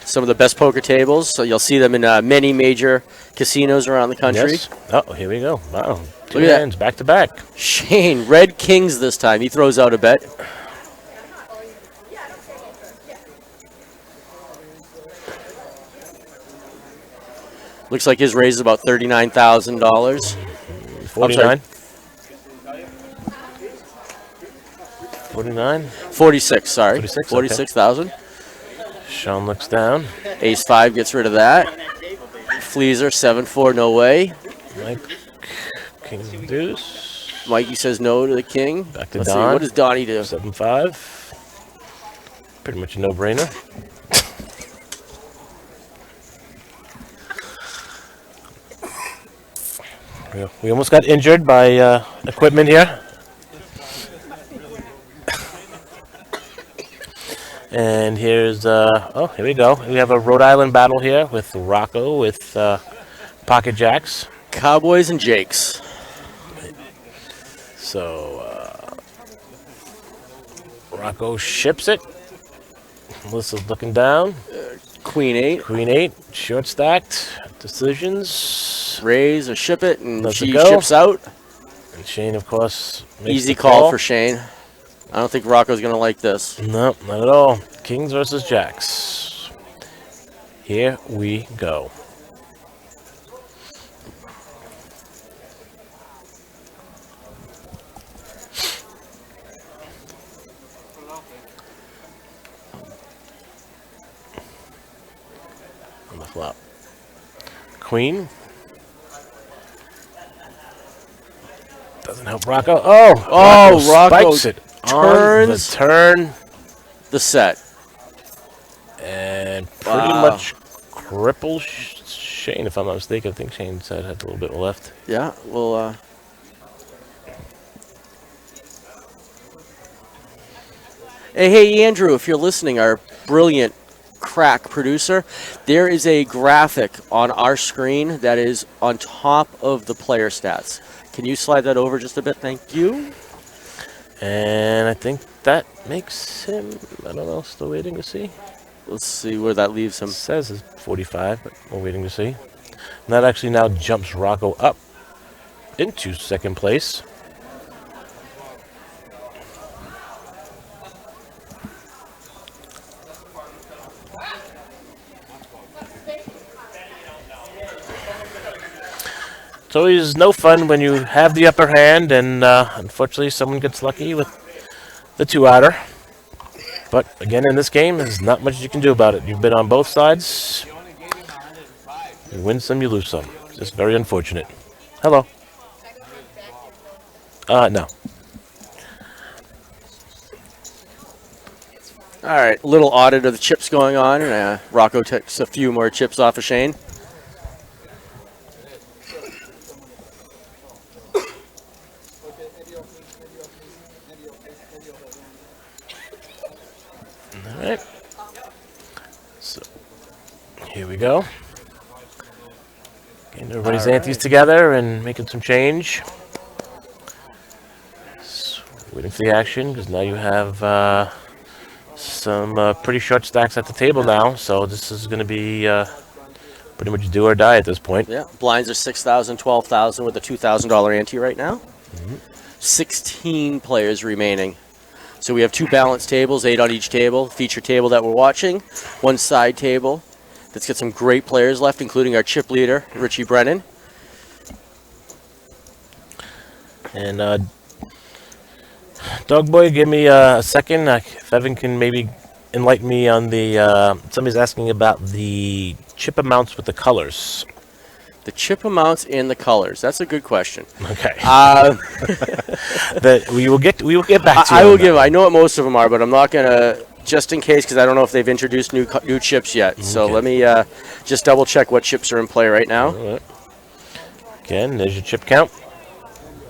Some of the best poker tables. So you'll see them in many major casinos around the country. Yes. Oh, here we go. Wow. Two Look at hands back to back. Shane, red kings this time. He throws out a bet. Looks like his raise is about $39,000. 49. 49. 46, sorry. 46, 46,000. Sean looks down. Ace 5 gets rid of that. Fleaser, 7-4, no way. Mike, king deuce. Mikey says no to the king. Back to Let's see, Don. what does Donnie do? 7-5. Pretty much a no-brainer. We almost got injured by equipment here. And here's, oh, here we go. We have a Rhode Island battle here with Rocco with Pocket Jacks. Cowboys and Jakes. So, Rocco ships it. Melissa's looking down. Queen 8. Queen 8, short stacked. Decisions. Raise or ship it, and Lets she it go. ships out. And Shane, of course, makes Easy the call for Shane. I don't think Rocco's going to like this. No, not at all. Kings versus Jacks. Here we go. On the flop. Queen. Doesn't help Rocco. Oh, Rocco spikes it. turns On the turn. the set. And pretty much cripples Shane, if I'm not mistaken. I think Shane said had a little bit left. Yeah, well, hey, Andrew, if you're listening, our brilliant crack producer, there is a graphic on our screen that is on top of the player stats. Can you slide that over just a bit? Thank you. And I think that makes him, I don't know, still waiting to see. Let's see where that leaves him. It says it's 45, but we're waiting to see. And that actually now jumps Rocco up into second place. It's always no fun when you have the upper hand and unfortunately someone gets lucky with the two-outer. But again, in this game, there's not much you can do about it. You've been on both sides. You win some, you lose some. It's just very unfortunate. Hello. No. All right, little audit of the chips going on. And, Rocco takes a few more chips off of Shane. All right. So go. Getting everybody's antes together and making some change. Waiting for the action because now you have some pretty short stacks at the table now. So this is going to be pretty much do or die at this point. Yeah, blinds are 6,000, 12,000 with a $2,000 ante right now. 16 players remaining. So we have 2 balance tables, 8 on each table. Feature table that we're watching, 1 side table that's got some great players left, including our chip leader, Richie Brennan. And Dog Boy, give me a second. If Evan can maybe enlighten me on the. Somebody's asking about the chip amounts with the colors. The chip amounts and the colors. That's a good question. Okay. We will get back to you. I will give. I know what most of them are, but I'm not gonna, just in case, because I don't know if they've introduced new chips yet. Okay. So let me just double check what chips are in play right now. All right. Again, there's your chip count.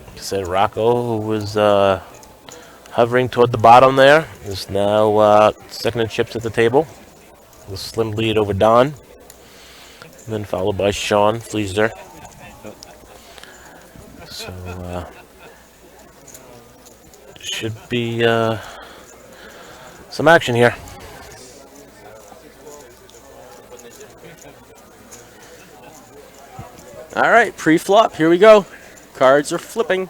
Like I said, Rocco, who was hovering toward the bottom there, is now second in chips at the table. The slim lead over Don. And then followed by Sean Fleeser. So should be some action here. All right, pre-flop. Here we go. Cards are flipping.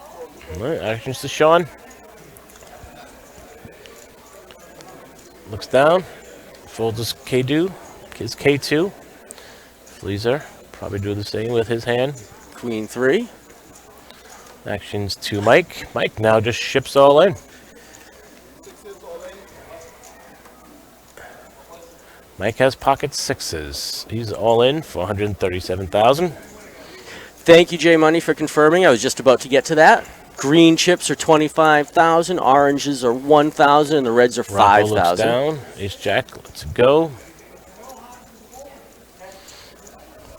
All right, actions to Sean. Looks down. Folds his K2. Fleeser probably do the same with his hand. Queen 3. Actions to Mike. Mike now just ships all in. Mike has pocket 6s. He's all in for 137,000. Thank you, J Money, for confirming. I was just about to get to that. Green chips are 25,000. Oranges are 1,000, and the reds are 5,000. Down. Ace Jack. Let's go.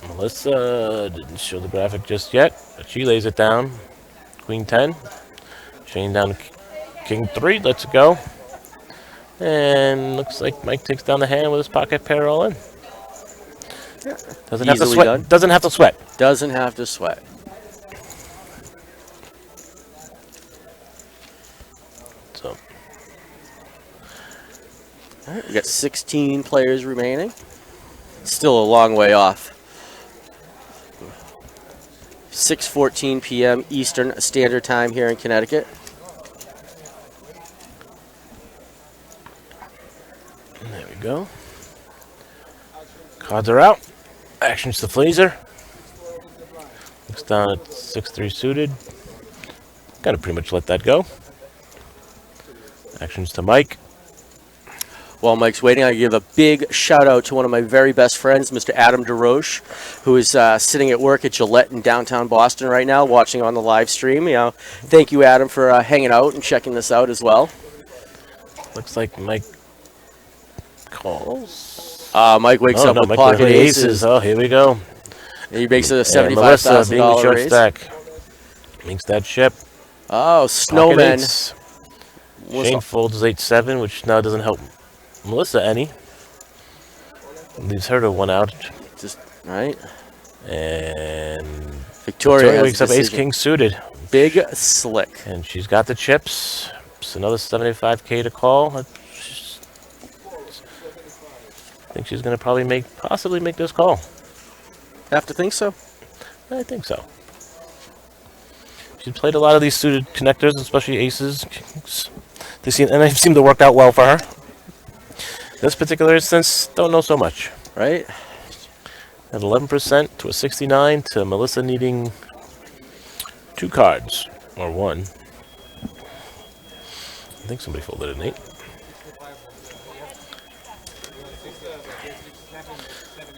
Melissa didn't show the graphic just yet, but she lays it down. Queen 10. Chain down to King 3. Let's go. And looks like Mike takes down the hand with his pocket pair all in. Yeah. Doesn't have to sweat. Done. Doesn't have to sweat. Doesn't have to sweat. So. All right, we got 16 players remaining. Still a long way off. 6:14 p.m. Eastern Standard Time here in Connecticut. There we go. Cards are out. Actions to Fleeser. Looks down at 6-3 suited. Gotta pretty much let that go. Actions to Mike. While Mike's waiting, I give a big shout out to one of my very best friends, Mr. Adam DeRoche, who is sitting at work at Gillette in downtown Boston right now, watching on the live stream. You know, thank you, Adam, for hanging out and checking this out as well. Looks like Mike calls. Mike wakes up with Mike pocket aces. Oh, here we go. And he makes a $75,000 Melissa, being the short raise. stack, makes that chip. Oh, Snowman. Shane folds 8-7, which now doesn't help Melissa any. Leaves her to 1 out. Just right. And Victoria wakes up Ace King suited. Big slick. And she's got the chips. It's another 75K to call. I think she's going to probably possibly make this call. Have to think so? I think so. She's played a lot of these suited connectors, especially aces. They seem to work out well for her. This particular instance, don't know so much. Right? At 11% to a 69 to Melissa needing 2 cards, or 1. I think somebody folded an 8.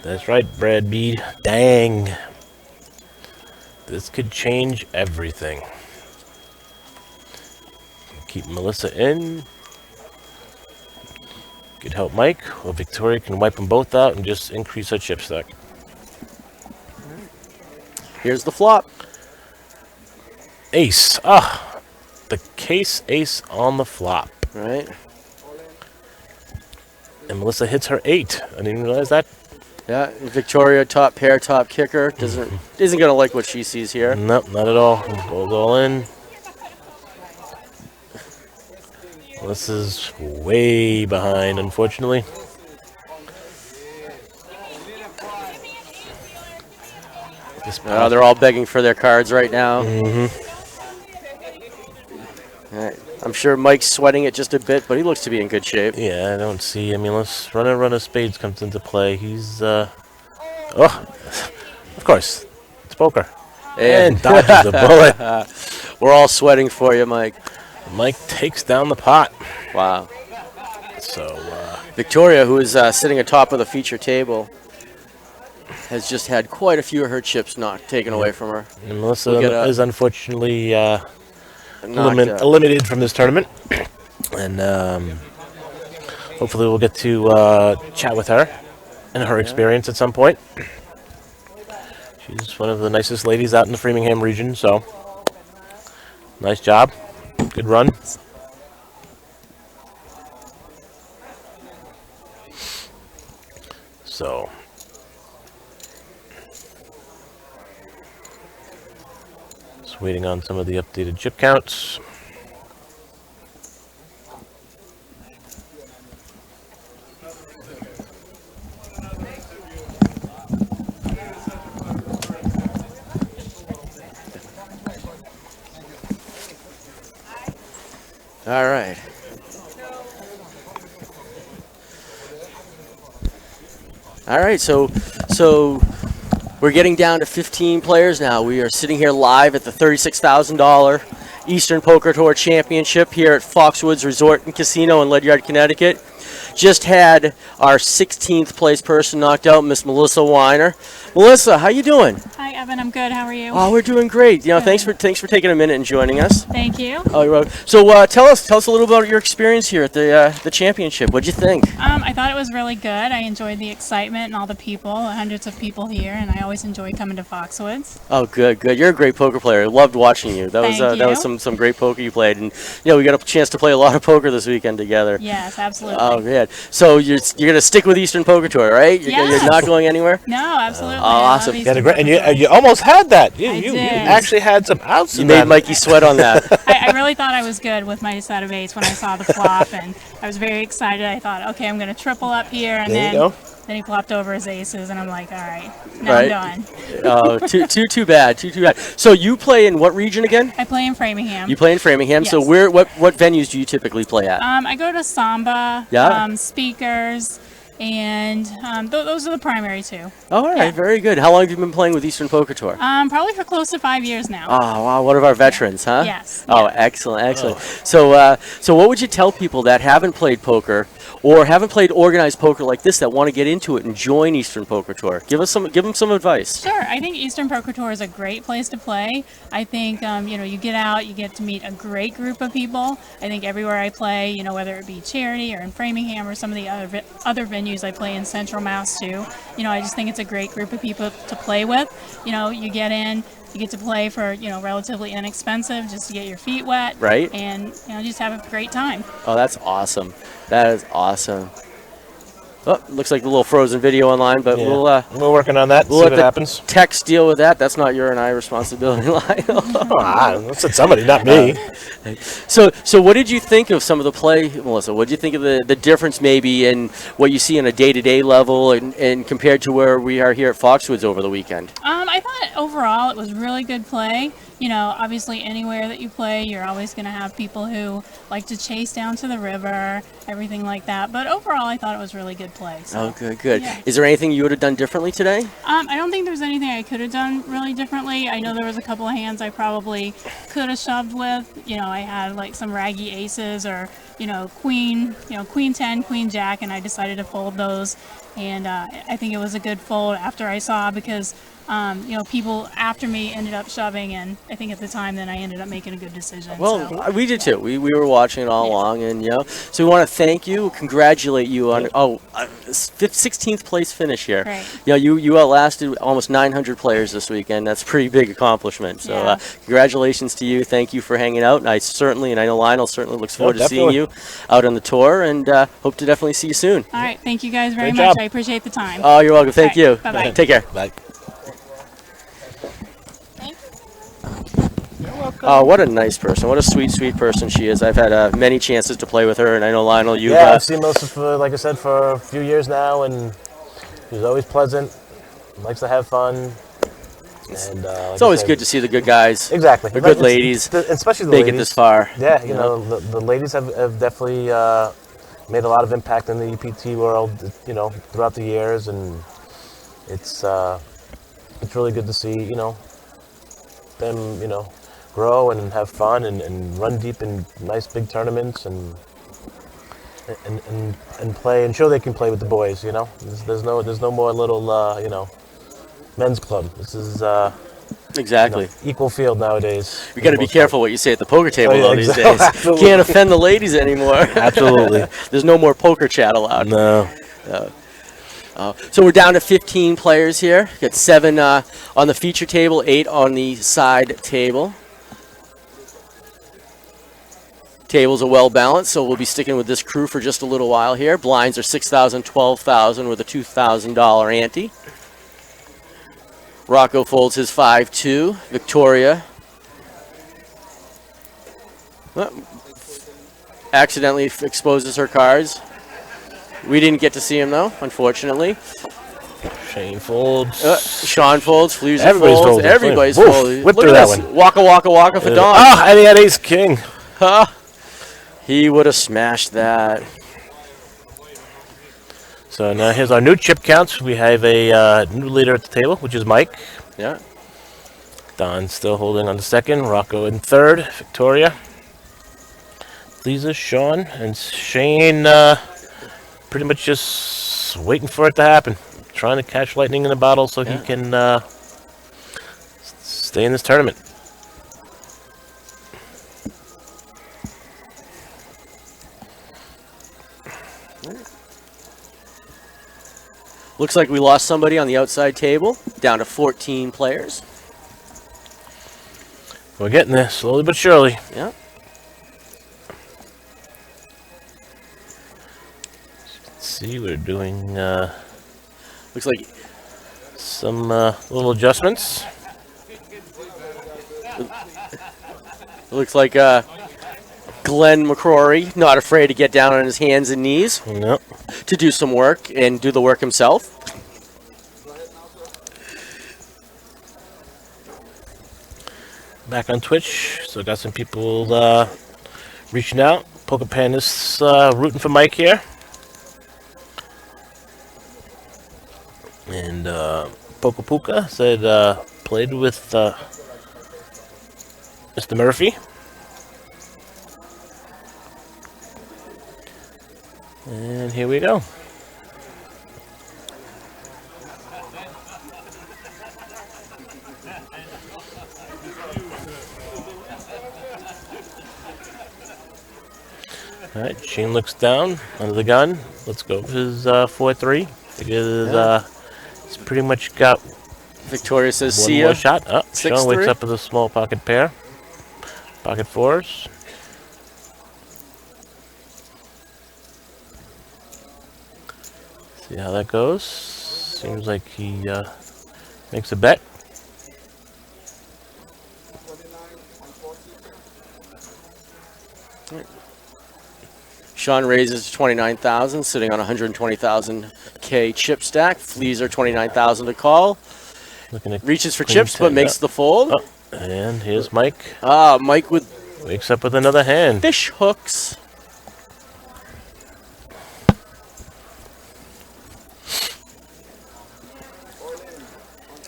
That's right, Brad Bead. Dang. This could change everything. Keep Melissa in. Could help Mike, or Victoria can wipe them both out and just increase her chip stack. Here's the flop. Ace. Ah, the case ace on the flop. Right. And Melissa hits her 8. I didn't realize that Yeah, Victoria, top pair, top kicker. Isn't gonna like what she sees here. Nope, not at all. Goes all in. This is way behind, unfortunately. They're all begging for their cards right now. All right. I'm sure Mike's sweating it just a bit, but he looks to be in good shape. Yeah, I don't see. I mean, unless run of spades comes into play, he's of course, it's poker. And dodges the bullet. We're all sweating for you, Mike. Mike takes down the pot. Wow. So Victoria, who is sitting atop of the feature table, has just had quite a few of her chips taken away from her. And Melissa is unfortunately eliminated eliminated from this tournament. And hopefully we'll get to chat with her and her experience at some point. She's one of the nicest ladies out in the Framingham region, so nice job. Good run. So just waiting on some of the updated chip counts. All right. All right, so we're getting down to 15 players now. We are sitting here live at the $36,000 Eastern Poker Tour Championship here at Foxwoods Resort and Casino in Ledyard, Connecticut. Just had our 16th place person knocked out, Miss Melissa Weiner. Melissa, how you doing? Hi, Evan. I'm good. How are you? Oh, we're doing great. You know, thanks for taking a minute and joining us. Thank you. Oh, you're welcome. So tell us a little about your experience here at the championship. What'd you think? I thought it was really good. I enjoyed the excitement and all the people, hundreds of people here, and I always enjoy coming to Foxwoods. Oh, good. You're a great poker player. I loved watching you. That was some great poker you played, and we got a chance to play a lot of poker this weekend together. Yes, absolutely. Oh man. So you're gonna stick with Eastern Poker Tour, right? You're not going anywhere? No, absolutely. Oh, awesome. And you almost had that. You actually had some outs. You made Mikey sweat on that. I really thought I was good with my set of eights when I saw the flop, and I was very excited. I thought, okay, I'm going to triple up here, and then he flopped over his aces, and I'm like, all right, now I'm done. Oh, too bad. So you play in what region again? I play in Framingham. You play in Framingham. Yes. So what venues do you typically play at? I go to Samba, Speakers, and those are the primary two. All right, very good. How long have you been playing with Eastern Poker Tour? Probably for close to 5 years now. Oh, wow, one of our veterans, huh? Yes. Oh, excellent. So what would you tell people that haven't played poker or haven't played organized poker like this that want to get into it and join Eastern Poker Tour? Give them some advice. Sure. I think Eastern Poker Tour is a great place to play. I think you get out, you get to meet a great group of people. I think everywhere I play, whether it be Charity or in Framingham or some of the other venues I play in Central Mass too. I just think it's a great group of people to play with. You get in, you get to play for relatively inexpensive, just to get your feet wet, right? And just have a great time. Oh, that's awesome. That is awesome. Oh, looks like a little frozen video online, but we're working on that. We'll see let what happens. Text deal with that. That's not your and I responsibility, Lionel. That's somebody, not me. So what did you think of some of the play, Melissa? What did you think of the difference maybe in what you see on a day-to-day level and compared to where we are here at Foxwoods over the weekend? I thought overall it was really good play. Obviously anywhere that you play, you're always going to have people who like to chase down to the river, everything like that. But overall, I thought it was really good play. So, oh, good. Yeah. Is there anything you would have done differently today? I don't think there's anything I could have done really differently. I know there was a couple of hands I probably could have shoved with. I had like some raggy aces or, queen 10, queen jack, and I decided to fold those. And I think it was a good fold after I saw, because you know, people after me ended up shoving, and I think at the time then I ended up making a good decision. Well, so. we did too. We were watching it all along, and so we want to thank you, congratulate you on 16th place finish here. Great. You outlasted almost 900 players this weekend. That's a pretty big accomplishment. So congratulations to you. Thank you for hanging out. And I know Lionel certainly looks forward to seeing you out on the tour, and hope to definitely see you soon. All right, thank you guys very Great much. job. I appreciate the time. Oh, you're welcome. Thank you. Bye-bye. Take care. Bye. What a nice person. What a sweet, sweet person she is. I've had many chances to play with her, and I know Lionel, you've... Yeah, I've seen Melissa for, like I said, for a few years now, and she's always pleasant, likes to have fun. And, it's always good to see the good guys. Exactly. The good ladies. Especially the make ladies. it this far. Yeah, you know, the ladies have definitely made a lot of impact in the EPT world, throughout the years, and it's really good to see, them, grow and have fun and run deep in nice big tournaments and play and show they can play with the boys. There's no more little men's club. This is exactly equal field nowadays. You got to be careful what you say at the poker table though these days. Absolutely. Can't offend the ladies anymore. Absolutely. There's no more poker chat allowed. No. So we're down to 15 players here. Got 7 on the feature table, 8 on the side table. Tables are well balanced, so we'll be sticking with this crew for just a little while here. Blinds are $6,000, $12,000 with a $2,000 ante. Rocco folds his 5-2. Victoria accidentally exposes her cards. We didn't get to see him though, unfortunately. Shane folds. Sean folds. Fleaser Everybody's folds. folding. Everybody's Woof, folding. whipped Look through at that this. one. Waka waka waka for Don. And he had ace king. He would have smashed that. So now here's our new chip counts. We have a new leader at the table, which is Mike. Yeah. Don's still holding on the second. Rocco in third. Victoria. Lisa, Sean, and Shane pretty much just waiting for it to happen. Trying to catch lightning in a bottle so he can stay in this tournament. Looks like we lost somebody on the outside table. Down to 14 players. We're getting there, slowly but surely. Yeah. See, we're doing looks like some little adjustments. It looks like Glenn McCrory not afraid to get down on his hands and knees to do some work and do the work himself. Back on Twitch, so got some people reaching out. Poker Panda's rooting for Mike here. And Poker Puka said played with Mr. Murphy. And here we go. All right, Shane looks down under the gun. Let's go with his 4-3 because he's pretty much got Victoria says, one see more ya. shot. Oh, Sean wakes 6-3. up with a small pocket pair. Pocket fours. See how that goes. Seems like he makes a bet. Sean raises to 29,000, sitting on 120,000 K chip stack. Fleaser 29,000 to call. Reaches for chips, but makes the fold. Oh, and here's Mike. Mike with wakes up with another hand. Fish hooks.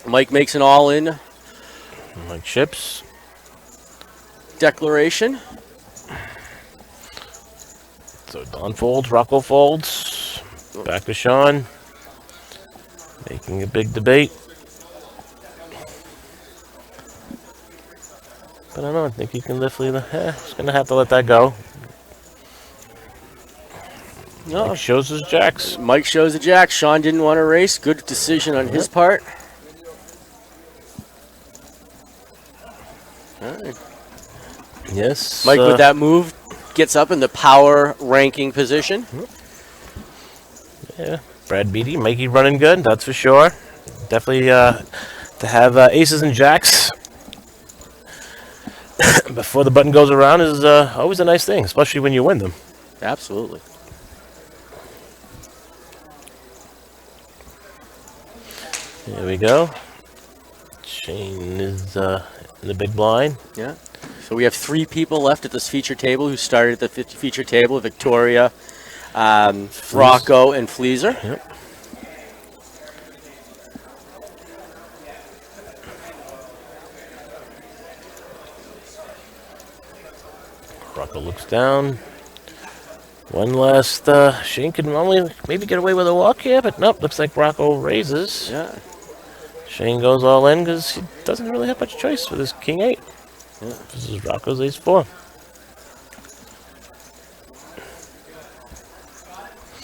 Mike makes an all-in. Mike chips. Declaration. So Don folds, Rocco folds. Back to Sean. Making a big debate. But I don't know. I think he can definitely. He's gonna have to let that go. No. Mike shows his jacks. Mike shows the jack. Sean didn't want to race. Good decision on his part. All right. Yes. Mike with that move gets up in the power ranking position. Yeah. Brad Beatty, Mikey running good. That's for sure. Definitely to have aces and jacks before the button goes around is always a nice thing, especially when you win them. Absolutely. Here we go. Shane is in the big blind. Yeah. So we have 3 people left at this feature table who started at the feature table: Victoria, Rocco, and Fleaser. Yep. Rocco looks down. One last. Shane can only maybe get away with a walk here, but nope. Looks like Rocco raises. Yeah. Shane goes all in because he doesn't really have much choice with his king 8. Yeah. This is Rocco's ace 4.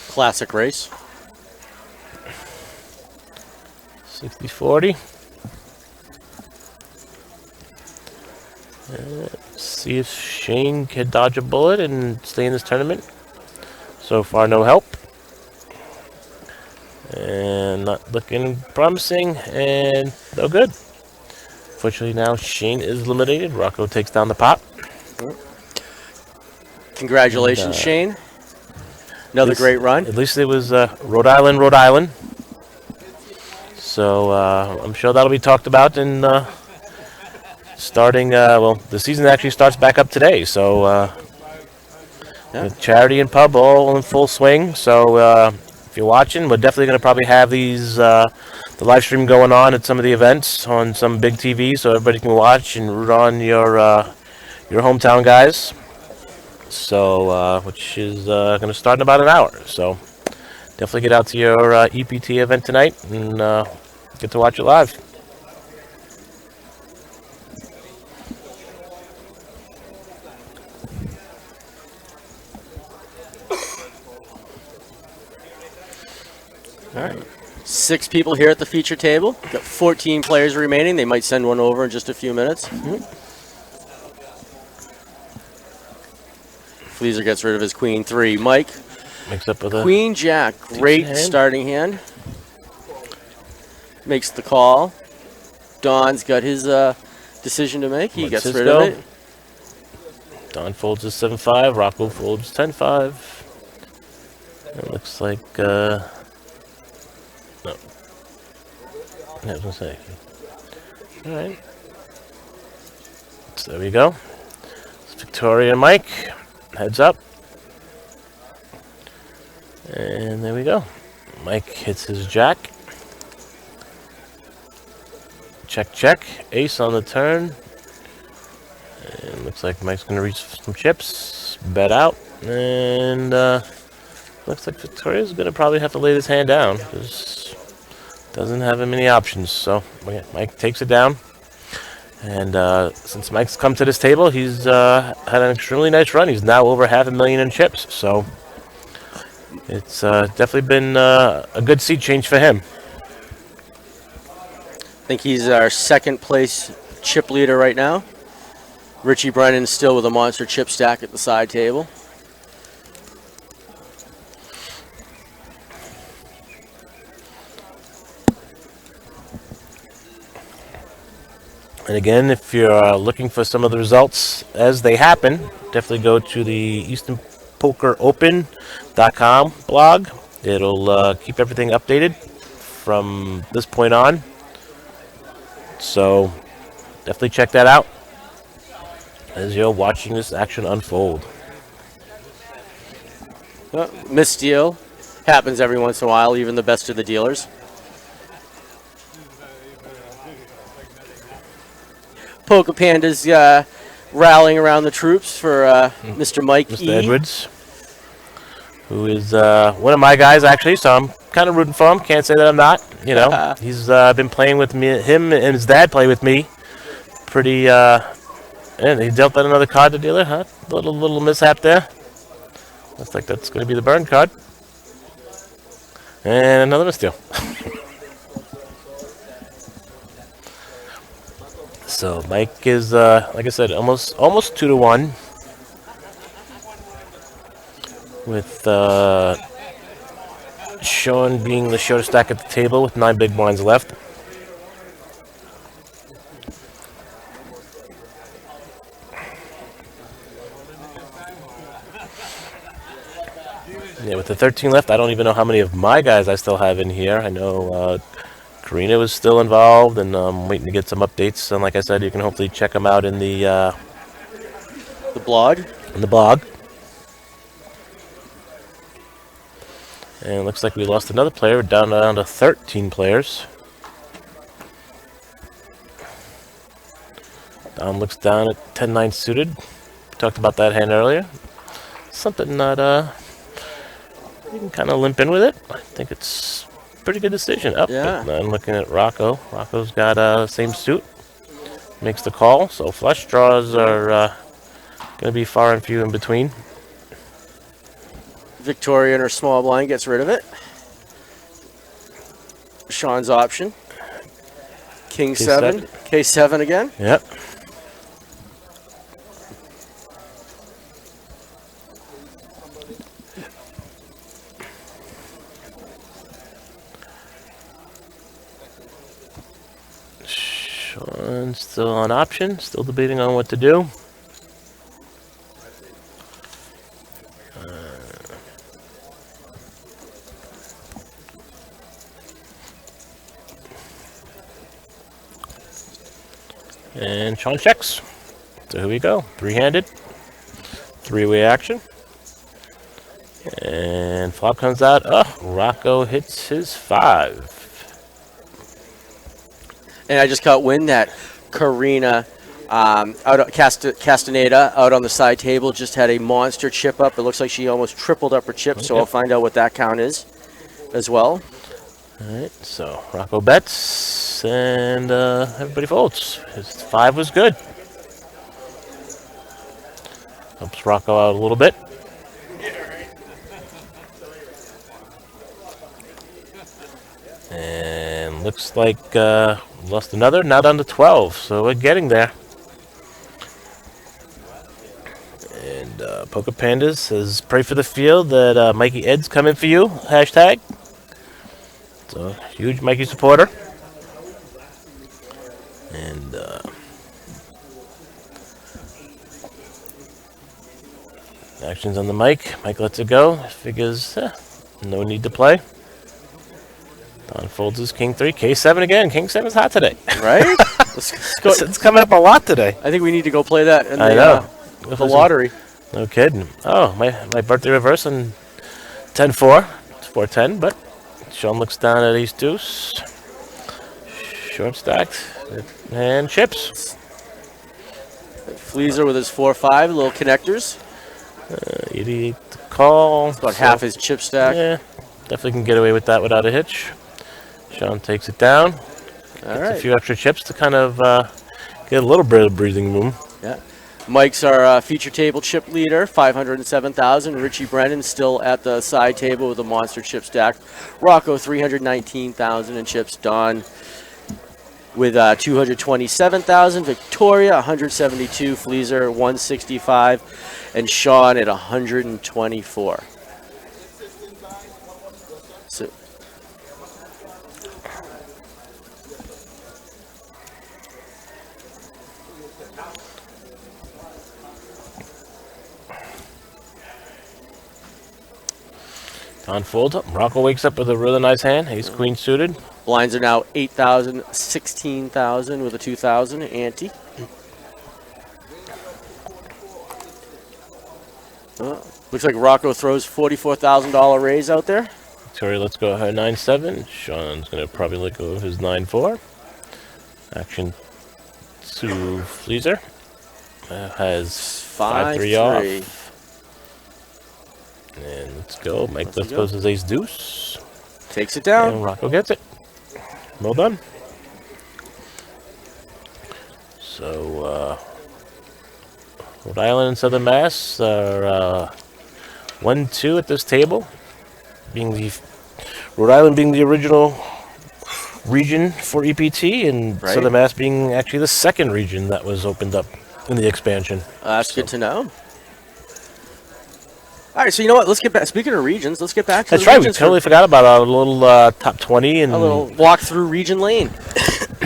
Classic race. 60-40. Let's see if Shane can dodge a bullet and stay in this tournament. So far, no help. And not looking promising, and no good. Fortunately, now Shane is eliminated. Rocco takes down the pot. Congratulations, Shane. Another great run. At least it was Rhode Island, Rhode Island. So I'm sure that'll be talked about in starting. Well, the season actually starts back up today. So with charity and pub all in full swing. So if you're watching, we're definitely going to probably have these the live stream going on at some of the events on some big TV, so everybody can watch and root on your hometown guys. So which is going to start in about an hour. So definitely get out to your EPT event tonight and get to watch it live. All right. 6 people here at the feature table. Got 14 players remaining. They might send one over in just a few minutes. Fleaser gets rid of his queen 3. Mike, makes up with a queen jack. Great hand. starting hand. Makes the call. Don's got his decision to make. He gets rid of it. Don folds his 7-5. Rocco folds 10-5. It looks like no. I was gonna say. All right. So there we go. It's Victoria and Mike. Heads up. And there we go. Mike hits his jack. Check, check. Ace on the turn. And looks like Mike's going to reach some chips. Bet out. And looks like Victoria's going to probably have to lay this hand down because doesn't have many options. So Mike takes it down. And since Mike's come to this table, he's had an extremely nice run. He's now over $500,000 in chips. So it's definitely been a good seat change for him. I think he's our second place chip leader right now. Richie Brennan still with a monster chip stack at the side table. And again, if you're looking for some of the results as they happen, definitely go to the EasternPokerOpen.com blog. It'll keep everything updated from this point on. So definitely check that out as you're watching this action unfold. Misdeal happens every once in a while, even the best of the dealers. Poker Panda's rallying around the troops for Mr. Mike Mr. E. Edwards, who is one of my guys, actually, so I'm kind of rooting for him. Can't say that I'm not. You know, he's been playing with me. Him and his dad play with me pretty And he dealt out another card to dealer, huh? Little mishap there. Looks like that's going to be the burn card. And another misdeal. So Mike is, like I said, almost 2-1. With Sean being the shortest stack at the table with 9 big blinds left. Yeah, with the 13 left, I don't even know how many of my guys I still have in here. I know Karina was still involved, and I'm waiting to get some updates. And like I said, you can hopefully check them out in the blog. In the blog. And it looks like we lost another player. We're down to 13 players. Dom looks down at 10-9 suited. We talked about that hand earlier. Something that you can kind of limp in with it. I think it's a pretty good decision. Yeah. But I'm looking at Rocco. Rocco's got same suit. Makes the call. So flush draws are going to be far and few in between. Victoria in her small blind gets rid of it. Sean's option. King 7. K7 again. Yep. Sean's still on option, still debating on what to do. And Sean checks. So here we go. Three-handed. Three-way action. And flop comes out. Oh, Rocco hits his 5. And I just caught wind that Karina Castaneda out on the side table just had a monster chip up. It looks like she almost tripled up her chip, so I'll find out what that count is as well. All right, so Rocco bets, and everybody folds. His 5 was good. Helps Rocco out a little bit. And looks like lost another, now down to 12, so we're getting there. And Poker Pandas says, pray for the field that Mikey Ed's coming for you, hashtag. So, huge Mikey supporter. And actions on the mic. Mike lets it go. Figures no need to play. Don folds his King 3. K7 again. King 7's hot today. Right? Let's go. It's coming up a lot today. I think we need to go play that in the lottery. No kidding. Oh, my birthday reverse on 10-4. It's 4-10, but Sean looks down at ace deuce. Short stacked. And chips. Fleaser with his 4-5, little connectors. 88 to call. It's about half his chip stack. Yeah, definitely can get away with that without a hitch. Sean takes it down. All right. A few extra chips to kind of get a little bit of breathing room. Yeah. Mike's our feature table chip leader, 507,000. Richie Brennan still at the side table with a monster chip stack. Rocco, 319,000 in chips. Don with 227,000. Victoria, 172. Fleaser, 165. And Sean at 124. So, Don folds up. Rocco wakes up with a really nice hand. Ace Queen suited. blinds are now 8,000, 16,000 with a 2,000 ante. Looks like Rocco throws $44,000 raise out there. Victoria, let's go ahead 9-7. Sean's going to probably let go of his 9-4. Action to Fleaser. Has 5-3 off. And let's go. Mike let's goes his ace deuce. Takes it down. And Rocco gets it. Well done. So, Rhode Island and Southern Mass are 1-2 at this table, being Rhode Island being the original region for EPT, and Right. Southern Mass being actually the second region that was opened up in the expansion. That's good to know. All right, so you know what? Let's get back. Speaking of regions, let's get back to That's the right. We regions totally for forgot about our little top 20 and a little walk through Region Lane.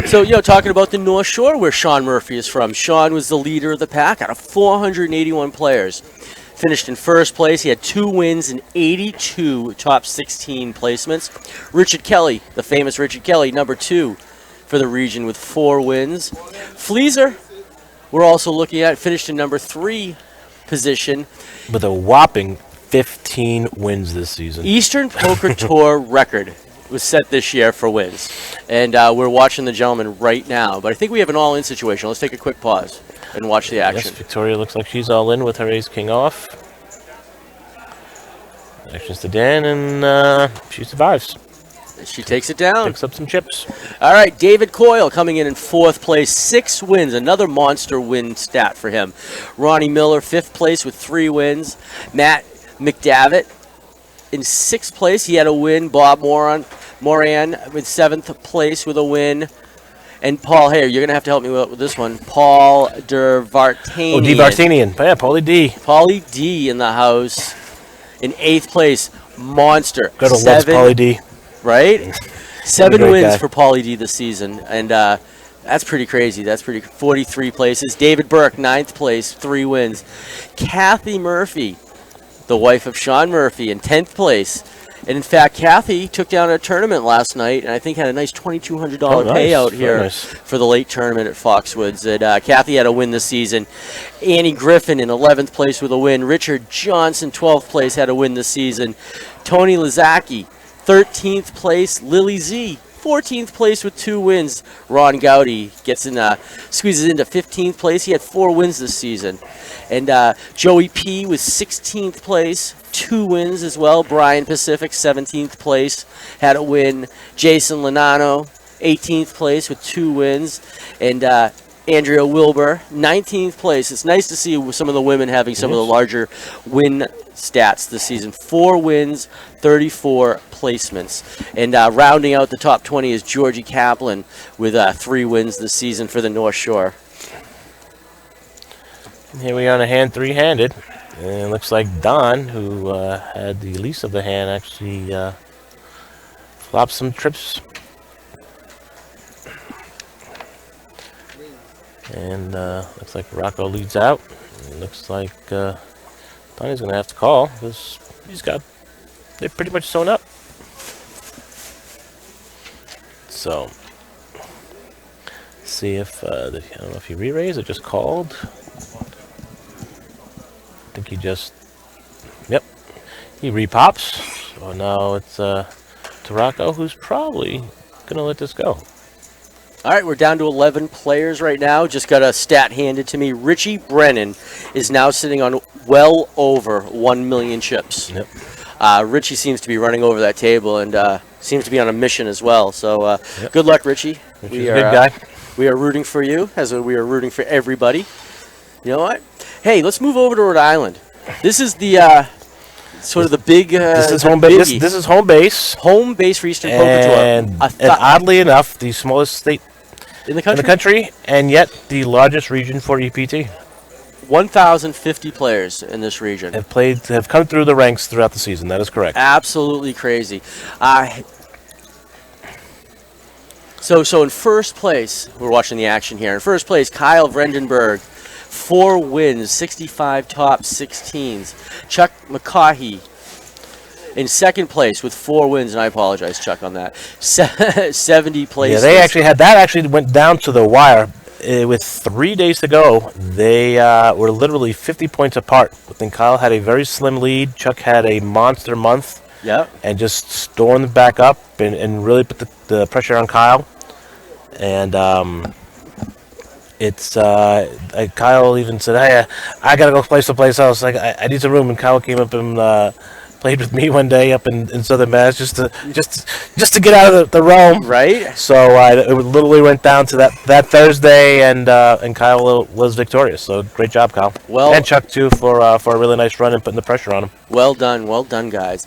So, talking about the North Shore, where Sean Murphy is from. Sean was the leader of the pack out of 481 players. Finished in first place. He had 2 wins and 82 top 16 placements. Richard Kelly, the famous Richard Kelly, number 2 for the region with 4 wins. Fleezer, we're also looking at, finished in number 3 position. with a whopping 15 wins this season. Eastern Poker Tour record was set this year for wins. And we're watching the gentleman right now. But I think we have an all-in situation. Let's take a quick pause and watch the action. Yes, Victoria looks like she's all in with her ace-king off. Actions to Dan, and she survives. She takes it down. Picks up some chips. All right, David Coyle coming in 4th place, 6 wins, another monster win stat for him. Ronnie Miller, 5th place with 3 wins. Matt McDavitt in 6th place, he had a win. Bob Moran with 7th place with a win. And Paul, hey, you're going to have to help me with this one. Paul DeVartanian. Oh, D. Vartanian. Yeah, Paulie D. Paulie D in the house in 8th place. Monster. Gotta love Paulie D. Right? 7 great wins guy. for Paulie D this season. And that's pretty crazy. That's pretty 43 places. David Burke, 9th place, 3 wins. Kathy Murphy, the wife of Sean Murphy, in 10th place. And in fact, Kathy took down a tournament last night, and I think had a nice $2,200 payout here for the late tournament at Foxwoods. And Kathy had a win this season. Annie Griffin in 11th place with a win. Richard Johnson, 12th place, had a win this season. Tony Lazaki, 13th place. Lily Z, 14th place with 2 wins. Ron Gowdy gets in, squeezes into 15th place. He had 4 wins this season. And Joey P was 16th place, 2 wins as well. Brian Pacific, 17th place, had a win. Jason Lanano, 18th place with 2 wins. And Andrea Wilbur, 19th place. It's nice to see some of the women having some of the larger win stats this season. 4 wins, 34 placements. And rounding out the top 20 is Georgie Kaplan with 3 wins this season for the North Shore. Here we are on a hand 3-handed. And it looks like Don, who had the least of the hand, actually flopped some trips. And looks like Rocco leads out. It looks like Donnie's going to have to call because they're pretty much sewn up. So, see if, I don't know if he re-raised or just called. I think he just, yep, he repops. So now it's to Rocco, who's probably going to let this go. All right, we're down to 11 players right now. Just got a stat handed to me. Richie Brennan is now sitting on well over 1 million chips. Yep. Richie seems to be running over that table and seems to be on a mission as well. So good luck, Richie. Richie's a big guy. We are rooting for you, as we are rooting for everybody. You know what? Hey, let's move over to Rhode Island. This is the sort of the big. This is home base. This is home base. Home base for Eastern Poker Tour. And oddly enough, the smallest state in the country, and yet the largest region for EPT. 1,050 players in this region have come through the ranks throughout the season. That is correct. Absolutely crazy. So in first place, we're watching the action here. In first place, Kyle Vrendenberg, 4 wins, 65 top 16s. Chuck McCaughey in second place with 4 wins, and I apologize, Chuck, on that. 70 places. Yeah, they actually had that. Actually went down to the wire. With 3 days to go, they were literally 50 points apart. I think Kyle had a very slim lead. Chuck had a monster month. Yep. And just stormed back up and really put the pressure on Kyle. And Kyle even said, "Hey, I gotta go play someplace else. I need some room." And Kyle came up and played with me one day up in Southern Mass just to get out of the realm. Right. So it literally went down to that Thursday, and Kyle was victorious. So great job, Kyle. Well, and Chuck too for a really nice run and putting the pressure on him. Well done, guys.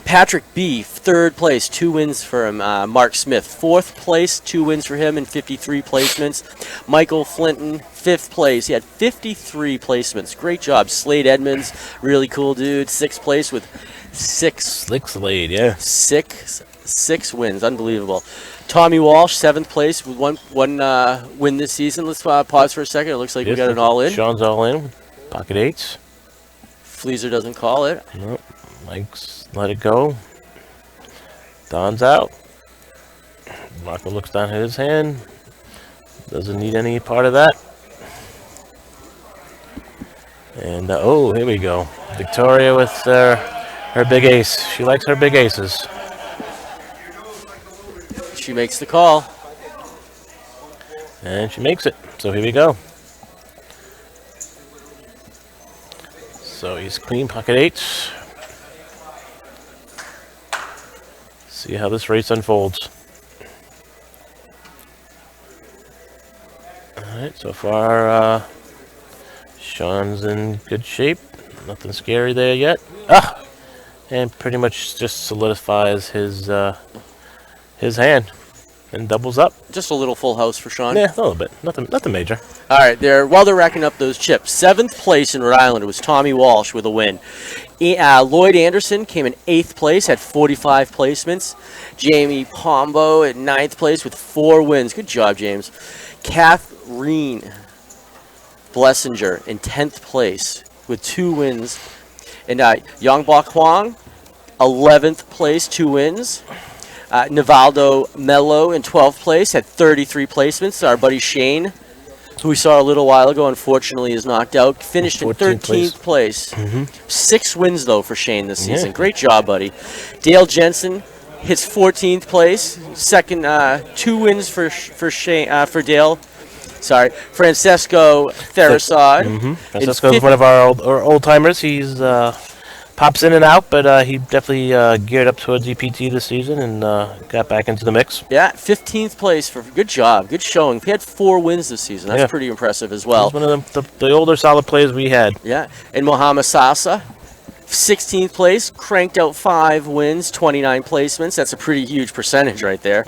Patrick B, 3rd place, 2 wins for him. Mark Smith, 4th place, 2 wins for him in 53 placements. Michael Flinton, 5th place. He had 53 placements. Great job. Slade Edmonds, really cool dude. 6th place with 6. Slick Slade, yeah. 6 wins. Unbelievable. Tommy Walsh, 7th place with one win this season. Let's pause for a second. It looks like we got an all in. Sean's all in. Pocket 8s. Fleaser doesn't call it. Nope. Mike's let it go. Don's out. Marco looks down at his hand. Doesn't need any part of that. And oh, here we go. Victoria with her big ace. She likes her big aces. She makes the call. And she makes it. So here we go. So he's queen, pocket 8s. See how this race unfolds. Alright, so far Sean's in good shape. Nothing scary there yet. And pretty much just solidifies his hand and doubles up. Just a little full house for Sean. Yeah, a little bit. Nothing major. All right, while they're racking up those chips, 7th place in Rhode Island, it was Tommy Walsh with a win. Lloyd Anderson came in 8th place, had 45 placements. Jamie Pombo at 9th place with 4 wins. Good job, James. Catherine Blessinger in 10th place with 2 wins. And Yongbok Huang, 11th place, 2 wins. Nivaldo Mello in 12th place, had 33 placements. Our buddy Shane, who we saw a little while ago, unfortunately is knocked out. Finished in 13th place. 6 wins, though, for Shane this season. Great job, buddy. Dale Jensen hits 14th place. Second, 2 wins for Shane, for Dale. Sorry. Francesco Therasod. Francesco's one of our old timers. He's pops in and out, but he definitely geared up towards EPT this season and got back into the mix. Yeah, 15th place. Good job. Good showing. He had 4 wins this season. That's pretty impressive as well. He's one of the older solid players we had. Yeah, and Mohamed Sasa, 16th place, cranked out 5 wins, 29 placements. That's a pretty huge percentage right there.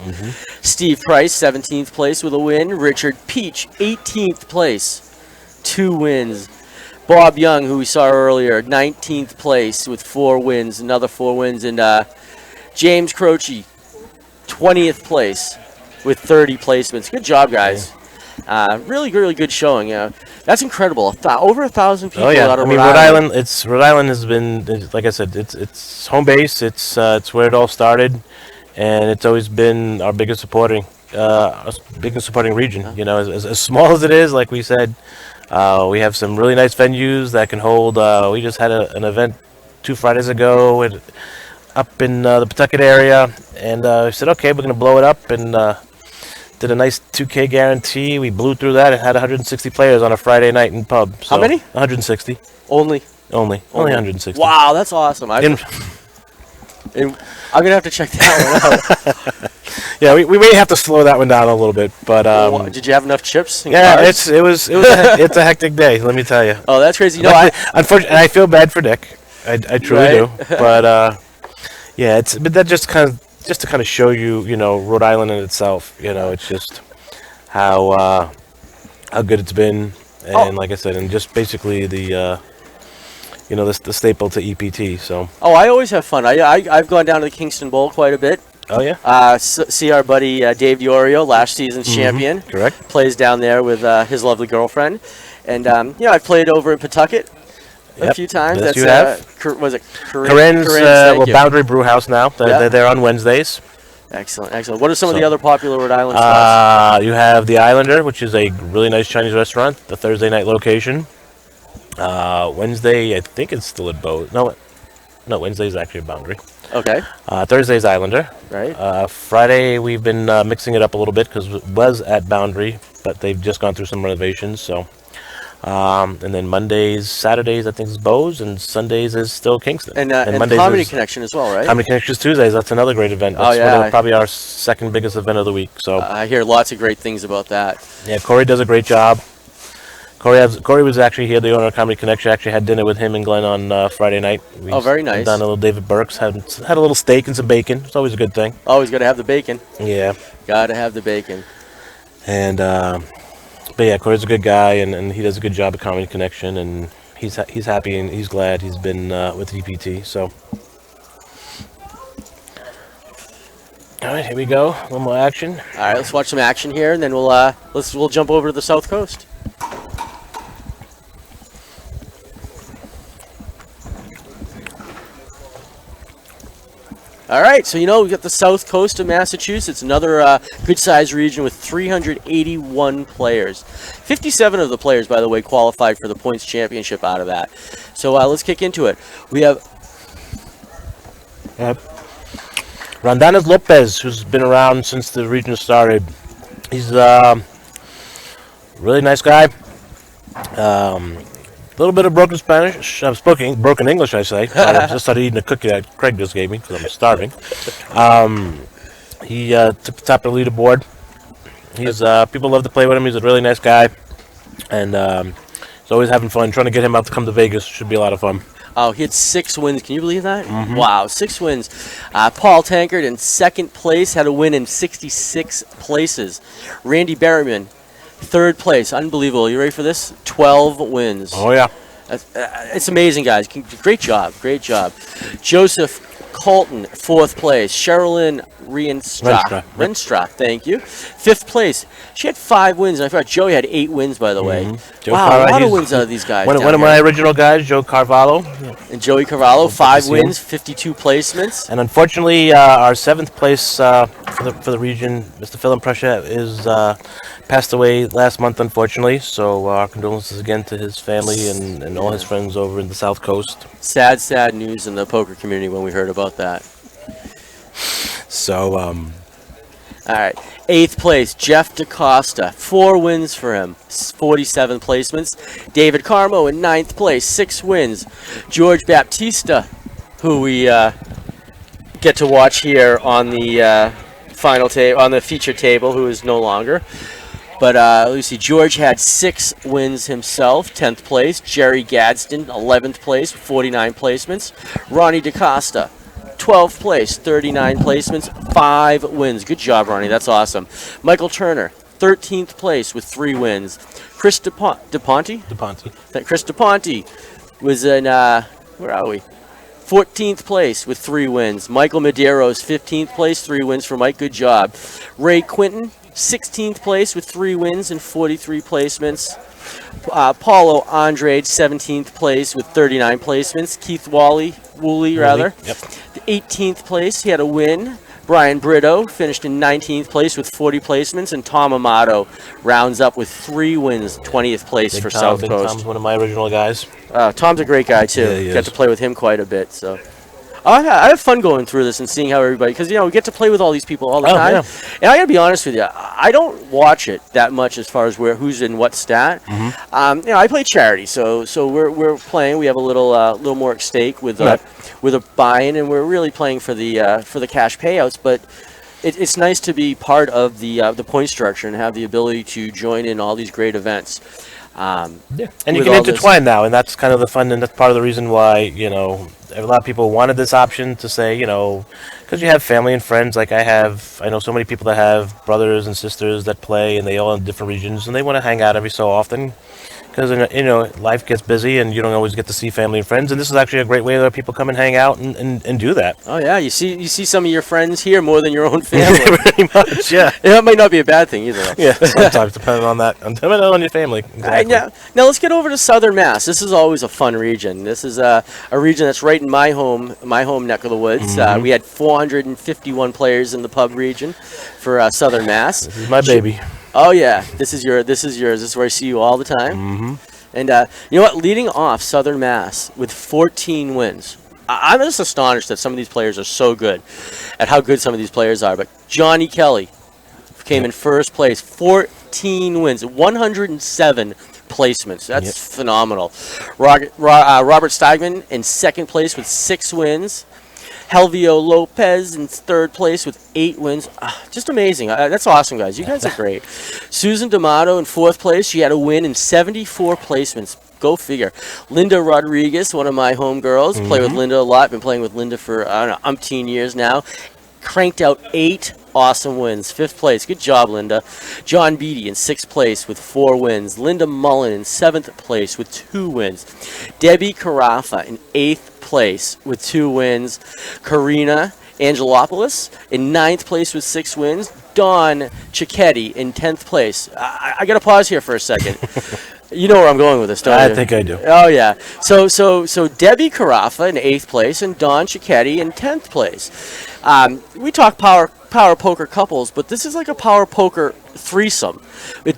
Steve Price, 17th place with a win. Richard Peach, 18th place, 2 wins. Bob Young, who we saw earlier, 19th place with 4 wins, another 4 wins. And James Croce, 20th place with 30 placements. Good job, guys. Really good showing. That's incredible. Over 1,000 people out of Rhode Island. Rhode Island has been, like I said, it's home base. It's where it all started, and it's always been our biggest supporting region. You know, as small as it is, like we said. We have some really nice venues that can hold. We just had an event 2 Fridays ago up in the Pawtucket area, and we said, okay, we're going to blow it up, and did a nice 2K guarantee. We blew through that. It had 160 players on a Friday night in pub. So how many? 160. Only 160. Wow, that's awesome. I'm going to have to check that one out. Yeah, we may have to slow that one down a little bit, but did you have enough chips? Yeah, it's a hectic day. Let me tell you. Oh, that's crazy. Unfortunately, I feel bad for Nick. I truly do. But but that just to kind of show you, Rhode Island in itself. It's just how good it's been, and like I said, and just basically the staple to EPT. So. Oh, I always have fun. I've gone down to the Kingston Bowl quite a bit. Oh, yeah? See our buddy Dave DiOrio, last season's champion. Correct. Plays down there with his lovely girlfriend. And, I've played over in Pawtucket a few times. Yes, you have. Was it Corinne's Boundary Brew House now. They're there on Wednesdays. Excellent. What are some of the other popular Rhode Island spots? You have the Islander, which is a really nice Chinese restaurant, the Thursday night location. Wednesday, I think it's still at Bow. No, Wednesday is actually a Boundary. Okay. Thursday's Islander. Right. Friday, we've been mixing it up a little bit because it was at Boundary, but they've just gone through some renovations. So And then Mondays, Saturdays, I think is Bose, and Sundays is still Kingston. And Mondays Comedy is Connection as well, right? Comedy Connections Tuesdays. That's another great event. Oh, That's yeah. probably our second biggest event of the week. So I hear lots of great things about that. yeah, Corey does a great job. Corey was actually here, the owner of Comedy Connection. Actually had dinner with him and Glenn on Friday night. We Very nice. Done a little David Burks. Had a little steak and some bacon. It's always a good thing. Always got to have the bacon. Yeah. Got to have the bacon. And but yeah, Corey's a good guy, and he does a good job at Comedy Connection, and he's happy and he's glad he's been with DPT. So. All right, here we go. One more action. All right, let's watch some action here, and then we'll jump over to the South Coast. All right, so we got the South Coast of Massachusetts, another good-sized region with 381 players. 57 of the players, by the way, qualified for the points championship out of that. So let's kick into it. We have Rondanes Lopez, who's been around since the region started. He's a really nice guy. A little bit of broken Spanish. I'm speaking broken English, I say. I just started eating a cookie that Craig just gave me because I'm starving. He took the top of the leaderboard. He's people love to play with him. He's a really nice guy, and he's always having fun. Trying to get him out to come to Vegas should be a lot of fun. Oh, he had 6 wins. Can you believe that? Mm-hmm. Wow, 6 wins. Paul Tankard in second place, had a win in 66 places. Randy Berryman, third place. Unbelievable. You ready for this? 12 wins. Oh, yeah. It's amazing, guys. Great job. Great job. Joseph Colton, fourth place. Sherilyn Renstra, thank you. Fifth place. She had 5 wins, and I thought Joey had 8 wins, by the way. Mm-hmm. Wow, a lot of wins out of these guys. One of my original guys, Joe Carvalho. And Joey Carvalho, 5 wins, 52 placements. And unfortunately, our 7th place for the region, Mr. Phil Prussia, is passed away last month, unfortunately. So our condolences again to his family and all his friends over in the South Coast. Sad news in the poker community when we heard about that. So, all right. 8th place, Jeff DaCosta. 4 wins for him, 47 placements. David Carmo in 9th place, 6 wins. George Baptista, who we get to watch here on the final table, on the feature table, who is no longer. But let's see, George had 6 wins himself, 10th place. Jerry Gadsden, 11th place, 49 placements. Ronnie DaCosta, 12th place, 39 placements, 5 wins. Good job, Ronnie. That's awesome. Michael Turner, 13th place with 3 wins. Chris DePonte? Chris DePonte was in, where are we? 14th place with 3 wins. Michael Medeiros, 15th place, 3 wins for Mike. Good job. Ray Quinton, 16th place with 3 wins and 43 placements. Paulo Andrade, 17th place with 39 placements. Keith Woolley, Yep. 18th place, he had a win. Brian Brito finished in 19th place with 40 placements, and Tom Amato rounds up with 3 wins, 20th place for South Coast. Tom's one of my original guys. Tom's a great guy too. Yeah, he Got is. to play with him quite a bit. So I have fun going through this and seeing how everybody, because we get to play with all these people all the time. Yeah. And I gotta be honest with you, I don't watch it that much as far as who's in what stat. Mm-hmm. I play charity, so we're playing. We have a little more at stake with a buy-in, and we're really playing for the cash payouts. But it's nice to be part of the point structure and have the ability to join in all these great events. And you can intertwine now, and that's kind of the fun, and that's part of the reason why, a lot of people wanted this option to say, because you have family and friends, like I know so many people that have brothers and sisters that play, and they all in different regions, and they want to hang out every so often, because, life gets busy, and you don't always get to see family and friends, and this is actually a great way that people come and hang out and do that. Oh, yeah, you see some of your friends here more than your own family. Pretty much, yeah. That might not be a bad thing either. Yeah, sometimes, depending on your family. Exactly. Now let's get over to Southern Mass. This is always a fun region. This is a region that's right in my home neck of the woods. Mm-hmm. We had 451 players in the pub region for Southern Mass. This is my baby. Oh yeah, this is yours. This is where I see you all the time. Mm-hmm. And you know what? Leading off Southern Mass with 14 wins. I'm just astonished that some of these players are so good at how good some of these players are. But Johnny Kelly came in first place, 15 wins, 107 placements. That's Yep. phenomenal. Robert Steigman in second place with 6 wins. Helvio Lopez in third place with 8 wins. Just amazing. That's awesome, guys. You guys are great. Susan D'Amato in fourth place. She had a win in 74 placements. Go figure. Linda Rodriguez, one of my homegirls. Play with Linda a lot. Been playing with Linda for, I don't know, umpteen years now. Cranked out 8 awesome wins. 5th place. Good job, Linda. John Beatty in 6th place with 4 wins. Linda Mullen in 7th place with 2 wins. Debbie Carafa in 8th place with 2 wins. Karina Angelopoulos in 9th place with 6 wins. Dawn Cicchetti in 10th place. I got to pause here for a second. You know where I'm going with this, don't you? I think I do. Oh, yeah. So Debbie Carafa in 8th place and Dawn Cicchetti in 10th place. We talk power poker couples, but this is like a power poker threesome.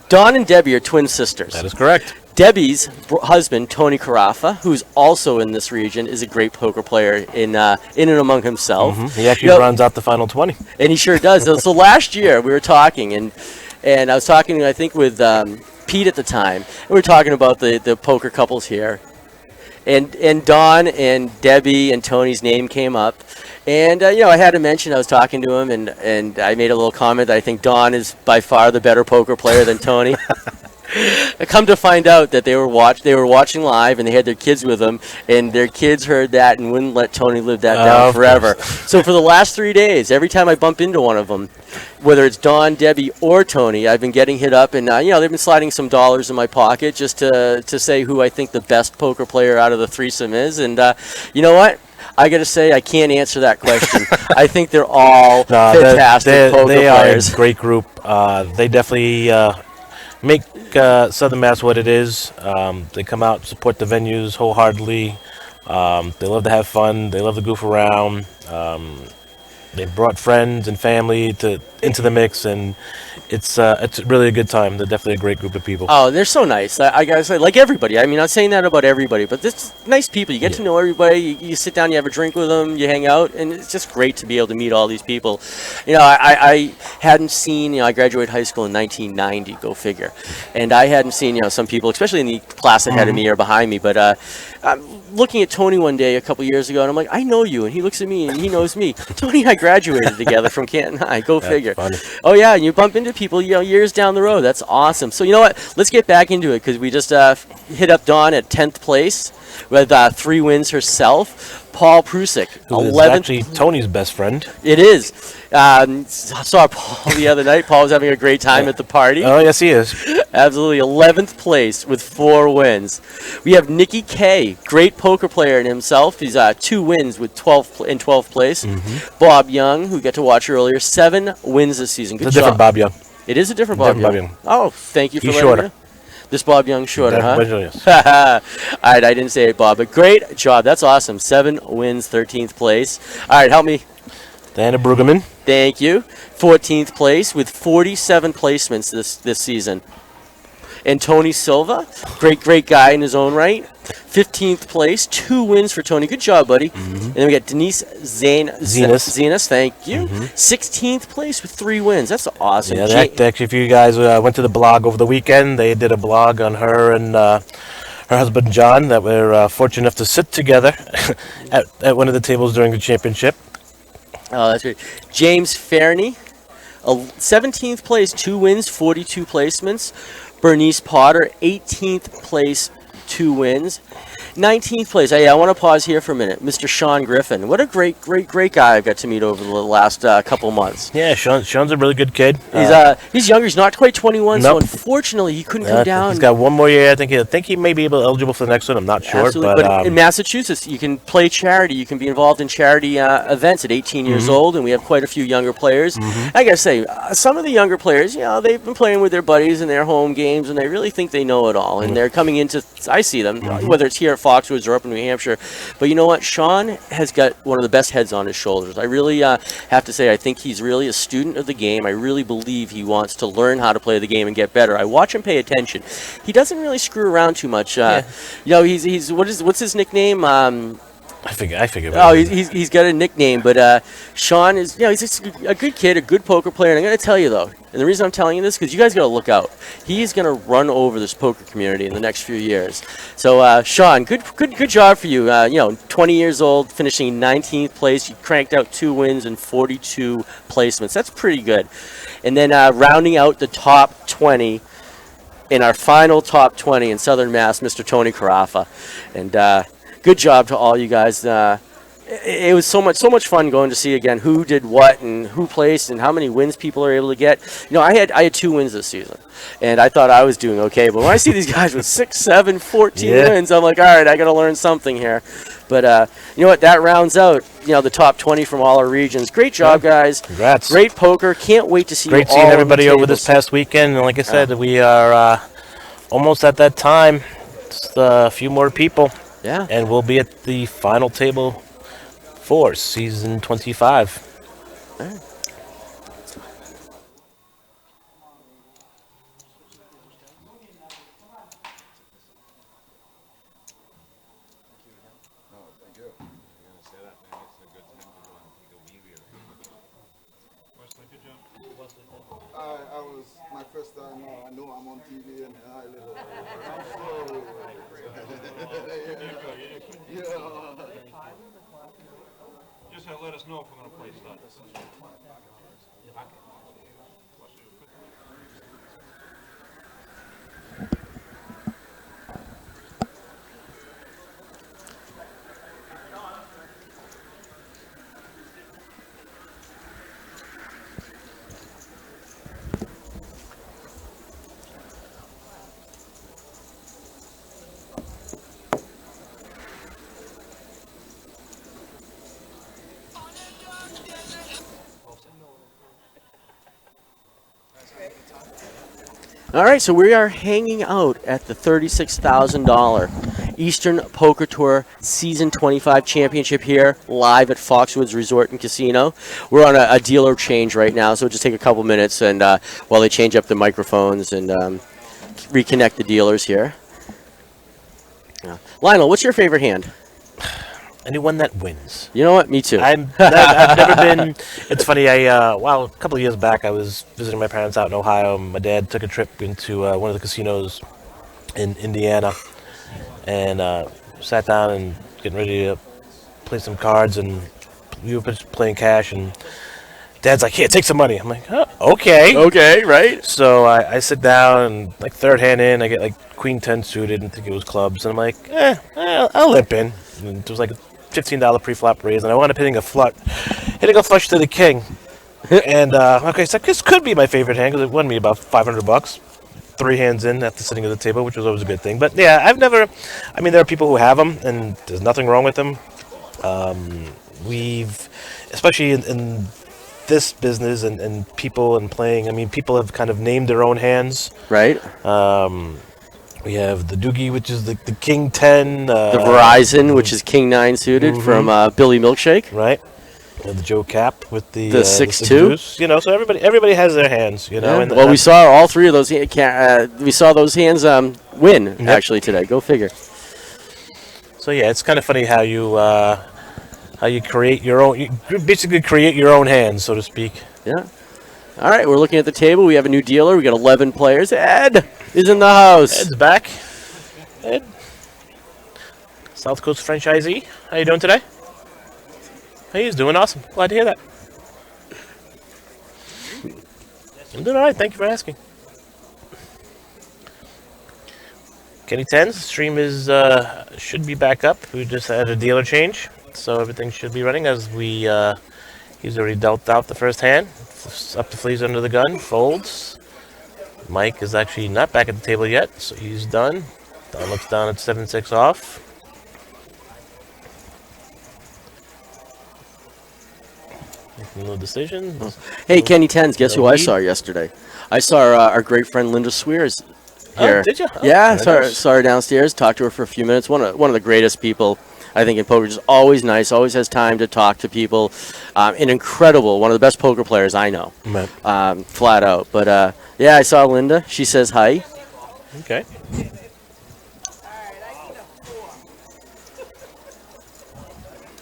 Dawn and Debbie are twin sisters. That is correct. Debbie's husband, Tony Carafa, who's also in this region, is a great poker player in and among himself. He actually runs out the final 20. And he sure does. So last year we were talking, and I was talking, I think, with Pete at the time. And we were talking about the poker couples here. And Dawn and Debbie and Tony's name came up. And, I had to mention, I was talking to him, and I made a little comment that I think Dawn is by far the better poker player than Tony. I come to find out that they were watching live, and they had their kids with them, and their kids heard that and wouldn't let Tony live that down forever. So for the last 3 days, every time I bump into one of them, whether it's Dawn, Debbie, or Tony, I've been getting hit up, and they've been sliding some dollars in my pocket just to say who I think the best poker player out of the threesome is. And you know what? I got to say, I can't answer that question. I think they're all fantastic poker players. They are a great group. They definitely make Southern Mass what it is. They come out, support the venues wholeheartedly. They love to have fun. They love to goof around. They brought friends and family into the mix, and it's really a good time. They're definitely a great group of people. Oh, they're so nice. I gotta say, like everybody. I mean, I'm saying that about everybody, but this nice people. You get to know everybody. You sit down, you have a drink with them, you hang out, and it's just great to be able to meet all these people. I hadn't seen. I graduated high school in 1990. Go figure. And I hadn't seen some people, especially in the class ahead of me or behind me. But I'm looking at Tony one day a couple years ago, and I'm like, I know you, and he looks at me and he knows me. Tony and I graduated together from Canton High. Go figure. Funny. Oh yeah, and you bump into people, years down the road. That's awesome. So you know what? Let's get back into it, because we just hit up Dawn at 10th place with 3 wins herself. Paul Prusik, 11th. Actually Tony's best friend. It is. Saw Paul the other night. Paul was having a great time at the party. Oh, yes, he is. Absolutely. 11th place with 4 wins. We have Nicky K, great poker player in himself. He's 2 wins with 12th place. Bob Young, who we got to watch earlier, 7 wins this season. Good It's a job. different Bob Young. It is a different Bob Young. Oh, thank you for He's letting shorter. me know. This Bob Young shorter, huh? Yes. All right, I didn't say it, Bob, but great job. That's awesome. 7 wins, 13th place. All right, help me. Diana Brueggemann. Thank you. 14th place with 47 placements this season. And Tony Silva, great guy in his own right. 15th place, 2 wins for Tony. Good job, buddy. And then we got Denise Zenas, thank you. 16th place with 3 wins. That's awesome. Yeah, actually, if you guys went to the blog over the weekend, they did a blog on her and her husband John that we're fortunate enough to sit together at one of the tables during the championship. Oh, that's great. James Fairney, 17th place, 2 wins, 42 placements. Bernice Potter, 18th place, 2 wins. 19th place. I want to pause here for a minute. Mr. Sean Griffin. What a great guy I've got to meet over the last couple months. Yeah, Sean's a really good kid. He's younger. He's not quite 21, so Nope. unfortunately he couldn't come down. He's got 1 more year. I think he may be eligible for the next one. I'm not sure. Absolutely. But in Massachusetts, you can play charity. You can be involved in charity events at 18 years old, and we have quite a few younger players. I got to say, some of the younger players, they've been playing with their buddies in their home games, and they really think they know it all. And they're coming into, I see them, whether it's here at Foxwoods or up in New Hampshire. But you know what? Sean has got one of the best heads on his shoulders. I really have to say, I think he's really a student of the game. I really believe he wants to learn how to play the game and get better. I watch him pay attention. He doesn't really screw around too much. He's what's his nickname? I figured. Oh, he's got a nickname, but Sean is, he's just a good kid, a good poker player. And I'm going to tell you, though, and the reason I'm telling you this, because you guys got to look out. He's going to run over this poker community in the next few years. So, Sean, good job for you. 20 years old, finishing 19th place. You cranked out 2 wins and 42 placements. That's pretty good. And then rounding out the top 20 in our final top 20 in Southern Mass, Mr. Tony Carafa. And good job to all you guys. It was so much fun going to see again who did what and who placed and how many wins people are able to get. I had 2 wins this season, and I thought I was doing okay. But when I see these guys with 6, 7, 14 wins, I'm like, all right, I got to learn something here. But you know what? That rounds out the top 20 from all our regions. Great job, guys. Congrats. Great poker. Can't wait to see Great you all seeing on everybody the over this tables. past weekend. And like I said, we are almost at that time. Just a few more people. Yeah. And we'll be at the final table for season 25. All right. I was my first time. I know I'm on TV and I live. Just let us know if we're going to play studs. All right, so we are hanging out at the $36,000 Eastern Poker Tour Season 25 Championship here, live at Foxwoods Resort and Casino. We're on a dealer change right now, so it'll just take a couple minutes and while they change up the microphones and reconnect the dealers here. Lionel, what's your favorite hand? Anyone that wins. You know what? Me too. I've never been. It's funny. A couple of years back, I was visiting my parents out in Ohio. My dad took a trip into one of the casinos in Indiana, and sat down and getting ready to play some cards, and we were just playing cash. And Dad's like, "Here, take some money." I'm like, "Oh, okay." Okay, right. So I sit down, and like third hand in, I get like Queen 10 suited, and think it was clubs, and I'm like, I'll limp in. And it was like a $15 pre-flop raise, and I wound up hitting a flush to the king. And okay, so this could be my favorite hand because it won me about $500. 3 hands in after sitting at the table, which was always a good thing. But yeah, I've never. I mean, there are people who have them, and there's nothing wrong with them. Especially in this business and people and playing. I mean, people have kind of named their own hands. Right. We have the Doogie, which is the King 10. The Verizon, which is King 9 suited from Billy Milkshake. Right. And the Joe Cap with the 6-2. So everybody has their hands, Yeah. And we saw all 3 of those. We saw those hands win actually today. Go figure. So yeah, it's kind of funny how you create your own. You basically create your own hands, so to speak. Yeah. All right, we're looking at the table. We have a new dealer. We got 11 players. Ed is in the house. Ed's back. Ed, South Coast franchisee. How you doing today? Hey, he's doing awesome. Glad to hear that. I'm doing all right. Thank you for asking. Kenny 10's stream is should be back up. We just had a dealer change, so everything should be running as we. He's already dealt out the first hand. Up the fleas under the gun. Folds. Mike is actually not back at the table yet, so he's done. Don looks down at 7-6 off. No decision. Hey, Kenny Tens, guess who I saw yesterday? I saw our great friend Linda Swears here. Oh, did you? Oh, yeah, saw her downstairs. Talked to her for a few minutes. One of the greatest people, I think, in poker. Just always nice. Always has time to talk to people. An incredible, one of the best poker players I know. Right. Flat out. But yeah, I saw Linda. She says hi. Okay.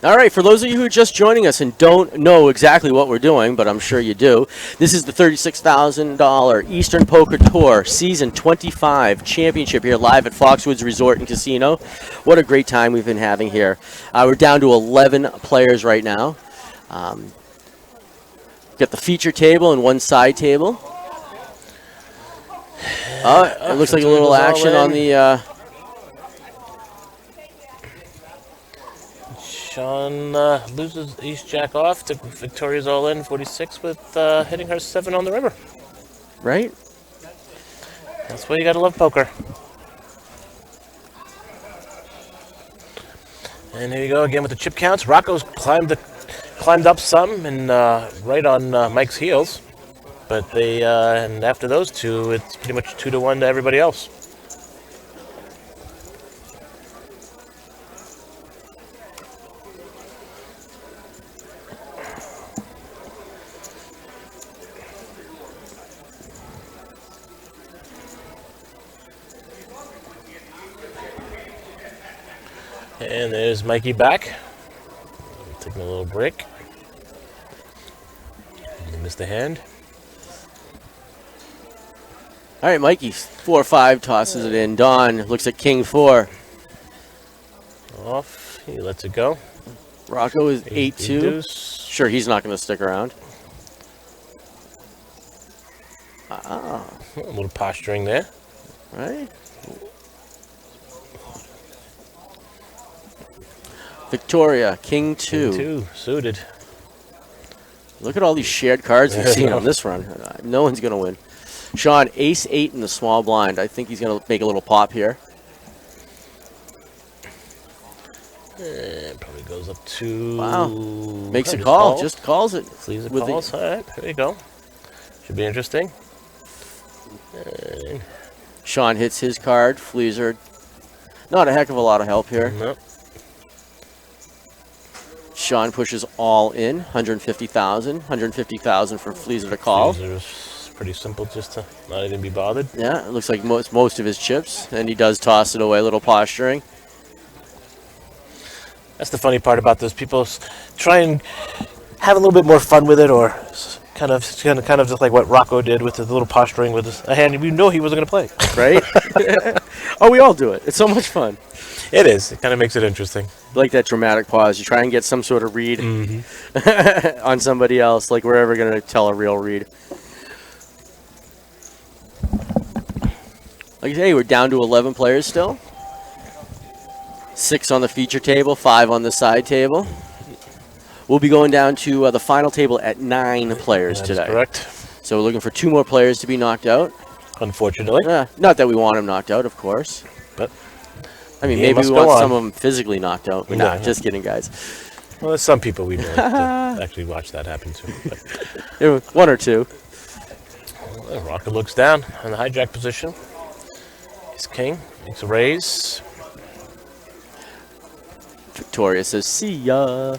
All right, for those of you who are just joining us and don't know exactly what we're doing, but I'm sure you do, this is the $36,000 Eastern Poker Tour Season 25 Championship here live at Foxwoods Resort and Casino. What a great time we've been having here. We're down to 11 players right now. Got the feature table and one side table. It looks like a little action on the... Sean loses ace jack off to Victoria's all in 46 with hitting her 7 on the river. Right? That's why you gotta love poker. And here you go again with the chip counts. Rocco's climbed up some and right on Mike's heels, but they and after those two, it's pretty much 2-1 to everybody else. And there's Mikey back. Taking a little break. He missed a hand. All right, Mikey, 4-5 tosses it in. Don looks at King 4. Off. He lets it go. Rocco is 8-2. Sure, he's not going to stick around. A little posturing there. Right. Victoria, King 2. King 2, suited. Look at all these shared cards we've seen on this run. No one's going to win. Sean, ace 8 in the small blind. I think he's going to make a little pop here. Probably goes up to... Wow. Makes a call. Just calls it. Leaves it calls. All right, there you go. Should be interesting. Sean hits his card. Fleaser. Not a heck of a lot of help here. Nope. Sean pushes all in, 150,000. 150,000 for Fleaser to call. Fleaser's pretty simple, just to not even be bothered. Yeah, it looks like most of his chips, and he does toss it away. A little posturing. That's the funny part about this. People try and have a little bit more fun with it, or kind of just like what Rocco did with the little posturing with a hand we know he wasn't going to play. Right? Oh, we all do it. It's so much fun. It is. It kind of makes it interesting. Like that dramatic pause. You try and get some sort of read on somebody else, like we're ever going to tell a real read. Like I say, we're down to 11 players still. 6 on the feature table, 5 on the side table. We'll be going down to the final table at 9 players today. That's correct. So we're looking for 2 more players to be knocked out. Unfortunately. Not that we want them knocked out, of course. But I mean, maybe we want some of them physically knocked out. We're not. Just kidding, guys. Well, there's some people we know actually watch that happen to. 1 or 2. Well, Rocket looks down in the hijack position. He's king. Makes a raise. Victoria says, see ya.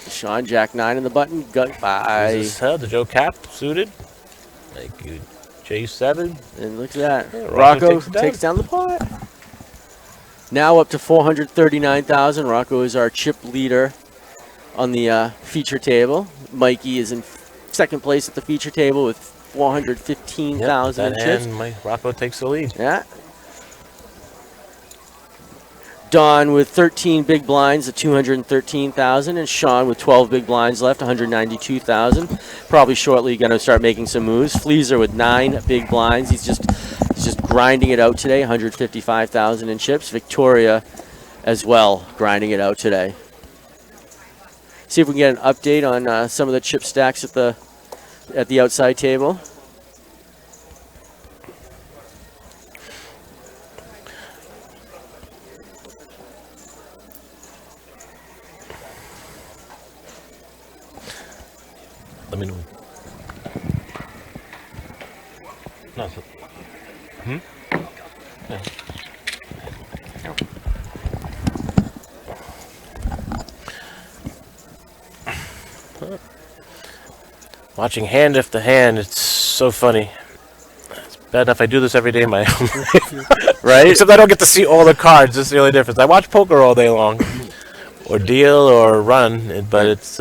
Sean, Jack 9 in the button. Goodbye. The Joe Cap suited. Thank you. J7. And look at that. Yeah, Rocco takes down the pot. Now up to 439,000. Rocco is our chip leader on the feature table. Mikey is in second place at the feature table with 415,000 chips. And Rocco takes the lead. Yeah. Don with 13 big blinds at 213,000, and Sean with 12 big blinds left, 192,000. Probably shortly going to start making some moves. Fleaser with 9 big blinds. He's just grinding it out today, 155,000 in chips. Victoria as well, grinding it out today. See if we can get an update on some of the chip stacks at the outside table. Let me know. No. Yeah. Watching hand after hand, it's so funny. It's bad enough I do this every day in my own life. Right? Except I don't get to see all the cards. That's the only difference. I watch poker all day long, or deal or run, but it's.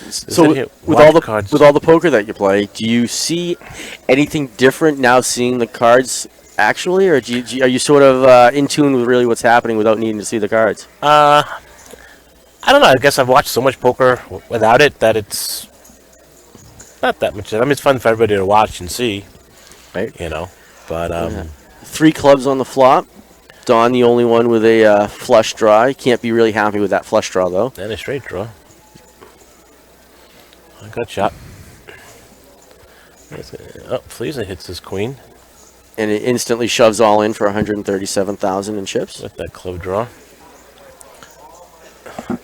So with all the poker that you play, do you see anything different now seeing the cards actually, or are you sort of in tune with really what's happening without needing to see the cards? I don't know. I guess I've watched so much poker without it that it's not that much. I mean, it's fun for everybody to watch and see, right? You know, but 3 clubs on the flop. Don, the only one with a flush draw. You can't be really happy with that flush draw, though. And a straight draw. Good shot. Oh, Fleeza hits his queen. And it instantly shoves all in for 137,000 in chips. With that club draw. I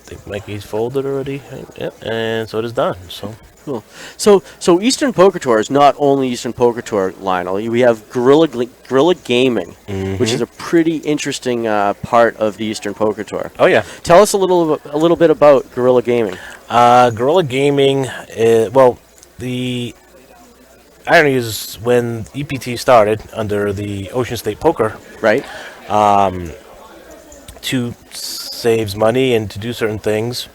think Mikey's folded already. Yep, and so it is done. So cool. So Eastern Poker Tour is not only Eastern Poker Tour, Lionel. We have Guerrilla Gaming, which is a pretty interesting part of the Eastern Poker Tour. Oh yeah. Tell us a little bit about Guerrilla Gaming. Guerrilla Gaming, well, the irony is when EPT started under the Ocean State Poker, right? To save money and to do certain things.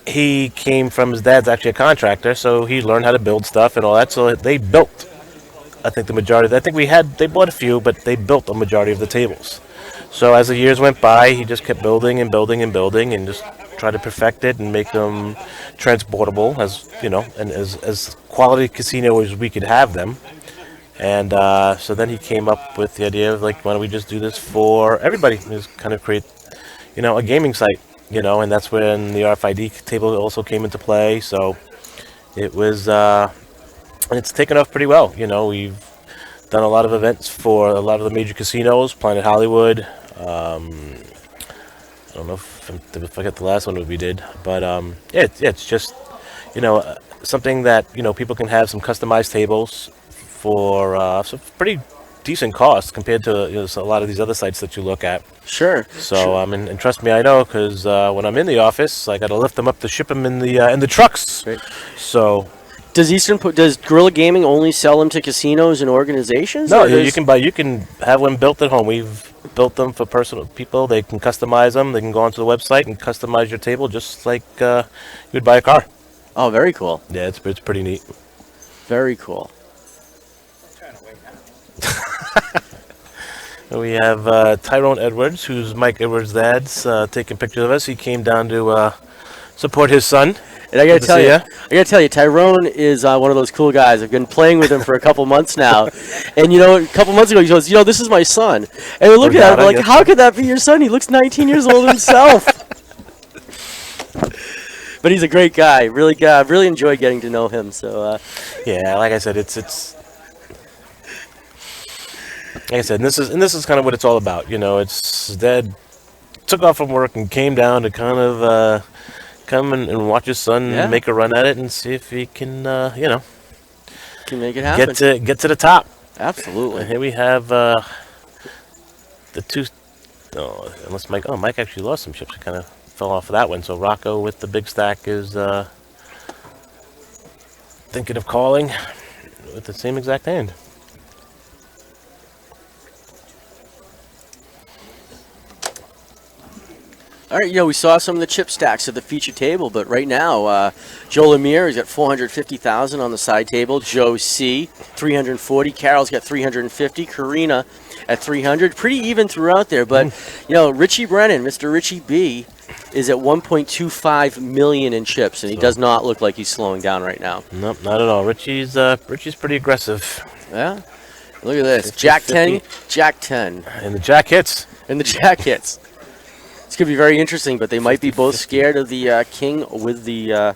He came from his dad's actually a contractor, so he learned how to build stuff and all that. So they built, I think, the majority. They bought a few, but they built a majority of the tables. So as the years went by, he just kept building and building and building, and just try to perfect it and make them transportable, as you know, and as quality casino as we could have them. And so then he came up with the idea of, like, why don't we just do this for everybody? Just kind of create, you know, a gaming site, you know, and that's when the RFID table also came into play. So it was, and it's taken off pretty well. You know, we've done a lot of events for a lot of the major casinos, Planet Hollywood. I don't know if I forget the last one we did, but it's just, you know, something that, you know, people can have some customized tables for some pretty decent cost compared to, you know, a lot of these other sites that you look at. Sure. So sure. And trust me, I know, because when I'm in the office, I got to lift them up to ship them in the trucks. Right. So. Does Guerrilla Gaming only sell them to casinos and organizations? No, you can have them built at home. We've built them for personal people. They can customize them. They can go onto the website and customize your table just like you would buy a car. Oh, very cool. Yeah, it's pretty neat. Very cool. We have Tyrone Edwards, who's Mike Edwards' dad's, taking pictures of us. He came down to support his son. And I gotta tell you, Tyrone is one of those cool guys. I've been playing with him for a couple months now, and you know, a couple months ago he goes, you know, this is my son, and we're looking at him like, how could that be your son? He looks 19 years old himself. But he's a great guy. I've really enjoyed getting to know him. So yeah, like I said, it's like I said, and this is kind of what it's all about. You know, it's Dad took off from work and came down to kind of come and watch his son make a run at it and see if he can, you know, can make it happen. Get to the top. Absolutely. And here we have the two. Oh, unless Mike actually lost some chips. He kind of fell off of that one. So Rocco with the big stack is thinking of calling with the same exact hand. All right, you know, we saw some of the chip stacks at the feature table, but right now, Joe Lemire has got 450,000 on the side table. Joe C, 340. Carol's got 350. Karina at 300. Pretty even throughout there, but you know, Richie Brennan, Mr. Richie B, is at 1.25 million in chips, and he does not look like he's slowing down right now. Nope, not at all. Richie's pretty aggressive. Yeah. Look at this. Jack 10, Jack 10. And the Jack hits. And the Jack hits. It's going to be very interesting, but they might be both scared of the king with the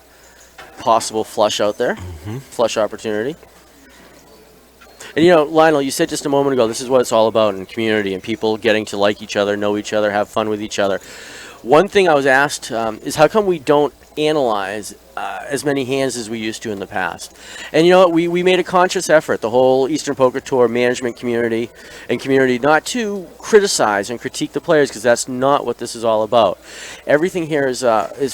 possible flush out there, flush opportunity. And, you know, Lionel, you said just a moment ago, this is what it's all about in community and people getting to like each other, know each other, have fun with each other. One thing I was asked is how come we don't analyze as many hands as we used to in the past? And you know what, we made a conscious effort, the whole Eastern Poker Tour management community and community, not to criticize and critique the players, because that's not what this is all about. Everything here is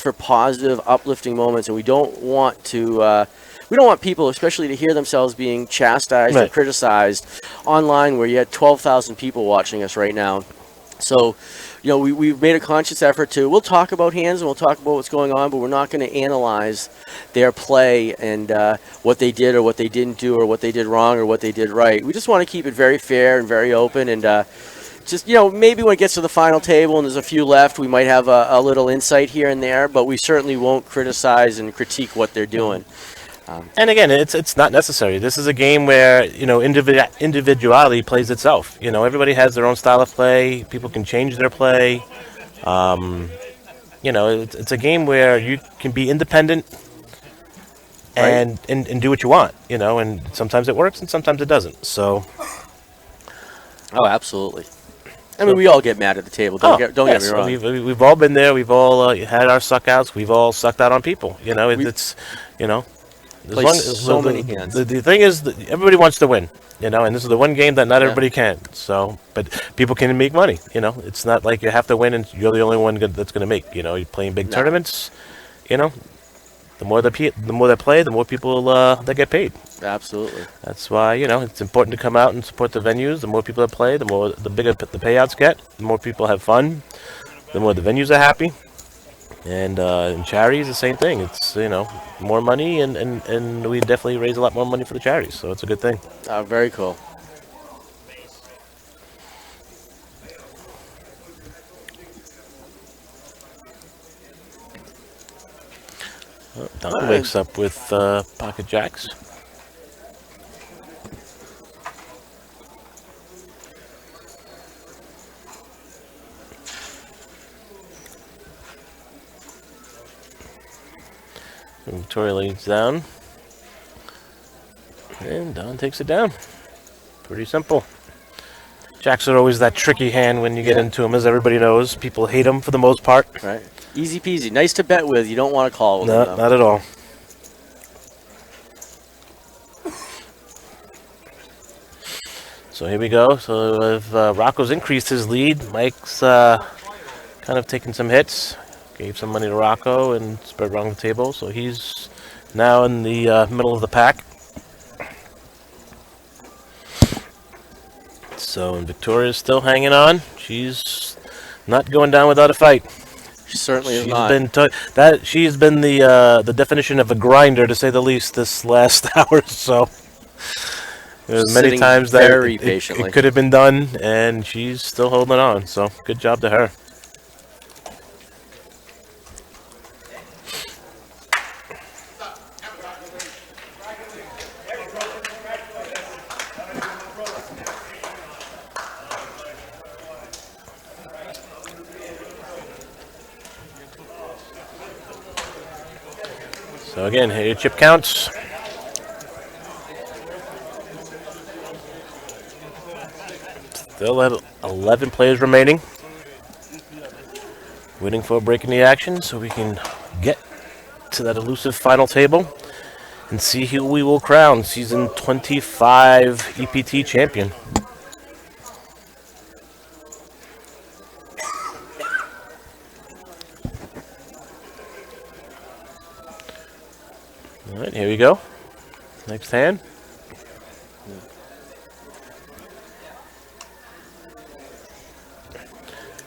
for positive, uplifting moments, and we don't want to we don't want people, especially to hear themselves being chastised or Right. criticized online, where you had 12,000 people watching us right now. So, we've made a conscious effort we'll talk about hands and we'll talk about what's going on, but we're not going to analyze their play and what they did or what they didn't do or what they did wrong or what they did right. We just want to keep it very fair and very open, and maybe when it gets to the final table and there's a few left, we might have a little insight here and there, but we certainly won't criticize and critique what they're doing. And again, it's not necessary. This is a game where individuality plays itself. Everybody has their own style of play. People can change their play. It's a game where you can be independent and do what you want. And sometimes it works and sometimes it doesn't. So. Oh, absolutely. I mean, we all get mad at the table. Don't get me wrong. We've all been there. We've all had our suckouts. We've all sucked out on people. So many hands. The thing is, that everybody wants to win, and this is the one game that not everybody can. So, but people can make money. It's not like you have to win and you're the only one that's going to make. You're playing big tournaments. The more they play, the more people that get paid. Absolutely. That's why it's important to come out and support the venues. The more people that play, the bigger the payouts get. The more people have fun, the more the venues are happy. And in charities, the same thing. It's more money, and we definitely raise a lot more money for the charities. So it's a good thing. Very cool. Don wakes up with pocket jacks. Victoria leads down, and Don takes it down. Pretty simple. Jacks are always that tricky hand when you get into them, as everybody knows. People hate them for the most part. Right. Easy peasy. Nice to bet with. You don't want to call with No, them. not at all. So here we go. So if Rocco's increased his lead, Mike's kind of taking some hits. Gave some money to Rocco and spread around the table. So he's now in the middle of the pack. So Victoria's still hanging on. She's not going down without a fight. She certainly is She's not. She's been the definition of a grinder, to say the least, this last hour. So there's many times that it could have been done, and she's still holding on. So good job to her. So again, here are your chip counts. Still at 11 players remaining. Waiting for a break in the action so we can get to that elusive final table and see who we will crown Season 25 EPT champion. All right, here we go. Next hand.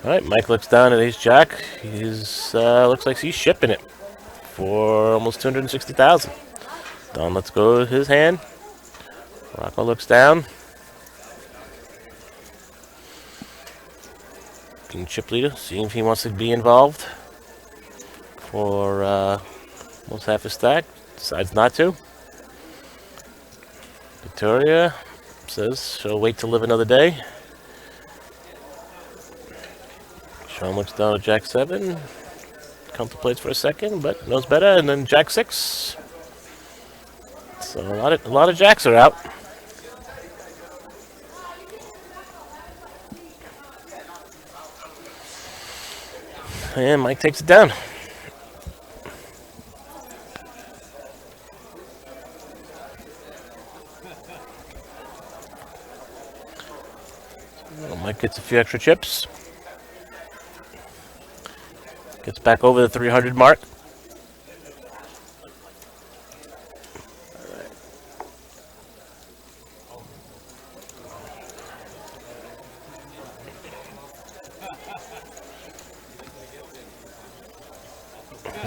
All right, Mike looks down at Ace Jack. He's looks like he's shipping it for almost 260,000. Don lets go of his hand. Rocco looks down. King chip leader, seeing if he wants to be involved for almost half a stack. Decides not to. Victoria says she'll wait to live another day. Sean looks down at Jack 7, contemplates for a second, but knows better, and then Jack 6. So a lot of jacks are out. And Mike takes it down. Mike gets a few extra chips. Gets back over the 300 mark.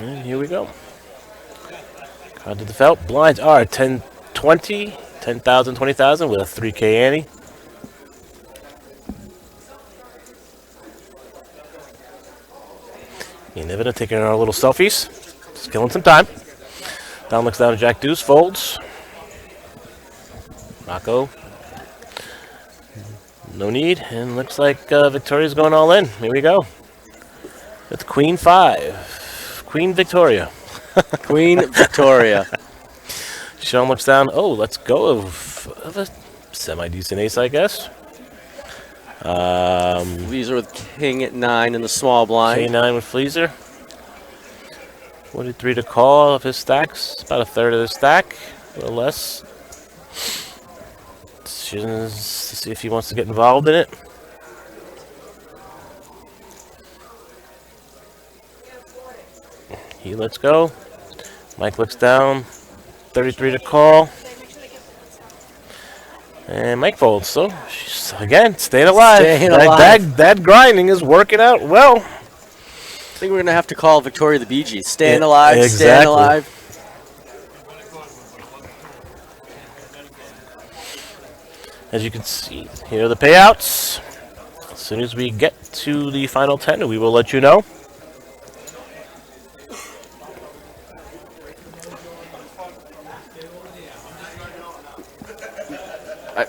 And here we go. Card to the felt. Blinds are 10, 20, 10,000, 20,000 with a 3K ante. Nivita taking our little selfies. Just killing some time. Don looks down at Jack Deuce, folds. Rocco. No need, and looks like Victoria's going all in. Here we go. It's Queen 5. Queen Victoria. Queen Victoria. Sean looks down. Oh, let's go of a semi-decent ace, I guess. These are with king at 9 in the small blind. K9 with Fleaser. 43 to call of his stacks. About a third of the stack, a little less. Decisions to see if he wants to get involved in it. He lets go. Mike looks down. 33 to call. And Mike folds. So, again, staying alive. Staying alive. That grinding is working out well. I think we're going to have to call Victoria the Bee Gees. Staying alive, exactly. Staying alive. As you can see, here are the payouts. As soon as we get to the final 10, we will let you know.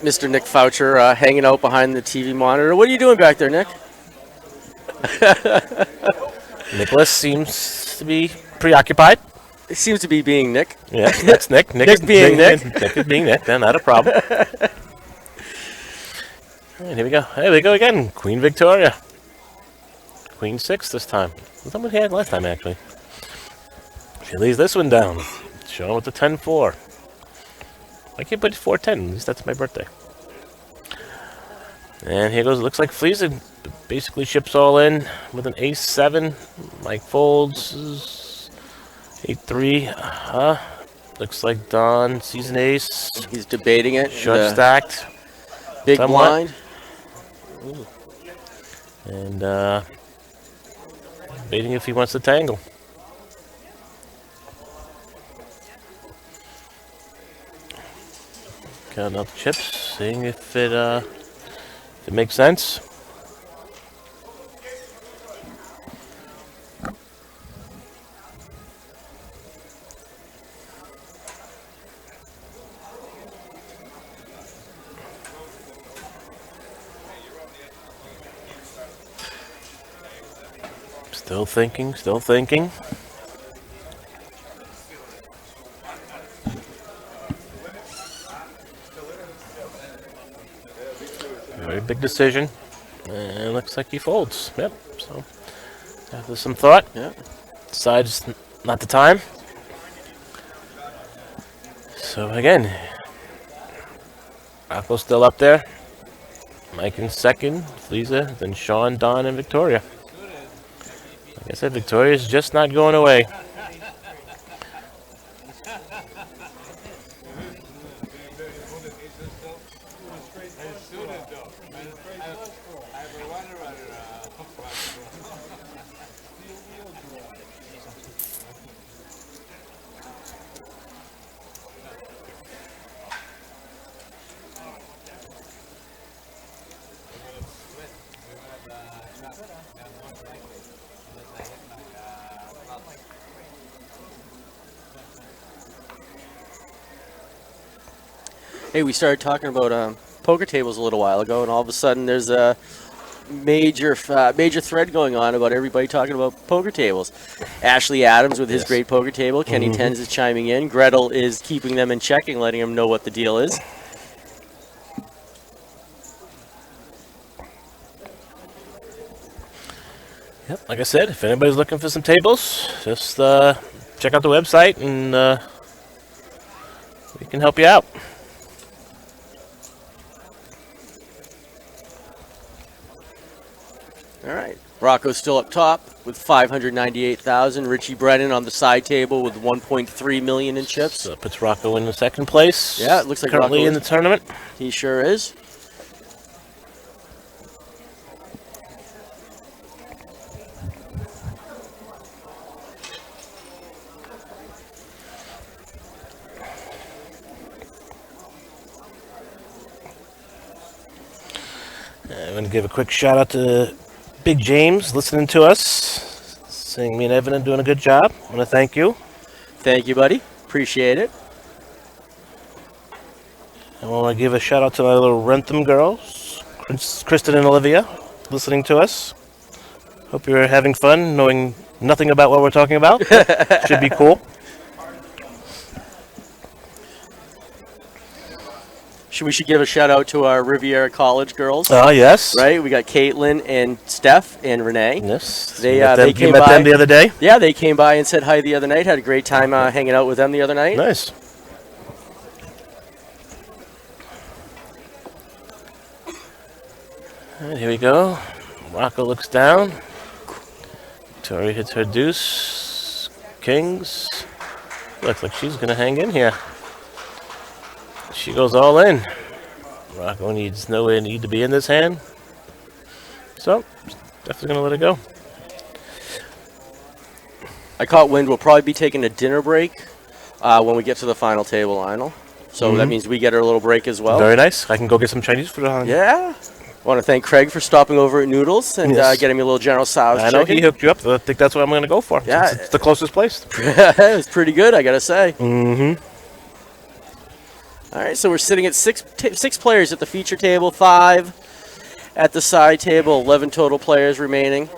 Mr. Nick Foucher hanging out behind the TV monitor. What are you doing back there, Nick? Nicholas seems to be preoccupied. It seems to be being Nick. Yeah, that's Nick. Nick is being Nick. Nick is being Nick, then not a problem. And here we go. There we go again. Queen Victoria. Queen 6 this time. That's what we had last time, actually. She lays this one down. Showing with the 10-4. I can't put 4-10. At least that's my birthday. And here goes. Looks like Fleason basically ships all in with an ace-7. Mike folds. 8-3. Looks like Don sees an ace. He's debating it. Short stacked. Big somewhat. blind. Ooh. And debating if he wants to tangle. Counting up chips, seeing if it makes sense. Still thinking, still thinking. Very big decision. And looks like he folds. Yep. So after some thought, yeah. Decides not the time. So again, Rocco's still up there. Mike in second, Lisa, then Sean, Don, and Victoria. Like I said, Victoria's just not going away. Hey, we started talking about poker tables a little while ago, and all of a sudden there's a major thread going on about everybody talking about poker tables. Ashley Adams with his great poker table. Kenny Tens is chiming in. Gretel is keeping them in check and letting them know what the deal is. Yep, like I said, if anybody's looking for some tables, just check out the website and we can help you out. All right. Rocco's still up top with 598,000. Richie Brennan on the side table with 1.3 million in chips. So puts Rocco in the second place. Yeah, it looks like currently Rocco in the tournament. He sure is. I'm going to give a quick shout out to Big James listening to us, saying me and Evan are doing a good job. I want to thank you. Thank you, buddy. Appreciate it. I want to give a shout out to my little Rentham girls, Kristen and Olivia, listening to us. Hope you're having fun, knowing nothing about what we're talking about. Should be cool. We should give a shout out to our Riviera College girls. Oh, yes. Right? We got Caitlin and Steph and Renee. Yes. They came you met by. them the other day? Yeah, they came by and said hi the other night. Had a great time hanging out with them the other night. Nice. All right, here we go. Rocco looks down. Tori hits her deuce. Kings. Looks like she's going to hang in here. She goes all in. Rocco needs nowhere need to be in this hand. So, definitely going to let it go. I caught wind. We'll probably be taking a dinner break when we get to the final table, Lionel. So that means we get our little break as well. Very nice. I can go get some Chinese food on. Yeah. I want to thank Craig for stopping over at Noodles and getting me a little General Tso's I know chicken. he hooked you up. I think that's what I'm going to go for. Yeah. It's the closest place. It was pretty good, I got to say. Mm-hmm. All right, so we're sitting at six players at the feature table, 5 at the side table, 11 total players remaining.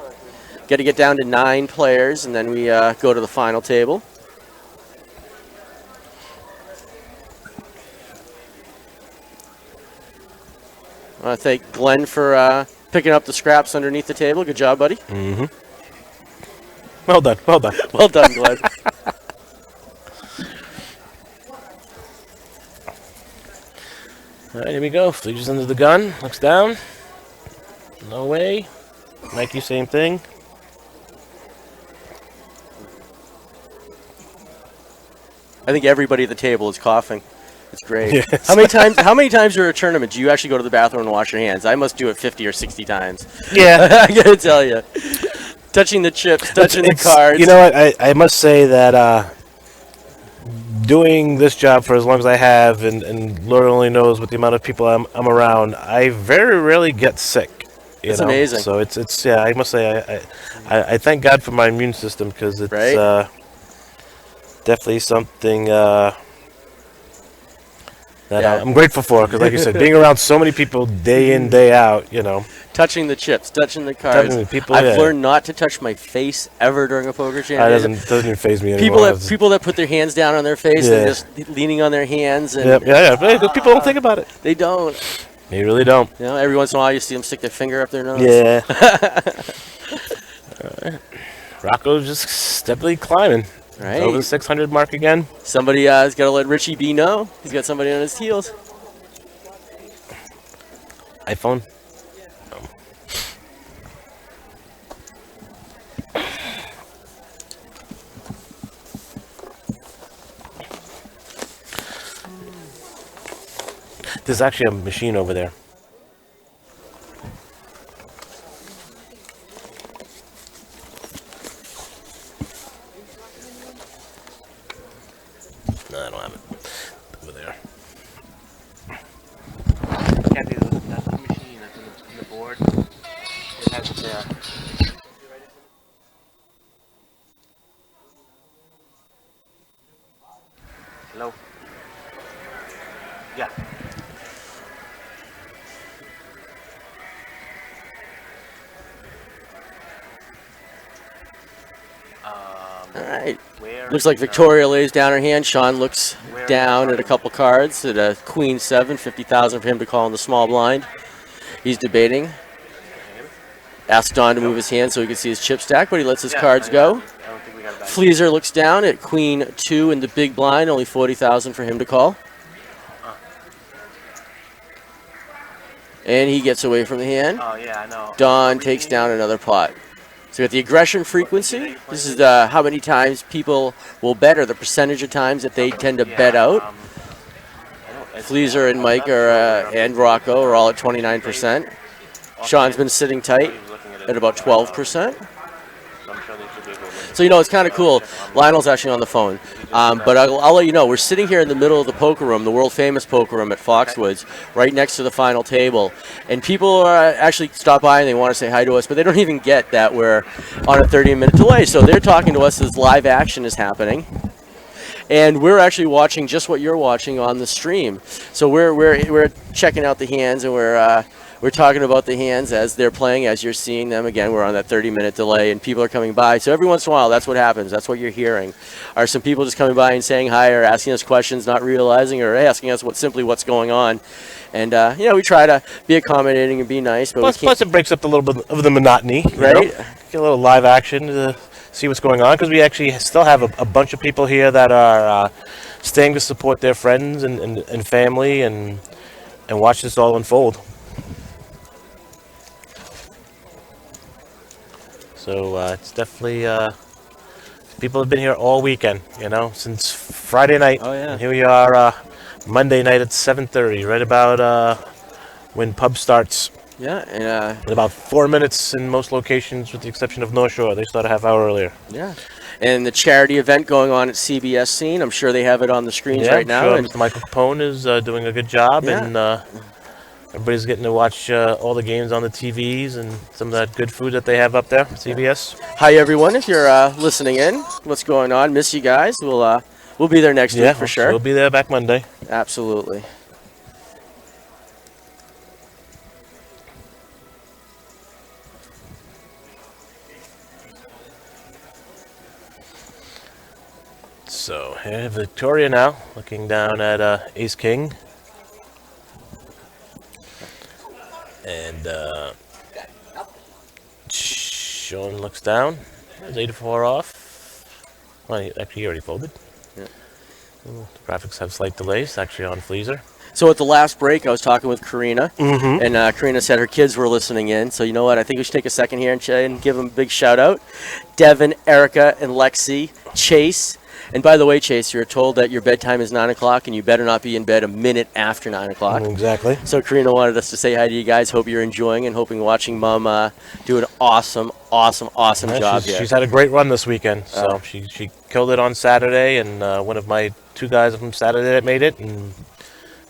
Got to get down to 9 players, and then we go to the final table. I want to thank Glenn for picking up the scraps underneath the table. Good job, buddy. Mm-hmm. Well done. Well done. Well done, Glenn. All right, here we go. Fleetures under the gun. Looks down. No way. Mikey, same thing. I think everybody at the table is coughing. It's great. Yes. How many times during a tournament do you actually go to the bathroom and wash your hands? I must do it 50 or 60 times. Yeah. I gotta tell you. Touching the chips, touching the cards. You know what? I must say that doing this job for as long as I have, and Lord only knows with the amount of people I'm around, I very rarely get sick. It's amazing. So it's yeah. I must say I thank God for my immune system, because it's definitely something that I'm grateful for. Because like you said, being around so many people day in, day out, touching the chips, touching the cards. I've learned not to touch my face ever during a poker championship. It doesn't even faze me anymore. People that put their hands down on their face and just leaning on their hands. And But people don't think about it. They don't. They really don't. Every once in a while you see them stick their finger up their nose. Yeah. All right. Rocco's just steadily climbing. Right. Over the 600 mark again. Somebody has got to let Richie B know. He's got somebody on his heels. iPhone. There's actually a machine over there. No, I don't have it. Over there. Kathy, that's the machine. That's on the board. It has it there. Hello? Yeah. All right. Looks like Victoria lays down her hand. Sean looks down at a couple cards at a Queen 7, 50,000 for him to call in the small blind. He's debating. Asks Don to move his hand so he can see his chip stack, but he lets his cards go. Fleaser looks down at Queen 2 in the big blind, only 40,000 for him to call. And he gets away from the hand. Oh, yeah, I know. Don takes down another pot. So we got the aggression frequency. This is how many times people will bet, or the percentage of times that they tend to bet out. Fleaser and Mike and Rocco are all at 29%. Sean's been sitting tight at about 12%. So, it's kind of cool. Lionel's actually on the phone. But I'll let you know, we're sitting here in the middle of the poker room, the world-famous poker room at Foxwoods, right next to the final table. And people actually stop by and they want to say hi to us, but they don't even get that we're on a 30-minute delay. So they're talking to us as live action is happening. And we're actually watching just what you're watching on the stream. So we're checking out the hands, and we're talking about the hands as they're playing, as you're seeing them. Again, we're on that 30-minute delay, and people are coming by. So every once in a while, that's what happens. That's what you're hearing. Are some people just coming by and saying hi, or asking us questions, not realizing, or asking us simply what's going on. And we try to be accommodating and be nice. But plus it breaks up a little bit of the monotony, right? Get a little live action to see what's going on, because we actually still have a bunch of people here that are staying to support their friends and family and watch this all unfold. So it's definitely people have been here all weekend, since Friday night. Oh yeah. And here we are Monday night at 7:30, right about when pub starts. Yeah, and in about 4 minutes in most locations, with the exception of North Shore. They start a half hour earlier. Yeah, and the charity event going on at CBS Scene. I'm sure they have it on the screens right now. Sure. And Mr. Michael Capone is doing a good job, and everybody's getting to watch all the games on the TVs and some of that good food that they have up there, CBS. Hi everyone, if you're listening in, what's going on? Miss you guys. We'll be there next week for sure. We'll be there back Monday. Absolutely. So here, Victoria now, looking down at Ace King. And Sean looks down. There's 8-4 off. Well, actually, he already folded. Yeah. The graphics have slight delays, actually on Fleaser. So at the last break, I was talking with Karina, Mm-hmm. and Karina said her kids were listening in. So you know what? I think we should take a second here and give them a big shout out. Devin, Erica, and Lexi, Chase. And by the way, Chase, you're told that your bedtime is 9 o'clock, and you better not be in bed a minute after 9 o'clock. Exactly. So Karina wanted us to say hi to you guys. Hope you're enjoying and watching Mom do an awesome job here. She's had a great run this weekend. So she killed it on Saturday, and one of my two guys from Saturday that made it, and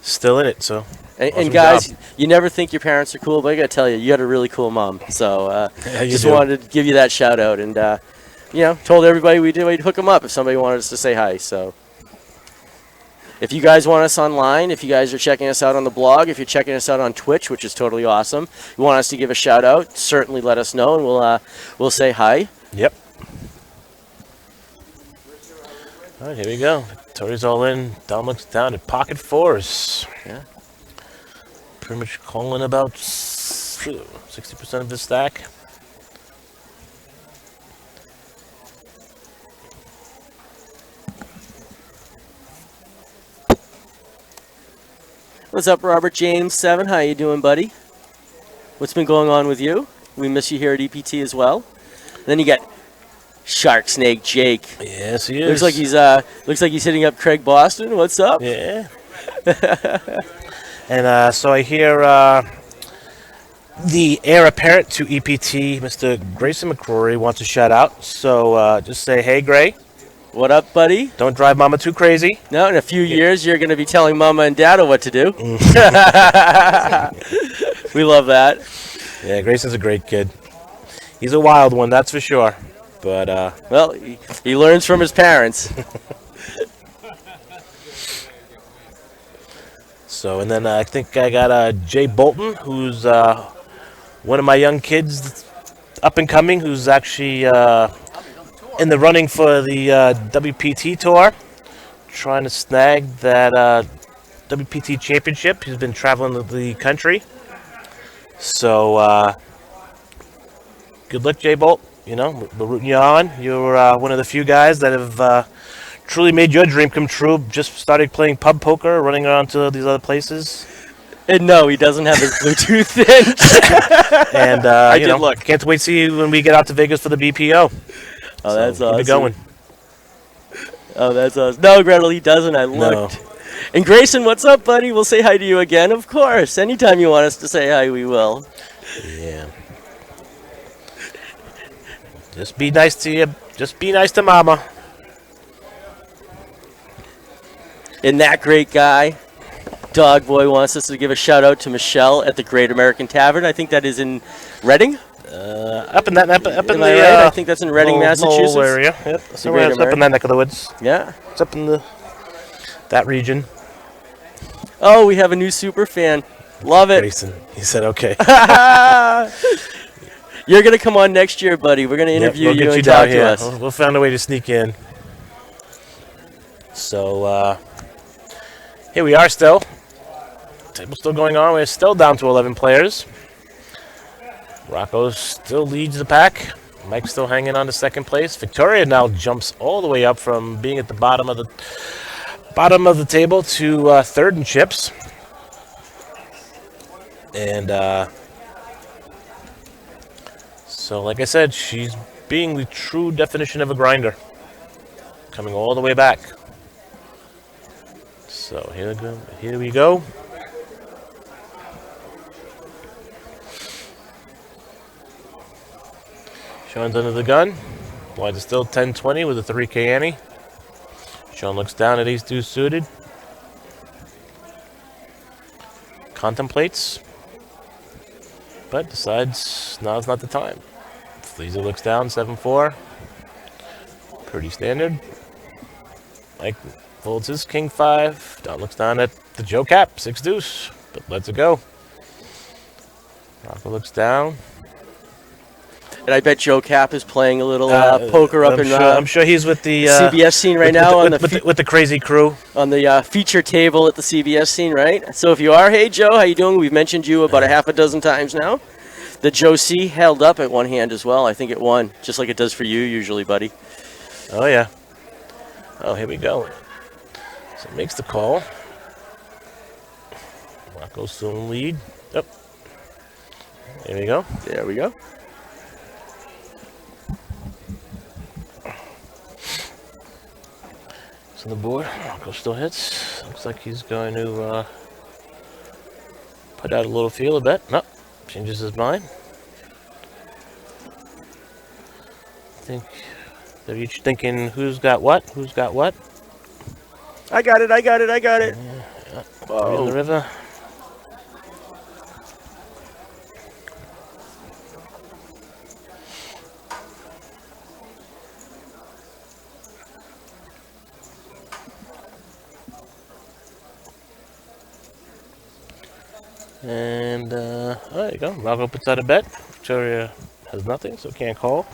still in it. So. And guys, you never think your parents are cool, but I got to tell you, you got a really cool mom. So just wanted to give you that shout out, and told everybody we'd hook them up if somebody wanted us to say hi. So if you guys want us online, if you guys are checking us out on the blog, if you're checking us out on Twitch, which is totally awesome, you want us to give a shout out, certainly let us know, and we'll say hi. Yep. All right, here we go. Victoria's all in. Dom looks down at pocket fours. Yeah. Pretty much calling about 60% of his stack. What's up, Robert James 7? How you doing, buddy? What's been going on with you? We miss you here at EPT as well. And then you got Shark Snake Jake. Yes, he is. Looks like he's hitting up Craig Boston. What's up? Yeah. And so I hear the heir apparent to EPT, Mr. Grayson McCrory, wants a shout out. So just say, hey, Gray. What up, buddy? Don't drive Mama too crazy. No, in a few years, you're going to be telling Mama and Dada what to do. We love that. Yeah, Grayson's a great kid. He's a wild one, that's for sure. But, well, he learns from his parents. So, and then I think I got Jay Bolton, who's one of my young kids up and coming, who's actually in the running for the WPT Tour, trying to snag that WPT championship. He's been traveling the country. So, good luck, Jay Bolt. We're rooting you on. You're one of the few guys that have truly made your dream come true. Just started playing pub poker, running around to these other places. And no, he doesn't have his Bluetooth in. And, I did look. Can't wait to see you when we get out to Vegas for the BPO. Oh, that's awesome. Keep it going. Oh, that's awesome. No, Gretel, he doesn't. I looked. No. And Grayson, what's up, buddy? We'll say hi to you again, of course. Anytime you want us to say hi, we will. Yeah. Just be nice to your Just be nice to Mama. And that great guy, Dog Boy, wants us to give a shout out to Michelle at the Great American Tavern. I think that is in Reading. Up in that, up in Am I the. right? I think that's in Reading, Lowell Massachusetts. area. Yep. The Somewhere Great it's up in American. that neck of the woods. Yeah. It's up in that region. Oh, we have a new super fan. Love it. Grayson. He said okay. You're gonna come on next year, buddy. We're gonna interview we'll you get and down talk to here. us. We'll find a way to sneak in. So here we are still. Table's still going on. We're still down to 11 players. Rocco still leads the pack. Mike's still hanging on to second place. Victoria now jumps all the way up from being at the bottom of the table to third in chips. And so, like I said, she's being the true definition of a grinder, coming all the way back. So here we go. Sean's under the gun. Blinds is still 10-20 with a 3K ante. Sean looks down at ace deuce suited. Contemplates. But decides now's not the time. Fleaser looks down, 7-4. Pretty standard. Mike folds his king 5. Don looks down at the Joe Cap, 6 deuce. But lets it go. Rocco looks down. And I bet Joe Cap is playing a little poker up I'm sure he's with the CBS scene right now with the crazy crew on the feature table at the CBS scene, right? So if you are, hey Joe, how you doing? We've mentioned you about a half a dozen times now. The Joe C held up at one hand as well. I think it won, just like it does for you usually, buddy. Oh yeah. Oh, here we go. So makes the call. Rocco's still in lead. Yep. There we go. There we go. It's on the board. Rocco still hits. Looks like he's going to put out a little feel a bit. No, changes his mind. I think they're each thinking, who's got what? Who's got what? I got it. I got it. I got it. Yeah. In the river. And there you go. Rocco puts out a bet. Victoria has nothing, so can't call.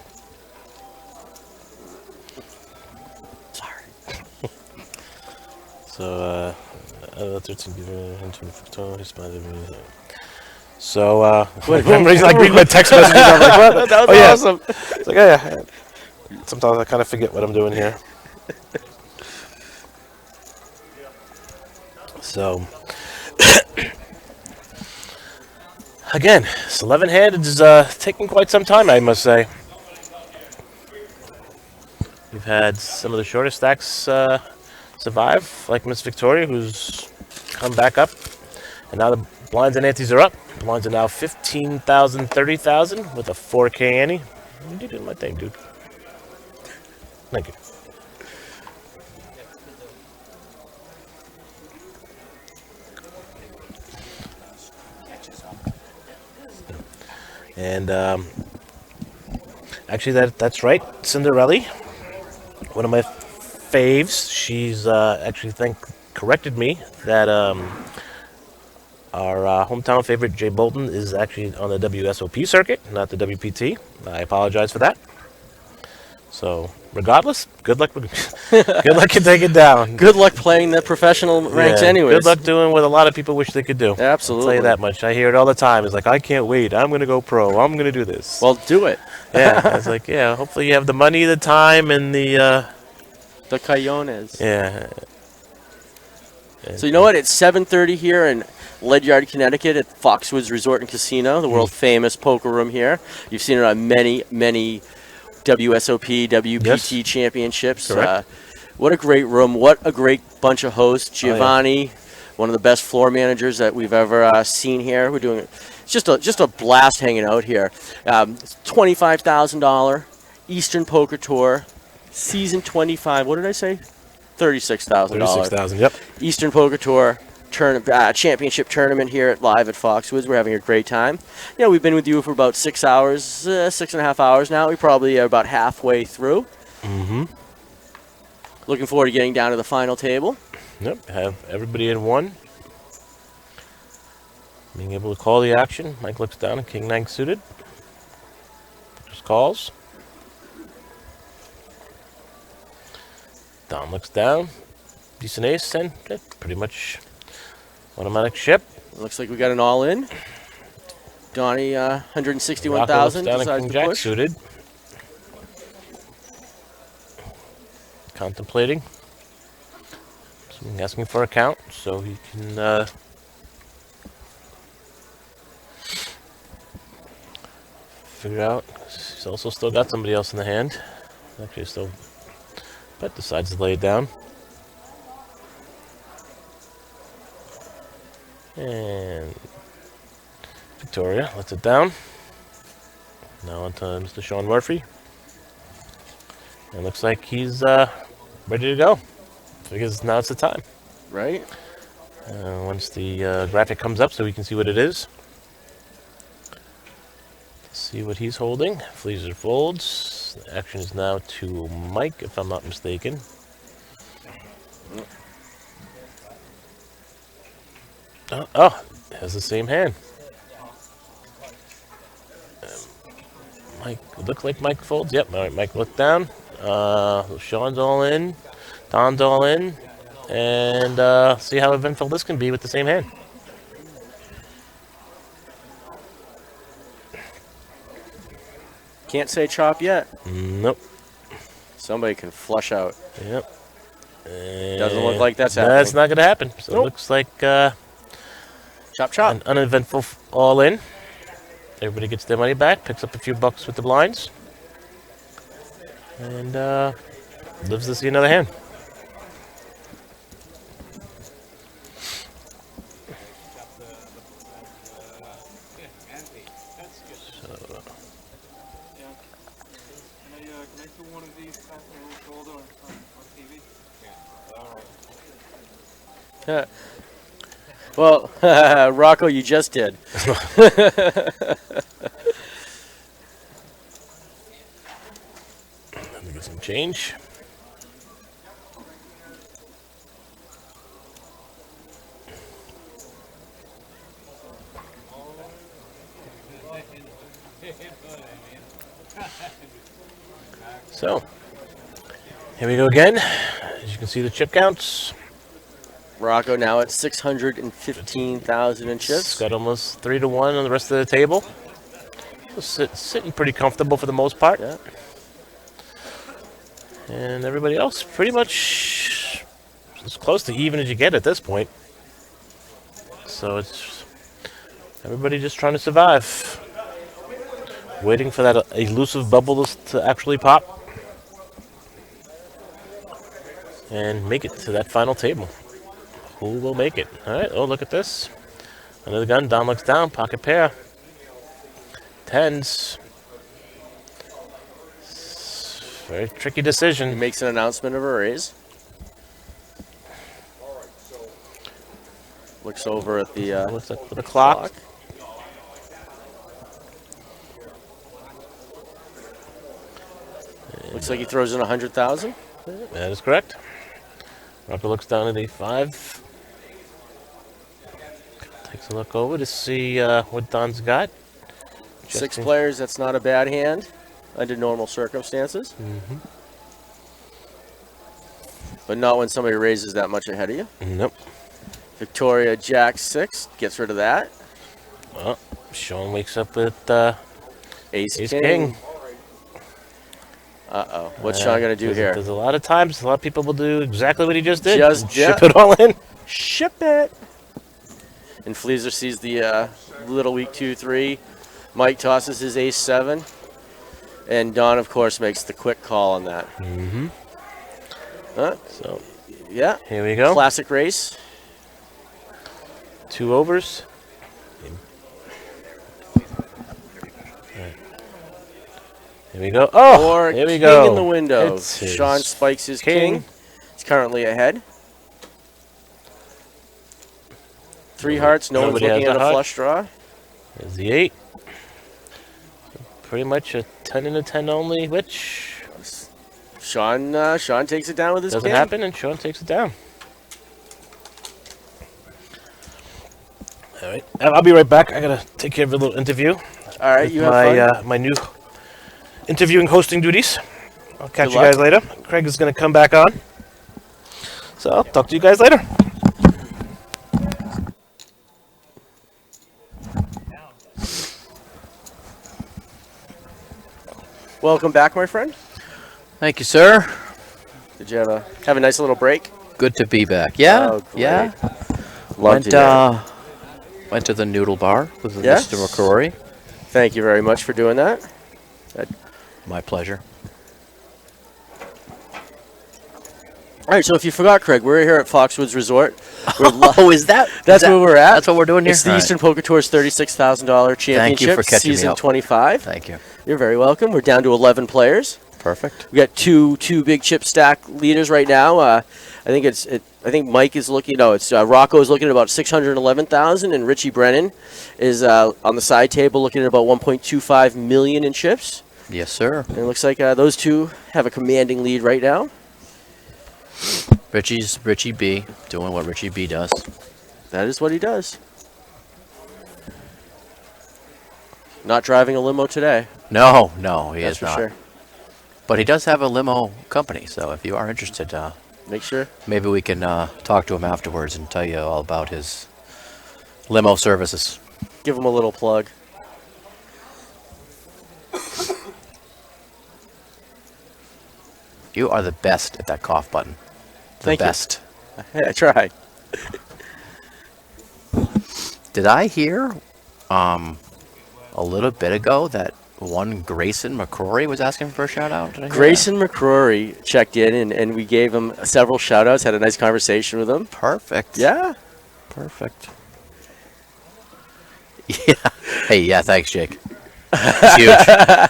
Sorry. So 13 So remember he's like reading my text messages. I'm like, what? That was awesome. It's like, yeah. Sometimes I kind of forget what I'm doing here. So again, this 11-handed is taking quite some time, I must say. We've had some of the shorter stacks survive, like Miss Victoria, who's come back up. And now the blinds and antes are up. Blinds are now 15,000, 30,000 with a 4K ante. You did my thing, dude. Thank you. And actually, that's right, Cinderella, one of my faves. She's actually corrected me that our hometown favorite Jay Bolton is actually on the WSOP circuit, not the WPT. I apologize for that. So, regardless, good luck. Good luck in taking it down. Good luck playing the professional ranks, anyways. Good luck doing what a lot of people wish they could do. Absolutely. I'll tell you that much. I hear it all the time. It's like, I can't wait. I'm going to go pro. I'm going to do this. Well, do it. Yeah. It's like, yeah. Hopefully, you have the money, the time, and the cajones. Yeah. So you know what? It's 7:30 here in Ledyard, Connecticut, at Foxwoods Resort and Casino, the world famous poker room here. You've seen it on many WSOP, WPT championships. Correct. What a great room. What a great bunch of hosts. Giovanni, one of the best floor managers that we've ever seen here. We're doing it's just a blast hanging out here. $25,000 Eastern Poker Tour. Season 25. What did I say? $36,000. 36,000. Yep. Eastern Poker Tour Championship tournament here at live at Foxwoods. We're having a great time. Yeah, we've been with you for about 6 hours, 6.5 hours now. We probably are about halfway through. Mm-hmm. Looking forward to getting down to the final table. Yep. Have everybody in one. Being able to call the action. Mike looks down at King 9 suited. Just calls. Don looks down. Decent ace, and pretty much automatic ship. Looks like we got an all-in. Donnie, 161,000. Rocco looks down at decides King to Jack push. suited. Contemplating. So asking for a count so he can figure out. He's also still got somebody else in the hand. Actually, still, but decides to lay it down. And Victoria lets it down. Now on to Mr. Sean Murphy. And looks like he's ready to go. Because now it's the time. Right. Once the graphic comes up so we can see what it is. See what he's holding. Fleaser folds. The action is now to Mike, if I'm not mistaken. Oh, it has the same hand. Mike, looks like Mike folds. Yep, all right, Mike look down. Sean's all in. Don's all in. And see how eventful this can be with the same hand. Can't say chop yet. Nope. Somebody can flush out. Yep. Doesn't look like that's happening. That's not going to happen. So Nope. it looks like chop chop. An uneventful all in. Everybody gets their money back, picks up a few bucks with the blinds, and lives to see another hand. Well, Rocco, you just did. Let me get some change. So, here we go again. As you can see the chip counts. Rocco now at 615,000 in chips. Got almost 3-1 on the rest of the table. Sitting pretty comfortable for the most part. Yeah. And everybody else pretty much as close to even as you get at this point. So it's everybody just trying to survive. Waiting for that elusive bubble to actually pop. And make it to that final table. Who will make it? All right. Oh, look at this. Another gun. Don looks down. Pocket pair. Tens. Very tricky decision. He makes an announcement of a raise. Looks over at the looks at the clock. Looks like he throws in 100,000. That is correct. Rocco looks down at A5. Takes a look over to see what Don's got. Six players, that's not a bad hand under normal circumstances. Mm-hmm. But not when somebody raises that much ahead of you. Nope. Victoria Jack 6 gets rid of that. Well, Sean wakes up with Ace King. King. Uh-oh. What's Sean going to do here? There's a lot of times, a lot of people will do exactly what he just did. Ship it all in. Ship it. And Fleaser sees the little weak 2-3. Mike tosses his ace 7. And Don, of course, makes the quick call on that. Mm-hmm. So, yeah. Here we go. Classic race. 2 overs. Here we go. Oh, Or here we king go. in the window. It's his Sean spikes his king. He's currently ahead. 3 hearts. No one's Nobody looking has at a a heart. flush draw. There's the 8. Pretty much a 10 and a 10 only, which Sean takes it down with his doesn't king. happen, and Sean takes it down. All right, I'll be right back. I gotta take care of a little interview. All right, you have fun. My new interviewing hosting duties. I'll catch Good you luck. guys later. Craig is gonna come back on, so I'll talk to you guys later. Welcome back, my friend. Thank you, sir. Did you have a nice little break? Good to be back. Yeah, Oh, great. yeah. Love to hear Went to the Noodle Bar with Yes. Mr. McCrory. Thank you very much for doing that. My pleasure. All right, so if you forgot, Craig, we're here at Foxwoods Resort. Oh, is that? That's where we're at. That's what we're doing here? It's the All right. Eastern Poker Tour's $36,000 championship. Thank you for catching me season up. 25. Thank you. You're very welcome. We're down to 11 players. Perfect. We got two big chip stack leaders right now. I think Mike is looking. No, it's Rocco is looking at about 611,000, and Richie Brennan is on the side table looking at about 1.25 million in chips. Yes, sir. And it looks like those two have a commanding lead right now. Richie B doing what Richie B does. That is what he does. Not driving a limo today. No, he That's is for not. sure. But he does have a limo company, so if you are interested, make sure. Maybe we can talk to him afterwards and tell you all about his limo services. Give him a little plug. You are the best at that cough button. Thank you. best. I try. Did I hear a little bit ago that one Grayson McCrory was asking for a shout out? Grayson McCrory checked in, and we gave him several shout outs, had a nice conversation with him. Perfect. Yeah. Perfect. Yeah. Hey, yeah, thanks, Jake. It's huge.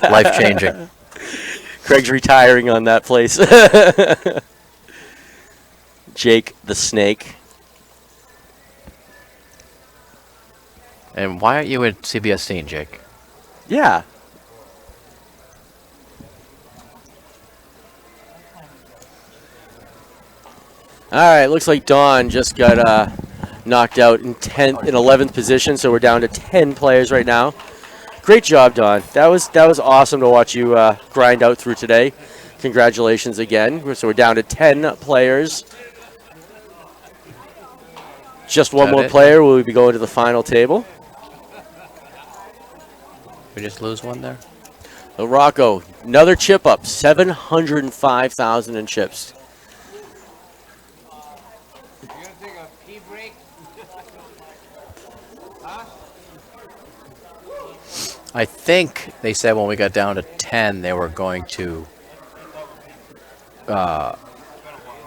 Life changing. Craig's retiring on that place. Jake the Snake. And why aren't you at CBS Scene, Jake? Yeah. All right, looks like Don just got knocked out in 11th position, so we're down to 10 players right now. Great job, Don. That was awesome to watch you grind out through today. Congratulations again. So we're down to 10 players. Just one more player. Will we be going to the final table? We just lose one there. Rocco, another chip up, 705,000 in chips. You gonna take a pee break? Huh? I think they said when we got down to 10, they were going to go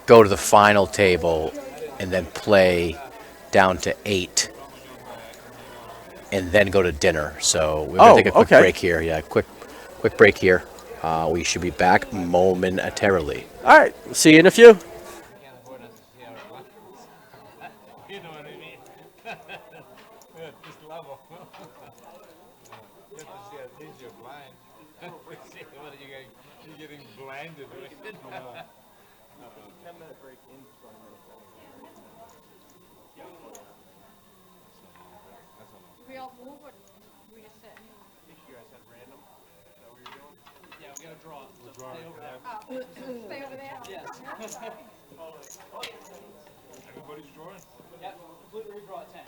to the final table and then play down to 8 and then go to dinner. So we're going to take a quick break here. Yeah, quick break here. We should be back momentarily. All right, see you in a few. You know what I mean? This level. You have to see at least you're blind. See what you're getting blinded with. 10-minute break in 20 minutes. We all move or we just sit? You guys had random? Is that what you're doing? Yeah, we gotta draw. We'll draw Stay it, over yeah. there. Stay over there? Yes. Everybody's drawing? Yep, completely redraw at 10.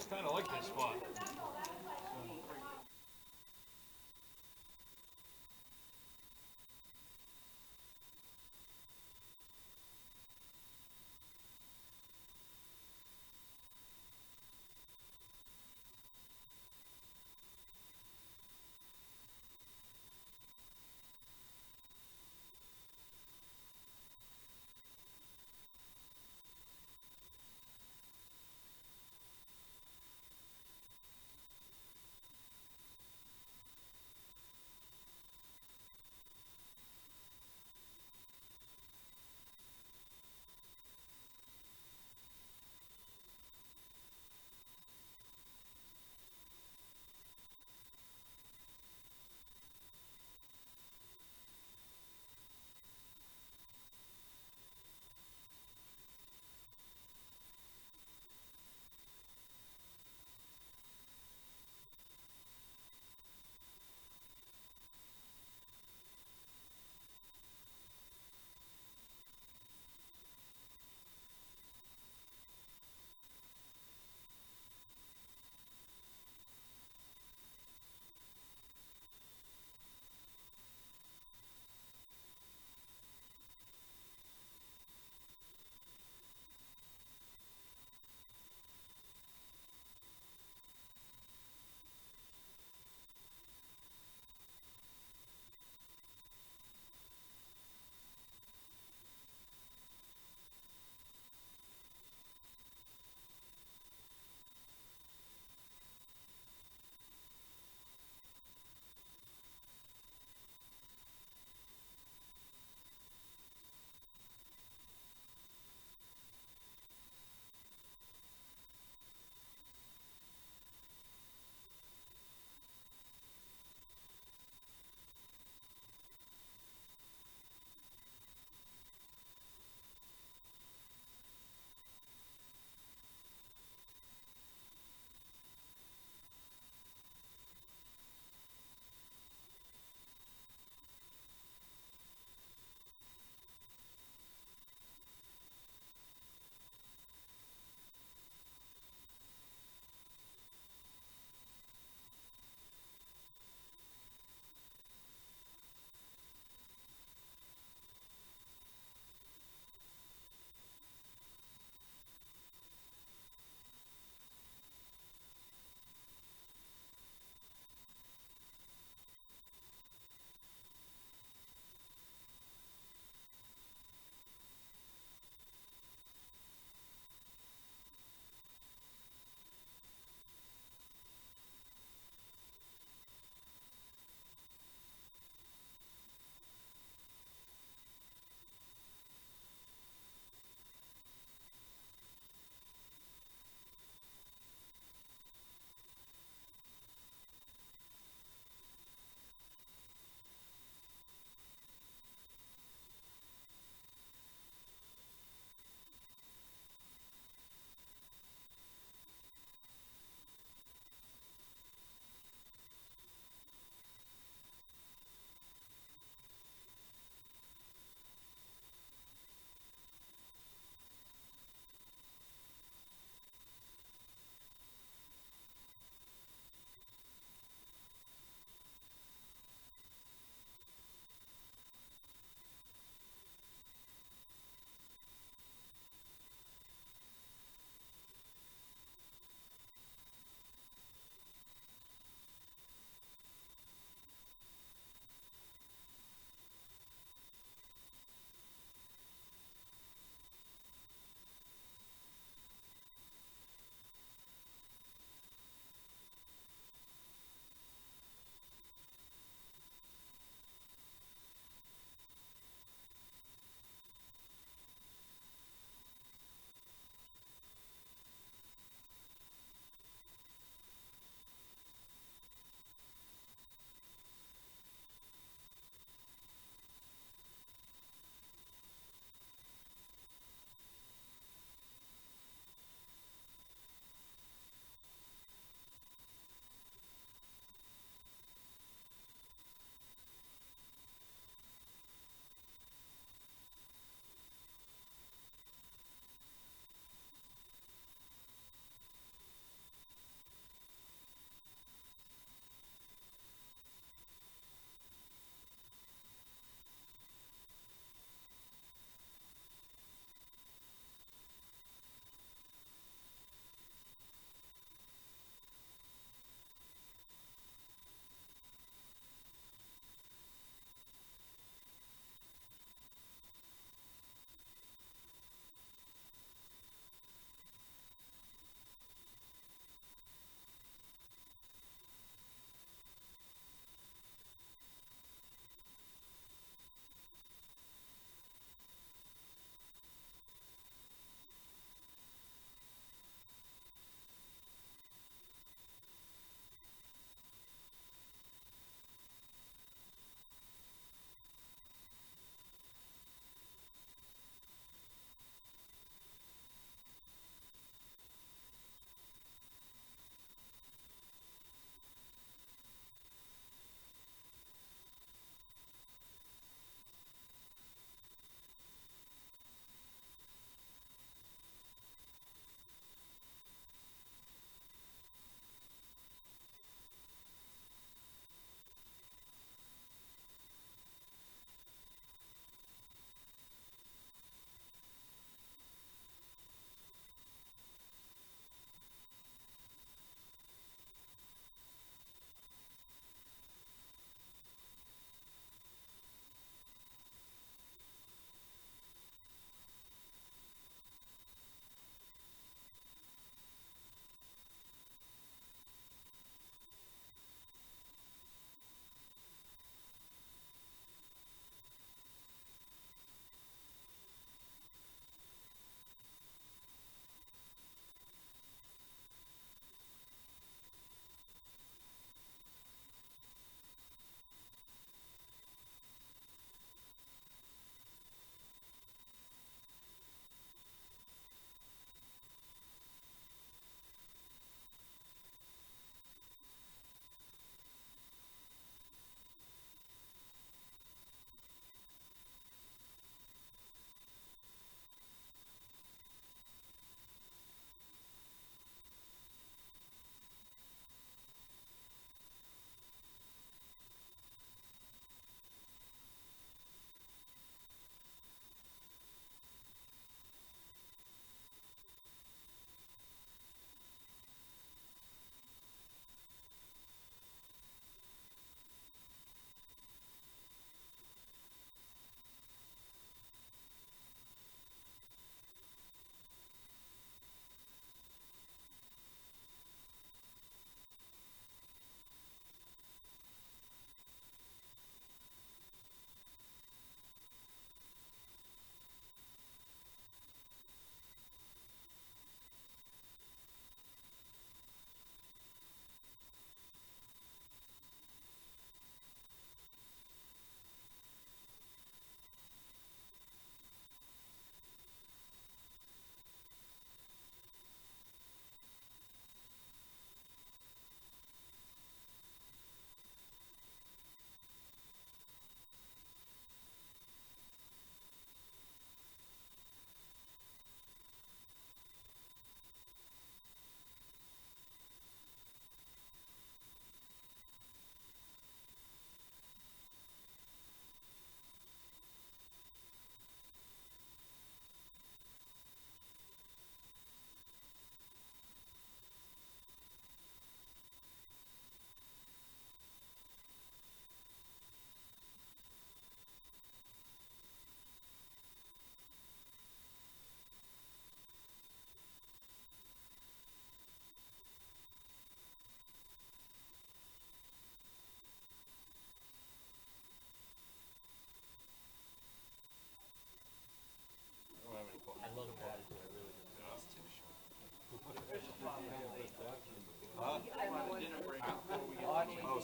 Kind of like this spot.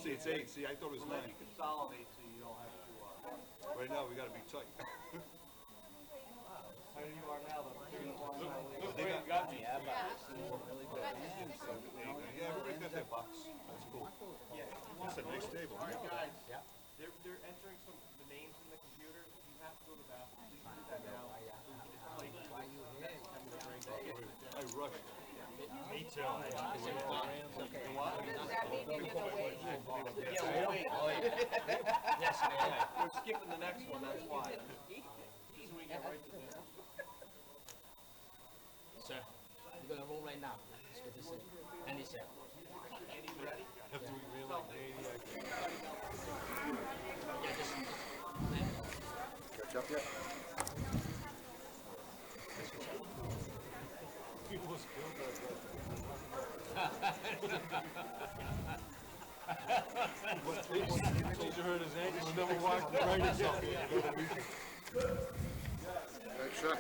see, it's 8. See, I thought it was 9. Consolidate so you don't have to. Right now, we got to be tight. How you are now, though. Look, they got me. Yeah, everybody's got their box. That's cool. That's a nice table. Guys, they're entering some the names in the computer. You have to go to the bathroom. Please do that now. I rushed. Me too. Yeah, wait. Yes, man. We're skipping the next one. That's why. So we get right to this. Sir, you're gonna roll right now. It's good to see. Andy, sir. Andy, ready? After we realize Yeah, just. Catch up yet? People still got that. You heard his ankle and never walked right himself. Thanks, sir.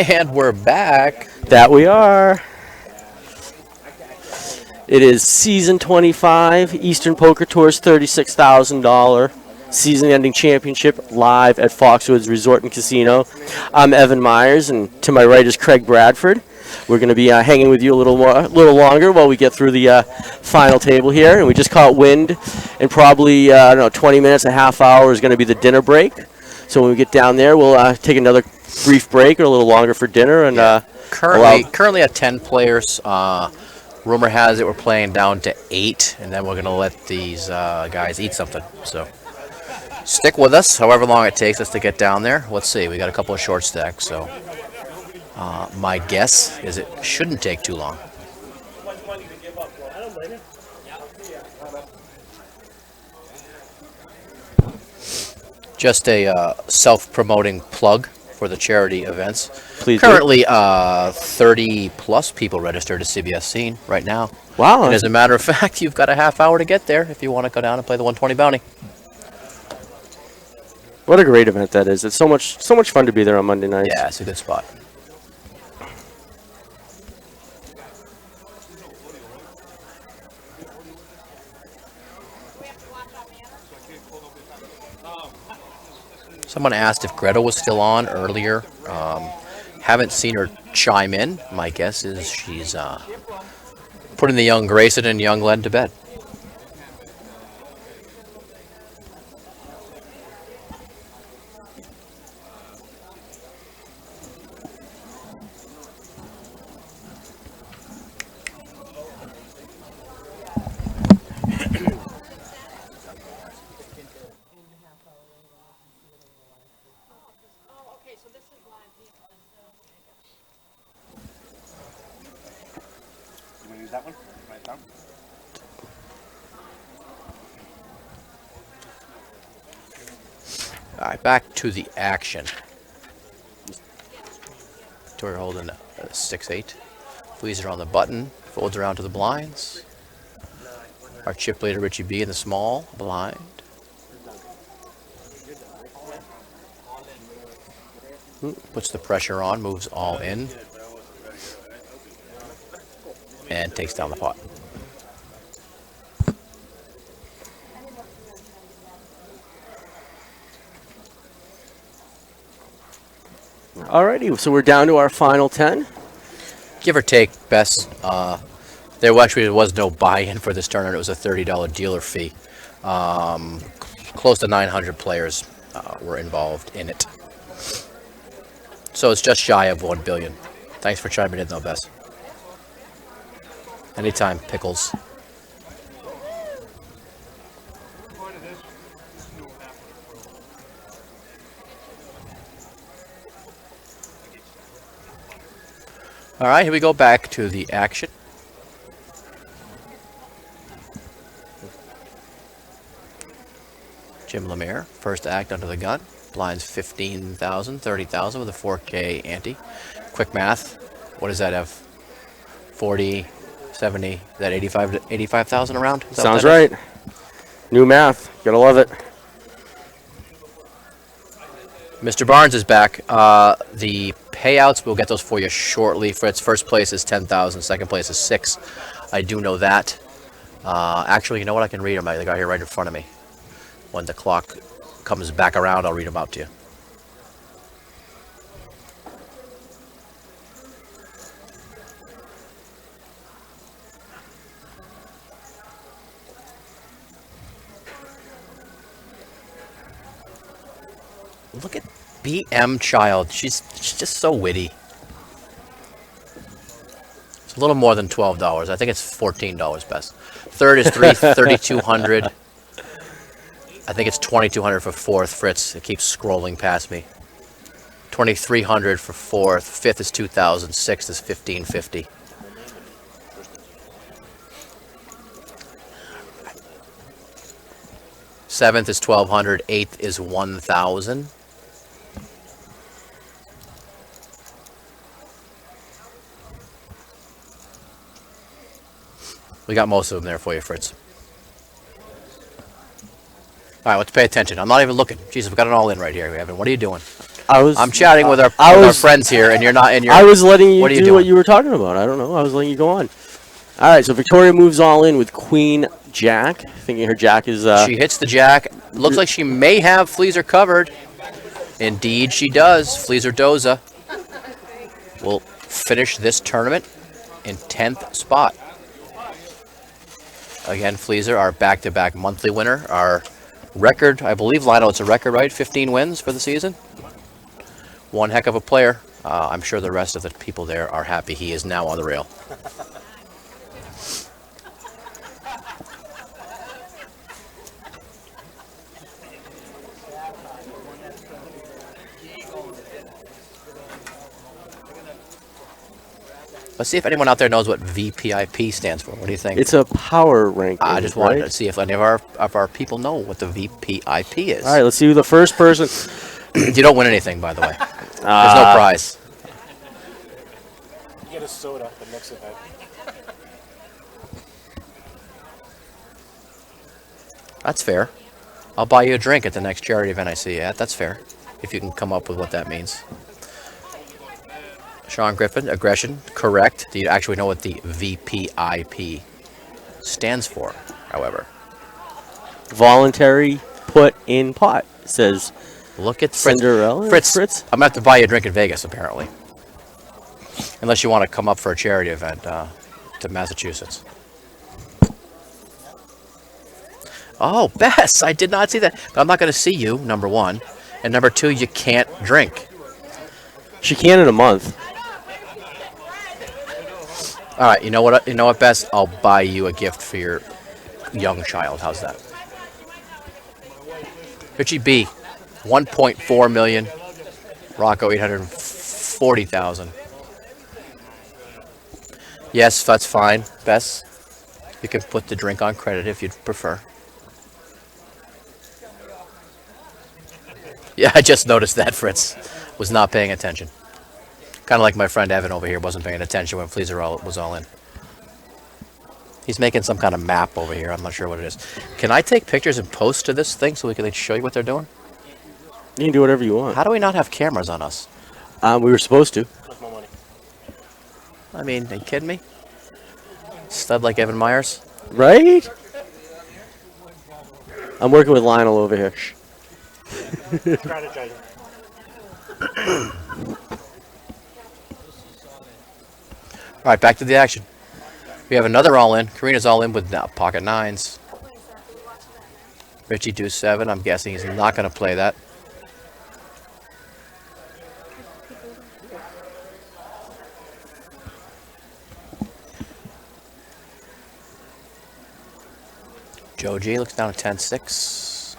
And we're back. That we are. It is season 25, Eastern Poker Tour's $36,000 season-ending championship live at Foxwoods Resort and Casino. I'm Evan Myers, and to my right is Craig Bradford. We're going to be hanging with you a little longer while we get through the final table here. And we just caught wind, and probably 20 minutes, a half hour is going to be the dinner break. So when we get down there, we'll take another brief break or a little longer for dinner. And currently at 10 players. Rumor has it we're playing down to 8, and then we're going to let these guys eat something. So stick with us, however long it takes us to get down there. Let's see. We got a couple of short stacks, so my guess is it shouldn't take too long. Just a self-promoting plug for the charity events. Please Currently, 30-plus people registered to CBS Scene right now. Wow. And as a matter of fact, you've got a half hour to get there if you want to go down and play the 120 bounty. What a great event that is. It's so much fun to be there on Monday nights. Yeah, it's a good spot. Someone asked if Greta was still on earlier. Haven't seen her chime in. My guess is she's putting the young Grayson and young Len to bed. All right, back to the action. We're holding a 6-8. Tweezer on the button, folds around to the blinds. Our chip leader, Richie B, in the small blind. Puts the pressure on, moves all in. And takes down the pot. Alrighty, so we're down to our final 10. Give or take, best. There actually was no buy-in for this tournament. It was a $30 dealer fee. Close to 900 players were involved in it. So it's just shy of $1 billion. Thanks for chiming in, though, Bess. Anytime, Pickles. All right, here we go back to the action. Jim Lemire, first act under the gun. Blinds 15,000, 30,000 with a 4K ante. Quick math. What does that have? 40, 70, is that 85,000 around? Sounds right. New math. Gotta love it. Mr. Barnes is back. The payouts, we'll get those for you shortly. For its first place is 10,000. Second place is 6. I do know that. Actually, you know what? I can read them. I got here right in front of me. When the clock comes back around, I'll read them out to you. Look at BM Child. She's just so witty. It's a little more than $12. I think it's $14 best. Third is 3,200. I think it's 2,200 for fourth. Fritz, it keeps scrolling past me. 2,300 for fourth. Fifth is 2,000. Sixth is 1,550. Seventh is 1,200. Eighth is 1,000. We got most of them there for you, Fritz. All right, let's pay attention. I'm not even looking. Jesus, we got it all in right here, Evan. What are you doing? I'm chatting with our friends here, and you're not. And you're. I was letting you what are you do doing? what you were talking about. I don't know. I was letting you go on. All right, so Victoria moves all in with Queen Jack, thinking her Jack is. She hits the Jack. Looks like she may have Fleaser covered. Indeed, she does. Fleaser Doza will finish this tournament in 10th spot. Again, Fleaser, our back-to-back monthly winner. Our record, I believe, Lionel, it's a record, right? 15 wins for the season. One heck of a player. I'm sure the rest of the people there are happy he is now on the rail. Let's see if anyone out there knows what VPIP stands for. What do you think? It's a power ranking. I just wanted right? to see if any of our people know what the VPIP is. All right, let's see who the first person. You don't win anything, by the way. There's no prize. You get a soda at the next event. That's fair. I'll buy you a drink at the next charity event I see you at. That's fair. If you can come up with what that means. Sean Griffin, aggression, correct. Do you actually know what the VPIP stands for, however? Voluntary put in pot, says Look at Cinderella. Fritz. I'm going to have to buy you a drink in Vegas, apparently. Unless you want to come up for a charity event to Massachusetts. Oh, Bess, I did not see that. But I'm not going to see you, number one. And number two, you can't drink. She can in a month. All right, you know what, Bess? I'll buy you a gift for your young child. How's that? Richie B, 1.4 million. Rocco, 840,000. Yes, that's fine, Bess. You can put the drink on credit if you'd prefer. Yeah, I just noticed that Fritz was not paying attention. Kind of like my friend Evan over here wasn't paying attention when Fleaser was all in. He's making some kind of map over here. I'm not sure what it is. Can I take pictures and post to this thing so we can show you what they're doing? You can do whatever you want. How do we not have cameras on us? We were supposed to. I mean, are you kidding me? Stud like Evan Myers? Right? I'm working with Lionel over here. Shh. All right, back to the action. We have another all-in. Karina's all-in with pocket nines. Richie deuce 7. I'm guessing he's not going to play that. Joe G looks down at 10-6.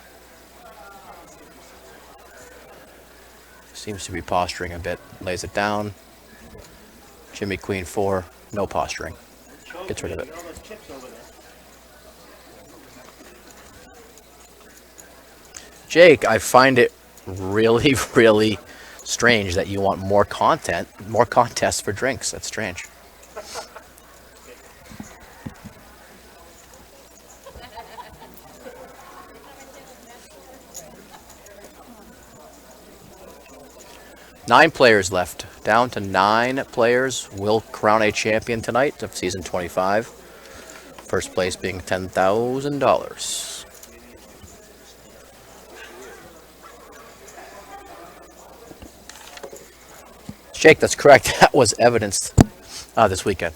Seems to be posturing a bit. Lays it down. Jimmy Queen 4. No posturing. Gets rid of it. Jake, I find it really, really strange that you want more content, more contests for drinks. That's strange. Nine players left. Down to 9 players. Will crown a champion tonight of season 25. First place being $10,000. Jake, that's correct. That was evidenced this weekend.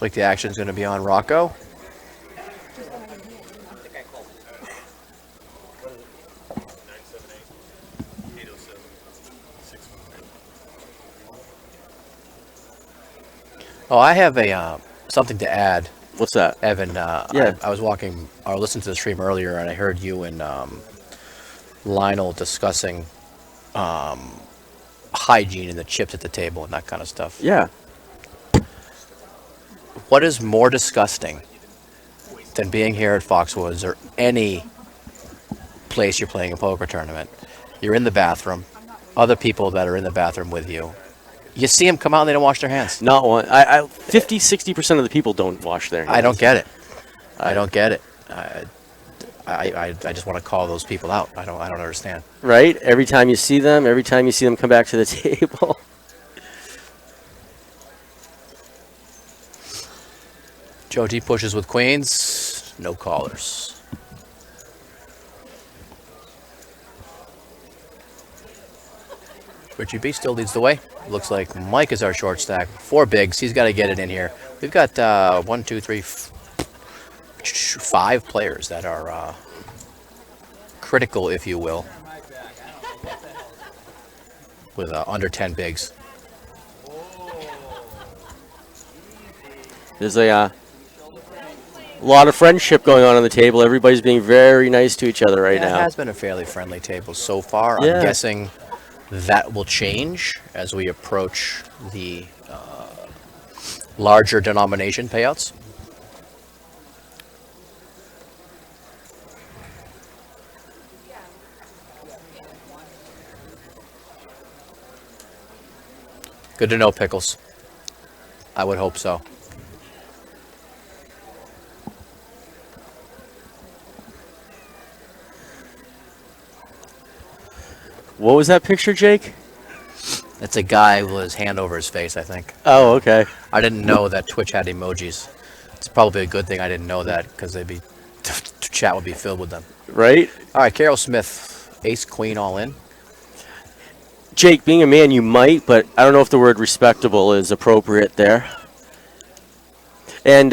Looks like the action's going to be on Rocco. Oh, I have a something to add. What's that? Evan, yeah. I was walking or listening to the stream earlier, and I heard you and Lionel discussing hygiene and the chips at the table and that kind of stuff. Yeah. What is more disgusting than being here at Foxwoods or any place you're playing a poker tournament, you're in the bathroom, other people that are in the bathroom with you, you see them come out and they don't wash their hands. Not one. 50-60% of the people don't wash their hands. I don't get it. I don't get it. I just want to call those people out. I don't understand. Right? Every time you see them come back to the table. Joe D pushes with queens. No callers. Richie B still leads the way. Looks like Mike is our short stack. 4 bigs. He's got to get it in here. We've got 1, 2, 3, 5 players that are critical, if you will, with under 10 bigs. There's a lot of friendship going on the table. Everybody's being very nice to each other right now. It has been a fairly friendly table so far. Yeah. I'm guessing that will change as we approach the larger denomination payouts. Good to know, Pickles. I would hope so. What was that picture, Jake? It's a guy with his hand over his face, I think. Oh, okay. I didn't know that Twitch had emojis. It's probably a good thing I didn't know that, because chat would be filled with them. Right? All right, Carol Smith, ace, queen, all in. Jake, being a man, you might, but I don't know if the word respectable is appropriate there. And,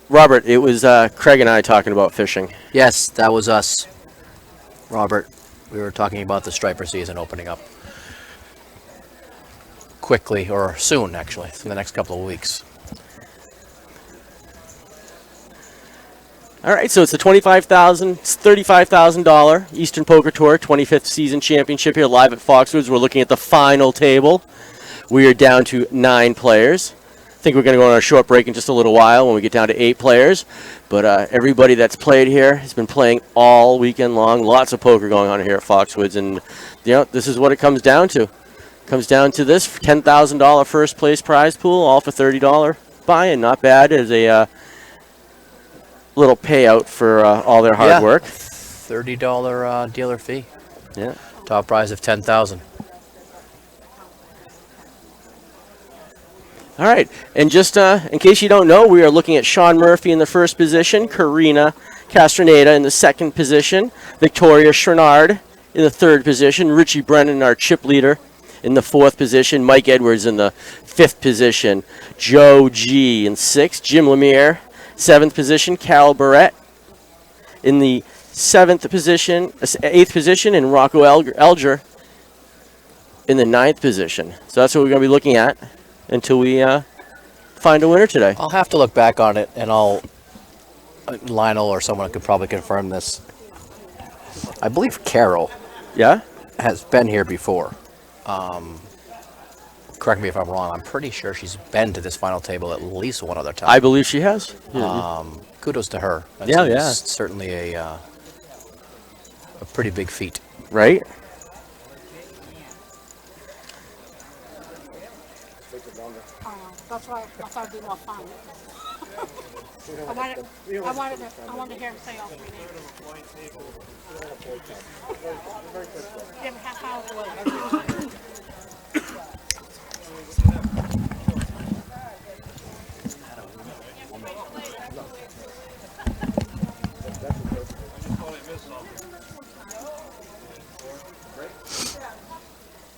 Robert, it was Craig and I talking about fishing. Yes, that was us. Robert, we were talking about the striper season opening up quickly, or soon, actually, in the next couple of weeks. All right, so it's the $35,000 Eastern Poker Tour 25th season championship here live at Foxwoods. We're looking at the final table. We are down to 9 players. I think we're going to go on a short break in just a little while when we get down to 8 players. But everybody that's played here has been playing all weekend long. Lots of poker going on here at Foxwoods, and this is what it comes down to. It comes down to this $10,000 first place prize pool, all for $30 buy-in. Not bad as a little payout for all their hard work. $30 dealer fee. Yeah. Top prize of $10,000. All right, and just in case you don't know, we are looking at Sean Murphy in the first position, Karina Castroneda in the second position, Victoria Chernard in the third position, Richie Brennan, our chip leader, in the fourth position, Mike Edwards in the fifth position, Joe G in sixth, Jim Lemire, seventh position, Carol Barrett in the eighth position, and Rocco Elger in the ninth position. So that's what we're going to be looking at until we find a winner today. I'll have to look back on it, and Lionel or someone could probably confirm this. I believe Carol has been here before. Correct me if I'm wrong. I'm pretty sure she's been to this final table at least one other time. I believe she has. Kudos to her. That's certainly a pretty big feat. Right? That's why I thought it'd be more fun. I wanted to hear him say all 3 names. We have a half hour to wait.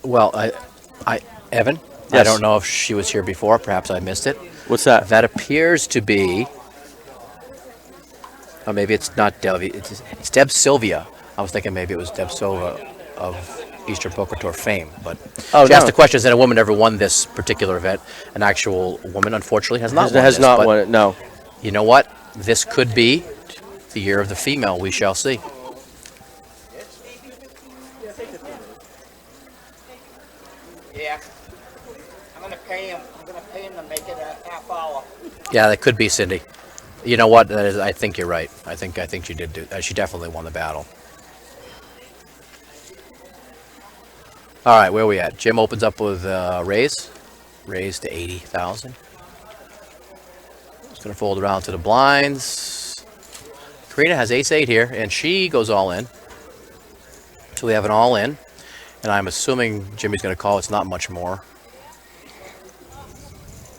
Well, Evan, I don't know if she was here before. Perhaps I missed it. What's that? That appears to be, or maybe it's not Deb. It's Deb Sylvia. I was thinking maybe it was Deb Silva of Eastern Poker Tour fame. But she asked the question: has a woman ever won this particular event? An actual woman, unfortunately, has not. Won it. No. You know what? This could be the year of the female. We shall see. Yeah. I'm going to pay him to make it a half hour. Yeah, that could be Cindy. You know what? That is, I think you're right. I think she did do. She definitely won the battle. All right, where are we at? Jim opens up with raise to 80,000. Just gonna fold around to the blinds. Karina has ace-8 here, and she goes all in. So we have an all in, and I'm assuming Jimmy's gonna call. It's not much more,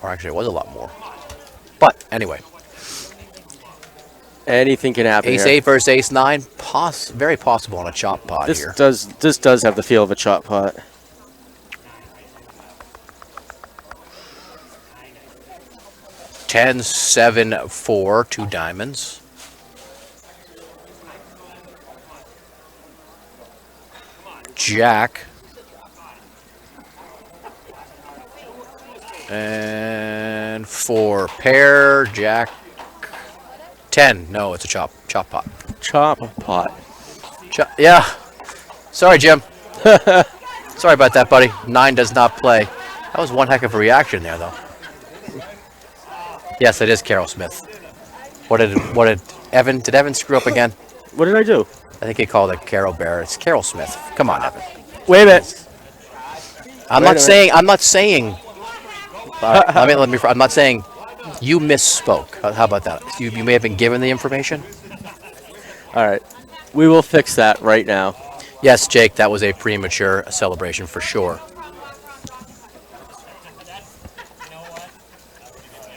or actually, it was a lot more. But anyway. Anything can happen Ace here. 8 versus ace 9, very possible on a chop pot This here. does have the feel of a chop pot. Ten, 7, 4, 2 diamonds. Jack. And 4 pair, Jack. 10. No, it's a chop pot. Chop pot. Yeah. Sorry, Jim. Sorry about that, buddy. 9 does not play. That was one heck of a reaction there, though. Yes, it is Carol Smith. What did Evan? Did Evan screw up again? What did I do? I think he called it Carol Bear. It's Carol Smith. Come on, Evan. Wait a minute. I'm not saying. I'm not saying you misspoke. How about that? You may have been given the information. All right. We will fix that right now. Yes, Jake, that was a premature celebration for sure.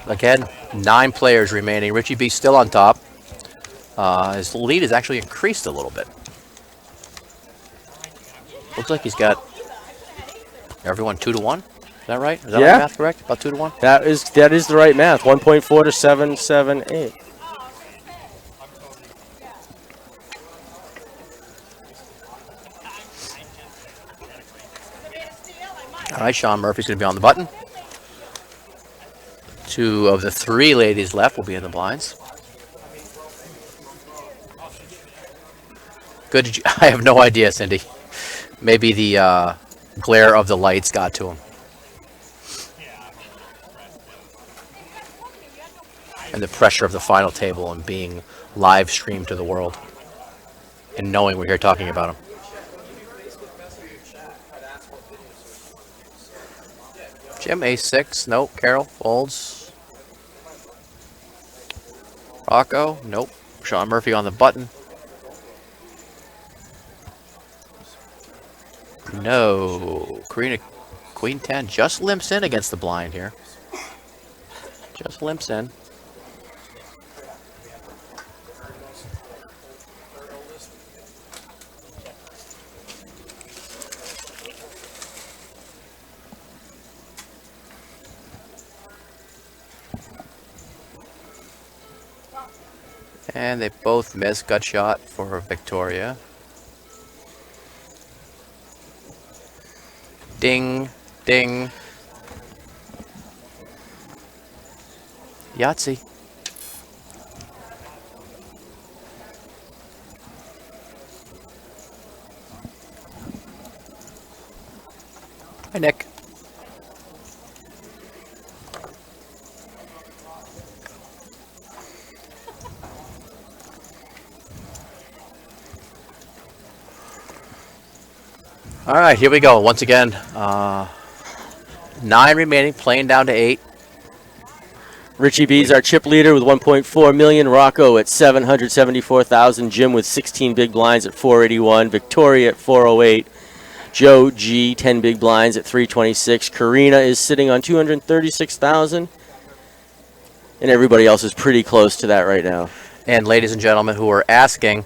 Again, 9 players remaining. Richie B still on top. His lead has actually increased a little bit. Looks like he's got everyone 2-1. Is that right? Is that my math correct? About 2-1? That is the right math. 1.4 to 778. All right, Sean Murphy's going to be on the button. 2 of the 3 ladies left will be in the blinds. Good. I have no idea, Cindy. Maybe the glare of the lights got to him. And the pressure of the final table and being live streamed to the world. And knowing we're here talking about him. Jim, ace-6. Nope. Carol folds. Rocco. Nope. Sean Murphy on the button. No. Karina, Queen 10 just limps in against the blind here. Just limps in. And they both miss. Gut shot for Victoria. Ding, ding. Yahtzee. Hi, Nick. All right, here we go. Once again, 9 remaining, playing down to 8. Richie B's our chip leader with 1.4 million. Rocco at 774,000. Jim with 16 big blinds at 481. Victoria at 408. Joe G 10 big blinds at 326. Karina is sitting on 236,000. And everybody else is pretty close to that right now. And ladies and gentlemen who are asking,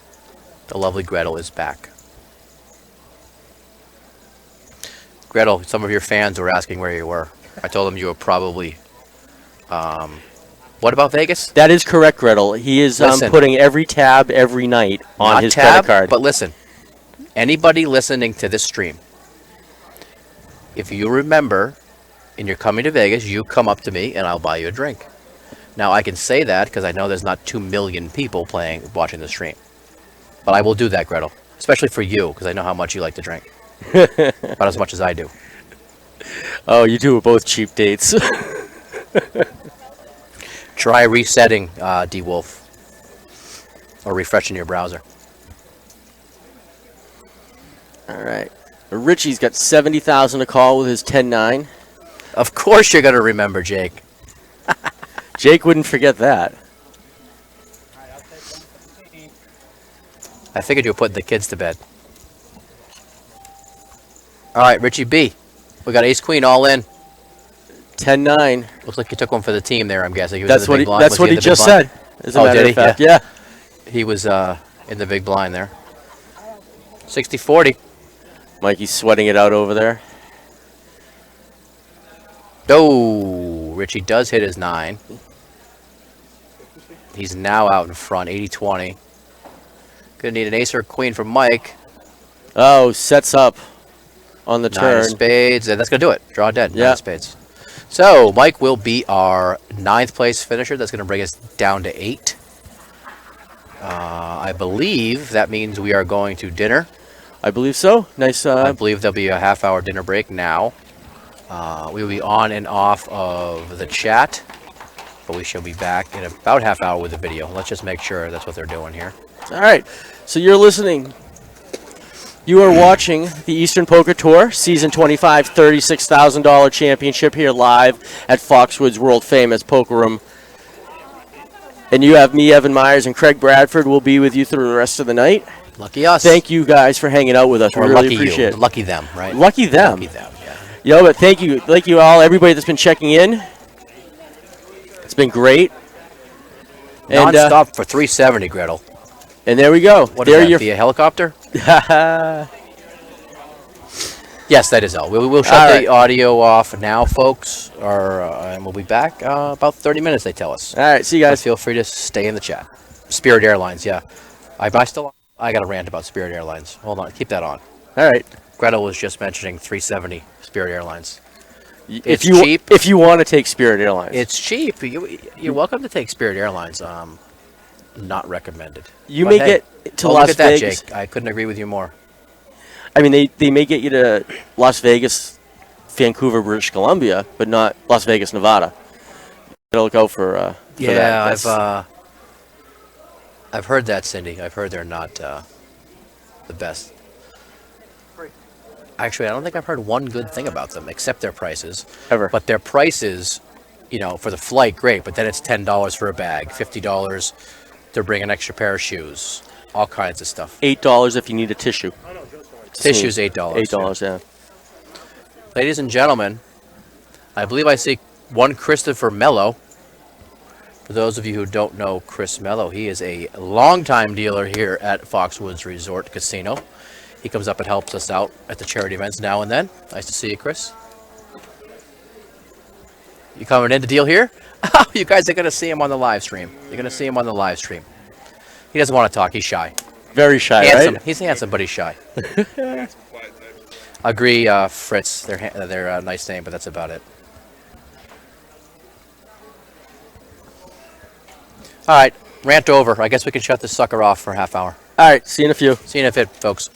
the lovely Gretel is back. Gretel, some of your fans were asking where you were. I told them you were probably... what about Vegas? That is correct, Gretel. He is putting every tab every night on his credit card. But listen, anybody listening to this stream, if you remember and you're coming to Vegas, you come up to me and I'll buy you a drink. Now, I can say that because I know there's not 2 million people watching the stream. But I will do that, Gretel. Especially for you, because I know how much you like to drink. About as much as I do. Oh, you do both cheap dates. Try resetting D-Wolf or refreshing your browser. All right. Richie's got 70,000 to call with his 10-9. Of course you're going to remember, Jake. Jake wouldn't forget that. I figured you were putting the kids to bed. All right, Richie B. We got ace-queen all in. 10-9. Looks like you took one for the team there, I'm guessing. He was That's in the what big he, blind. that's Was what in he the big just blind? said, as a matter did of fact. Yeah. He was in the big blind there. 60-40. Mikey's sweating it out over there. Oh, Richie does hit his 9. He's now out in front, 80-20. Gonna need an ace or a queen from Mike. Oh, sets up on the 9 turn. of spades, and that's gonna do it. Draw dead. 9 Yeah. of spades. So Mike will be our 9th place finisher. That's gonna bring us down to 8. I believe that means we are going to dinner. I believe so. Nice. I believe there'll be a half-hour dinner break now. We will be on and off of the chat, but we shall be back in about half hour with the video. Let's just make sure that's what they're doing here. All right. So you're listening. You are watching the Eastern Poker Tour, Season 25, $36,000 championship here live at Foxwoods World Famous Poker Room. And you have me, Evan Myers, and Craig Bradford will be with you through the rest of the night. Lucky us. Thank you guys for hanging out with us. Or We really lucky appreciate you. it. Lucky them, right? Lucky them. Lucky them, yeah. Yo, but thank you all, everybody that's been checking in. It's been great. And, Non-stop for 370, Gretel. And there we go. What is that, via helicopter? Yes, that is all. We'll shut the audio off now, folks, and we'll be back about 30 minutes, they tell us. All right, see you guys. But feel free to stay in the chat. Spirit Airlines, yeah. I got a rant about Spirit Airlines. Hold on, keep that on. All right. Gretel was just mentioning 370 Spirit Airlines. If It's cheap. If you want to take Spirit Airlines. It's cheap. You're welcome to take Spirit Airlines. Not recommended. You But may hey, get to look Las at that, Vegas. Jake. I couldn't agree with you more. I mean, they may get you to Las Vegas, Vancouver, British Columbia, but not Las Vegas, Nevada. You gotta look out for that. Yeah, I've heard that, Cindy. I've heard they're not the best. Actually, I don't think I've heard one good thing about them, except their prices. Ever. But their prices, for the flight, great. But then it's $10 for a bag, $50 to bring an extra pair of shoes, all kinds of stuff. $8 if you need a tissue. Tissue's $8. $8, yeah. Ladies and gentlemen, I believe I see one Christopher Mello. For those of you who don't know Chris Mello, he is a longtime dealer here at Foxwoods Resort Casino. He comes up and helps us out at the charity events now and then. Nice to see you, Chris. You coming in to deal here? You guys are going to see him on the live stream. You're going to see him on the live stream. He doesn't want to talk. He's shy. Very shy, handsome. right? He's handsome, but he's shy. Agree, Fritz. They're a nice name, but that's about it. All right, rant over. I guess we can shut this sucker off for a half hour. All right, see you in a few. See you in a bit, folks.